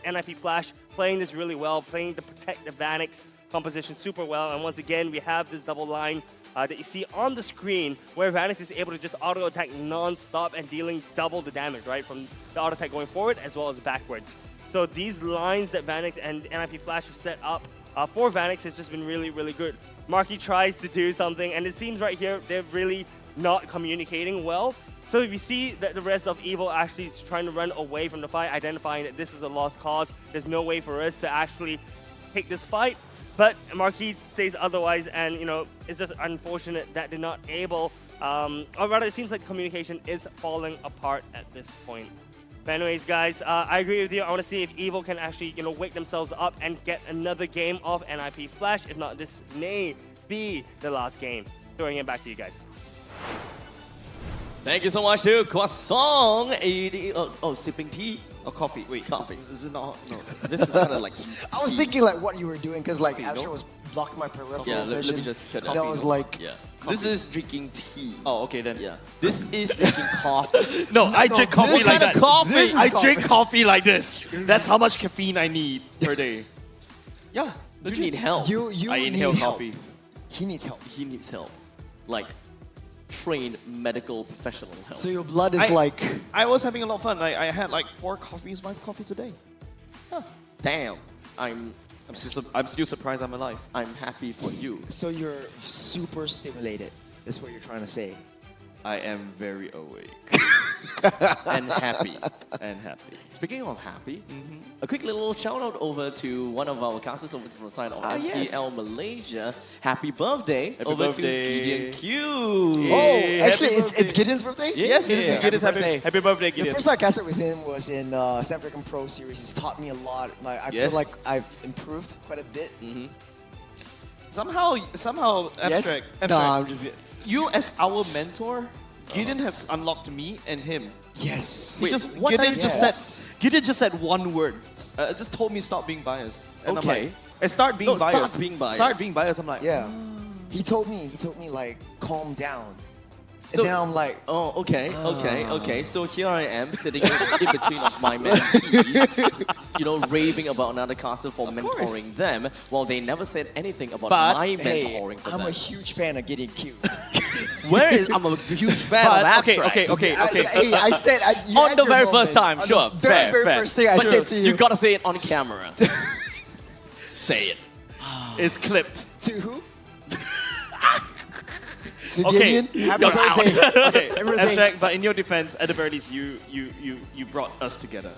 NIP Flash playing this really well, playing to protect the Vanix composition super well. And once again, we have this double line that you see on the screen where Vanix is able to just auto-attack non-stop and dealing double the damage, right? From the auto-attack going forward as well as backwards. So these lines that Vanix and NIP Flash have set up for Vanix has just been really, really good. Marky tries to do something, and it seems right here they're really not communicating well. So we see that the rest of Evil actually is trying to run away from the fight, identifying that this is a lost cause. There's no way for us to actually take this fight. But Marquis says otherwise, and it's just unfortunate that they're not able, or rather it seems like communication is falling apart at this point. But anyways, guys, I agree with you. I want to see if Evil can actually, wake themselves up and get another game of NIP Flash. If not, this may be the last game. Throwing it back to you guys. Thank you so much to Croissant 80. Sipping tea or coffee? Wait, coffee. Is it not? No. This is kind of like. I was thinking like what you were doing because like Absher was blocking my peripheral vision. Let me just cut and I was like, this is drinking tea. Oh, okay then. Yeah. This is drinking coffee. No, I drink coffee like that. Coffee. I drink coffee like this. That's how much caffeine I need per day. Yeah. You need help. You I inhale coffee. He needs help. He needs help. Like trained medical professional help. So your blood is like. I was having a lot of fun. I had like 5 coffees a day. Huh. Damn. I'm still surprised I'm alive. I'm happy for you. So you're super stimulated. That's what you're trying to say. I am very awake. And happy. And happy. Speaking of happy, a quick little shout out over to one of our casters over from the side of MPL Malaysia. Happy birthday to Gideon Q. Oh, actually, it's Gideon's birthday? Yes, it is Gideon's birthday. Happy birthday, Gideon. The first time I casted with him was in Snapdragon Pro series. He's taught me a lot. Like I feel like I've improved quite a bit. Somehow, abstract. Nah, I'm just. You as our mentor, Gideon has unlocked me and him. Yes. Gideon just said one word. Just told me stop being biased. And I'm like, start being biased. Start being biased. Start being biased. I'm like, yeah. He told me like calm down. and then I'm like, oh, okay. So here I am sitting in between of my mentees, you know, raving about another caster for mentoring them, while they never said anything about my mentoring for them. I'm a huge fan of getting cute. I'm a huge fan of abstract. Okay. Hey, I said on the very first time, sure, very first thing I said to you. You gotta say it on camera. Say it. It's clipped. To who? Okay. Happy birthday. Okay. Abstract, but in your defense, at the very least, you brought us together.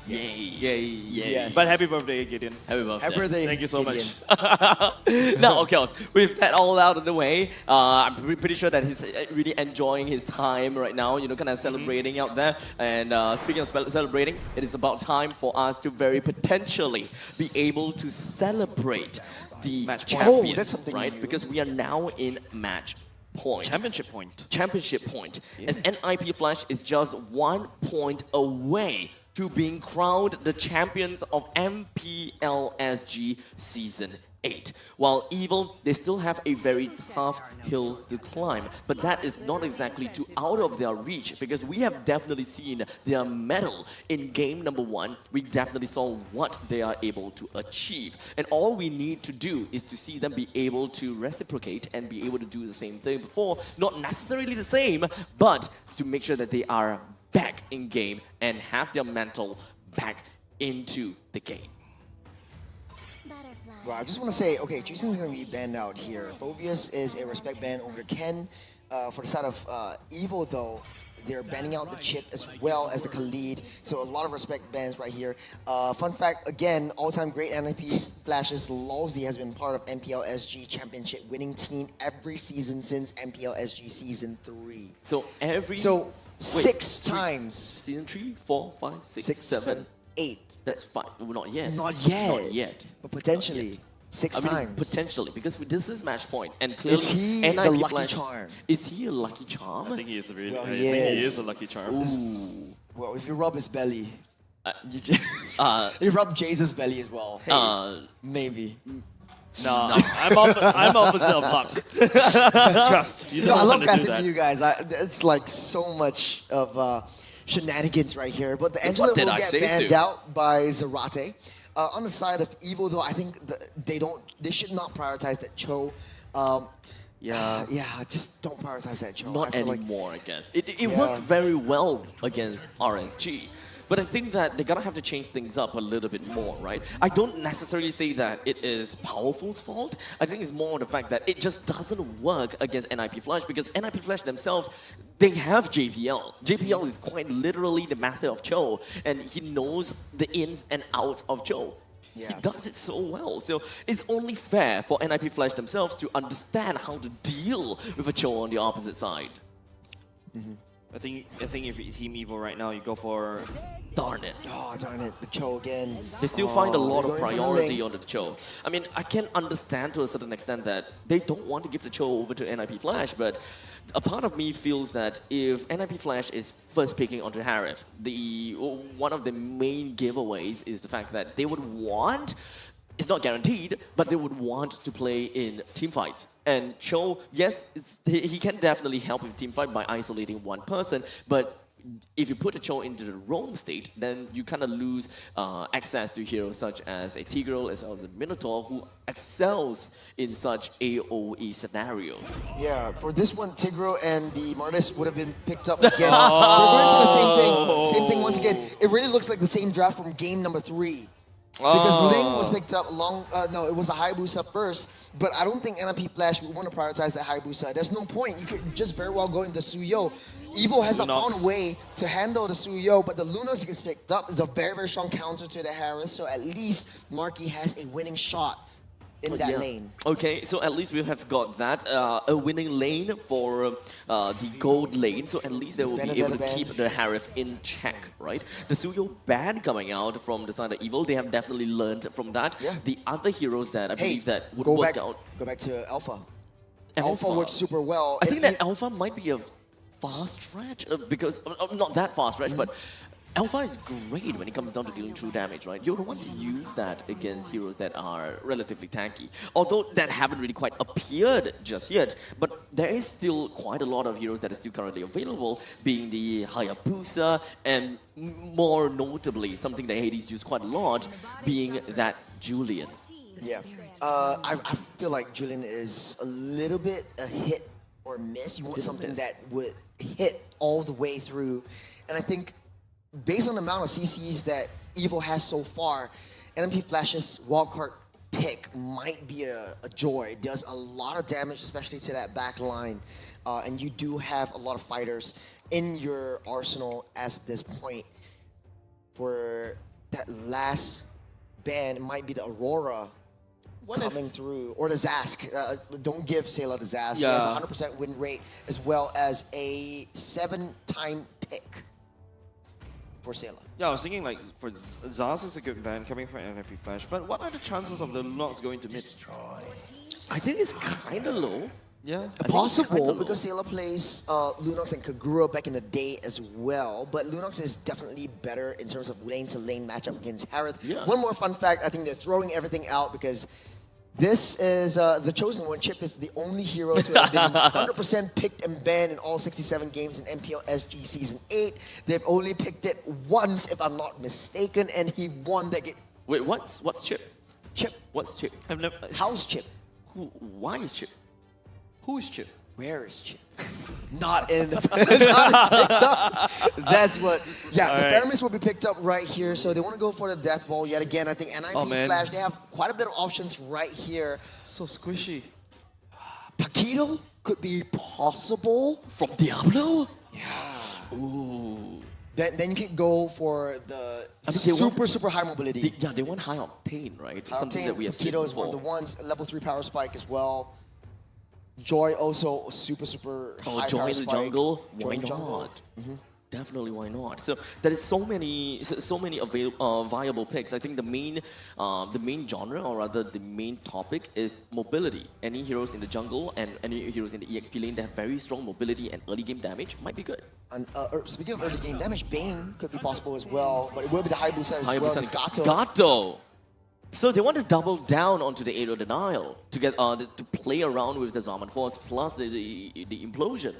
Yay. Yes. But happy birthday, Gideon. Happy birthday. Happy birthday. Thank you so Gideon. much. Now, okay, with that all out of the way, I'm pretty sure that he's really enjoying his time right now, you know, kind of celebrating out there. And speaking of celebrating, it is about time for us to very potentially be able to celebrate the champions, that's something right? new. Because we are now in match point. Championship point. Championship point. As NIP Flash is just 1 point away to being crowned the champions of MPL SG Season 8. While Evil, they still have a very tough hill to climb, but that is not exactly too out of their reach, because we have definitely seen their mettle in game number 1. We definitely saw what they are able to achieve, and all we need to do is to see them be able to reciprocate and be able to do the same thing before, not necessarily the same, but to make sure that they are back in game and have their mental back into the game. Well, I just want to say, okay, Jason's going to be banned out here. Phovius is a respect ban over Ken. For the side of Evil, though, they're banning out the Chip as well as the Khalid. So a lot of respect bans right here. Fun fact, again, all-time great NIPs, Flashes, Lolzy has been part of MPL SG Championship winning team every season since MPL SG Season 3. So six times. Season 3, 4, 5, 6, 7, 8. That's fine. Not yet. Not yet. Not yet. But potentially. Six times. Potentially, because this is match point, and clearly, is he NIP the lucky Flash, charm? Is he a lucky charm? I think he is a really. Well, I think he is a lucky charm. Well, if you rub his belly, you you rub Jace's belly as well. Maybe. No, I'm opposite of luck. Trust. You don't I love want to do casting that. for you guys. It's like so much of shenanigans right here. But the Angela will get banned out by Zarate. On the side of Evil, though, I think they should not prioritize that Cho. Just don't prioritize that Cho. Not anymore, I guess. It worked very well against RSG. But I think that they're gonna have to change things up a little bit more, right? I don't necessarily say that it is Powerful's fault. I think it's more the fact that it just doesn't work against NIP Flash, because NIP Flash themselves, they have JPL. JPL is quite literally the master of Cho, and he knows the ins and outs of Cho. Yeah. He does it so well. So it's only fair for NIP Flash themselves to understand how to deal with a Cho on the opposite side. I think if you Team Evil right now, you go for. Darn it. Oh, darn it. The Cho again. They still find a lot of priority on the Cho. I mean, I can understand to a certain extent that they don't want to give the Cho over to NIP Flash, but a part of me feels that if NIP Flash is first picking onto Harif, one of the main giveaways is the fact that they would want, it's not guaranteed, but they would want to play in team fights. And Cho, yes, he can definitely help with team fight by isolating one person, but if you put a Cho into the roam state, then you kind of lose access to heroes such as a Tigreal as well as a Minotaur, who excels in such AoE scenarios. Yeah, for this one, Tigreal and the Martis would have been picked up again. They're going for the same thing. Same thing once again. It really looks like the same draft from game number 3. Because Ling was picked up no, it was the Hayabusa first, but I don't think NIP Flash would want to prioritize that Hayabusa. There's no point. You could just very well go into Suyo. Evil has not found a way to handle the Suyo, but the Lunox gets picked up. It's a very, very strong counter to the Harris, so at least Marky has a winning shot in that lane. Okay, so at least we have got that, a winning lane for the gold lane, so at least they will be able to keep the Harif in check, right? The Suyo ban coming out from the side of Evil, they have definitely learned from that. Yeah. The other heroes that I believe that would work out. Go back to Alpha. Alpha works super well. I think that Alpha might be a fast stretch, because, not that fast stretch, but Alpha is great when it comes down to dealing true damage, right? You don't want to use that against heroes that are relatively tanky. Although that haven't really quite appeared just yet, but there is still quite a lot of heroes that are still currently available, being the Hayabusa, and more notably, something that Hades used quite a lot, being that Julian. Yeah. I feel like Julian is a little bit a hit or miss. You want something that would hit all the way through. And I think based on the amount of CCs that Evo has so far, NMP Flash's wildcard pick might be a joy. It does a lot of damage, especially to that back line. And you do have a lot of fighters in your arsenal as of this point. For that last ban, it might be the Aurora coming through, or the Zask. Don't give Sayla the Zask. Yeah. He has a 100% win rate, as well as a 7-time pick for Sayla. Yeah, I was thinking like for Zaz is a good ban coming from NMP Flash, but what are the chances of the Lunox going to mid? I think it's kind of low. Yeah. Possible, because Sayla plays Lunox and Kagura back in the day as well, but Lunox is definitely better in terms of lane-to-lane matchup against Harith. Yeah. One more fun fact, I think they're throwing everything out because this is the Chosen One. Chip is the only hero to have been 100% picked and banned in all 67 games in MPL SG Season 8. They've only picked it once, if I'm not mistaken, and he won that game. Wait, what's Chip? Chip. What's Chip? How's Chip? Why is Chip? Who's Chip? Where is Chip? Not in the not picked up. That's what. Yeah, the Faramis will be picked up right here, so they want to go for the Death Ball yet again. I think NIP Flash, they have quite a bit of options right here. So squishy. Paquito could be possible. From Diablo? Yeah. Ooh. Then you can go for the super high mobility. They want high octane, right? High Something octane, that we have seen Paquito is one of before. the ones. Level 3 power spike as well. Joy also super high Joy power in the spike. jungle? Joy Why in the jungle. not? Definitely, why not? So there is so many viable picks. I think the main genre, or rather the main topic, is mobility. Any heroes in the jungle and any heroes in the EXP lane that have very strong mobility and early game damage might be good. And speaking of early game damage, Bane could be possible as well, but it will be the Hayabusa as well as the Gato. Gato. So they want to double down onto the Aerial Denial to get to play around with the Zaman Force plus the Implosion.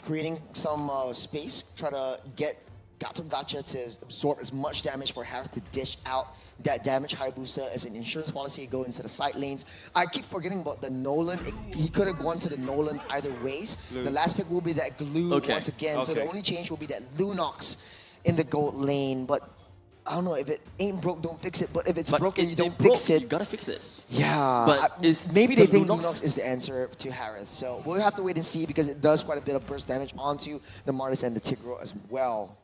Creating some space, try to get Gato Gacha to absorb as much damage for Harith to dish out that damage. Hayabusa as an insurance policy, go into the side lanes. I keep forgetting about the Nolan. He could have gone to the Nolan either ways. Glue. The last pick will be that Glue once again. So the only change will be that Lunox in the gold lane. But I don't know, if it ain't broke, don't fix it. But if it's broken, you don't fix it. You gotta fix it. Yeah, but maybe they think Lunox is the answer to Harith. So we'll have to wait and see, because it does quite a bit of burst damage onto the Martis and the Tigro as well.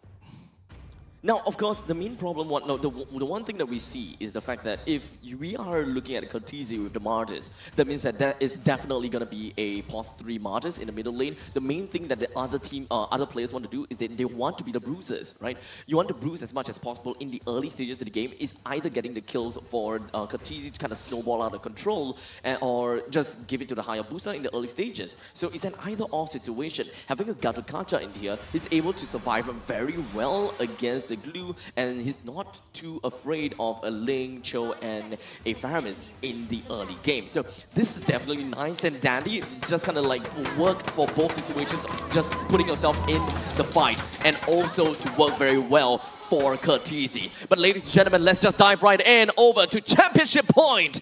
Now, of course, the main problem, the one thing that we see is the fact that if we are looking at a Cortese with the Martis, that means that there is definitely going to be a +3 Martis in the middle lane. The main thing that the other players want to do is that they want to be the bruisers, right? You want to bruise as much as possible in the early stages of the game, is either getting the kills for Cortese to kind of snowball out of control, or just give it to the Hayabusa in the early stages. So it's an either-or situation. Having a Gato Gacha in here, he's able to survive very well against the Glue, and he's not too afraid of a Ling, Cho, and a Faramis in the early game. So this is definitely nice and dandy. Just kind of like work for both situations, just putting yourself in the fight, and also to work very well for Cortese. But ladies and gentlemen, let's just dive right in over to championship point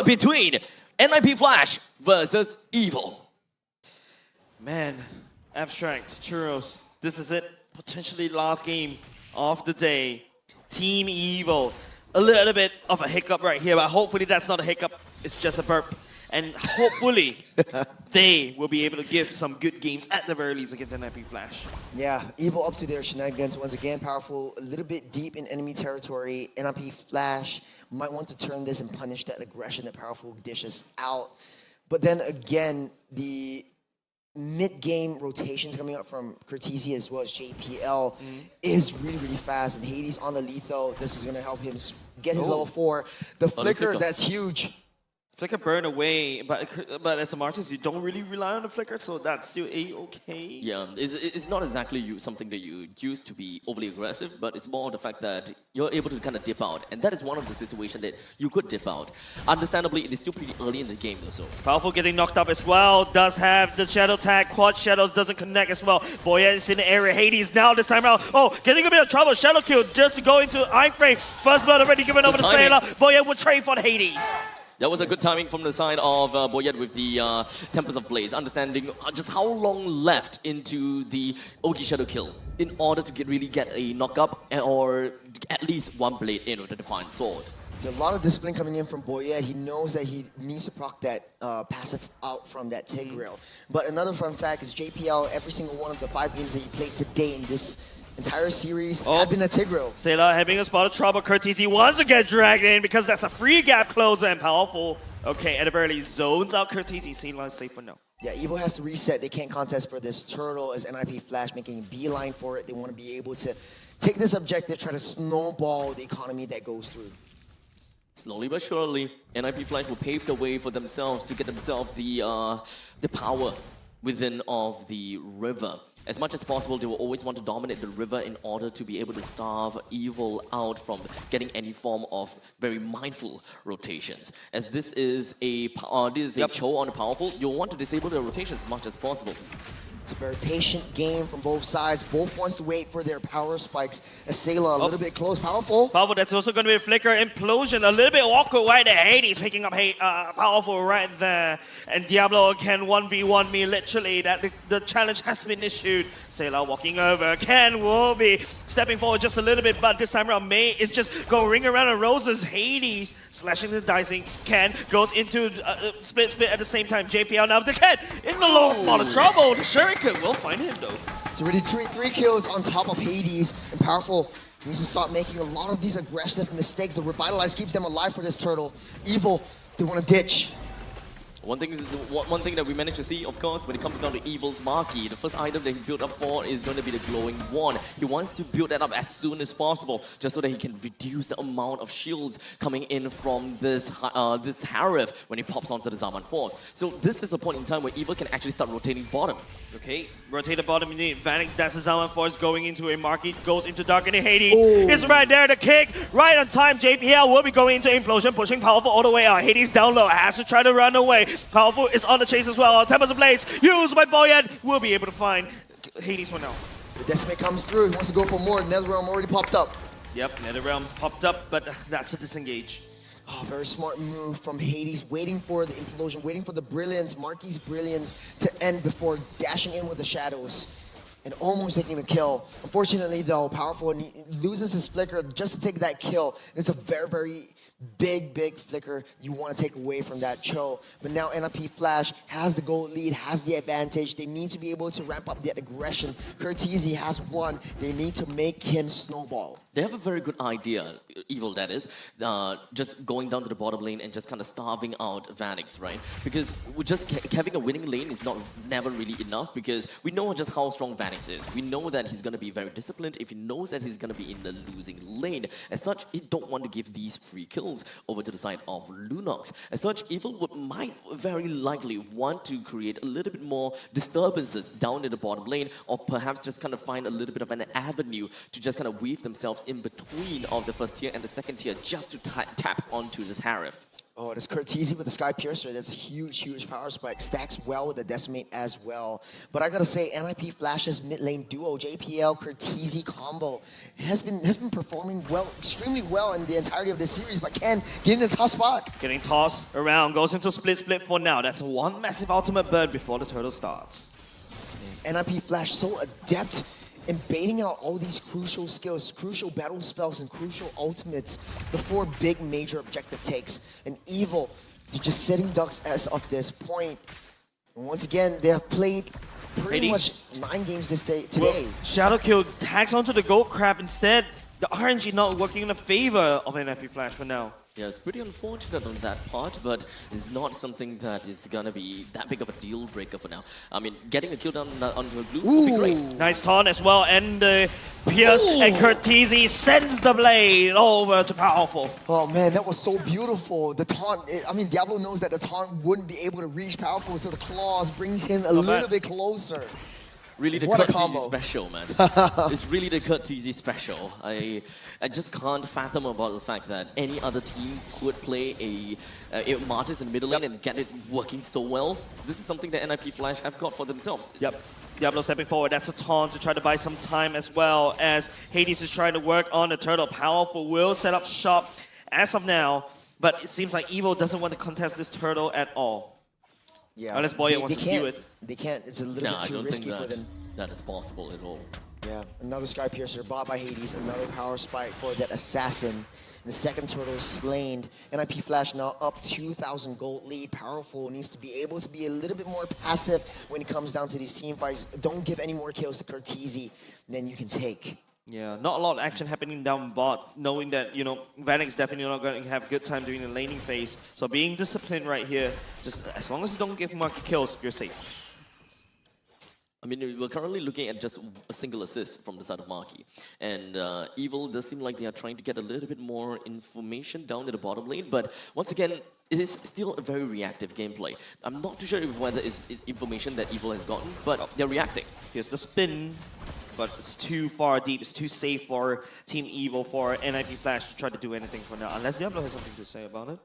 between NIP Flash versus Evil. Man, Abstract, Churros, this is it. Potentially last game of the day. Team Evil. A little bit of a hiccup right here, but hopefully that's not a hiccup. It's just a burp. And hopefully they will be able to give some good games at the very least against NIP Flash. Yeah, Evil up to their shenanigans once again. Powerful, a little bit deep in enemy territory. NIP Flash might want to turn this and punish that aggression that Powerful dishes out. But then again, the mid-game rotations coming up from Cortese as well as JPL is really, really fast. And Hades on the lethal. This is going to help him get his level 4. The flicker, that's huge. Flicker burn away, but as a Martis, you don't really rely on the flicker, so that's still a-okay. Yeah, it's not exactly something that you use to be overly aggressive, but it's more the fact that you're able to kind of dip out, and that is one of the situations that you could dip out. Understandably, it is still pretty early in the game, though. So Powerful getting knocked up as well. Does have the shadow tag. Quad shadows doesn't connect as well. Boyet is in the area. Hades now this time around. Oh, getting a bit of trouble. Shadow kill just to go into iframe. First blood already given over to Sailor. Boyet will trade for the Hades. that was a good timing from the side of Boyet with the Tempest of Blaze, understanding just how long left into the Ogi Shadow kill in order to really get a knock-up or at least one blade in with a Defiant Sword. There's a lot of discipline coming in from Boyet. He knows that he needs to proc that passive out from that Tigreal. But another fun fact is JPL, every single one of the 5 games that he played today in this entire series have been a Tigreal. Sailor having a spot of trouble. Curtisi wants to get dragged in because that's a free gap closer and Powerful. Okay, at the very least, zones out Curtisi. Sailor is safe for now. Yeah, Evil has to reset. They can't contest for this turtle as NIP Flash making a beeline for it. They want to be able to take this objective, try to snowball the economy that goes through. Slowly but surely, NIP Flash will pave the way for themselves to get themselves the power within of the river. As much as possible, they will always want to dominate the river in order to be able to starve Evil out from getting any form of very mindful rotations. As this is a Cho on the Powerful, you'll want to disable the rotations as much as possible. It's a very patient game from both sides. Both wants to wait for their power spikes. As Sailor a little bit close. Powerful. Powerful, that's also going to be a Flicker Implosion. A little bit awkward right there. Hades picking up Powerful right there. And Diablo can 1v1 me literally. That the challenge has been issued. Sailor walking over. Ken will be stepping forward just a little bit, but this time around May is just going ring around the roses. Hades slashing the dicing. Ken goes into split at the same time. JPL now the Ken in the long lot of trouble. The Shuriken will find him though. It's already 3 kills on top of Hades, and Powerful needs to start making a lot of these aggressive mistakes. The Revitalize keeps them alive for this turtle. Evil, they want to ditch. One thing that we managed to see, of course, when it comes down to Evil's Marquee, the first item that he built up for is going to be the glowing wand. He wants to build that up as soon as possible, just so that he can reduce the amount of shields coming in from this Harif when he pops onto the Zaman Force. So this is the point in time where Evil can actually start rotating bottom. Okay, rotate the bottom indeed. Vanix, that's the Zaman Force going into a Marquee, goes into Darkening Hades. It's right there, the kick, right on time. JPL will be going into Implosion, pushing Powerful all the way out. Hades down low, has to try to run away. Powerful is on the chase as well. Tempest of Blades used by Boyet will be able to find Hades for now. The Decimate comes through. He wants to go for more. Netherrealm already popped up. Yep, Netherrealm popped up, but that's a disengage. Oh, very smart move from Hades, waiting for the Implosion, waiting for the Brilliance, Marquis Brilliance to end before dashing in with the Shadows and almost taking a kill. Unfortunately, though, Powerful loses his Flicker just to take that kill. It's a very, very big Flicker you want to take away from that Cho. But now NIP Flash has the gold lead, has the advantage. They need to be able to ramp up that aggression. Curtisi has won. They need to make him snowball. They have a very good idea, Evil that is, just going down to the bottom lane and just kind of starving out Vanix, right? Because just having a winning lane is never really enough, because we know just how strong Vanix is. We know that he's going to be very disciplined if he knows that he's going to be in the losing lane. As such, he don't want to give these free kills over to the side of Lunox. As such, Evil might very likely want to create a little bit more disturbances down in the bottom lane, or perhaps just kind of find a little bit of an avenue to just kind of weave themselves in between of the first tier and the second tier just to tap onto this Harif. Oh, this Curtisi with the Sky Piercer, that's a huge power spike. Stacks well with the Decimate as well. But I gotta say, NIP Flash's mid lane duo, JPL Curtisi combo, has been performing well, extremely well in the entirety of this series. But Ken getting in a tough spot. Getting tossed around, goes into split for now. That's one massive ultimate burn before the turtle starts. NIP Flash so adept in baiting out all these crucial skills, crucial battle spells, and crucial ultimates before big major objective takes. And Evil, they're just setting ducks as of this point. And once again, they have played pretty much 9 games today. Well, Shadow Kill tags onto the Gold Crab instead. The RNG not working in the favor of NIP Flash for now. Yeah, it's pretty unfortunate on that part, but it's not something that is gonna be that big of a deal breaker for now. I mean, getting a kill down onto a blue would be great. Nice taunt as well, and Pierce and Curtizi sends the blade over to Powerful. Oh man, that was so beautiful. The taunt, I mean, Diablo knows that the taunt wouldn't be able to reach Powerful, so the claws brings him a little bit closer. Really the Curtizi special, man. It's really the Curtizi special. I just can't fathom about the fact that any other team could play a Martis in the middle lane and get it working so well. This is something that NIP Flash have got for themselves. Yep. Diablo stepping forward. That's a taunt to try to buy some time as well as Hades is trying to work on the turtle. Powerful will set up shop as of now, but it seems like Evo doesn't want to contest this turtle at all. Yeah, unless Boya wants to skew it. They can't. It's a little bit too risky for them. That is possible at all. Yeah, another Sky Piercer bought by Hades, another power spike for that assassin. The second turtle slain. NIP Flash now up 2,000 gold lead. Powerful needs to be able to be a little bit more passive when it comes down to these team fights. Don't give any more kills to Curtizi than you can take. Yeah, not a lot of action happening down bot, knowing that, you know, Vanek's definitely not going to have good time during the laning phase. So being disciplined right here, just as long as you don't give Marky kills, you're safe. I mean, we're currently looking at just a single assist from the side of Marky. And Evil does seem like they are trying to get a little bit more information down to the bottom lane. But once again, it is still a very reactive gameplay. I'm not too sure whether it's information that Evil has gotten, but they're reacting. Here's the spin, but it's too far deep. It's too safe for Team Evil, for NIP Flash to try to do anything for now. Unless Diablo has something to say about it.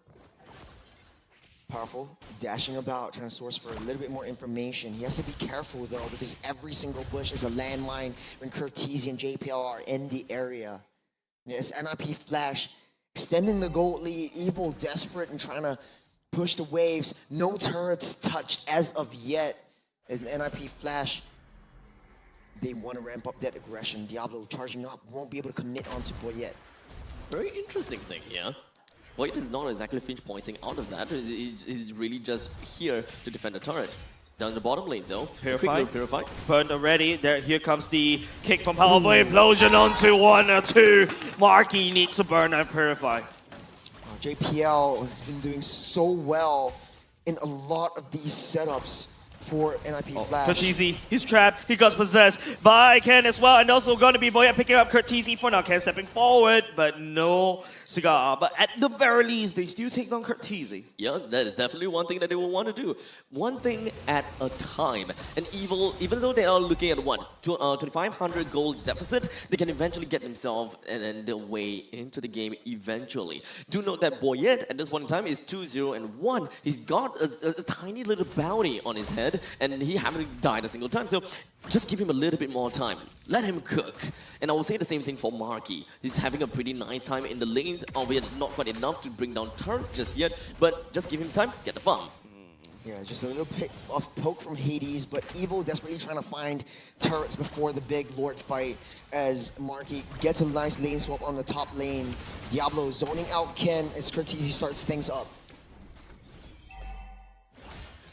Powerful, dashing about, trying to source for a little bit more information. He has to be careful though, because every single bush is a landmine when Curtizi and JPL are in the area. Yes, NIP Flash extending the gold lead. Evil desperate and trying to push the waves. No turrets touched as of yet. And NIP Flash, they want to ramp up that aggression. Diablo charging up, won't be able to commit onto Boyet. Very interesting thing here. Void is not exactly Finch pointing out of that. He's really just here to defend the turret. Down the bottom lane though. Purify. Burned already. Here comes the kick from Powerful. Implosion onto 1 or 2. Marky needs to burn and Purify. JPL has been doing so well in a lot of these setups for NIP Flash. Curtizi, he's trapped, he got possessed by Ken as well, and also going to be Boya picking up Curtizi for now. Ken stepping forward, but no cigar. But at the very least, they still take down Curtizi. Yeah, that is definitely one thing that they will want to do. One thing at a time. And Evil, even though they are looking at what, 2,500 gold deficit, they can eventually get themselves and their way into the game eventually. Do note that Boyet at this point in time is 2-0-1. He's got a tiny little bounty on his head, and he haven't died a single time. So just give him a little bit more time. Let him cook. And I will say the same thing for Marky. He's having a pretty nice time in the lanes, albeit not quite enough to bring down turrets just yet, but just give him time, get the farm. Yeah, just a little bit of poke from Hades, but Evil desperately trying to find turrets before the big Lord fight as Marky gets a nice lane swap on the top lane. Diablo zoning out Ken as Curtizi starts things up.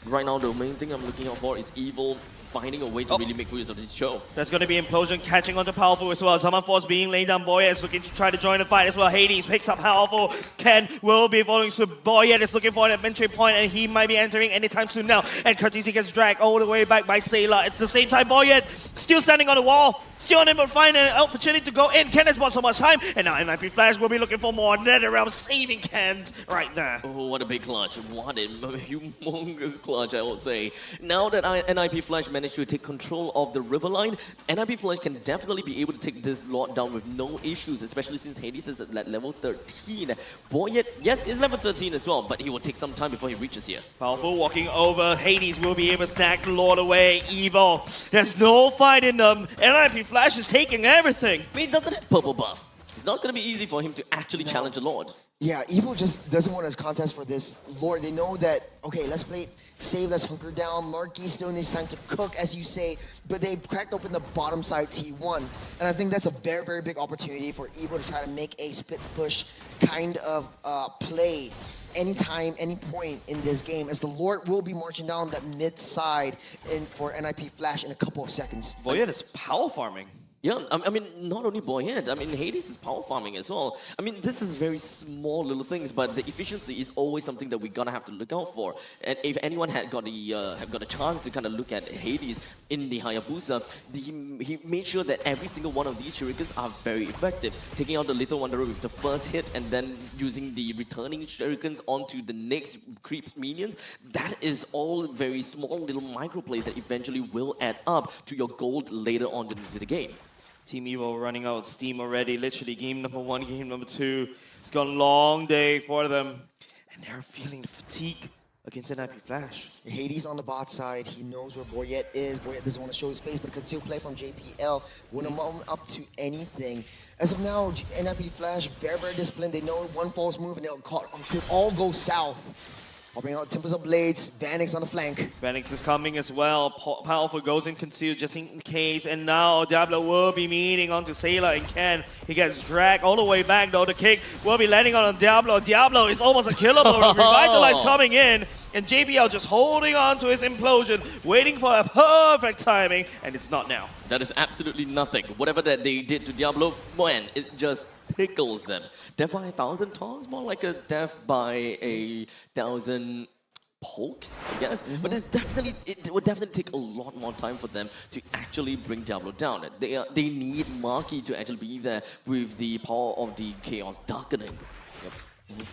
Right now, the main thing I'm looking out for is Evil finding a way to really make use of this show. There's going to be Implosion catching on to Powerful as well. Summon Force being laid down. Boyet is looking to try to join the fight as well. Hades picks up Powerful. Ken will be following suit. Boyet is looking for an entry point, and he might be entering anytime soon now. And Curtizi gets dragged all the way back by Sailor. At the same time, Boyet still standing on the wall. Still unable to find an opportunity to go in. Ken has bought so much time, and now NIP Flash will be looking for more NetherRealm, saving Ken right there. Oh, what a big clutch. What a humongous clutch, I would say. Now that NIP Flash managed to take control of the river line, NIP Flash can definitely be able to take this lot down with no issues, especially since Hades is at level 13. Boyet, yes, is level 13 as well, but he will take some time before he reaches here. Powerful walking over. Hades will be able to snag the Lord away. Evil. There's no fight in them. NIP Flash is taking everything. I mean, he doesn't have purple buff. It's not going to be easy for him to actually challenge the Lord. Yeah, Evil just doesn't want a contest for this Lord. They know that, okay, let's play save, let's hunker down. Marky still needs time to cook, as you say, but they cracked open the bottom side T1. And I think that's a very, very big opportunity for Evil to try to make a split push kind of play anytime, any point in this game, as the Lord will be marching down that mid side for NIP Flash in a couple of seconds. Boyet is power farming. Yeah, I mean, not only Boyet, I mean, Hades is power farming as well. I mean, this is very small little things, but the efficiency is always something that we're gonna have to look out for. And if anyone had got a chance to kind of look at Hades in the Hayabusa, he made sure that every single one of these shurikens are very effective. Taking out the Little Wanderer with the first hit and then using the returning shurikens onto the next creep minions, that is all very small little micro plays that eventually will add up to your gold later on into the game. Team Evo running out of steam already. Literally, game number 1, game number 2. It's got a long day for them. And they're feeling the fatigue against NIP Flash. Hades on the bot side. He knows where Boyet is. Boyet doesn't want to show his face, but could still play from JPL. Wouldn't amount up to anything. As of now, NIP Flash, very, very disciplined. They know one false move and could all go south. Popping out Tempest of Blades, Vanix on the flank. Vanix is coming as well. Powerful goes in concealed just in case. And now Diablo will be meeting onto Sailor and Ken. He gets dragged all the way back though. The kick will be landing on Diablo. Diablo is almost unkillable. Revitalize coming in. And JBL just holding on to his implosion, waiting for a perfect timing. And it's not now. That is absolutely nothing. Whatever that they did to Diablo, man, it just tickles them. Death by 1,000 taunts, more like a death by 1,000 pokes, I guess. But it would definitely take a lot more time for them to actually bring Diablo down. They need Marky to actually be there with the power of the Chaos Darkening. Yep.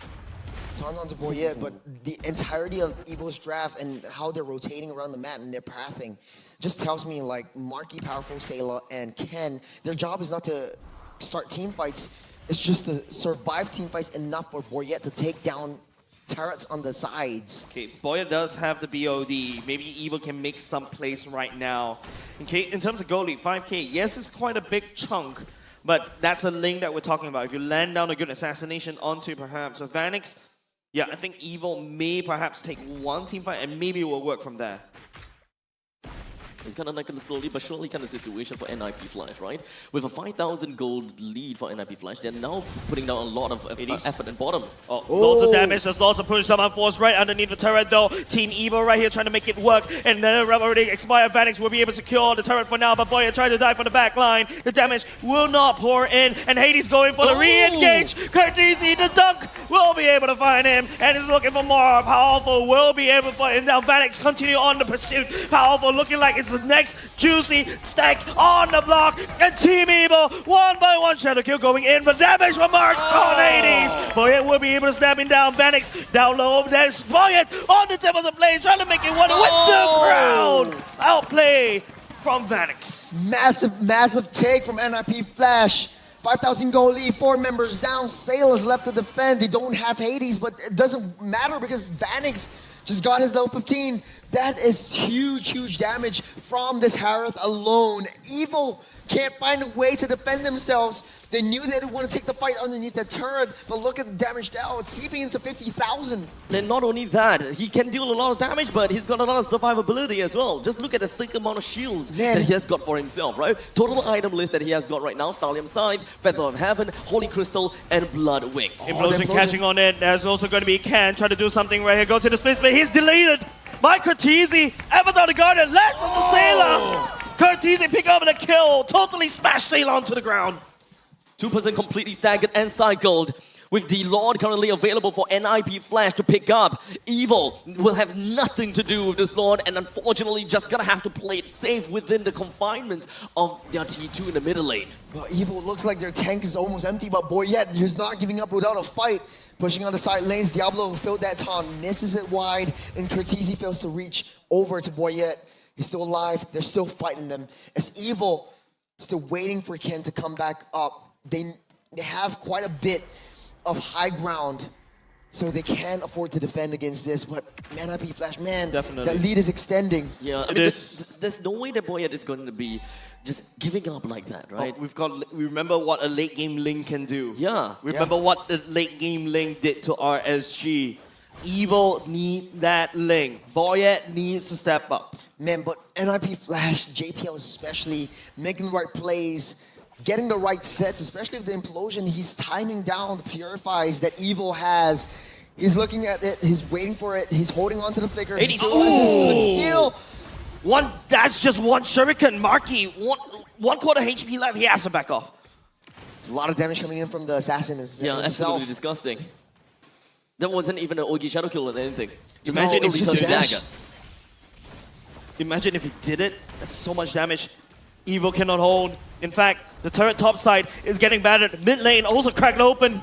Tons onto Boyet, but the entirety of Evo's draft and how they're rotating around the map and their pathing just tells me like Marky, Powerful, Sayla, and Ken, their job is not to start team fights, it's just to survive team fights enough for Boyet to take down turrets on the sides. Okay, Boyet does have the BOD. Maybe Evo can make some plays right now. Okay, in terms of gold lead, 5K, yes, it's quite a big chunk, but that's a link that we're talking about. If you land down a good assassination onto perhaps with Vanix, yeah, I think Evo may perhaps take one team fight and maybe it will work from there. It's kind of like a slowly but surely kind of situation for NIP Flash, right? With a 5,000 gold lead for NIP Flash, they're now putting down a lot of effort in bottom. Lots of damage, there's lots of push, someone force right underneath the turret though. Team Evo right here trying to make it work, and then already expired Vanix will be able to secure the turret for now, but Boyet trying to dive from the back line. The damage will not pour in, and Hades going for the re-engage. Courtesy, the dunk will be able to find him, and is looking for more. Powerful will be able to find him. Now Vanix continue on the pursuit. Powerful looking like it's the next juicy stack on the block, and Team Evo, one by one, shadow kill going in, but damage from Mark on Hades. Boyet will be able to snap him down. Vanix down low, there's Boyet on the tip of the blade, trying to make it one with the crown. Outplay from Vanix. Massive take from NIP Flash. 5,000 gold lead, 4 members down. Sail is left to defend. They don't have Hades, but it doesn't matter because Vanix just got his level 15. That is huge damage from this Harith alone. Evo can't find a way to defend themselves. They knew they didn't want to take the fight underneath the turret, but look at the damage now. It's seeping into 50,000. And not only that, he can deal a lot of damage, but he's got a lot of survivability as well. Just look at the thick amount of shields that he has got for himself, right? Total item list that he has got right now: Stallion Scythe, Feather of Heaven, Holy Crystal, and Blood Wings. Implosion catching on it. There's also going to be Ken trying to do something right here. Go to the space, but he's deleted by Cortese. Avatar the Guardian lands onto Sailor. Cortese pick up the kill. Totally smash Sailor onto the ground. 2% completely staggered and cycled. With the Lord currently available for NIP Flash to pick up, Evil will have nothing to do with this Lord, and unfortunately just gonna have to play it safe within the confinements of their T2 in the middle lane. Well, Evil looks like their tank is almost empty, but Boyet is not giving up without a fight. Pushing on the side lanes, Diablo filled that taunt, misses it wide, and Cortese fails to reach over to Boyet. He's still alive, they're still fighting them. As Evil still waiting for Ken to come back up. They have quite a bit of high ground, so they can't afford to defend against this. But man, NIP Flash, man, definitely that lead is extending. Yeah, I mean, there's no way that Boyet is going to be just giving up like that, right? We remember what a late game Link can do. Yeah. Remember what the late game Link did to our SG. Evil need that Link. Boyet needs to step up. Man, but NIP Flash, JPL especially, making the right plays, getting the right sets, especially with the implosion. He's timing down the purifies that Evil has. He's looking at it, he's waiting for it, he's holding on to the flicker. He's still That's just one shuriken. Marky, 1/4 HP left. He has to back off. It's a lot of damage coming in from the assassin. Yeah, absolutely disgusting. That wasn't even an Ogi Shadow Kill or anything. Imagine if he just did dagger. Imagine if he did it. That's so much damage. Evo cannot hold. In fact, the turret top side is getting battered. Mid lane also cracked open.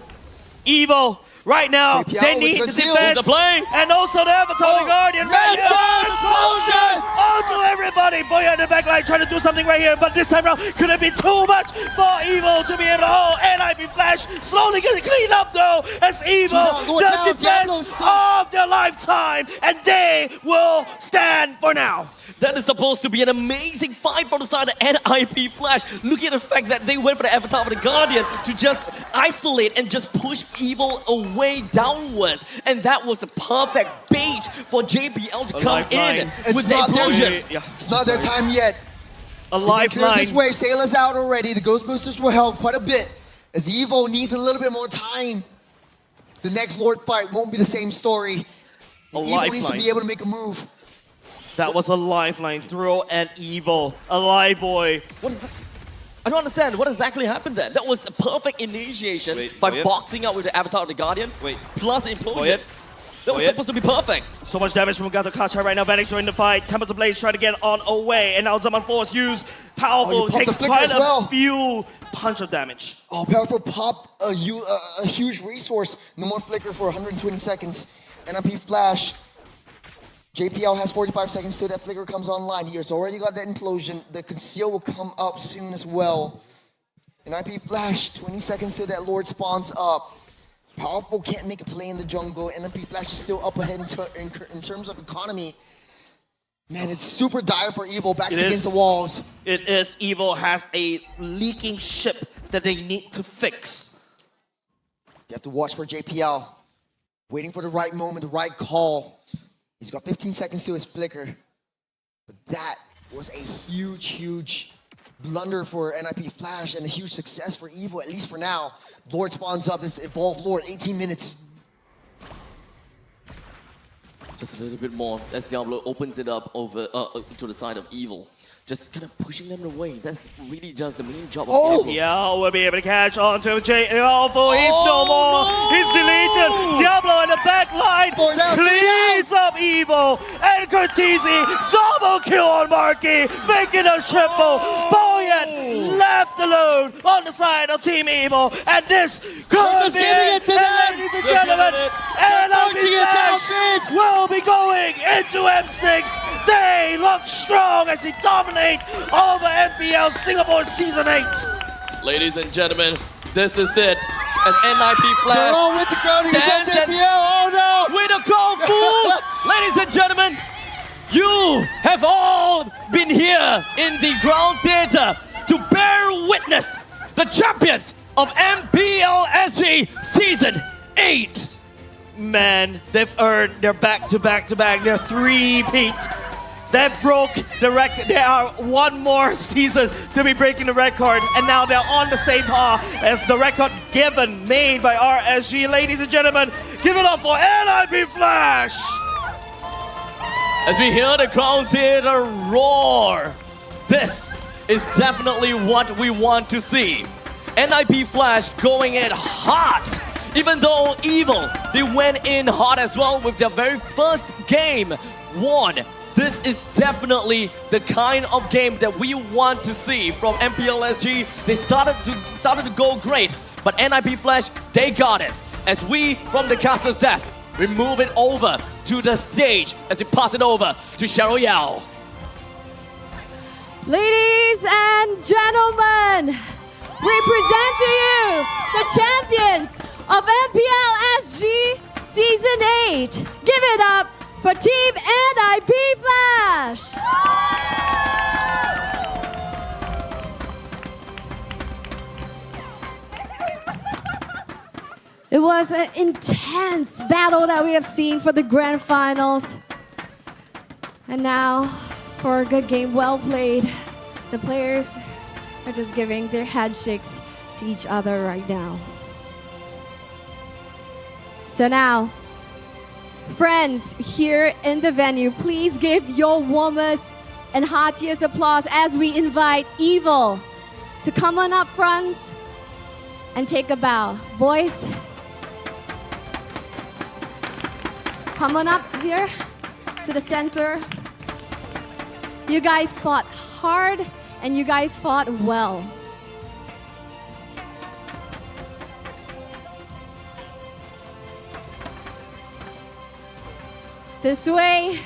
Evo, right now, JPL they need the with conceal. defense. The play. And also the Avatar Guardian. Right Massive explosion! Oh, to everybody. Boya in the back line trying to do something right here. But this time around, could it be too much for Evo to be able to hold? NIP Flash slowly getting cleaned up though. As Evo, the defense of their lifetime. And they will stand for now. That is supposed to be an amazing fight from the side of NIP Flash. Look at the fact that they went for the Avatar of the Guardian to just isolate and just push Evil away downwards. And that was the perfect bait for JPL to come in with the explosion. It's not their time yet. A lifeline. This wave, Sailor's out already. The Ghostbusters will help quite a bit. As Evo needs a little bit more time. The next Lord fight won't be the same story. Evo needs to be able to make a move. That was a lifeline throw at Evo. A live boy. What is that? I don't understand. What exactly happened there? That was the perfect initiation by boxing out with the Avatar of the Guardian. Plus the implosion. That was supposed to be perfect. So much damage from Gato Kacha right now. Vanix joining the fight. Tempest of Blaze trying to get on away. And now Zaman Force used. Powerful takes quite a few punch of damage. Oh, Powerful popped a huge resource. No more flicker for 120 seconds. NIP Flash. JPL has 45 seconds till that flicker comes online. He has already got that implosion. The conceal will come up soon as well. NIP Flash, 20 seconds till that Lord spawns up. Powerful can't make a play in the jungle. NIP Flash is still up ahead in terms of economy. Man, it's super dire for Evo. Backs against the walls. It is. Evo has a leaking ship that they need to fix. You have to watch for JPL. Waiting for the right moment, the right call. He's got 15 seconds to his flicker. But that was a huge blunder for NIP Flash and a huge success for Evo, at least for now. Lord spawns up, this evolved Lord, 18 minutes. Just a little bit more as Diablo opens it up over to the side of Evil. Just kind of pushing them away. That's really just the main job of Evil. Yeah, we'll be able to catch on to JPL. He's no more. He's deleted. Diablo in the back line cleans up Evo. And Cortese, double kill on Marky, making a triple. Boyet left alone on the side of Team Evo. And this could be it. Ladies and gentlemen, and will be going into M6. They look strong as he dominates over MPL Singapore Season 8. Ladies and gentlemen, this is it. As NIP Flash stands with a Kung Fu. Ladies and gentlemen, you have all been here in the ground theater to bear witness the champions of MPL SG Season 8. Man, they've earned their back-to-back-to-back, their three-peats. They broke the record. They are one more season to be breaking the record, and now they're on the same par as the record made by RSG. Ladies and gentlemen, give it up for NIP Flash! As we hear the crowd theater roar, this is definitely what we want to see. NIP Flash going in hot. Even though Evil, they went in hot as well with their very first game won. This is definitely the kind of game that we want to see from MPL SG. They started to go great, but NIP Flash, they got it. As we, from the caster's desk, we move it over to the stage as we pass it over to Cheryl Yao. Ladies and gentlemen, we present to you the champions of MPL SG Season 8. Give it up for Team NIP Flash! It was an intense battle that we have seen for the grand finals. And now, for a good game, well played. The players are just giving their handshakes to each other right now. So now, friends here in the venue, please give your warmest and heartiest applause as we invite Evil to come on up front and take a bow. Boys, come on up here to the center. You guys fought hard and you guys fought well. This way.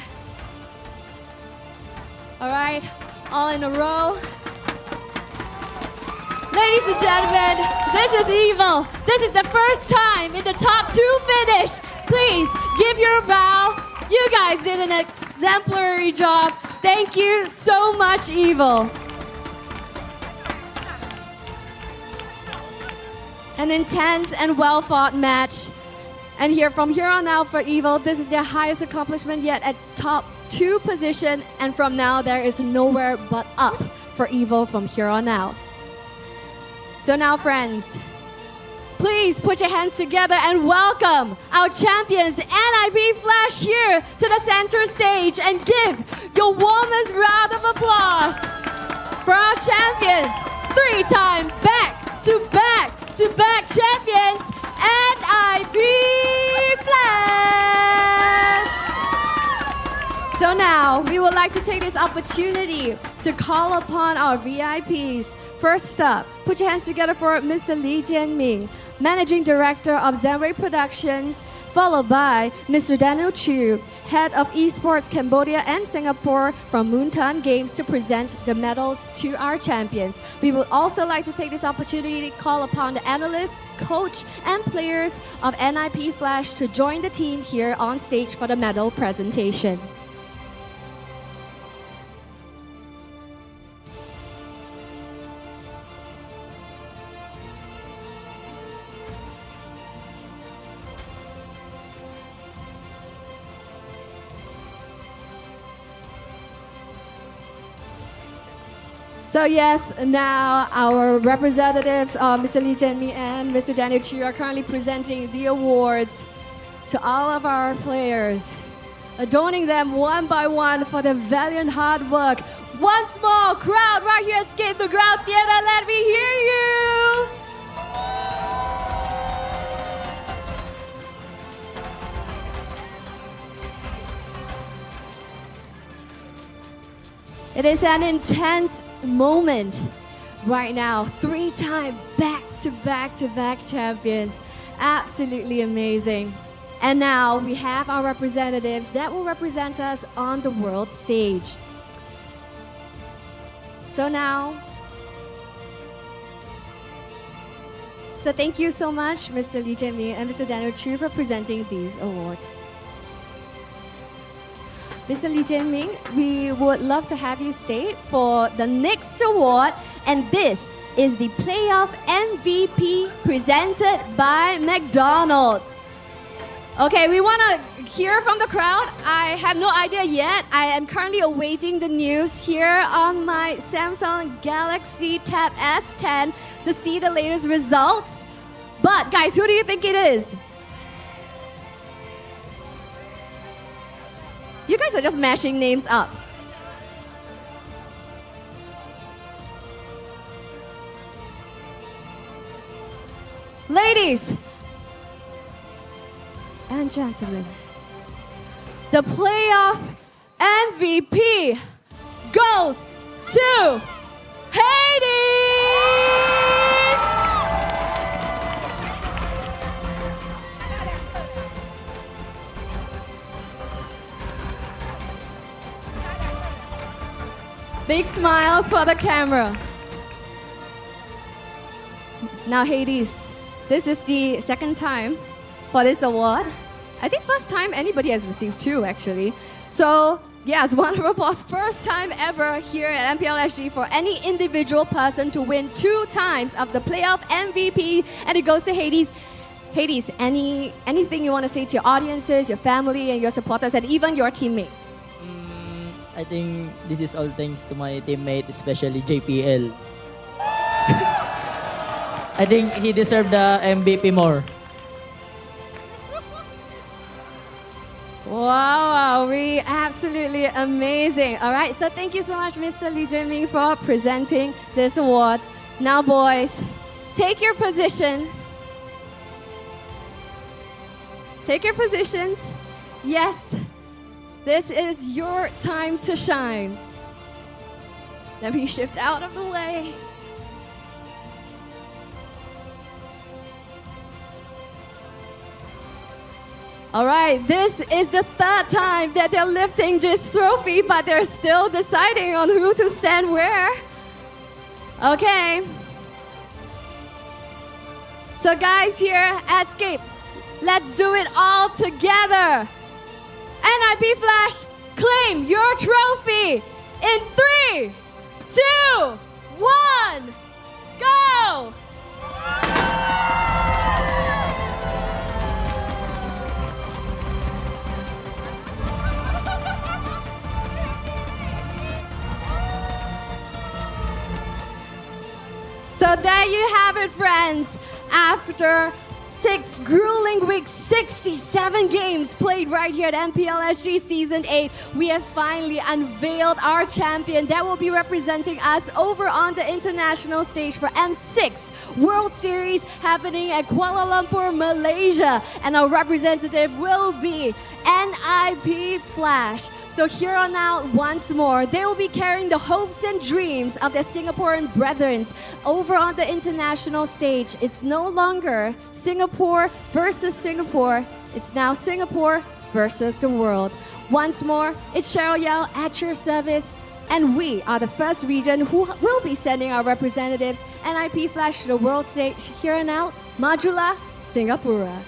All right, all in a row. Ladies and gentlemen, this is Evil. This is the first time in the top 2 finish. Please give your bow. You guys did an exemplary job. Thank you so much, Evil. An intense and well-fought match. And from here on out for Evil, this is their highest accomplishment yet at top 2 position. And from now, there is nowhere but up for Evil from here on out. So now, friends, please put your hands together and welcome our champions, NIP Flash, here to the center stage and give your warmest round of applause for our champions, 3-time back-to-back champions, NIP Flash. So now, we would like to take this opportunity to call upon our VIPs. First up, put your hands together for Mr. Lee Jianming, Managing Director of Zenway Productions, followed by Mr. Daniel Chu, Head of Esports Cambodia and Singapore from Moonton Games, to present the medals to our champions. We would also like to take this opportunity to call upon the analysts, coach, and players of NIP Flash to join the team here on stage for the medal presentation. So yes, now our representatives, Mr. Lee Jianming and Mr. Daniel Chu, are currently presenting the awards to all of our players, adorning them one by one for their valiant hard work. Once more, crowd right here at Escape the Ground Theater, let me hear you! It is an intense moment right now. 3-time back-to-back champions. Absolutely amazing. And now we have our representatives that will represent us on the world stage. So thank you so much, Mr. Lee Jianming and Mr. Daniel Chu, for presenting these awards. Mr. Lee Jianming, we would love to have you stay for the next award, and this is the Playoff MVP presented by McDonald's. Okay, we want to hear from the crowd. I have no idea yet. I am currently awaiting the news here on my Samsung Galaxy Tab S10 to see the latest results. But guys, who do you think it is? You guys are just mashing names up. Ladies and gentlemen, the playoff MVP goes to Hades! Big smiles for the camera. Now, Hades, this is the second time for this award. I think first time anybody has received 2, actually. So, yes, one of applause. First time ever here at MPL SG for any individual person to win 2 times of the playoff MVP, and it goes to Hades. Hades, anything you want to say to your audiences, your family, and your supporters, and even your teammates? I think this is all thanks to my teammate, especially JPL. I think he deserved the MVP more. Wow, wow, Xiaori, absolutely amazing. All right, so thank you so much, Mr. Lee Jae-ming, for presenting this award. Now, boys, take your position. Take your positions. Yes, this is your time to shine. Let me shift out of the way. All right, this is the third time that they're lifting this trophy, but they're still deciding on who to stand where. Okay. So guys here at Scape, let's do it all together. NIP Flash, claim your trophy in 3, 2, 1, go! So there you have it, friends. After 6 grueling weeks, 67 games played right here at MPL SG Season 8, we have finally unveiled our champion that will be representing us over on the international stage for M6 World Series happening at Kuala Lumpur, Malaysia. And our representative will be NIP Flash. So here on out, once more, they will be carrying the hopes and dreams of their Singaporean brethren over on the international stage. It's no longer Singapore versus Singapore. It's now Singapore versus the world. Once more, it's Cheryl Yao at your service. And we are the first region who will be sending our representatives NIP Flash to the world stage. Here on out, Majula, Singapura.